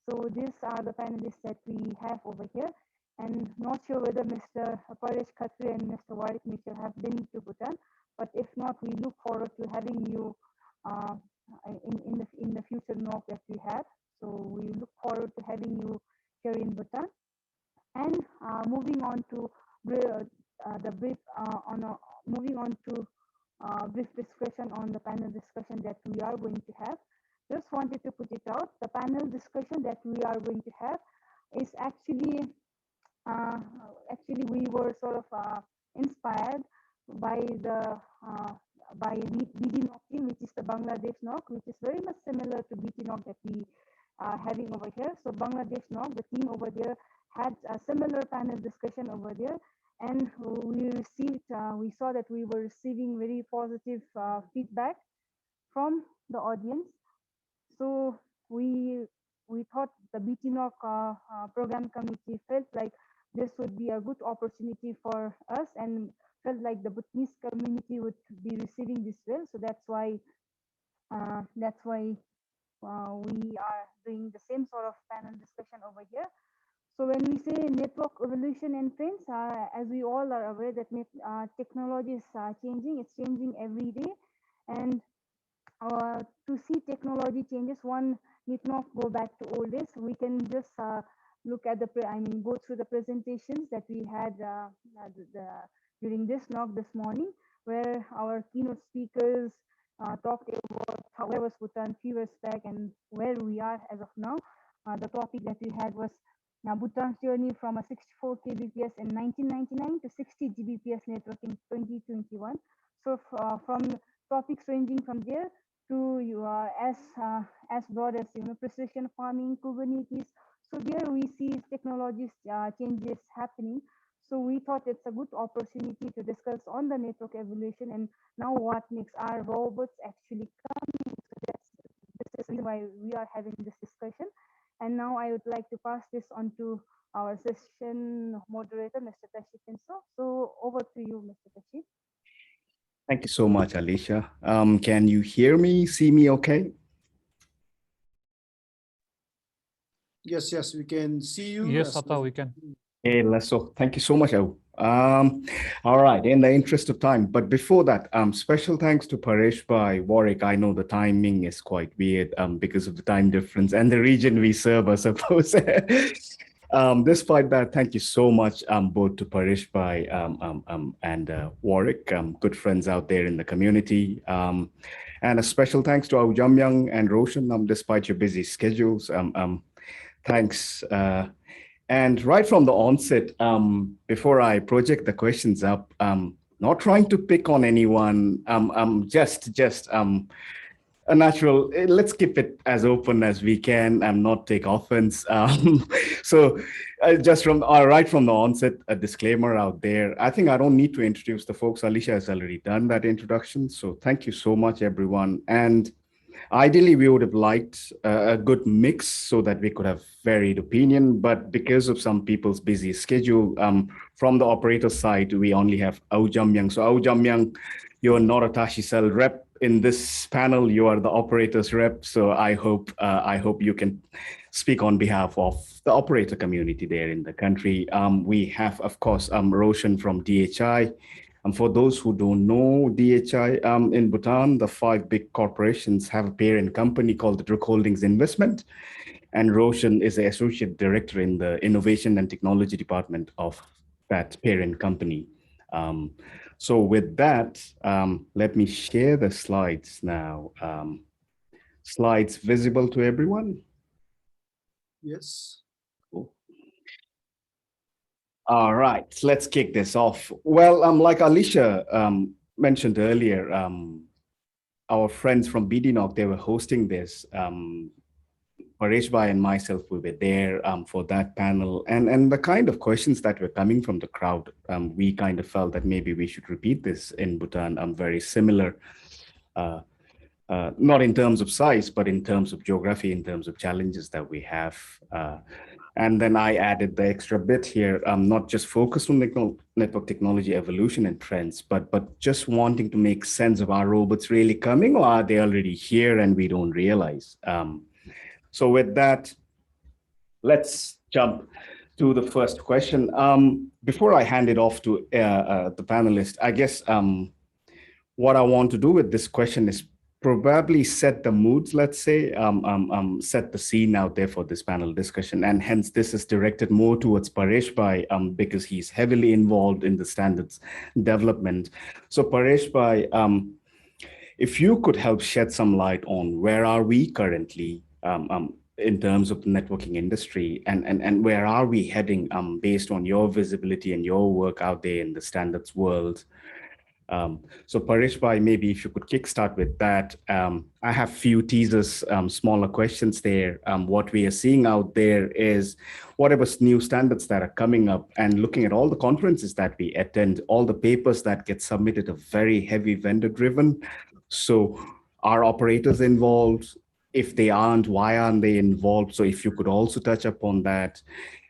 So these are the panelists that we have over here. And not sure whether Mr. Paresh Khatri and Mr. Warwick Mitchell have been to Bhutan, but if not, we look forward to having you in the future NOC that we have. So we look forward to having you here in Bhutan. And moving on to brief discussion on the panel discussion that we are going to have. Just wanted to put it out. The panel discussion that we are going to have is actually we were sort of inspired by the btNOG team, which is the Bangladesh NOC, which is very much similar to btNOG that we are having over here. So Bangladesh NOC, the team over there, had a similar panel discussion over there, and we saw that we were receiving very positive feedback from the audience. So we thought the btNOG program committee felt like this would be a good opportunity for us, and felt like the Bhutanese community would be receiving this well. So that's why we are doing the same sort of panel discussion over here. So when we say network evolution and trends, as we all are aware that technology is changing, it's changing every day. And to see technology changes, one need not go back to old days. We can just look at go through the presentations that we had during this NOC this morning, where our keynote speakers talked about where was Bhutan few years back and where we are as of now. The topic that we had was Bhutan's journey from a 64 kbps in 1999 to 60 Gbps network in 2021. So from topics ranging from there to as broad as precision farming, Kubernetes. So there we see technologies changes happening. So we thought it's a good opportunity to discuss on the network evolution and now what makes our robots actually coming. So this is why we are having this discussion. And now I would like to pass this on to our session moderator, Mr. Tashi Finso. So over to you, Mr. Tashi. Thank you so much, Alicia. Can you hear me, see me okay? Yes, we can see you. Yes, Atta, we can. Hey, Lesso, thank you so much. All right, in the interest of time, but before that, special thanks to Paresh by Warwick. I know the timing is quite weird because of the time difference and the region we serve, I suppose. Despite that, thank you so much both to Paresh by and Warwick, good friends out there in the community. And a special thanks to our Jamyang and Roshan, despite your busy schedules. Thanks. And right from the onset, before I project the questions up, not trying to pick on anyone, just a natural, let's keep it as open as we can and not take offense. So just right from the onset, a disclaimer out there. I think I don't need to introduce the folks. Alicia has already done that introduction. So thank you so much, everyone. And Ideally, we would have liked a good mix so that we could have varied opinion, but because of some people's busy schedule, from the operator side, we only have Au Jamyang. So Au Jamyang, you're not a Tashi Cell rep in this panel, you are the operators rep. So I hope you can speak on behalf of the operator community there in the country. We have, of course, Roshan from DHI. And for those who don't know DHI in Bhutan, the 5 big corporations have a parent company called the Druk Holdings Investment. And Roshan is the associate director in the innovation and technology department of that parent company. So with that, let me share the slides now. Slides visible to everyone? Yes. Cool. All right, let's kick this off. Well, like Alicia mentioned earlier, our friends from btNOG, they were hosting this. Paresh Bhai and myself, we were there for that panel. And the kind of questions that were coming from the crowd, we kind of felt that maybe we should repeat this in Bhutan, very similar. Not in terms of size, but in terms of geography, in terms of challenges that we have. And then I added the extra bit here, not just focused on network technology evolution and trends, but just wanting to make sense of, are robots really coming, or are they already here and we don't realize? So with that, let's jump to the first question. Before I hand it off to the panelists, I guess what I want to do with this question is probably set the moods, let's say, set the scene out there for this panel discussion. And hence this is directed more towards Paresh Bhai because he's heavily involved in the standards development. So Paresh Bhai, if you could help shed some light on where are we currently in terms of the networking industry and where are we heading based on your visibility and your work out there in the standards world. So Paresh Bhai, maybe if you could kickstart with that. I have few teasers, smaller questions there. What we are seeing out there is whatever new standards that are coming up, and looking at all the conferences that we attend, all the papers that get submitted are very heavy vendor driven. So are operators involved? If they aren't, why aren't they involved? So if you could also touch upon that.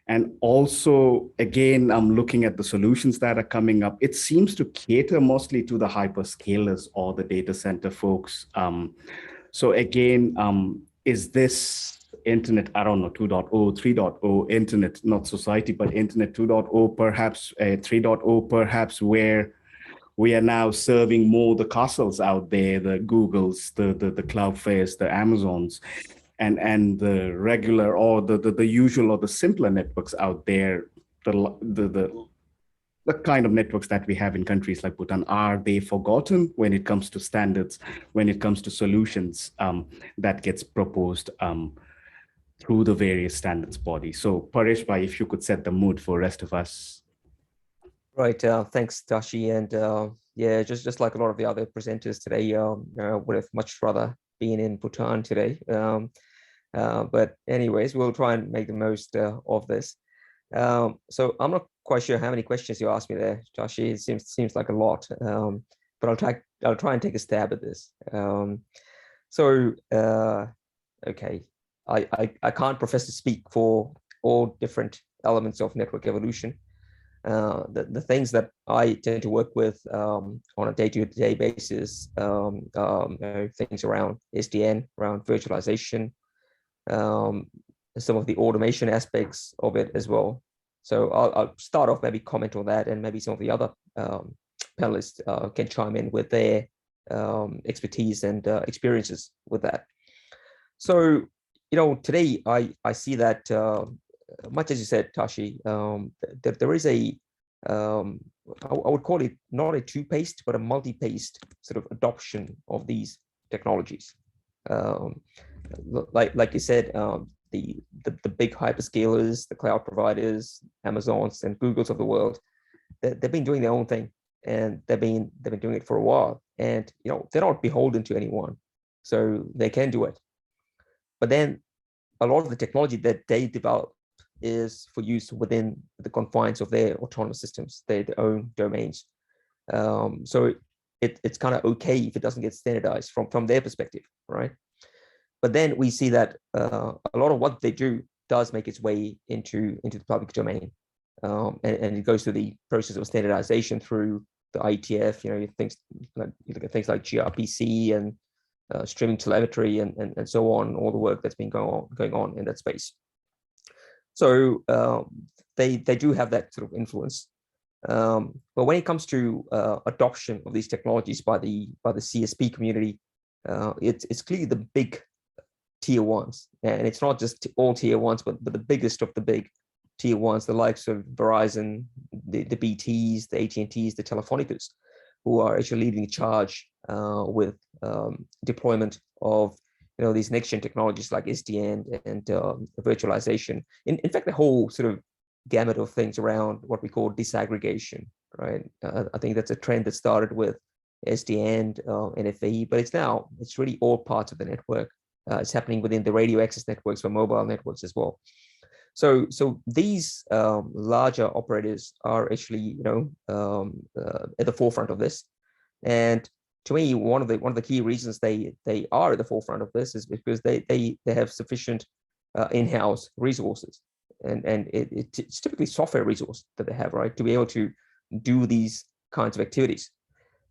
And also, again, I'm looking at the solutions that are coming up. It seems to cater mostly to the hyperscalers or the data center folks. So again, is this internet, I don't know, 2.0, 3.0, internet, not society, but internet 2.0, perhaps 3.0, perhaps where we are now serving more the castles out there, the Googles, the Cloudflares, the Amazons, and the regular or the usual or the simpler networks out there, the kind of networks that we have in countries like Bhutan. Are they forgotten when it comes to standards, when it comes to solutions that gets proposed through the various standards bodies? So Paresh Bhai, if you could set the mood for the rest of us. Right, thanks, Tashi. And yeah, just like a lot of the other presenters today, would have much rather been in Bhutan today. But anyways, we'll try and make the most of this. So I'm not quite sure how many questions you asked me there, Tashi. It seems like a lot, but I'll try and take a stab at this. Okay, I can't profess to speak for all different elements of network evolution. The things that I tend to work with on a day-to-day basis, things around SDN, around virtualization, some of the automation aspects of it as well. So I'll start off, maybe comment on that, and maybe some of the other panelists can chime in with their expertise and experiences with that. So, today I see that, much as you said, Tashi, that there is I would call it not a two-paced, but a multi-paced sort of adoption of these technologies. Like you said, the big hyperscalers, the cloud providers, Amazons and Googles of the world, they've been doing their own thing, and they've been doing it for a while, and they're not beholden to anyone, so they can do it. But then a lot of the technology that they develop is for use within the confines of their autonomous systems, their own domains. So it's kind of okay if it doesn't get standardized from their perspective, right? But then we see that a lot of what they do does make its way into the public domain. And it goes through the process of standardization through the IETF, you look at things like gRPC and streaming telemetry and so on, all the work that's been going on in that space. So they do have that sort of influence. But when it comes to adoption of these technologies by the CSP community, it's clearly the big tier ones, and it's not just all tier ones, but the biggest of the big tier ones, the likes of Verizon, the BTs, the AT&Ts, the Telefonicas, who are actually leading the charge with deployment of these next gen technologies like SDN and virtualization. In fact, the whole sort of gamut of things around what we call disaggregation, right? I think that's a trend that started with SDN, NFV, but it's really all parts of the network. It's happening within the radio access networks for mobile networks as well. So these larger operators are actually at the forefront of this. And to me, one of the key reasons they are at the forefront of this is because they have sufficient in-house resources, and it's typically software resource that they have, right, to be able to do these kinds of activities,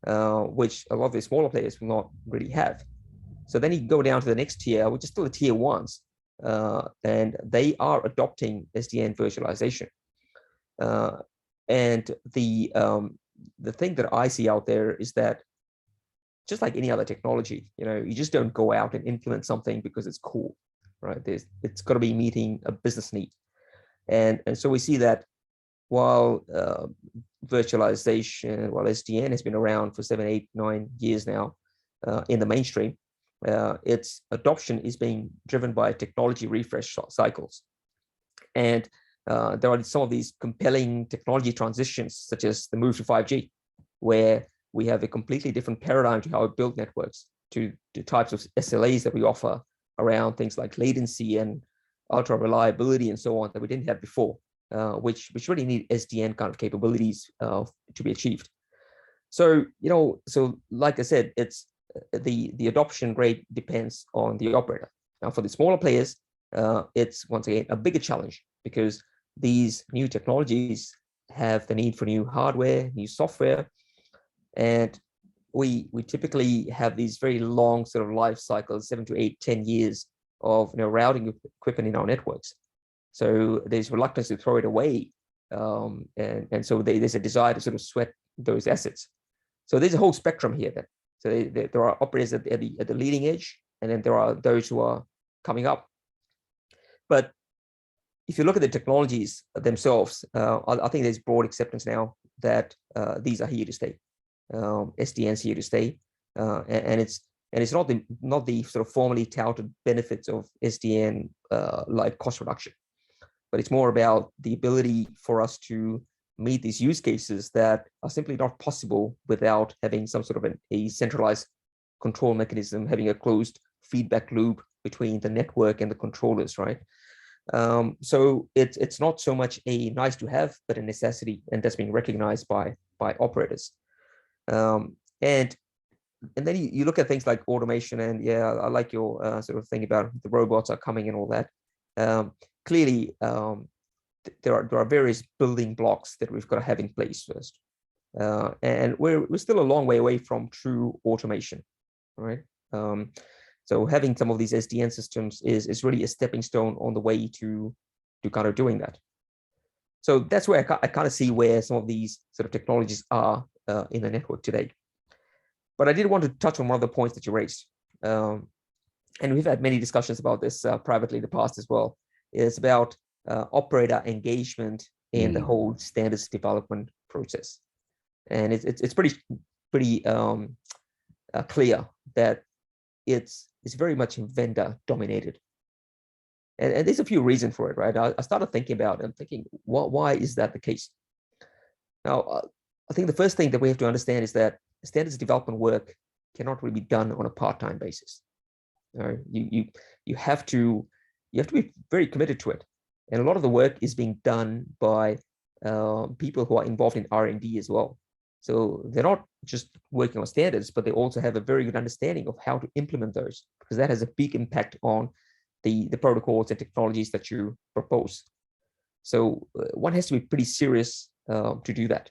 which a lot of the smaller players will not really have. So then you go down to the next tier, which is still the tier ones, and they are adopting SDN virtualization. And the thing that I see out there is that, just like any other technology, you just don't go out and implement something because it's cool, right? It's got to be meeting a business need. And so we see that while virtualization, while SDN has been around for 7, 8, 9 years now in the mainstream, its adoption is being driven by technology refresh cycles. And there are some of these compelling technology transitions, such as the move to 5G, where we have a completely different paradigm to how we build networks, to types of SLAs that we offer around things like latency and ultra reliability and so on that we didn't have before, which really need SDN kind of capabilities to be achieved. So, so like I said, it's the adoption rate depends on the operator. Now, for the smaller players, it's once again a bigger challenge, because these new technologies have the need for new hardware, new software, and we typically have these very long sort of life cycles, 7 to 8, 10 years of routing equipment in our networks. So there's reluctance to throw it away, and so there's a desire to sort of sweat those assets. So there's a whole spectrum here. Then, so there are operators at the leading edge, and then there are those who are coming up. But if you look at the technologies themselves, I think there's broad acceptance now that these are here to stay. SDN's here to stay, and it's not the sort of formally touted benefits of SDN like cost reduction, but it's more about the ability for us to meet these use cases that are simply not possible without having some sort of a centralized control mechanism, having a closed feedback loop between the network and the controllers, right? So it's not so much a nice to have, but a necessity, and that's being recognized by operators. And then you look at things like automation, and yeah, I like your sort of thing about the robots are coming and all that. Clearly, there are various building blocks that we've got to have in place first, and we're still a long way away from true automation, right? So having some of these SDN systems is really a stepping stone on the way to kind of doing that. So that's where I kind of see where some of these sort of technologies are in the network today. But I did want to touch on one of the points that you raised, and we've had many discussions about this privately in the past as well. It's about operator engagement in the whole standards development process, and it's pretty clear that it's very much vendor dominated, and there's a few reasons for it, right? I started thinking about it and thinking, why is that the case? Now, I think the first thing that we have to understand is that standards development work cannot really be done on a part-time basis. You have to be very committed to it, and a lot of the work is being done by people who are involved in R&D as well. So they're not just working on standards, but they also have a very good understanding of how to implement those, because that has a big impact on the protocols and technologies that you propose. So one has to be pretty serious to do that.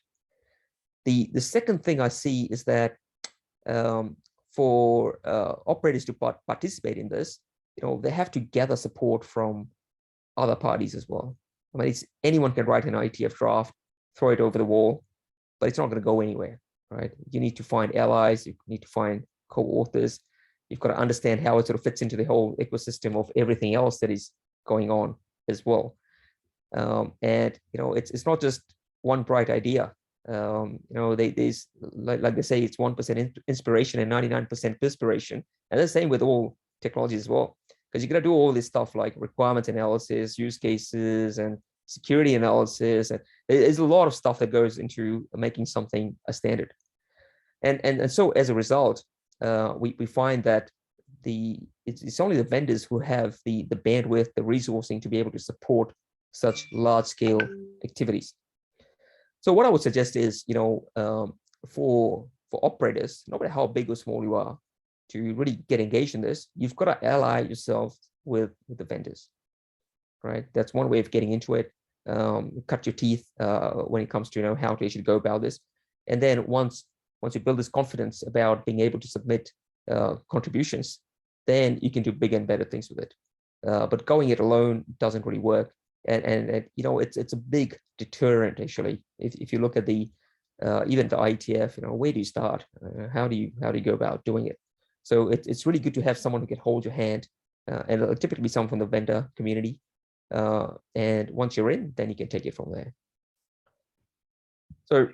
The second thing I see is that for operators to participate in this, they have to gather support from other parties as well. I mean, anyone can write an IETF draft, throw it over the wall, but it's not going to go anywhere, right? You need to find allies, you need to find co-authors. You've got to understand how it sort of fits into the whole ecosystem of everything else that is going on as well. And it's not just one bright idea. There's like they say, it's 1% inspiration and 99% perspiration, and the same with all technologies as well, because you're going to do all this stuff like requirements analysis, use cases, and security analysis, and there's a lot of stuff that goes into making something a standard. And so as a result, we find that it's only the vendors who have the bandwidth, the resourcing to be able to support such large-scale activities. So what I would suggest is, for operators, no matter how big or small you are, to really get engaged in this, you've got to ally yourself with the vendors, right? That's one way of getting into it. Cut your teeth when it comes to how to actually go about this. And then once you build this confidence about being able to submit contributions, then you can do bigger and better things with it. But going it alone doesn't really work. And it's a big deterrent actually. If you look at the even the IETF, where do you start? How do you go about doing it? So it's really good to have someone who can hold your hand, and it'll typically be someone from the vendor community. And once you're in, then you can take it from there. So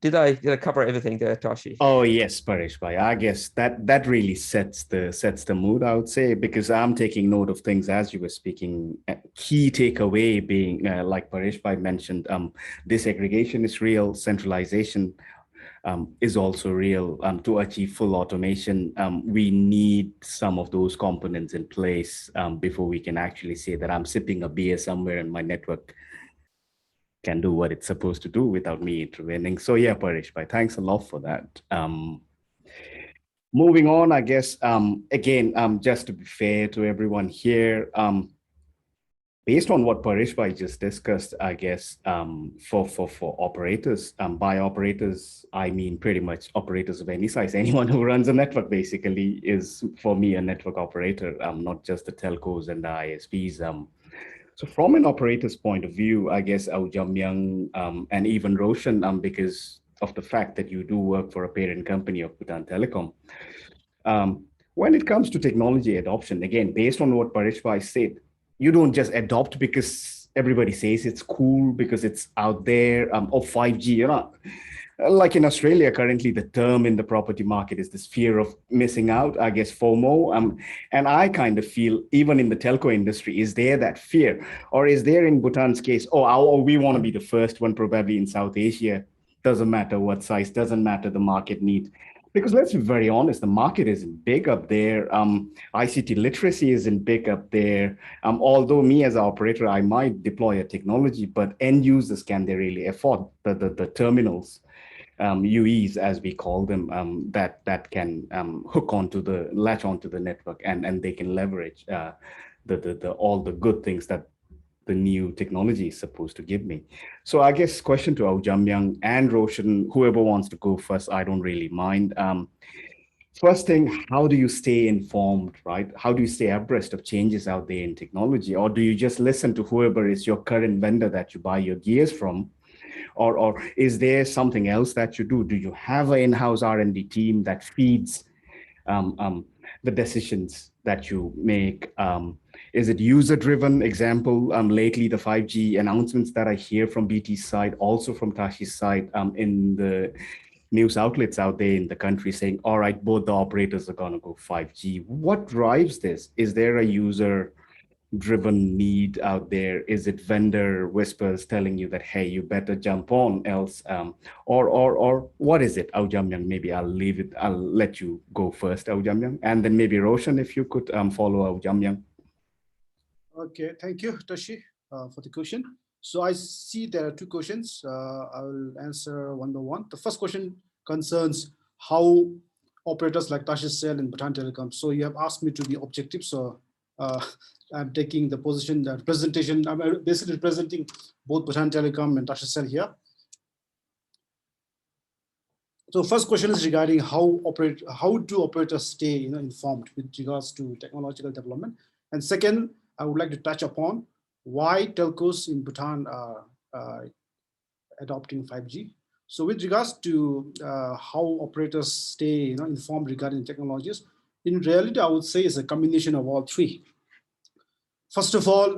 did I cover everything there, Tashi? Oh yes, Paresh bhai. I guess that really sets the mood, I would say, because I'm taking note of things as you were speaking. Key takeaway being, like Paresh bhai mentioned, disaggregation is real, centralization is also real. To achieve full automation, we need some of those components in place before we can actually say that I'm sipping a beer somewhere and my network can do what it's supposed to do without me intervening. So yeah, Paresh bhai, thanks a lot for that. Moving on, I guess, again, just to be fair to everyone here, based on what Paresh bhai just discussed, I guess, for operators, by operators, I mean pretty much operators of any size. Anyone who runs a network basically is, for me, a network operator, not just the telcos and the ISPs. So from an operator's point of view, I guess Aujamyang and even Roshan, because of the fact that you do work for a parent company of Bhutan Telecom, when it comes to technology adoption, again, based on what Paresh bhai said, you don't just adopt because everybody says it's cool, because it's out there, or 5G, like in Australia, currently the term in the property market is this fear of missing out, I guess FOMO. And I kind of feel even in the telco industry, is there that fear? Or is there in Bhutan's case, we want to be the first one probably in South Asia, doesn't matter what size, doesn't matter the market need. Because let's be very honest, the market isn't big up there. ICT literacy isn't big up there. Although me as an operator, I might deploy a technology, but end users, can they really afford the terminals? UEs, as we call them, that can latch onto the network, and they can leverage all the good things that the new technology is supposed to give me. So I guess question to Aujamyang and Roshan, whoever wants to go first, I don't really mind. First thing, how do you stay informed, right? How do you stay abreast of changes out there in technology? Or do you just listen to whoever is your current vendor that you buy your gears from? Or is there something else that you do? Do you have an in-house R&D team that feeds the decisions that you make? Is it user-driven? Example, lately the 5G announcements that I hear from BT's side, also from Tashi's side, in the news outlets out there in the country saying, all right, both the operators are gonna go 5G. What drives this? Is there a user driven need out there? Is it vendor whispers telling you that, hey, you better jump on else, or what is it? Aujamyang, maybe I'll let you go first, Aujamyang, and then maybe Roshan, if you could follow Aujamyang. Okay, thank you, Tashi, for the question. So I see there are two questions. I will answer one by one. The first question concerns how operators like Cell and Bhutan Telecom. So you have asked me to be objective. So I'm taking the position, the representation. I'm basically representing both Bhutan Telecom and Cell here. So first question is regarding how do operators stay informed with regards to technological development. And second, I would like to touch upon why telcos in Bhutan are adopting 5G. So with regards to how operators stay informed regarding technologies, in reality, I would say it's a combination of all three. First of all,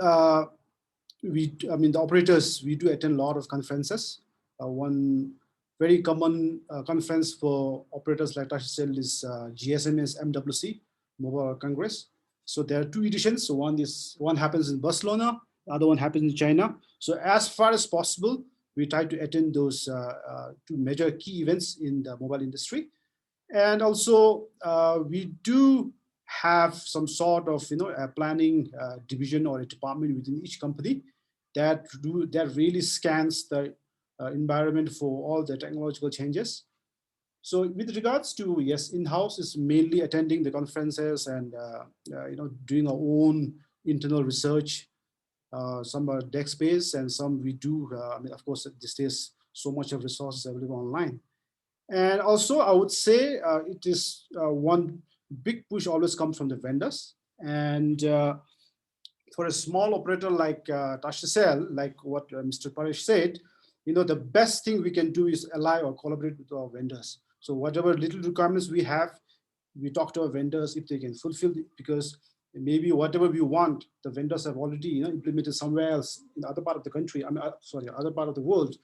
the operators, we do attend a lot of conferences. One very common conference for operators like Cell is GSMA's MWC, Mobile World Congress. So there are two editions. So one happens in Barcelona, the other one happens in China. So as far as possible, we try to attend those two major key events in the mobile industry. And also we do have some sort of a planning division or a department within each company that really scans the environment for all the technological changes. So with regards to, yes, in-house is mainly attending the conferences and doing our own internal research. Some are desk-based and some we do, of course, these days, so much of resources available online. And also, I would say it is one big push always comes from the vendors. And for a small operator like Cell, like what Mr. Paresh said, the best thing we can do is ally or collaborate with our vendors. So whatever little requirements we have, we talk to our vendors if they can fulfill it, because maybe whatever we want, the vendors have already implemented somewhere else in the other part of the country, other part of the world.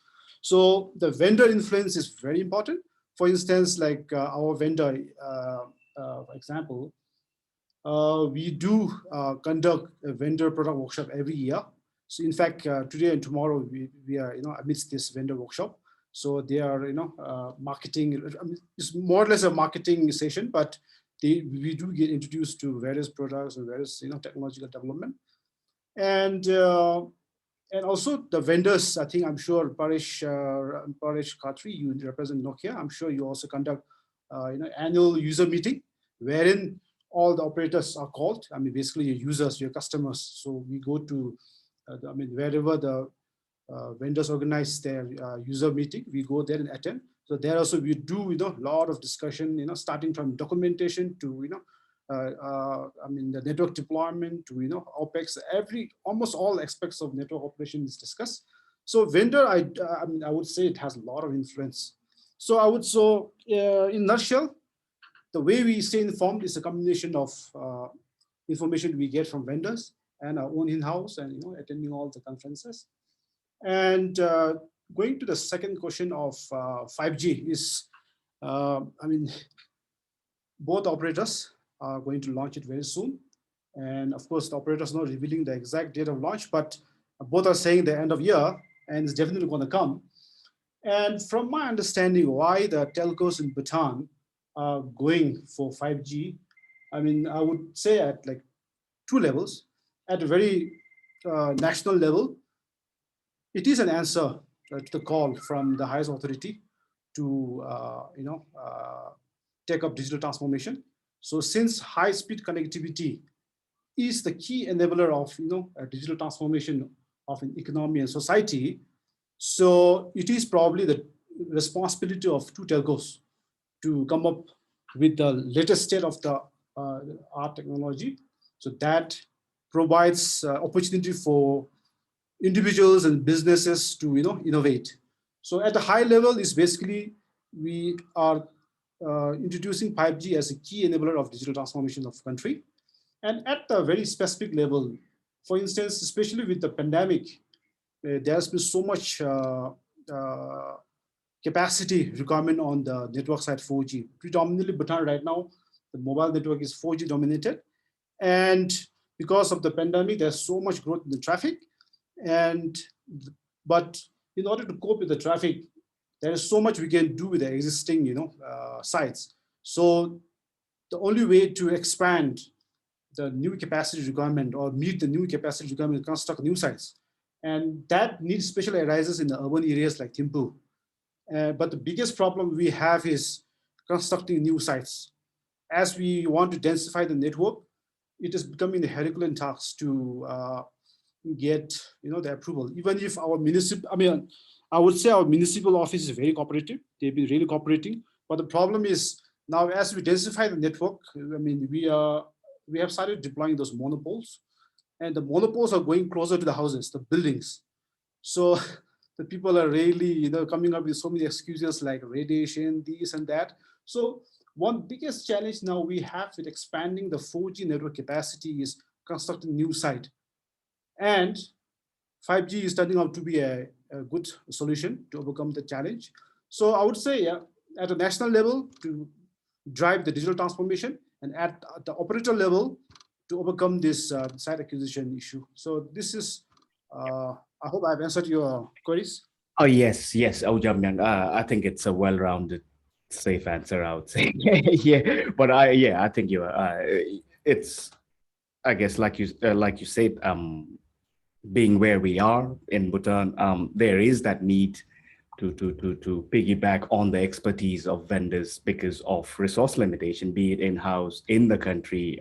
So the vendor influence is very important. For instance, like our vendor, for example, we do conduct a vendor product workshop every year. So in fact, today and tomorrow we are amidst this vendor workshop. So they are marketing. It's more or less a marketing session, but we do get introduced to various products and various technological development. And also the vendors, I think I'm sure Paresh Khatri, you represent Nokia. I'm sure you also conduct annual user meeting wherein all the operators are called. Basically your users, your customers. So we go to, wherever the vendors organize their user meeting, we go there and attend. So there also we do a lot of discussion, starting from documentation to the network deployment to OpEx. Almost all aspects of network operation is discussed. So vendor, I would say it has a lot of influence. So in a nutshell, the way we stay informed is a combination of information we get from vendors and our own in-house and attending all the conferences. And going to the second question of 5G is, both operators are going to launch it very soon. And of course, the operators are not revealing the exact date of launch, but both are saying the end of year, and it's definitely going to come. And from my understanding, why the telcos in Bhutan are going for 5G, I would say at like two levels. At a very national level, it is an answer to the call from the highest authority to take up digital transformation. So since high-speed connectivity is the key enabler of a digital transformation of an economy and society, so it is probably the responsibility of two telcos to come up with the latest state of the art technology. So that provides opportunity for individuals and businesses to innovate. So at the high level is basically we are introducing 5G as a key enabler of digital transformation of the country. And at the very specific level, for instance, especially with the pandemic, there's been so much capacity requirement on the network side 4G. Predominantly Bhutan right now, the mobile network is 4G dominated. And because of the pandemic, there's so much growth in the traffic. But in order to cope with the traffic, there is so much we can do with the existing sites. So the only way to expand the new capacity requirement or meet the new capacity requirement is construct new sites. And that need especially arises in the urban areas like Thimphu. But the biggest problem we have is constructing new sites. As we want to densify the network, it is becoming a Herculean task to get the approval. Even if our municipal, I would say our municipal office is very cooperative. They've been really cooperating. But the problem is now, as we densify the network, we have started deploying those monopoles, and the monopoles are going closer to the houses, the buildings. So the people are really, coming up with so many excuses like radiation, this and that. So one biggest challenge now we have with expanding the 4G network capacity is constructing new site. And 5G is turning out to be a good solution to overcome the challenge. So I would say, at a national level to drive the digital transformation, and at the operator level to overcome this site acquisition issue. So this is, I hope I've answered your queries. Oh, yes. Oh, Jamyang, I think it's a well-rounded, safe answer, I would say. Yeah, but I think you it's, I guess, like you said, being where we are in Bhutan, there is that need to piggyback on the expertise of vendors because of resource limitation, be it in-house, in the country,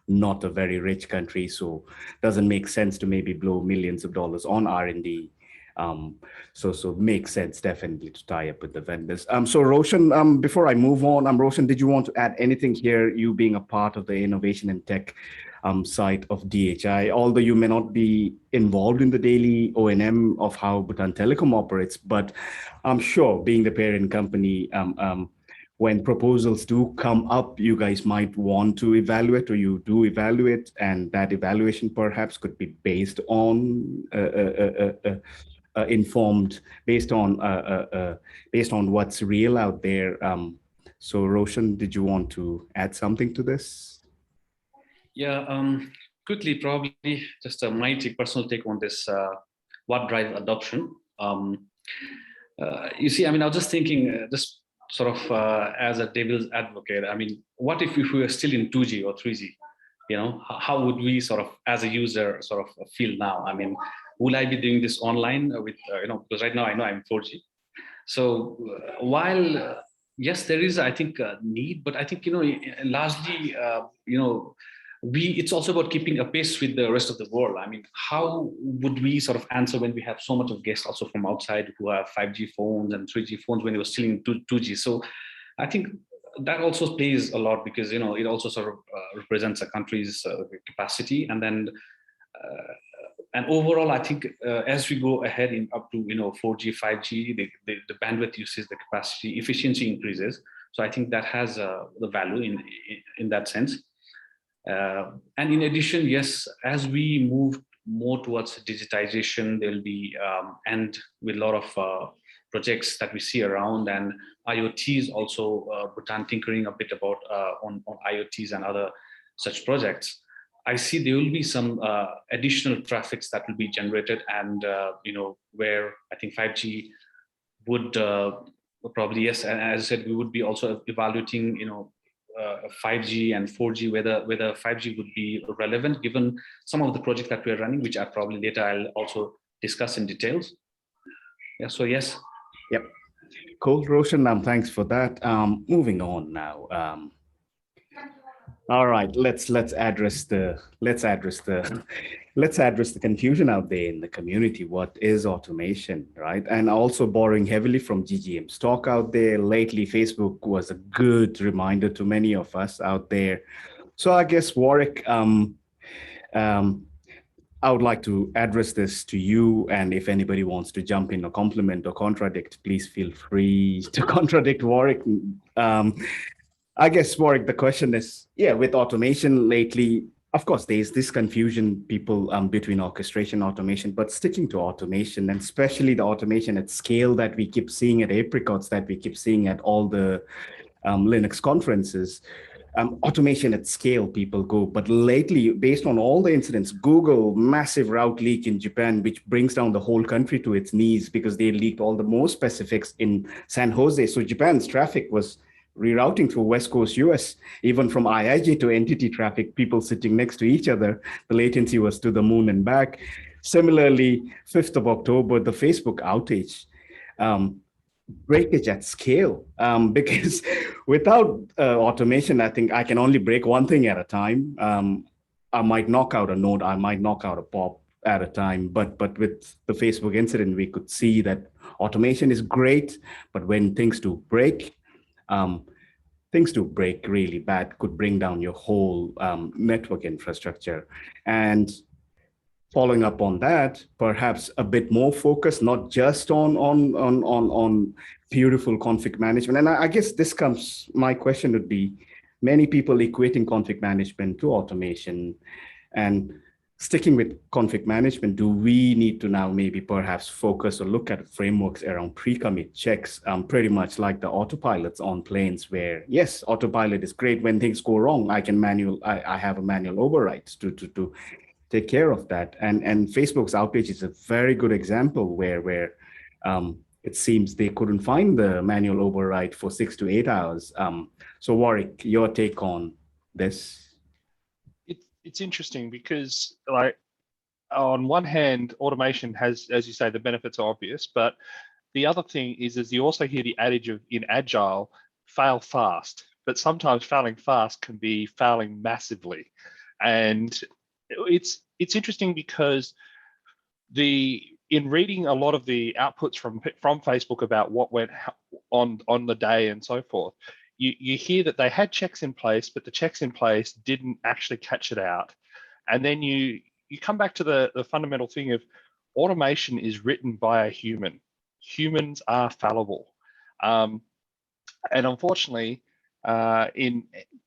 not a very rich country, so doesn't make sense to maybe blow millions of dollars on R&D. So makes sense definitely to tie up with the vendors. So Roshan, before I move on, Roshan, did you want to add anything here, you being a part of the innovation and tech side of DHI, although you may not be involved in the daily O&M of how Bhutan Telecom operates, but I'm sure being the parent company, when proposals do come up, you guys might want to evaluate, or you do evaluate, and that evaluation perhaps could be based on informed, based on what's real out there. So Roshan, did you want to add something to this? Yeah, quickly, probably just my personal take on this, what drives adoption. You see, I was just thinking, just sort of as a devil's advocate, what if we were still in 2G or 3G? How would we sort of, as a user, sort of feel now? Will I be doing this online with, because right now I know I'm 4G. So while, yes, there is, I think, a need, but I think, largely, it's also about keeping a pace with the rest of the world. How would we sort of answer when we have so much of guests also from outside who have 5G phones and 3G phones when they were still in 2G? So I think that also plays a lot, because, it also sort of represents a country's capacity. And then, and overall, I think as we go ahead up to 4G, 5G, the bandwidth usage, the capacity, efficiency increases. So I think that has the value in that sense. And in addition, yes, as we move more towards digitization, there'll be, and with a lot of projects that we see around, and IoTs also, Bhutan tinkering a bit about on IoTs and other such projects. I see there will be some additional traffics that will be generated, and where I think 5G would probably, yes, and as I said, we would be also evaluating 5G and 4G, whether 5G would be relevant given some of the projects that we're running, which I'll also discuss in details. Yeah, so yes. Yep. Cool, Roshan, thanks for that. Moving on now. All right, let's address the confusion out there in the community. What is automation, right? And also borrowing heavily from GGM's talk out there lately, Facebook was a good reminder to many of us out there. So I guess, Warwick, I would like to address this to you, and if anybody wants to jump in or compliment or contradict, please feel free to contradict Warwick. I guess, Warwick, the question is, with automation lately, of course, there's this confusion, people, between orchestration, automation, but sticking to automation, and especially the automation at scale that we keep seeing at Apricots, that we keep seeing at all the Linux conferences. Automation at scale, people go. But lately, based on all the incidents, Google, massive route leak in Japan, which brings down the whole country to its knees because they leaked all the more specifics in San Jose. So Japan's traffic was rerouting through West Coast US, even from IIJ to entity traffic, people sitting next to each other. The latency was to the moon and back. Similarly, 5th of October, the Facebook outage, breakage at scale, because without automation, I think I can only break one thing at a time. I might knock out a node, I might knock out a POP at a time, but with the Facebook incident, we could see that automation is great, but when things do break really bad, could bring down your whole network infrastructure. And following up on that, perhaps a bit more focus, not just on beautiful config management. And I guess my question would be, many people equating config management to automation. And sticking with config management, do we need to now maybe perhaps focus or look at frameworks around pre-commit checks, pretty much like the autopilots on planes, where yes, autopilot is great. When things go wrong, I have a manual override to take care of that. And Facebook's outage is a very good example where it seems they couldn't find the manual override for 6 to 8 hours. So Warwick, your take on this? It's interesting because, like, on one hand, automation has, as you say, the benefits are obvious, but the other thing is you also hear the adage of, in agile, fail fast, but sometimes failing fast can be failing massively. And it's interesting because in reading a lot of the outputs from Facebook about what went on the day and so forth, you hear that they had checks in place, but the checks in place didn't actually catch it out. And then you come back to the fundamental thing of automation is written by a human. Humans are fallible. And unfortunately, in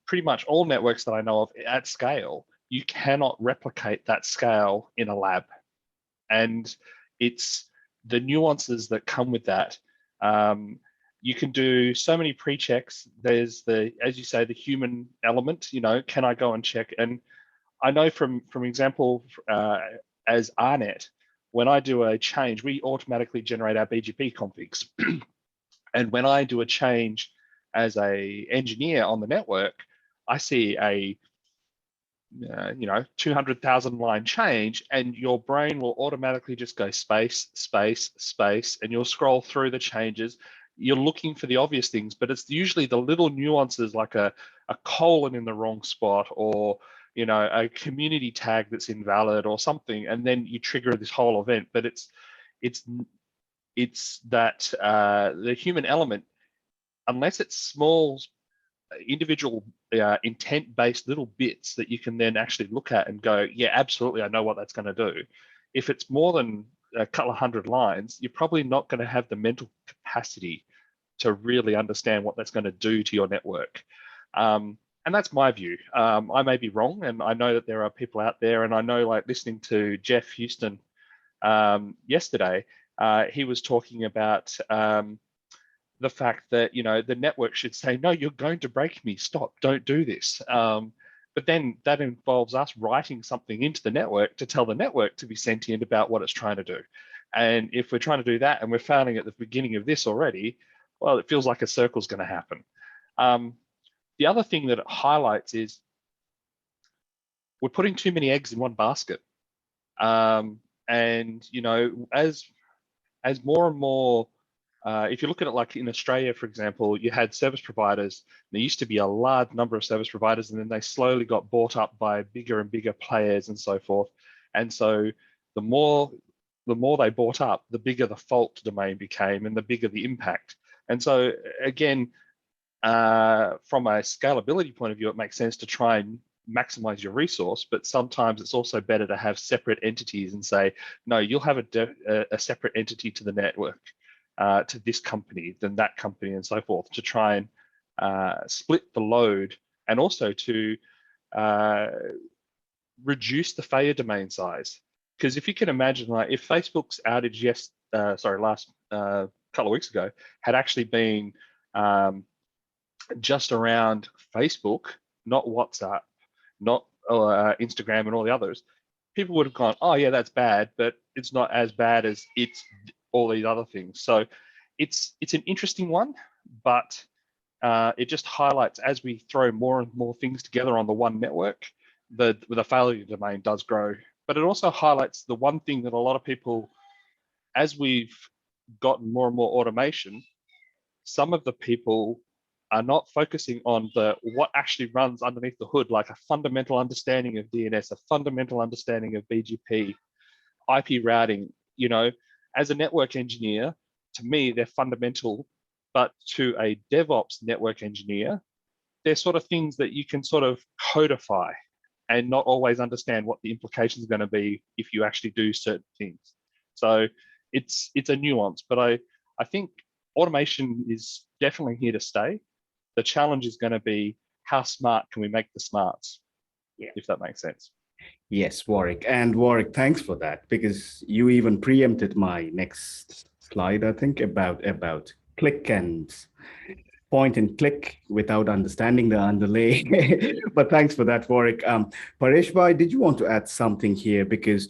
pretty much all networks that I know of at scale, you cannot replicate that scale in a lab. And it's the nuances that come with that. You can do so many pre-checks. There's as you say, the human element, can I go and check? And I know from example, as RNet, when I do a change, we automatically generate our BGP configs. And when I do a change as a engineer on the network, I see a 200,000 line change, and your brain will automatically just go space, space, space, and you'll scroll through the changes. You're looking for the obvious things, but it's usually the little nuances, like a colon in the wrong spot, or a community tag that's invalid or something, and then you trigger this whole event. But it's that the human element, unless it's small individual intent-based little bits that you can then actually look at and go, yeah, absolutely, I know what that's going to do. If it's more than a couple of hundred lines, you're probably not going to have the mental capacity to really understand what that's going to do to your network. And that's my view. I may be wrong, and I know that there are people out there, and I know, like, listening to Jeff Houston yesterday, he was talking about the fact that, the network should say, no, you're going to break me, stop, don't do this. But then that involves us writing something into the network to tell the network to be sentient about what it's trying to do. And if we're trying to do that and we're failing at the beginning of this already, well, it feels like a circle's going to happen. The other thing that it highlights is we're putting too many eggs in one basket. And, as more and more, if you look at it like in Australia, for example, you had service providers. There used to be a large number of service providers, and then they slowly got bought up by bigger and bigger players and so forth. And so the more they bought up, the bigger the fault domain became and the bigger the impact. And so again, from a scalability point of view, it makes sense to try and maximize your resource, but sometimes it's also better to have separate entities and say, no, you'll have a separate entity to the network. To this company, then that company, and so forth, to try and split the load, and also to reduce the failure domain size. Because if you can imagine, like, if Facebook's outage last couple of weeks ago had actually been just around Facebook, not WhatsApp, not Instagram and all the others, people would have gone, oh yeah, that's bad, but it's not as bad as it's all these other things. So it's an interesting one, but it just highlights, as we throw more and more things together on the one network, the failure domain does grow but it also highlights the one thing that a lot of people, as we've gotten more and more automation, some of the people are not focusing on what actually runs underneath the hood, like a fundamental understanding of DNS, a fundamental understanding of BGP, IP routing. You know, as a network engineer, to me, they're fundamental, but to a DevOps network engineer, they're sort of things that you can sort of codify and not always understand what the implications are going to be if you actually do certain things. So it's a nuance, but I think automation is definitely here to stay. The challenge is going to be how smart can we make the smarts, if that makes sense. Yes, Warwick. And Warwick, thanks for that, because you even preempted my next slide, I think, about click and point and click without understanding the underlay. But thanks for that, Warwick. Paresh Bhai, did you want to add something here? Because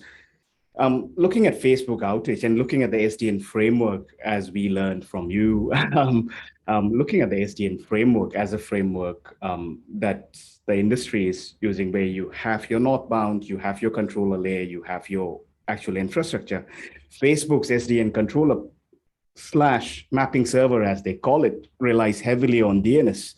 looking at Facebook outage and looking at the SDN framework, as we learned from you, looking at the SDN framework as a framework that the industry is using, where you have your northbound, you have your controller layer, you have your actual infrastructure. Facebook's SDN controller / mapping server, as they call it, relies heavily on DNS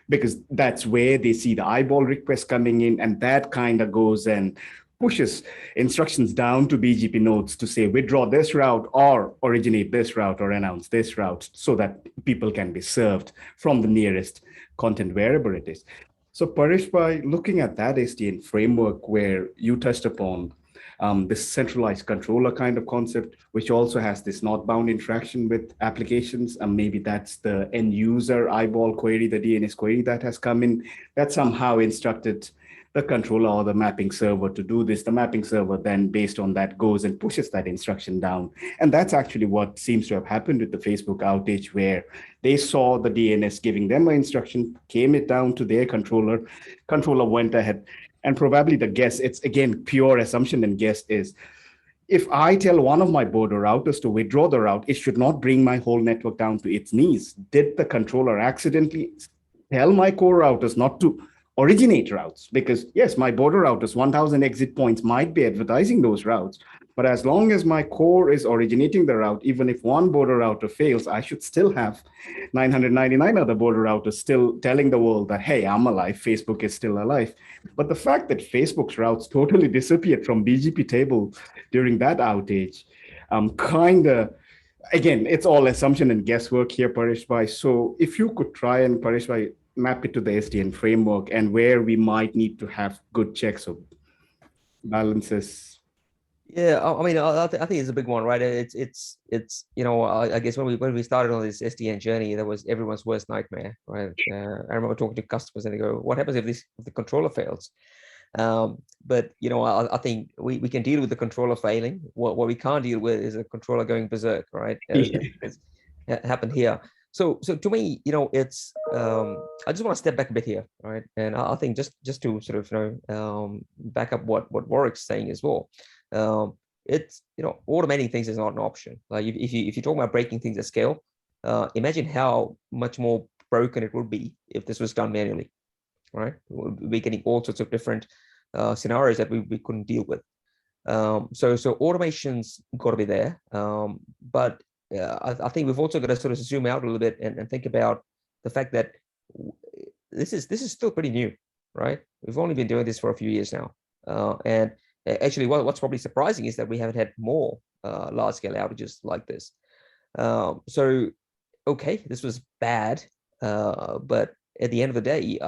because that's where they see the eyeball requests coming in, and that kind of goes and pushes instructions down to BGP nodes to say, withdraw this route or originate this route or announce this route, so that people can be served from the nearest content wherever it is. So Paresh, by looking at that SDN framework where you touched upon this centralized controller kind of concept, which also has this northbound interaction with applications, and maybe that's the end user eyeball query, the DNS query that has come in, that somehow instructed the controller or the mapping server to do this. The mapping server then, based on that, goes and pushes that instruction down. And that's actually what seems to have happened with the Facebook outage, where they saw the DNS giving them an instruction, came it down to their controller went ahead. And probably the guess, it's again pure assumption and guess, is if I tell one of my border routers to withdraw the route, it should not bring my whole network down to its knees. Did the controller accidentally tell my core routers not to originate routes? Because yes, my border routers, 1000 exit points, might be advertising those routes, but as long as my core is originating the route, even if one border router fails, I should still have 999 other border routers still telling the world that, hey, I'm alive, Facebook is still alive. But the fact that Facebook's routes totally disappeared from BGP table during that outage, again, it's all assumption and guesswork here, Paresh Bhai. So if you could try and, Paresh Bhai, map it to the SDN framework and where we might need to have good checks or balances. Yeah, I mean, I think it's a big one, right? It's you know, I guess when we started on this SDN journey, that was everyone's worst nightmare, right? I remember talking to customers and they go, "What happens if the controller fails?" But you know, I think we can deal with the controller failing. What we can't deal with is a controller going berserk, right? It's happened here. So to me, you know, it's I just want to step back a bit here, right? And I think just to sort of, you know, back up what Warwick's saying as well. It's, you know, automating things is not an option. Like if you talk about breaking things at scale, imagine how much more broken it would be if this was done manually, right? We're getting all sorts of different scenarios that we couldn't deal with. So automation's got to be there, but I think we've also got to sort of zoom out a little bit and think about the fact that this is still pretty new, right? We've only been doing this for a few years now, and actually, what's probably surprising is that we haven't had more large-scale outages like this. So, okay, this was bad, but at the end of the day,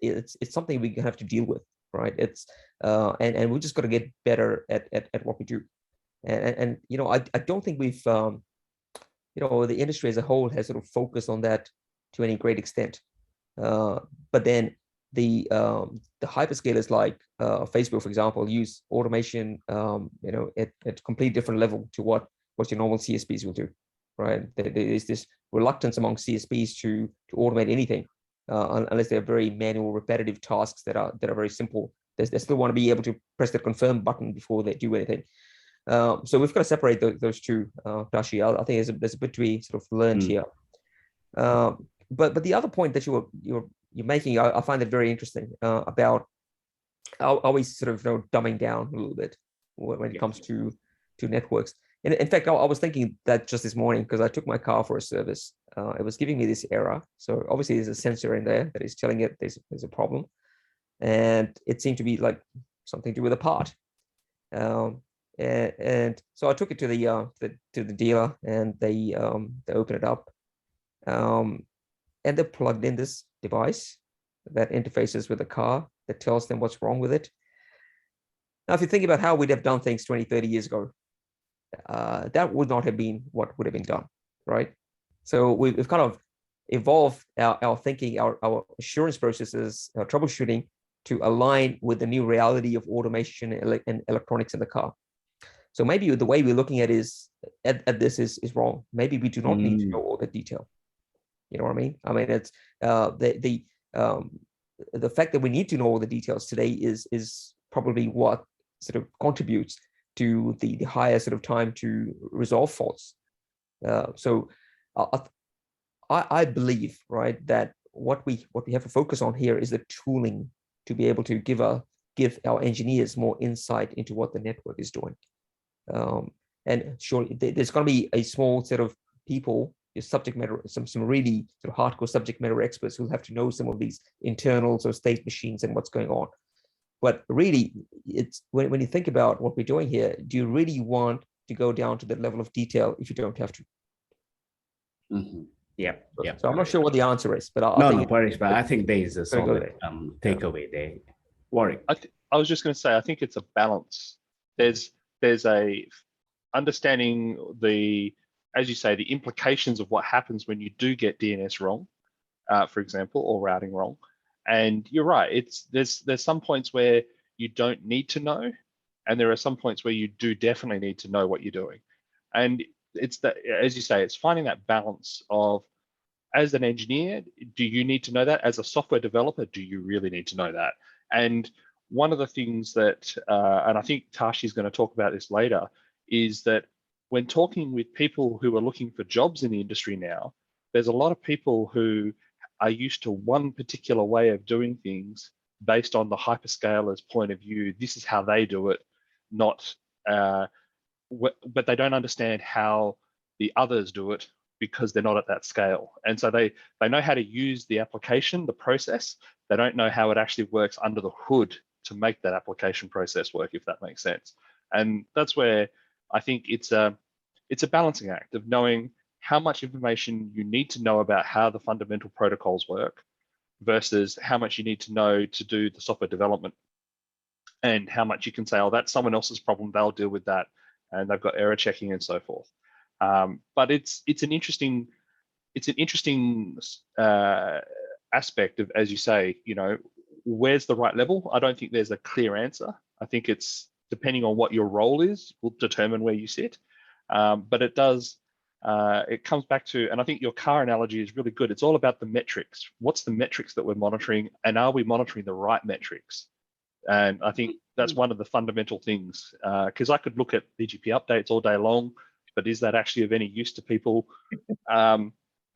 it's something we have to deal with, right? It's and we just got to get better at what we do. And you know, I don't think we've you know, the industry as a whole has sort of focused on that to any great extent. But then the hyperscalers like Facebook, for example, use automation, you know, at complete different level to what your normal CSPs will do, right? There is this reluctance among CSPs to automate anything unless they're very manual, repetitive tasks that are very simple. They still want to be able to press the confirm button before they do anything. So we've got to separate those two, Tashi. I think there's a bit to be sort of learned here. But the other point that you're making, I find it very interesting about always sort of dumbing down a little bit when it comes to networks. And in fact, I was thinking that just this morning because I took my car for a service. It was giving me this error. So obviously there's a sensor in there that is telling it there's a problem, and it seemed to be like something to do with a part. And so I took it to the dealer, and they opened it up, and they plugged in this device that interfaces with the car that tells them what's wrong with it. Now, if you think about how we'd have done things 20, 30 years ago, that would not have been what would have been done, right? So we've kind of evolved our thinking, our assurance processes, our troubleshooting to align with the new reality of automation and electronics in the car. So maybe the way we're looking at this is wrong. Maybe we do not need to know all the detail. You know what I mean? I mean, it's the fact that we need to know all the details today is probably what sort of contributes to the higher sort of time to resolve faults. So I believe, right, that what we have to focus on here is the tooling to be able to give our engineers more insight into what the network is doing. And surely there's going to be a small set of people, subject matter, some really sort of hardcore subject matter experts who have to know some of these internals or state machines and what's going on. But really, it's when you think about what we're doing here, do you really want to go down to that level of detail if you don't have to? Mm-hmm. Yeah. So I'm not sure what the answer is, but Paresh, but I think there is a solid takeaway there. Warwick. I was just going to say, I think it's a balance. There's a understanding as you say, the implications of what happens when you do get DNS wrong, for example, or routing wrong. And you're right. There's some points where you don't need to know, and there are some points where you do definitely need to know what you're doing. And it's that, as you say, it's finding that balance of, as an engineer, do you need to know that? As a software developer, do you really need to know that? And one of the things that, and I think Tashi is going to talk about this later, is that when talking with people who are looking for jobs in the industry now, there's a lot of people who are used to one particular way of doing things based on the hyperscaler's point of view. This is how they do it, not, but they don't understand how the others do it because they're not at that scale. And so they know how to use the application, the process. They don't know how it actually works under the hood to make that application process work, if that makes sense. And that's where I think it's a balancing act of knowing how much information you need to know about how the fundamental protocols work versus how much you need to know to do the software development, and how much you can say, oh, that's someone else's problem, they'll deal with that, and they've got error checking and so forth. But it's an interesting aspect of, as you say, where's the right level? I don't think there's a clear answer. I think it's depending on what your role is will determine where you sit. But it comes back to, and I think your car analogy is really good. It's all about the metrics. What's the metrics that we're monitoring, and are we monitoring the right metrics? And I think that's one of the fundamental things, because I could look at BGP updates all day long, but is that actually of any use to people?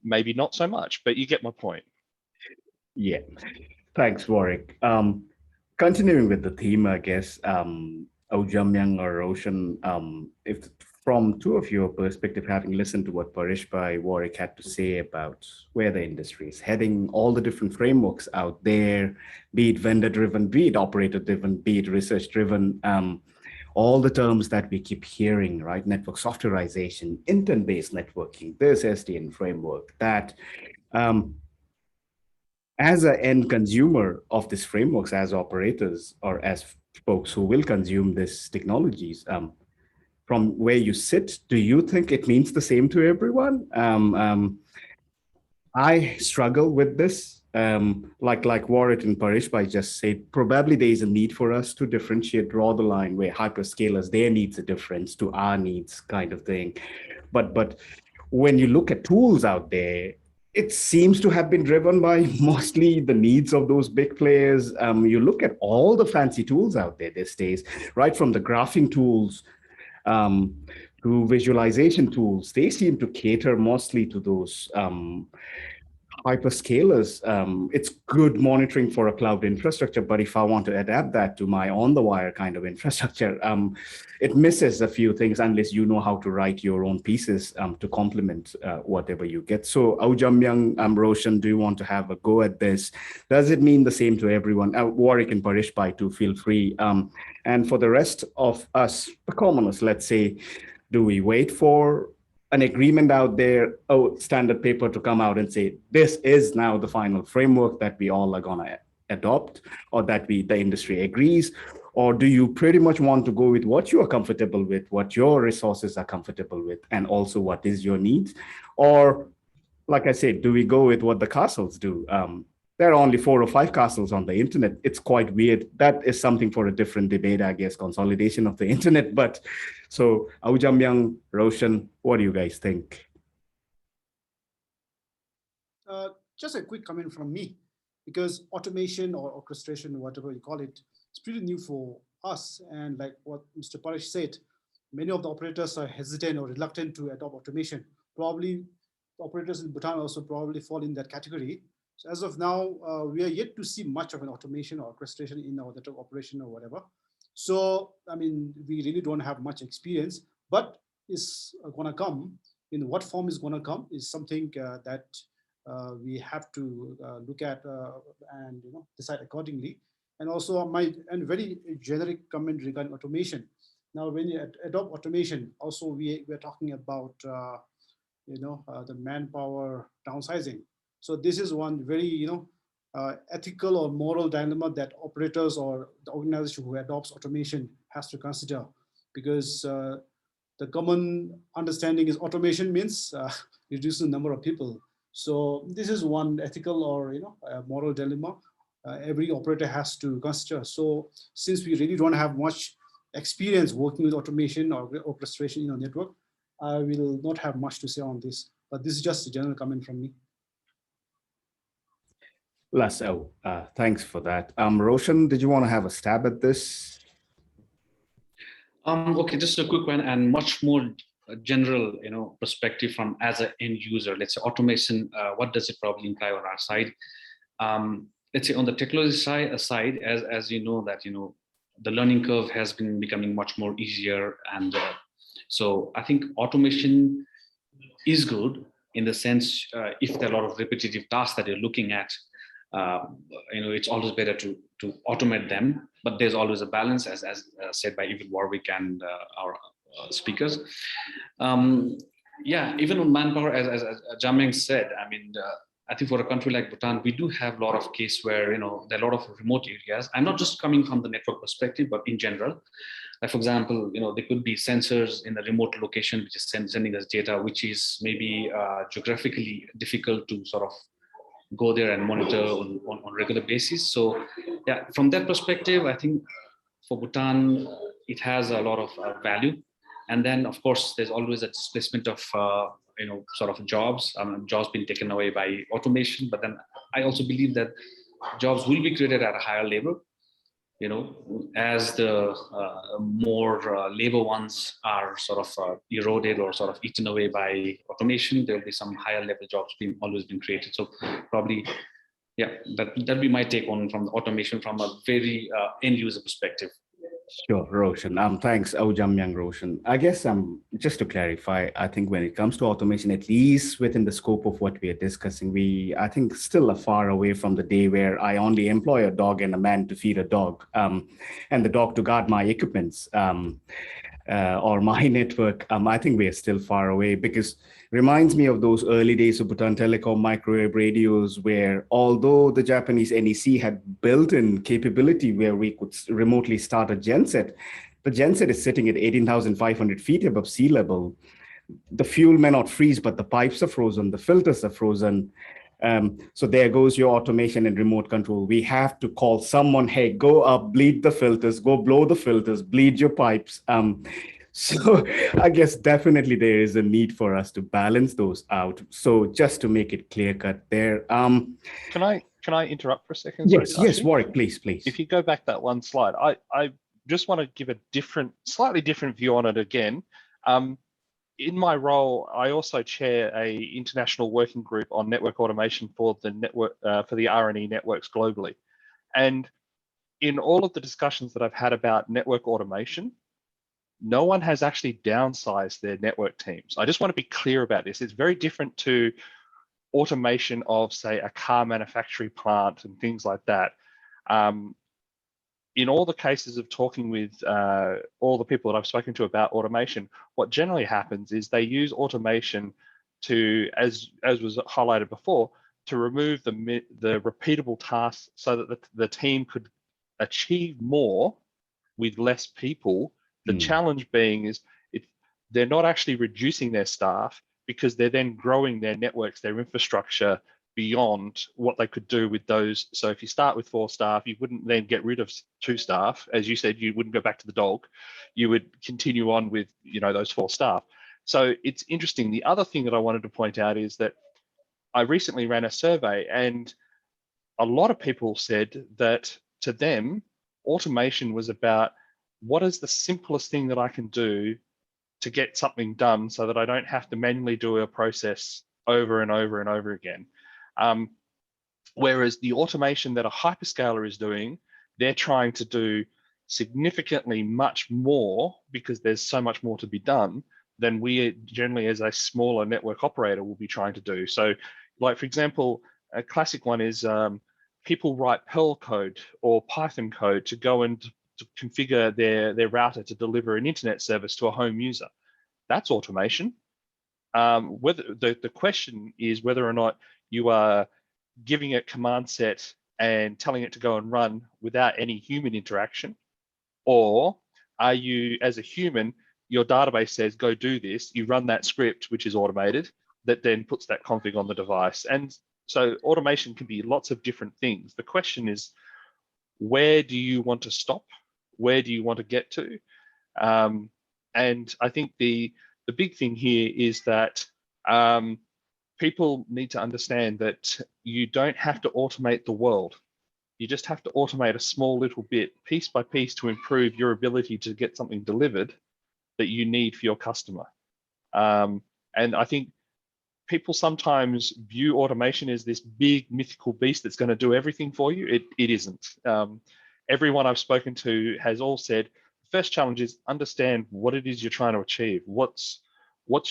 Maybe not so much, but you get my point. Yeah, thanks, Warwick. Continuing with the theme, I guess, Ojamyang or Roshan, if from two of your perspective, having listened to what Paresh Bhai, Warwick had to say about where the industry is heading, all the different frameworks out there, be it vendor-driven, be it operator-driven, be it research-driven, all the terms that we keep hearing, right? Network softwareization, intent-based networking, this SDN framework, that as an end consumer of these frameworks, as operators or as folks who will consume these technologies, from where you sit, do you think it means the same to everyone? I struggle with this. Like Warwick and Paresh Bhai just said, probably there is a need for us to differentiate, draw the line where hyperscalers, their needs are different to our needs, kind of thing. But when you look at tools out there, it seems to have been driven by mostly the needs of those big players. You look at all the fancy tools out there these days, right from the graphing tools to visualization tools, they seem to cater mostly to those hyperscalers, it's good monitoring for a cloud infrastructure, but if I want to adapt that to my on-the-wire kind of infrastructure, it misses a few things unless you know how to write your own pieces to complement whatever you get. So, Aujamyang, Roshan, do you want to have a go at this? Does it mean the same to everyone? Warwick and Parishpai too, feel free. And for the rest of us, the commoners, let's say, do we wait for an agreement out there, standard paper to come out and say, this is now the final framework that we all are gonna adopt, or that the industry agrees? Or do you pretty much want to go with what you are comfortable with, what your resources are comfortable with, and also what is your needs? Or, like I said, do we go with what the castles do? There are only 4 or 5 castles on the internet. It's quite weird. That is something for a different debate, I guess, consolidation of the internet. But so, Aujamyang, Roshan, what do you guys think? Just a quick comment from me, because automation or orchestration, whatever you call it, it's pretty new for us. And like what Mr. Parish said, many of the operators are hesitant or reluctant to adopt automation. Probably operators in Bhutan also probably fall in that category. So as of now, we are yet to see much of an automation or orchestration in our network operation or whatever. So, I mean, we really don't have much experience, but it's gonna come. In what form is gonna come is something that we have to look at and decide accordingly. And also and very generic comment regarding automation. Now, when you adopt automation, also we're talking about the manpower downsizing. So this is one very ethical or moral dilemma that operators or the organization who adopts automation has to consider, because the common understanding is automation means reducing the number of people. So this is one ethical or moral dilemma every operator has to consider. So since we really don't have much experience working with automation or orchestration in our network, I will not have much to say on this. But this is just a general comment from me. Lasso, thanks for that. Roshan, did you want to have a stab at this? Okay, just a quick one and much more general, perspective from as an end user. Let's say automation. What does it probably imply on our side? Let's say on the technology side, as you know that the learning curve has been becoming much more easier, and so I think automation is good in the sense if there are a lot of repetitive tasks that you're looking at. It's always better to automate them, but there's always a balance, as said by even Warwick and our speakers. Yeah, even on manpower, as Jamyang said, I mean, I think for a country like Bhutan, we do have a lot of cases where there are a lot of remote areas. I'm not just coming from the network perspective, but in general. Like for example, there could be sensors in the remote location which is sending us data, which is maybe geographically difficult to sort of go there and monitor on regular basis. So yeah, from that perspective, I think for Bhutan, it has a lot of value. And then of course, there's always a displacement of sort of jobs being taken away by automation. But then I also believe that jobs will be created at a higher level. As the more labor ones are sort of eroded or sort of eaten away by automation, there will be some higher level jobs always been created. So probably, yeah, that'll be my take on from the automation from a very end user perspective. Sure, Roshan. Thanks, Aujamyang, Roshan. I guess just to clarify, I think when it comes to automation, at least within the scope of what we are discussing, I think still are far away from the day where I only employ a dog and a man to feed a dog, and the dog to guard my equipments or my network. I think we are still far away, because reminds me of those early days of Bhutan Telecom microwave radios, where although the Japanese NEC had built-in capability where we could remotely start a genset, the genset is sitting at 18,500 feet above sea level. The fuel may not freeze, but the pipes are frozen, the filters are frozen. So there goes your automation and remote control. We have to call someone, hey, go up, bleed the filters, go blow the filters, bleed your pipes. So I guess definitely there is a need for us to balance those out. So just to make it clear cut there. Can I interrupt for a second? Yes, yes, Warwick, please. If you go back that one slide, I just want to give a slightly different view on it again. in my role, I also chair a international working group on network automation for the network for the R&E networks globally. And in all of the discussions that I've had about network automation, no one has actually downsized their network teams. I just want to be clear about this. It's very different to automation of, say, a car manufacturing plant and things like that. In all the cases of talking with all the people that I've spoken to about automation, what generally happens is they use automation to, as was highlighted before, to remove the repeatable tasks so that the team could achieve more with less people. The challenge being is they're not actually reducing their staff, because they're then growing their networks, their infrastructure beyond what they could do with those. So if you start with 4 staff, you wouldn't then get rid of 2 staff. As you said, you wouldn't go back to the dog. You would continue on with, those 4 staff. So it's interesting. The other thing that I wanted to point out is that I recently ran a survey, and a lot of people said that to them, automation was about, what is the simplest thing that I can do to get something done so that I don't have to manually do a process over and over and over again. Whereas the automation that a hyperscaler is doing, they're trying to do significantly much more, because there's so much more to be done than we generally as a smaller network operator will be trying to do. So like, for example, a classic one is people write Perl code or Python code to go and to configure their router to deliver an internet service to a home user. That's automation. Whether the question is whether or not you are giving it command set and telling it to go and run without any human interaction, or are you, as a human, your database says go do this, you run that script which is automated that then puts that config on the device. And so automation can be lots of different things. The question is, where do you want to stop? Where do you want to get to? And I think the big thing here is that people need to understand that you don't have to automate the world. You just have to automate a small little bit, piece by piece, to improve your ability to get something delivered that you need for your customer. And I think people sometimes view automation as this big mythical beast that's going to do everything for you. It isn't. Everyone I've spoken to has all said, the first challenge is understand what it is you're trying to achieve. What's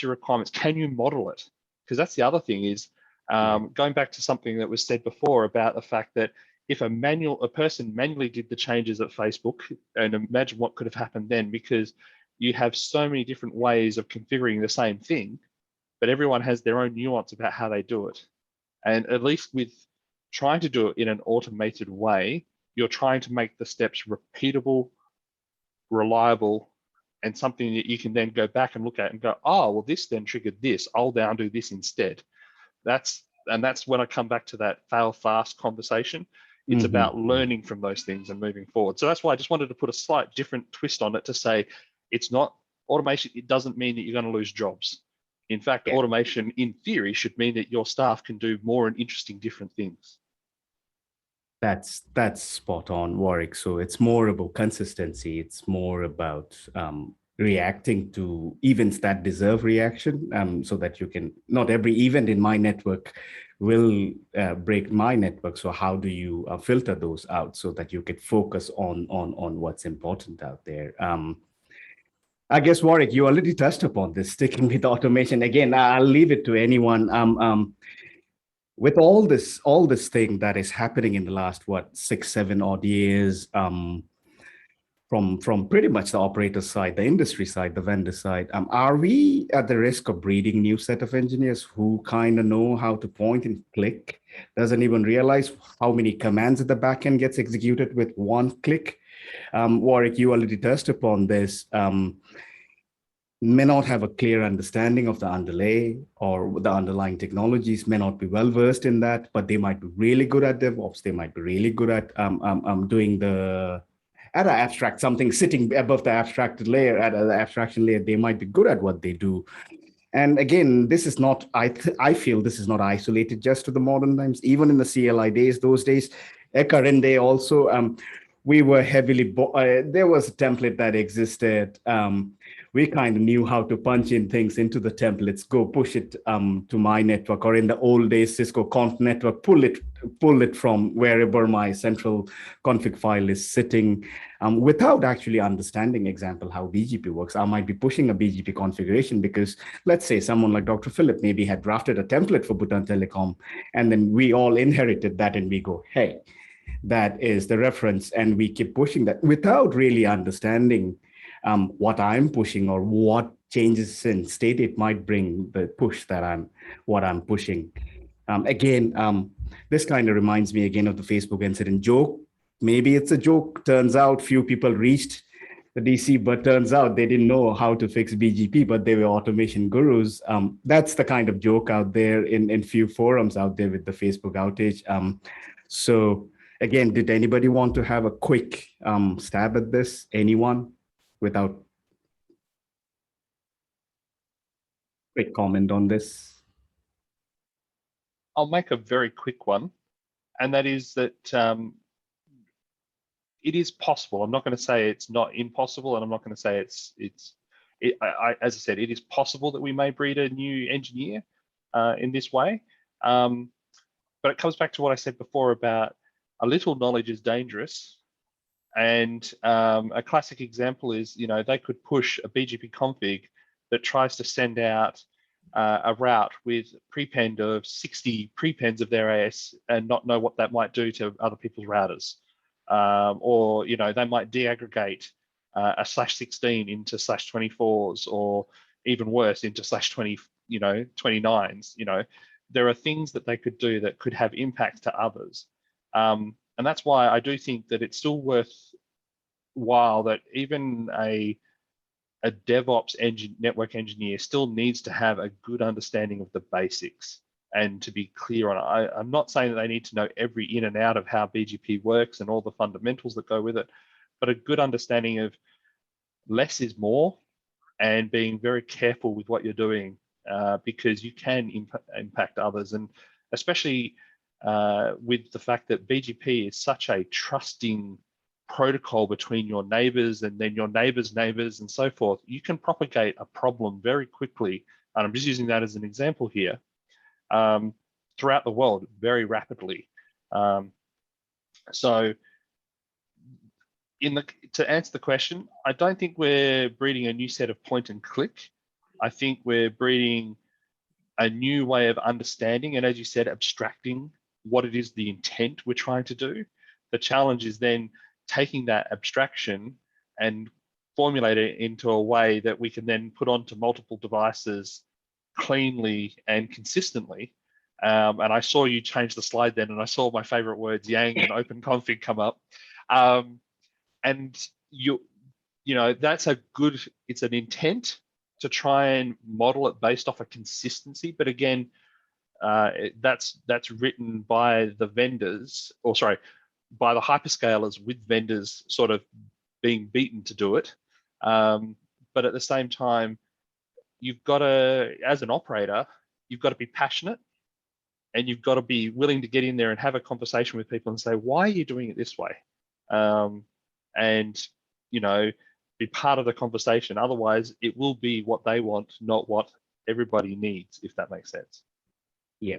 your requirements? Can you model it? Because that's the other thing is, going back to something that was said before about the fact that if a person manually did the changes at Facebook, and imagine what could have happened then, because you have so many different ways of configuring the same thing, but everyone has their own nuance about how they do it. And at least with trying to do it in an automated way, you're trying to make the steps repeatable, reliable, and something that you can then go back and look at and go, oh, well, this then triggered this. I'll now do this instead. That's when I come back to that fail fast conversation. It's about learning from those things and moving forward. So that's why I just wanted to put a slight different twist on it to say, it's not automation. It doesn't mean that you're going to lose jobs. In fact, automation in theory should mean that your staff can do more and interesting different things. That's spot on, Warwick. So it's more about consistency. It's more about reacting to events that deserve reaction, so that you can, not every event in my network will break my network. So how do you filter those out so that you can focus on what's important out there? I guess, Warwick, you already touched upon this, sticking with automation. Again, I'll leave it to anyone. With all this thing that is happening in the last, 6-7 odd years, from pretty much the operator side, the industry side, the vendor side, are we at the risk of breeding new set of engineers who kind of know how to point and click, doesn't even realize how many commands at the back end gets executed with one click? Warwick, you already touched upon this. May not have a clear understanding of the underlay or the underlying technologies, may not be well versed in that, but they might be really good at DevOps. They might be really good at doing at an abstract, something sitting above the abstracted layer, at the abstraction layer. They might be good at what they do. And again, this is not, I feel this is not isolated just to the modern times. Even in the CLI days, those days, Ekarinde also, we were heavily, there was a template that existed we kind of knew how to punch in things into the templates, go push it to my network, or in the old days, Cisco Conf network, pull it from wherever my central config file is sitting, without actually understanding, example, how BGP works. I might be pushing a BGP configuration because, let's say, someone like Dr. Philip maybe had drafted a template for Bhutan Telecom, and then we all inherited that, and we go, hey, that is the reference, and we keep pushing that without really understanding what I'm pushing or what changes in state it might bring the push that I'm pushing. This kind of reminds me again of the Facebook incident joke. Maybe it's a joke. Turns out few people reached the DC, but turns out they didn't know how to fix BGP, but they were automation gurus. That's the kind of joke out there in few forums out there with the Facebook outage. So again, did anybody want to have a quick stab at this? Anyone? Without quick comment on this? I'll make a very quick one, and that is that it is possible. I'm not going to say it's not impossible, and I'm not going to say as I said, it is possible that we may breed a new engineer in this way. But it comes back to what I said before about a little knowledge is dangerous. And a classic example is, they could push a BGP config that tries to send out a route with prepend of 60 prepends of their AS and not know what that might do to other people's routers. Or, they might deaggregate a /16 into /24s, or even worse, into /20, 29s. There are things that they could do that could have impact to others. And that's why I do think that it's still worthwhile that even a DevOps network engineer still needs to have a good understanding of the basics and to be clear on it. I'm not saying that they need to know every in and out of how BGP works and all the fundamentals that go with it, but a good understanding of less is more and being very careful with what you're doing, because you can impact others. And especially with the fact that BGP is such a trusting protocol between your neighbors and then your neighbors' neighbors and so forth, you can propagate a problem very quickly. And I'm just using that as an example here, throughout the world very rapidly. So to answer the question, I don't think we're breeding a new set of point and click. I think we're breeding a new way of understanding and, as you said, abstracting what it is the intent we're trying to do. The challenge is then taking that abstraction and formulate it into a way that we can then put onto multiple devices cleanly and consistently. And I saw you change the slide then, and I saw my favorite words, Yang and open config, come up. And that's it's an intent to try and model it based off a consistency. But again, that's written by the vendors, or sorry, by the hyperscalers, with vendors sort of being beaten to do it. But at the same time, you've got to, as an operator, you've got to be passionate, and you've got to be willing to get in there and have a conversation with people and say, why are you doing it this way? And, be part of the conversation. Otherwise, it will be what they want, not what everybody needs, if that makes sense. Yeah.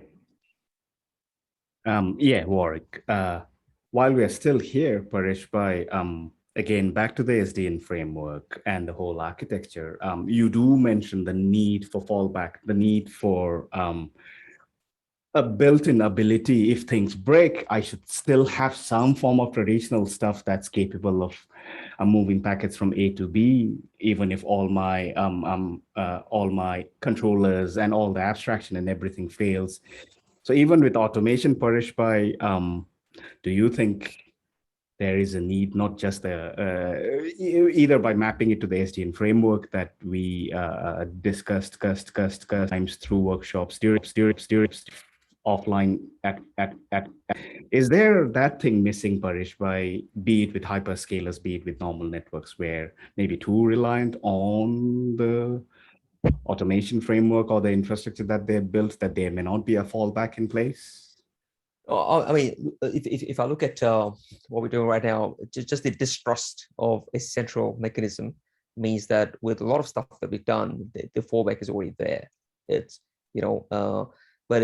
Warwick. While we are still here, Pareshbhai, again, back to the SDN framework and the whole architecture, you do mention the need for fallback, the need for a built-in ability. If things break, I should still have some form of traditional stuff that's capable of moving packets from A to B, even if all my controllers and all the abstraction and everything fails. So even with automation, Pareshbhai, do you think there is a need, not just either by mapping it to the SDN framework that we discussed times through workshops, offline, is there that thing missing, Pareshbhai, be it with hyperscalers, be it with normal networks, where maybe too reliant on the automation framework or the infrastructure that they've built, that there may not be a fallback in place? I mean, if I look at what we're doing right now, just the distrust of a central mechanism means that with a lot of stuff that we've done, the fallback is already there. It's, but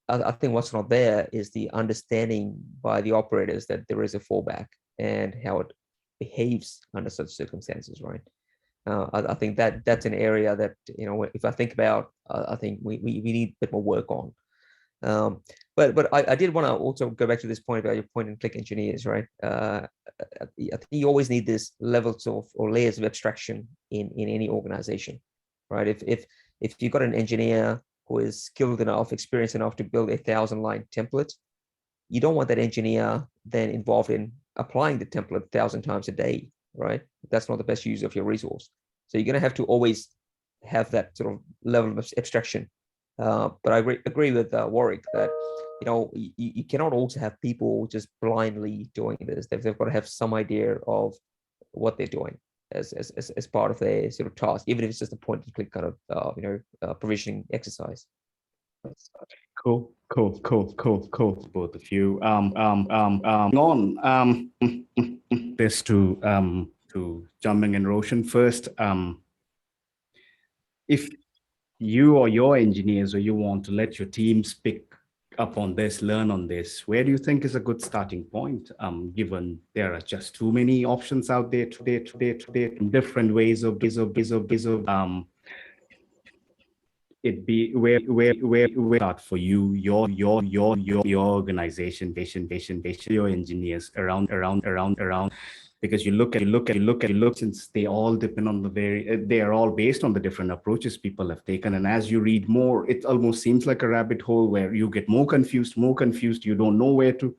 I think what's not there is the understanding by the operators that there is a fallback and how it behaves under such circumstances, right? I think that's an area that, if I think about, I think we need a bit more work on. But I did want to also go back to this point about your point and click engineers, right? I think you always need this levels of or layers of abstraction in any organization, right? If you've got an engineer who is skilled enough, experienced enough to build a 1,000-line template, you don't want that engineer then involved in applying the template 1,000 times a day, right? That's not the best use of your resource. So you're going to have to always have that sort of level of abstraction. But I agree with Warwick that you cannot also have people just blindly doing this. They've got to have some idea of what they're doing as part of their sort of task, even if it's just a point and click kind of provisioning exercise. Cool. Both of you. This to Jamyang and Roshan first. If you or your engineers or you want to let your teams pick up on this, learn on this, where do you think is a good starting point, given there are just too many options out there today, different ways of it be where start for you, your organization, your engineers around, because you look at since they all depend on they are all based on the different approaches people have taken, and as you read more, it almost seems like a rabbit hole where you get more confused, you don't know where to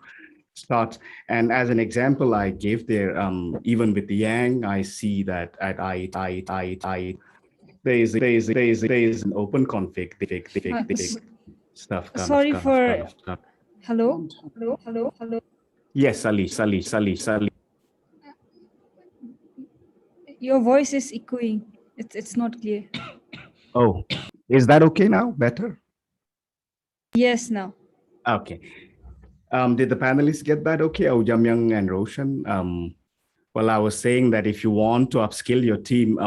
start. And as an example I gave there, even with the Yang, I see that at there is an open config stuff. Sorry for. Hello. Yes, Ali. Your voice is echoing. It's not clear. Oh, is that okay now? Better? Yes, now. Okay. Did the panelists get that okay? Oh, Jamyang and Roshan. Well, I was saying that if you want to upskill your team,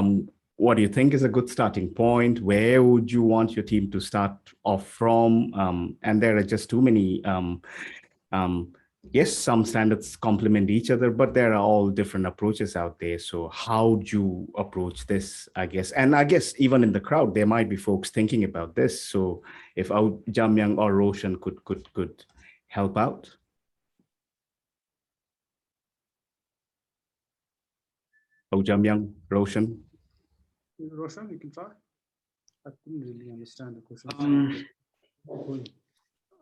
what do you think is a good starting point? Where would you want your team to start off from? And there are just too many. Yes, some standards complement each other, but there are all different approaches out there. So how do you approach this, I guess? And I guess even in the crowd, there might be folks thinking about this. So if Jamyang or Roshan could help out. Jamyang, Roshan. Roshan, you can try. I couldn't really understand the question.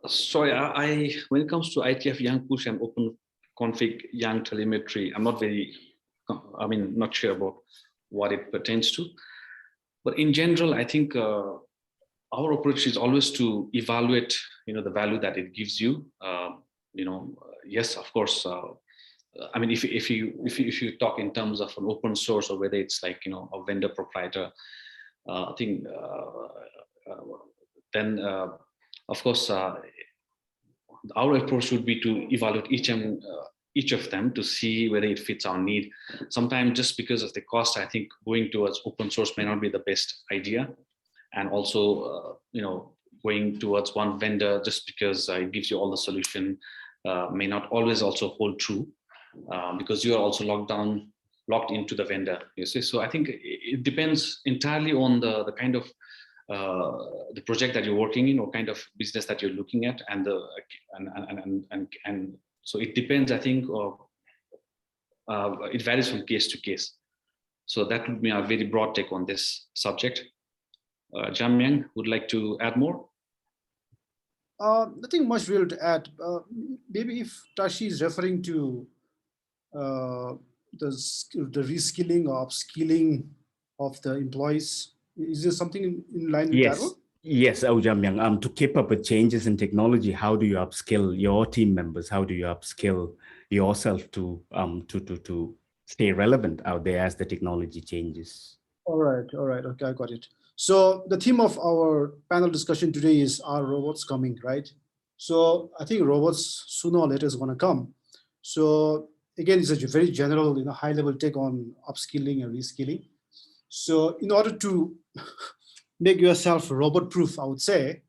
Sorry, I when it comes to ITF Yang push and open config Yang telemetry, I'm not not sure about what it pertains to. But in general, I think our approach is always to evaluate, the value that it gives you. Yes, of course. I mean, if you talk in terms of an open source or whether it's like a vendor proprietor, I think then of course our approach would be to evaluate each of them to see whether it fits our need. Sometimes just because of the cost, I think going towards open source may not be the best idea, and also going towards one vendor just because it gives you all the solution may not always also hold true. Because you are also locked into the vendor, you see. So I think it depends entirely on the kind of the project that you're working in or kind of business that you're looking at, and so it depends. I think it varies from case to case. So that would be a very broad take on this subject. Jamyang would like to add more. Nothing much real to add. Maybe if Tashi is referring to the reskilling or upskilling of the employees, is there something in line with that one? Yes, Jamyang. To keep up with changes in technology, how do you upskill your team members? How do you upskill yourself to stay relevant out there as the technology changes? All right. Okay, I got it. So the theme of our panel discussion today is, are robots coming, right? So I think robots sooner or later is going to come. So again, it's a very general, high level take on upskilling and reskilling. So in order to make yourself robot proof, I would say,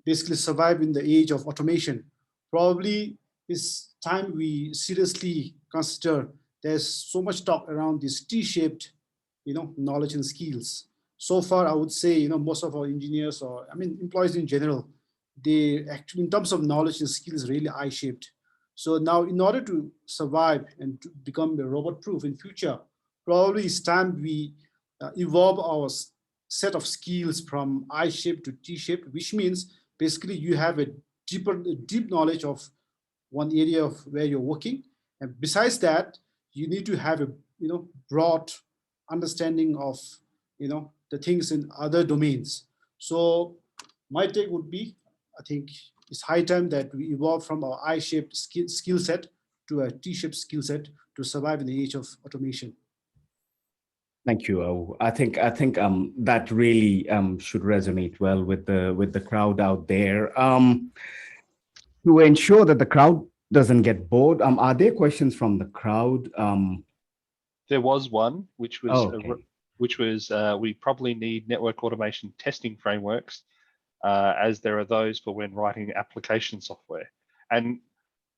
basically survive in the age of automation, probably it's time we seriously consider there's so much talk around this T-shaped, knowledge and skills. So far, I would say, most of our engineers or, employees in general, they actually, in terms of knowledge and skills, really I-shaped. So now, in order to survive and to become a robot-proof in future, probably it's time we evolve our set of skills from I-shaped to T-shaped, which means basically you have a deep knowledge of one area of where you're working, and besides that, you need to have a broad understanding of the things in other domains. So my take would be, I think it's high time that we evolve from our I-shaped skill set to a T-shaped skill set to survive in the age of automation. Thank you. I think that really should resonate well with the crowd out there. To ensure that the crowd doesn't get bored, are there questions from the crowd? There was one, which was okay. We probably need network automation testing frameworks, as there are those for when writing application software. And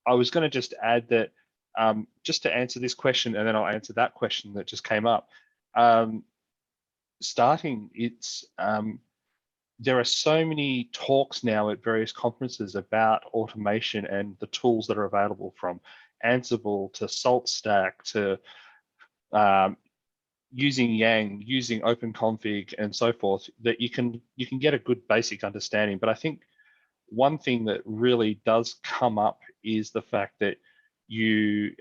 I was going to just add that just to answer this question, and then I'll answer that question that just came up. There are so many talks now at various conferences about automation and the tools that are available, from Ansible to SaltStack to using Yang, using OpenConfig and so forth, that you can get a good basic understanding. But I think one thing that really does come up is the fact that you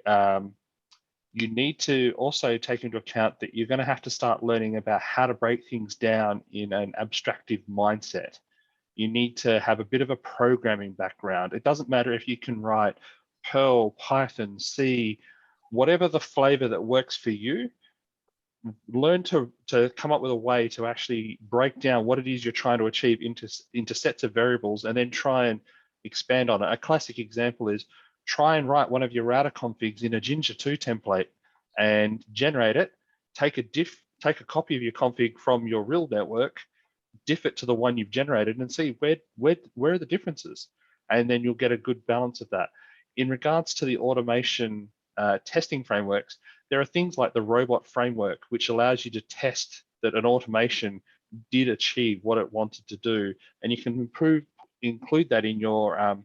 need to also take into account that you're going to have to start learning about how to break things down in an abstractive mindset. You need to have a bit of a programming background. It doesn't matter if you can write Perl, Python, C, whatever the flavor that works for you. Learn to come up with a way to actually break down what it is you're trying to achieve into sets of variables, and then try and expand on it. A classic example is try and write one of your router configs in a Jinja 2 template and generate it, take a copy of your config from your real network, diff it to the one you've generated, and see where are the differences. And then you'll get a good balance of that. In regards to the automation testing frameworks, there are things like the robot framework, which allows you to test that an automation did achieve what it wanted to do. And you can include that in your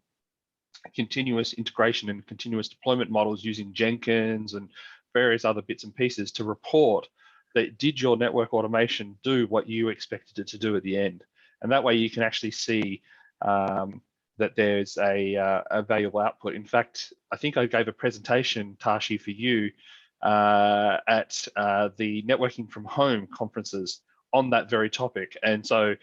continuous integration and continuous deployment models using Jenkins and various other bits and pieces to report that did your network automation do what you expected it to do at the end. And that way you can actually see that there's a valuable output. In fact, I think I gave a presentation, Tashi, for you at the Networking from Home conferences on that very topic. And so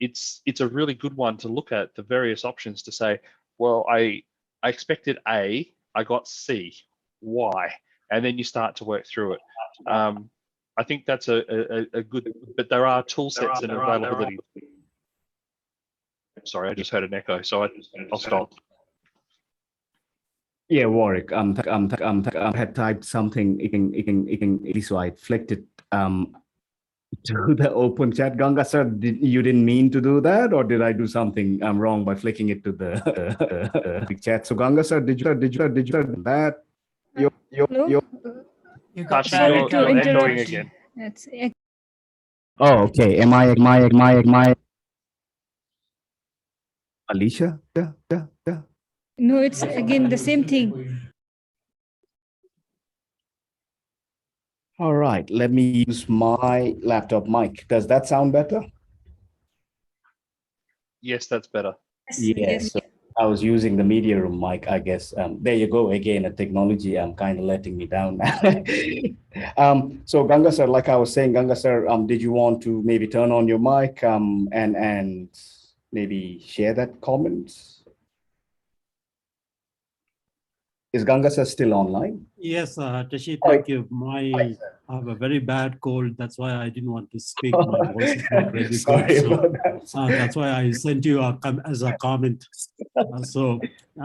it's a really good one to look at the various options to say, well, I expected A, I got C, why? And then you start to work through it. I think that's a good, but there are tool sets and availability. Sorry, I just heard an echo, so I'll stop. Yeah, Warwick, had typed something, so I flicked it to the open chat. Ganga sir, you didn't mean to do that, or did I do something wrong by flicking it to the chat? So Ganga sir, did you do that? You got Sorry to echoing interrupt. again. Oh, okay. Am I Alicia? Yeah. No, it's again the same thing. All right, let me use my laptop mic. Does that sound better? Yes, that's better. Yes. So I was using the media room mic, I guess. There you go again, a technology kind of letting me down. So Ganga sir, like I was saying, Ganga sir, did you want to maybe turn on your mic and maybe share that comment? Is Ganga sir still online? Yes, Tashi, thank you. I have a very bad cold. That's why I didn't want to speak. My voice is not really good. So that's why I sent you as a comment.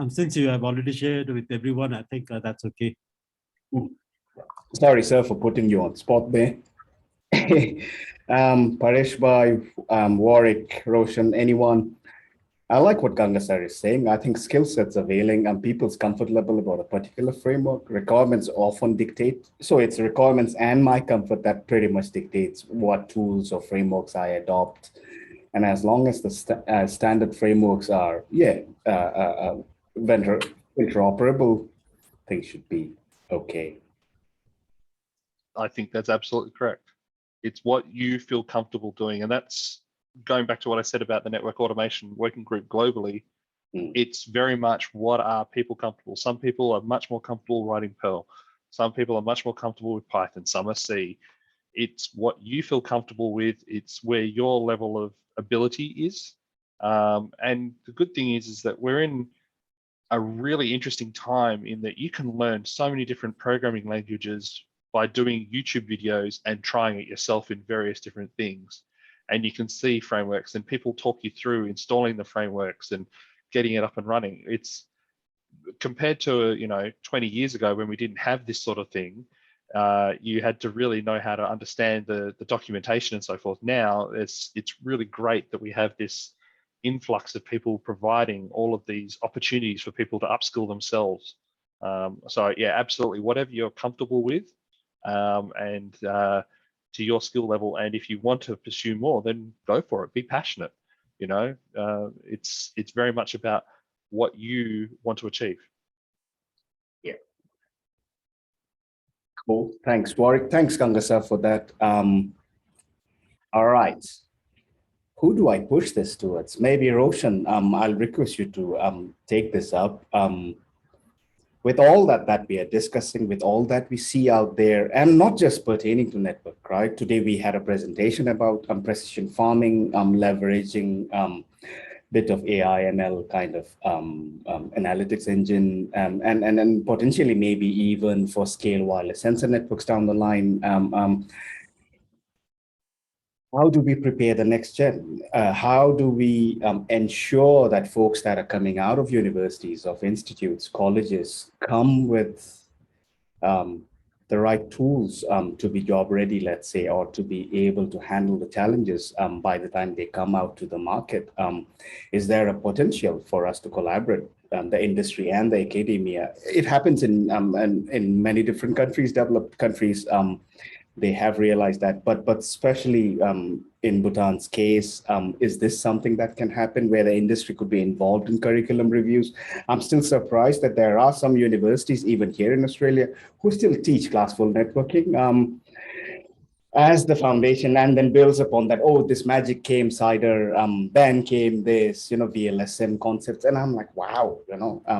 Since you have already shared with everyone, I think that's okay. Sorry, sir, for putting you on spot there. Paresh Bhai, Warwick, Roshan, anyone? I like what Ganga sir is saying. I think skill sets availing and people's comfort level about a particular framework. Requirements often dictate. So it's requirements and my comfort that pretty much dictates what tools or frameworks I adopt. And as long as the standard frameworks are, vendor interoperable, things should be okay. I think that's absolutely correct. It's what you feel comfortable doing. And that's going back to what I said about the network automation working group globally. It's very much what are people comfortable. Some people are much more comfortable writing Perl. Some people are much more comfortable with Python. Some are C. It's what you feel comfortable with. It's where your level of ability is. And the good thing is that we're in a really interesting time in that you can learn so many different programming languages by doing YouTube videos and trying it yourself in various different things. And you can see frameworks and people talk you through installing the frameworks and getting it up and running. It's compared to, 20 years ago when we didn't have this sort of thing, you had to really know how to understand the documentation and so forth. Now it's really great that we have this influx of people providing all of these opportunities for people to upskill themselves. So yeah, absolutely, whatever you're comfortable with and to your skill level. And if you want to pursue more, then go for it, be passionate. It's very much about what you want to achieve. Yeah. Cool. Thanks, Warwick. Thanks, Ganga sir, for that. All right. Who do I push this towards? Maybe Roshan, I'll request you to take this up. With all that we are discussing, with all that we see out there, and not just pertaining to network, right? Today we had a presentation about precision farming, leveraging bit of AI, ML kind of analytics engine, and potentially maybe even for scale wireless sensor networks down the line. How do we prepare the next gen? How do we ensure that folks that are coming out of universities, of institutes, colleges, come with the right tools to be job ready, let's say, or to be able to handle the challenges by the time they come out to the market? Is there a potential for us to collaborate, the industry and the academia? It happens in many different countries, developed countries. They have realized that, but especially in Bhutan's case, is this something that can happen where the industry could be involved in curriculum reviews? I'm still surprised that there are some universities, even here in Australia, who still teach classful networking as the foundation, and then builds upon that. Oh, this magic came CIDR, then came this, VLSM concepts. And I'm like, wow,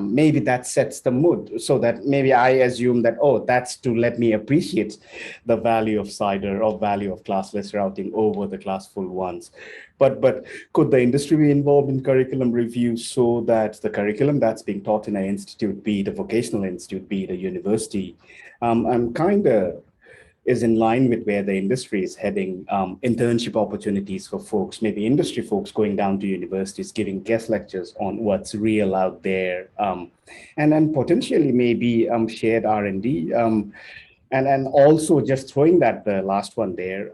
maybe that sets the mood, so that maybe I assume that, oh, that's to let me appreciate the value of CIDR or value of classless routing over the classful ones. But could the industry be involved in curriculum reviews so that the curriculum that's being taught in an institute, be it a vocational institute, be it a university, kind of is in line with where the industry is heading, internship opportunities for folks, maybe industry folks going down to universities, giving guest lectures on what's real out there, and then potentially maybe shared R&D, and also just throwing that the last one there.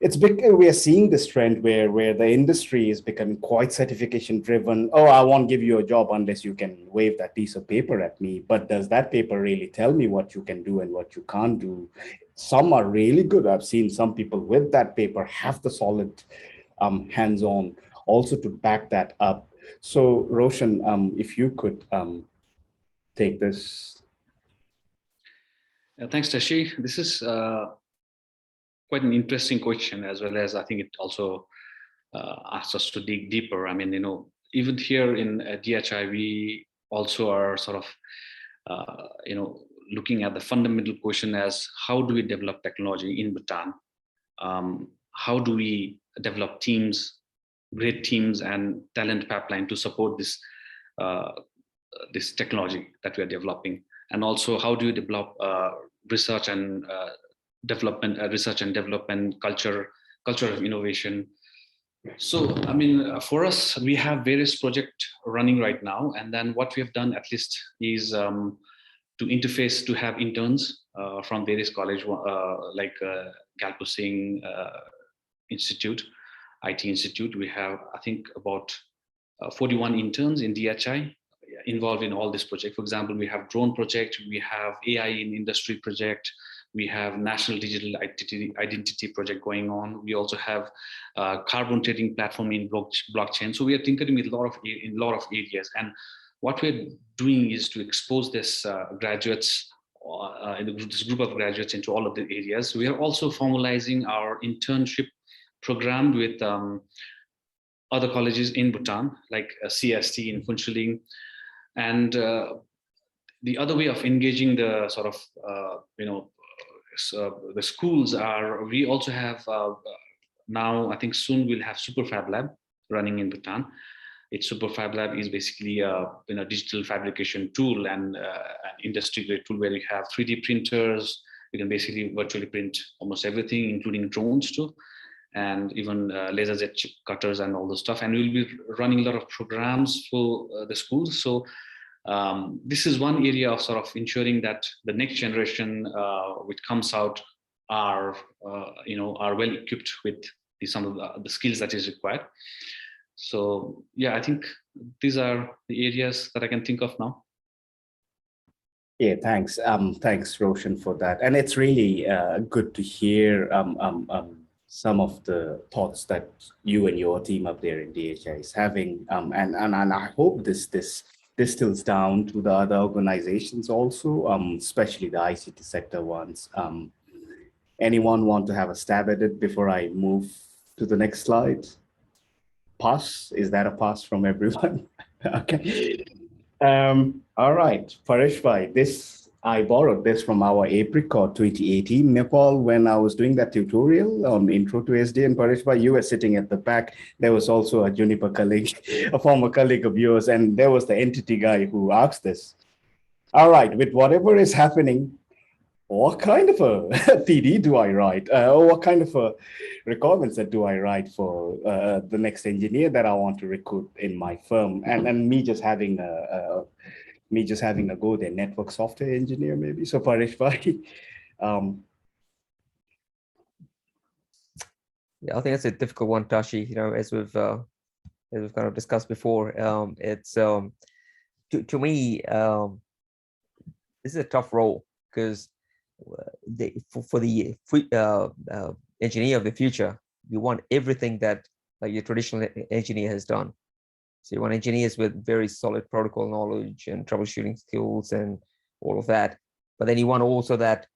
It's big. We are seeing this trend where the industry is becoming quite certification driven. Oh, I won't give you a job unless you can wave that piece of paper at me. But does that paper really tell me what you can do and what you can't do? Some are really good. I've seen some people with that paper have the solid hands-on also to back that up. So Roshan, if you could take this. Thanks, Tashi. This is quite an interesting question, as well as I think it also asks us to dig deeper. I mean, even here in DHI, we also are sort of, looking at the fundamental question as how do we develop technology in Bhutan? How do we develop teams, great teams and talent pipeline to support this this technology that we are developing, and also how do you develop research and development culture of innovation. So, I mean, for us, we have various projects running right now, and then what we have done at least is to interface, to have interns from various colleges like Galpo Singh Institute, IT Institute. We have, I think, about 41 interns in DHI involved in all this project. For example, we have drone project, we have AI in industry project, we have national digital identity project going on. We also have carbon trading platform in blockchain. So we are tinkering with a lot of areas. And what we're doing is to expose this graduates, this group of graduates into all of the areas. We are also formalizing our internship program with other colleges in Bhutan, like CST in Phuentsholing. And the other way of engaging the sort of, the schools are, we also have now, I think soon we'll have Super Fab Lab running in Bhutan. It's Super Fab Lab is basically a digital fabrication tool and an industry-grade tool where you have 3D printers. You can basically virtually print almost everything, including drones too, and even laser jet chip cutters and all the stuff. And we'll be running a lot of programs for the schools. So this is one area of sort of ensuring that the next generation which comes out are well equipped with some of the skills that is required. So yeah, I think these are the areas that I can think of now. Yeah, thanks. Thanks, Roshan, for that. And it's really good to hear some of the thoughts that you and your team up there in DHI is having. And I hope this distills down to the other organizations also, especially the ICT sector ones. Anyone want to have a stab at it before I move to the next slide? Pass? Is that a pass from everyone? Okay. All right, Paresh bhai, I borrowed this from our Apricot 2018 Nepal when I was doing that tutorial on Intro to SDN. Paresh bhai, you were sitting at the back. There was also a Juniper colleague, a former colleague of yours, and there was the entity guy who asked this. All right, with whatever is happening, what kind of a PD do I write? Or what kind of a requirements that do I write for the next engineer that I want to recruit in my firm? And me just having a go there, network software engineer maybe. So Paresh bhai, yeah, I think that's a difficult one, Tashi. As we've kind of discussed before, it's to me, this is a tough role because for the engineer of the future, you want everything that your traditional engineer has done. So you want engineers with very solid protocol knowledge and troubleshooting skills and all of that. But then you want also that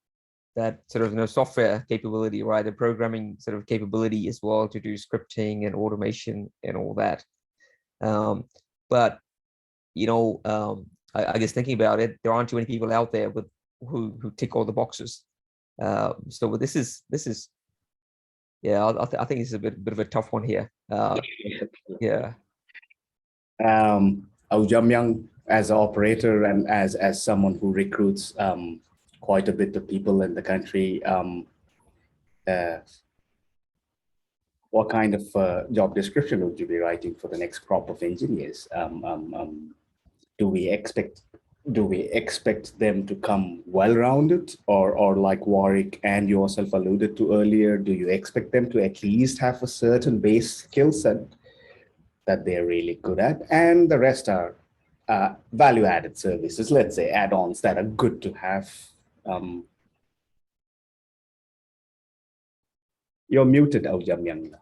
sort of software capability, right? The programming sort of capability as well to do scripting and automation and all that. But I guess thinking about it, there aren't too many people out there who tick all the boxes. So this is yeah, I think it's a bit of a tough one here. Yeah. Aujamyang, as an operator and as someone who recruits quite a bit of people in the country, what kind of job description would you be writing for the next crop of engineers? Do we expect them to come well-rounded, or like Warwick and yourself alluded to earlier, do you expect them to at least have a certain base skill set that they're really good at, and the rest are value-added services, let's say add-ons that are good to have? You're muted, Aujamyang.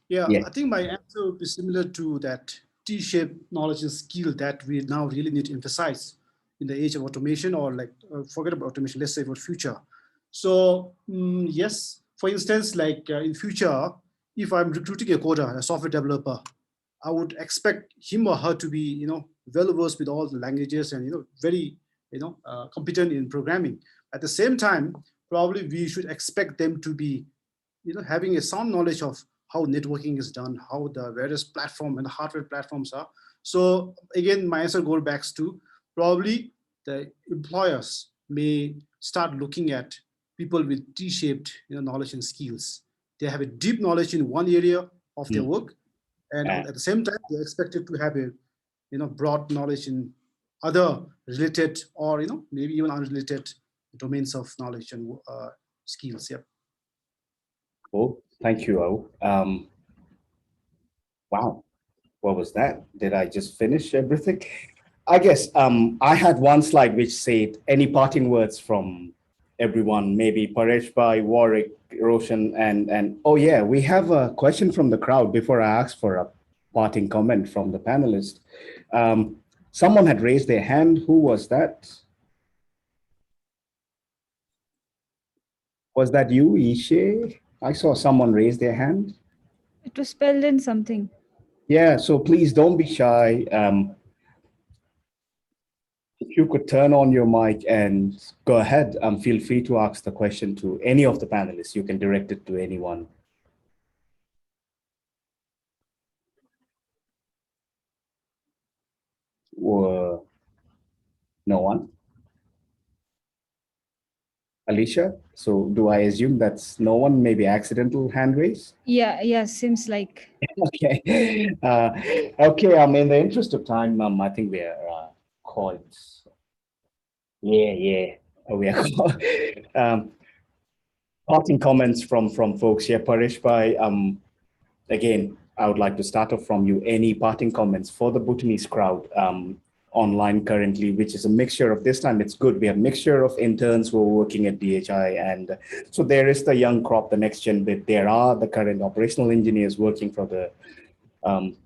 Yeah, I think my answer would be similar to that T-shaped knowledge and skill that we now really need to emphasize in the age of automation, or like forget about automation, let's say about future. So yes, for instance, like in future, if I'm recruiting a coder, a software developer, I would expect him or her to be, well versed with all the languages and very, competent in programming. At the same time, probably we should expect them to be, having a sound knowledge of how networking is done, how the various platform and the hardware platforms are. So again, my answer goes back to probably the employers may start looking at people with T-shaped knowledge and skills. They have a deep knowledge in one area of their work, and at the same time, they're expected to have a broad knowledge in other related or maybe even unrelated domains of knowledge and skills. Yep. Cool. Thank you, Au. Wow, what was that? Did I just finish everything? I guess I had one slide which said any parting words from everyone, maybe Paresh Bhai, Warwick, Roshan, and oh yeah, we have a question from the crowd before I ask for a parting comment from the panelists. Someone had raised their hand. Who was that? Was that you, Ishe? I saw someone raise their hand. It was spelled in something. Yeah, so please don't be shy. If you could turn on your mic and go ahead, feel free to ask the question to any of the panelists. You can direct it to anyone. Or no one? Alicia, so do I assume that's no one, maybe accidental hand raise? Yeah, seems like. Okay, okay, in the interest of time, I think we are quite, we are parting comments from folks here. Paresh Bhai, again, I would like to start off from you. Any parting comments for the Bhutanese crowd online currently, which is a mixture of, this time it's good, we have a mixture of interns who are working at DHI, and so there is the young crop, the next gen bit. There are the current operational engineers working for the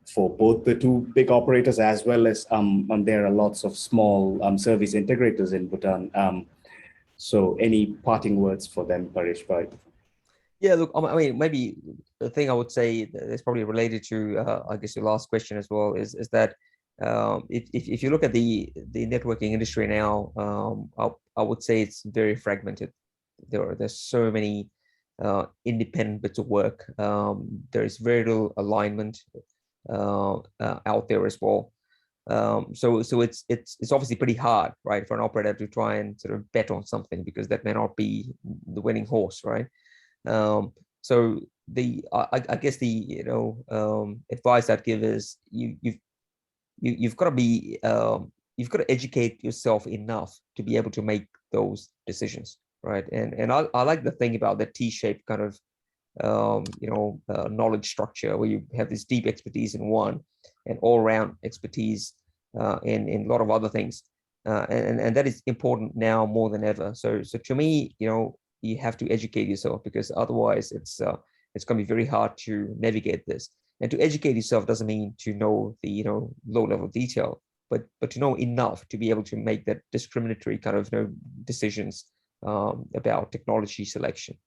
for both the two big operators, as well as there are lots of small service integrators in Bhutan. So any parting words for them, Paresh Bhai? Yeah, look, I mean, maybe the thing I would say is probably related to, I guess, your last question as well, is that if you look at the networking industry now, I would say it's very fragmented. There's so many independent bits of work. There is very little alignment out there as well. So it's obviously pretty hard, right, for an operator to try and sort of bet on something, because that may not be the winning horse, right? So I guess the advice I'd give is you've got to be you've got to educate yourself enough to be able to make those decisions, right? And I like the thing about the T-shaped kind of knowledge structure, where you have this deep expertise in one and all-round expertise in a lot of other things, and that is important now more than ever. So to me, you have to educate yourself, because otherwise it's going to be very hard to navigate this. And to educate yourself doesn't mean to know the low-level detail, but to know enough to be able to make that discriminatory kind of decisions about technology selection.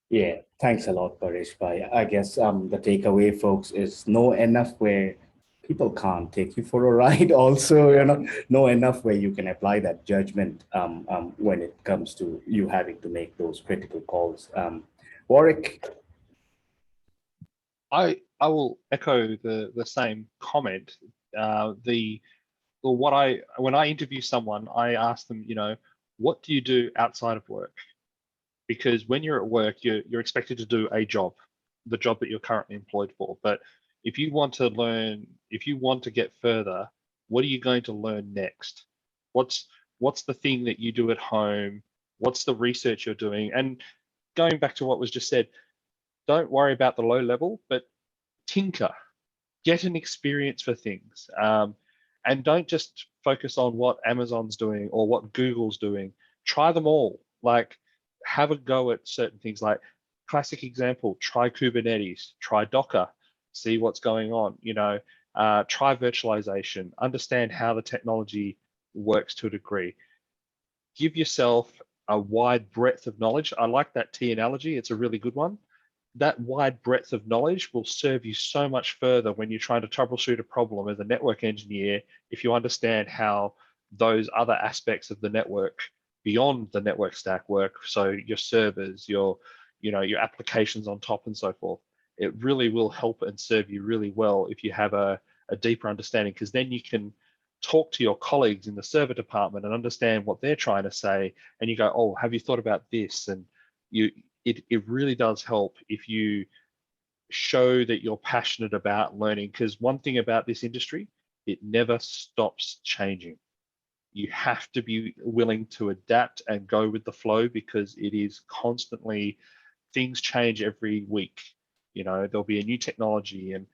Yeah, thanks a lot, Paresh Bhai. I guess the takeaway, folks, is know enough where people can't take you for a ride. Also, know enough where you can apply that judgment when it comes to you having to make those critical calls. Warwick? I will echo the same comment. When I interview someone, I ask them, what do you do outside of work? Because when you're at work, you're expected to do a job, the job that you're currently employed for. But if you want to learn, if you want to get further, what are you going to learn next? What's the thing that you do at home? What's the research you're doing? And going back to what was just said, don't worry about the low level, but tinker, get an experience for things. And don't just focus on what Amazon's doing or what Google's doing. Try them all. Like, have a go at certain things. Like, classic example, try Kubernetes, try Docker, see what's going on, try virtualization, understand how the technology works to a degree. Give yourself a wide breadth of knowledge. I like that T analogy. It's a really good one. That wide breadth of knowledge will serve you so much further when you're trying to troubleshoot a problem as a network engineer, if you understand how those other aspects of the network beyond the network stack work. So your servers, your applications on top and so forth. it really will help and serve you really well if you have a deeper understanding, because then you can talk to your colleagues in the server department and understand what they're trying to say, and you go, oh, have you thought about this? And it really does help if you show that you're passionate about learning, because one thing about this industry, it never stops changing. You have to be willing to adapt and go with the flow, because it is constantly, things change every week. You know, there'll be a new technology. And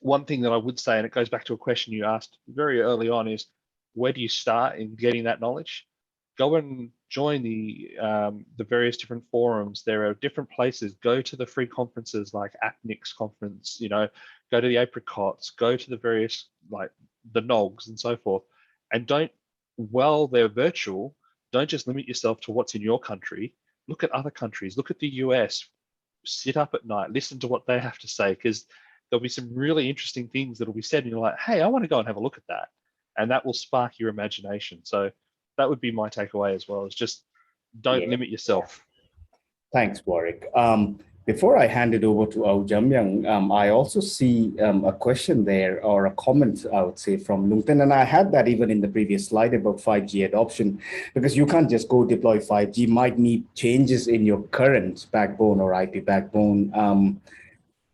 one thing that I would say, and it goes back to a question you asked very early on, is where do you start in getting that knowledge? Go and join the various different forums. There are different places. Go to the free conferences like AppNix conference, you know, go to the apricots, go to the various, like the NOGs and so forth. And don't, while they're virtual, don't just limit yourself to what's in your country. Look at other countries, look at the US, sit up at night, listen to what they have to say, because there'll be some really interesting things that'll be said and you're like, hey, I want to go and have a look at that. And that will spark your imagination. So that would be my takeaway as well, is just don't limit yourself. Thanks, Warwick. Before I hand it over to Au Jamyang, I also see a question there, or a comment, I would say, from Lungten. And I had that even in the previous slide about 5G adoption, because you can't just go deploy 5G. You might need changes in your current backbone or IP backbone.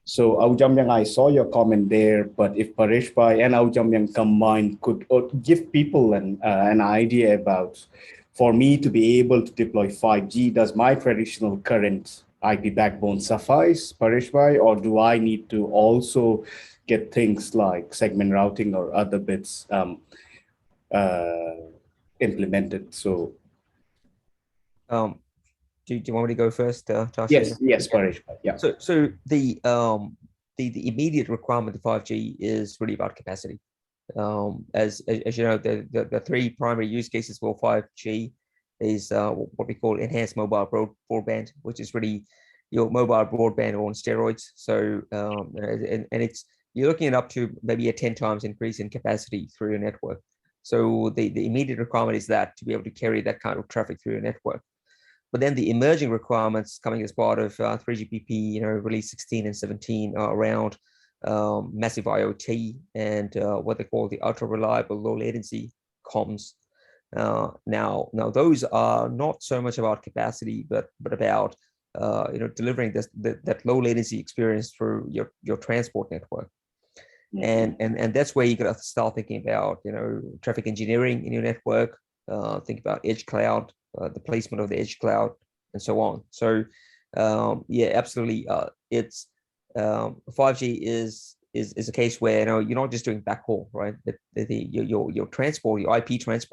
So Au Jamyang, I saw your comment there, but if Paresh Bhai and Au Jamyang combined could give people an idea about, for me to be able to deploy 5G, does my traditional current IP backbone suffice, Paresh Bhai, or do I need to also get things like segment routing or other bits implemented? So, do you want me to go first, Tash? Yes, Paresh Bhai. Yeah. So the immediate requirement of 5G is really about capacity. As you know, the three primary use cases for 5G is what we call enhanced mobile broadband, which is really your mobile broadband on steroids. So and it's, you're looking at up to maybe a 10 times increase in capacity through your network. So the immediate requirement is that, to be able to carry that kind of traffic through your network. But then the emerging requirements coming as part of 3GPP, you know, release 16 and 17 are around massive IoT and what they call the ultra reliable low latency comms. Now those are not so much about capacity, but about you know, delivering that low latency experience through your transport network. And that's where you got to start thinking about, you know, traffic engineering in your network. Think about edge cloud, the placement of the edge cloud, and so on. So yeah, absolutely. It's 5G is a case where, you know, you're not just doing backhaul, right? Your transport, your IP transport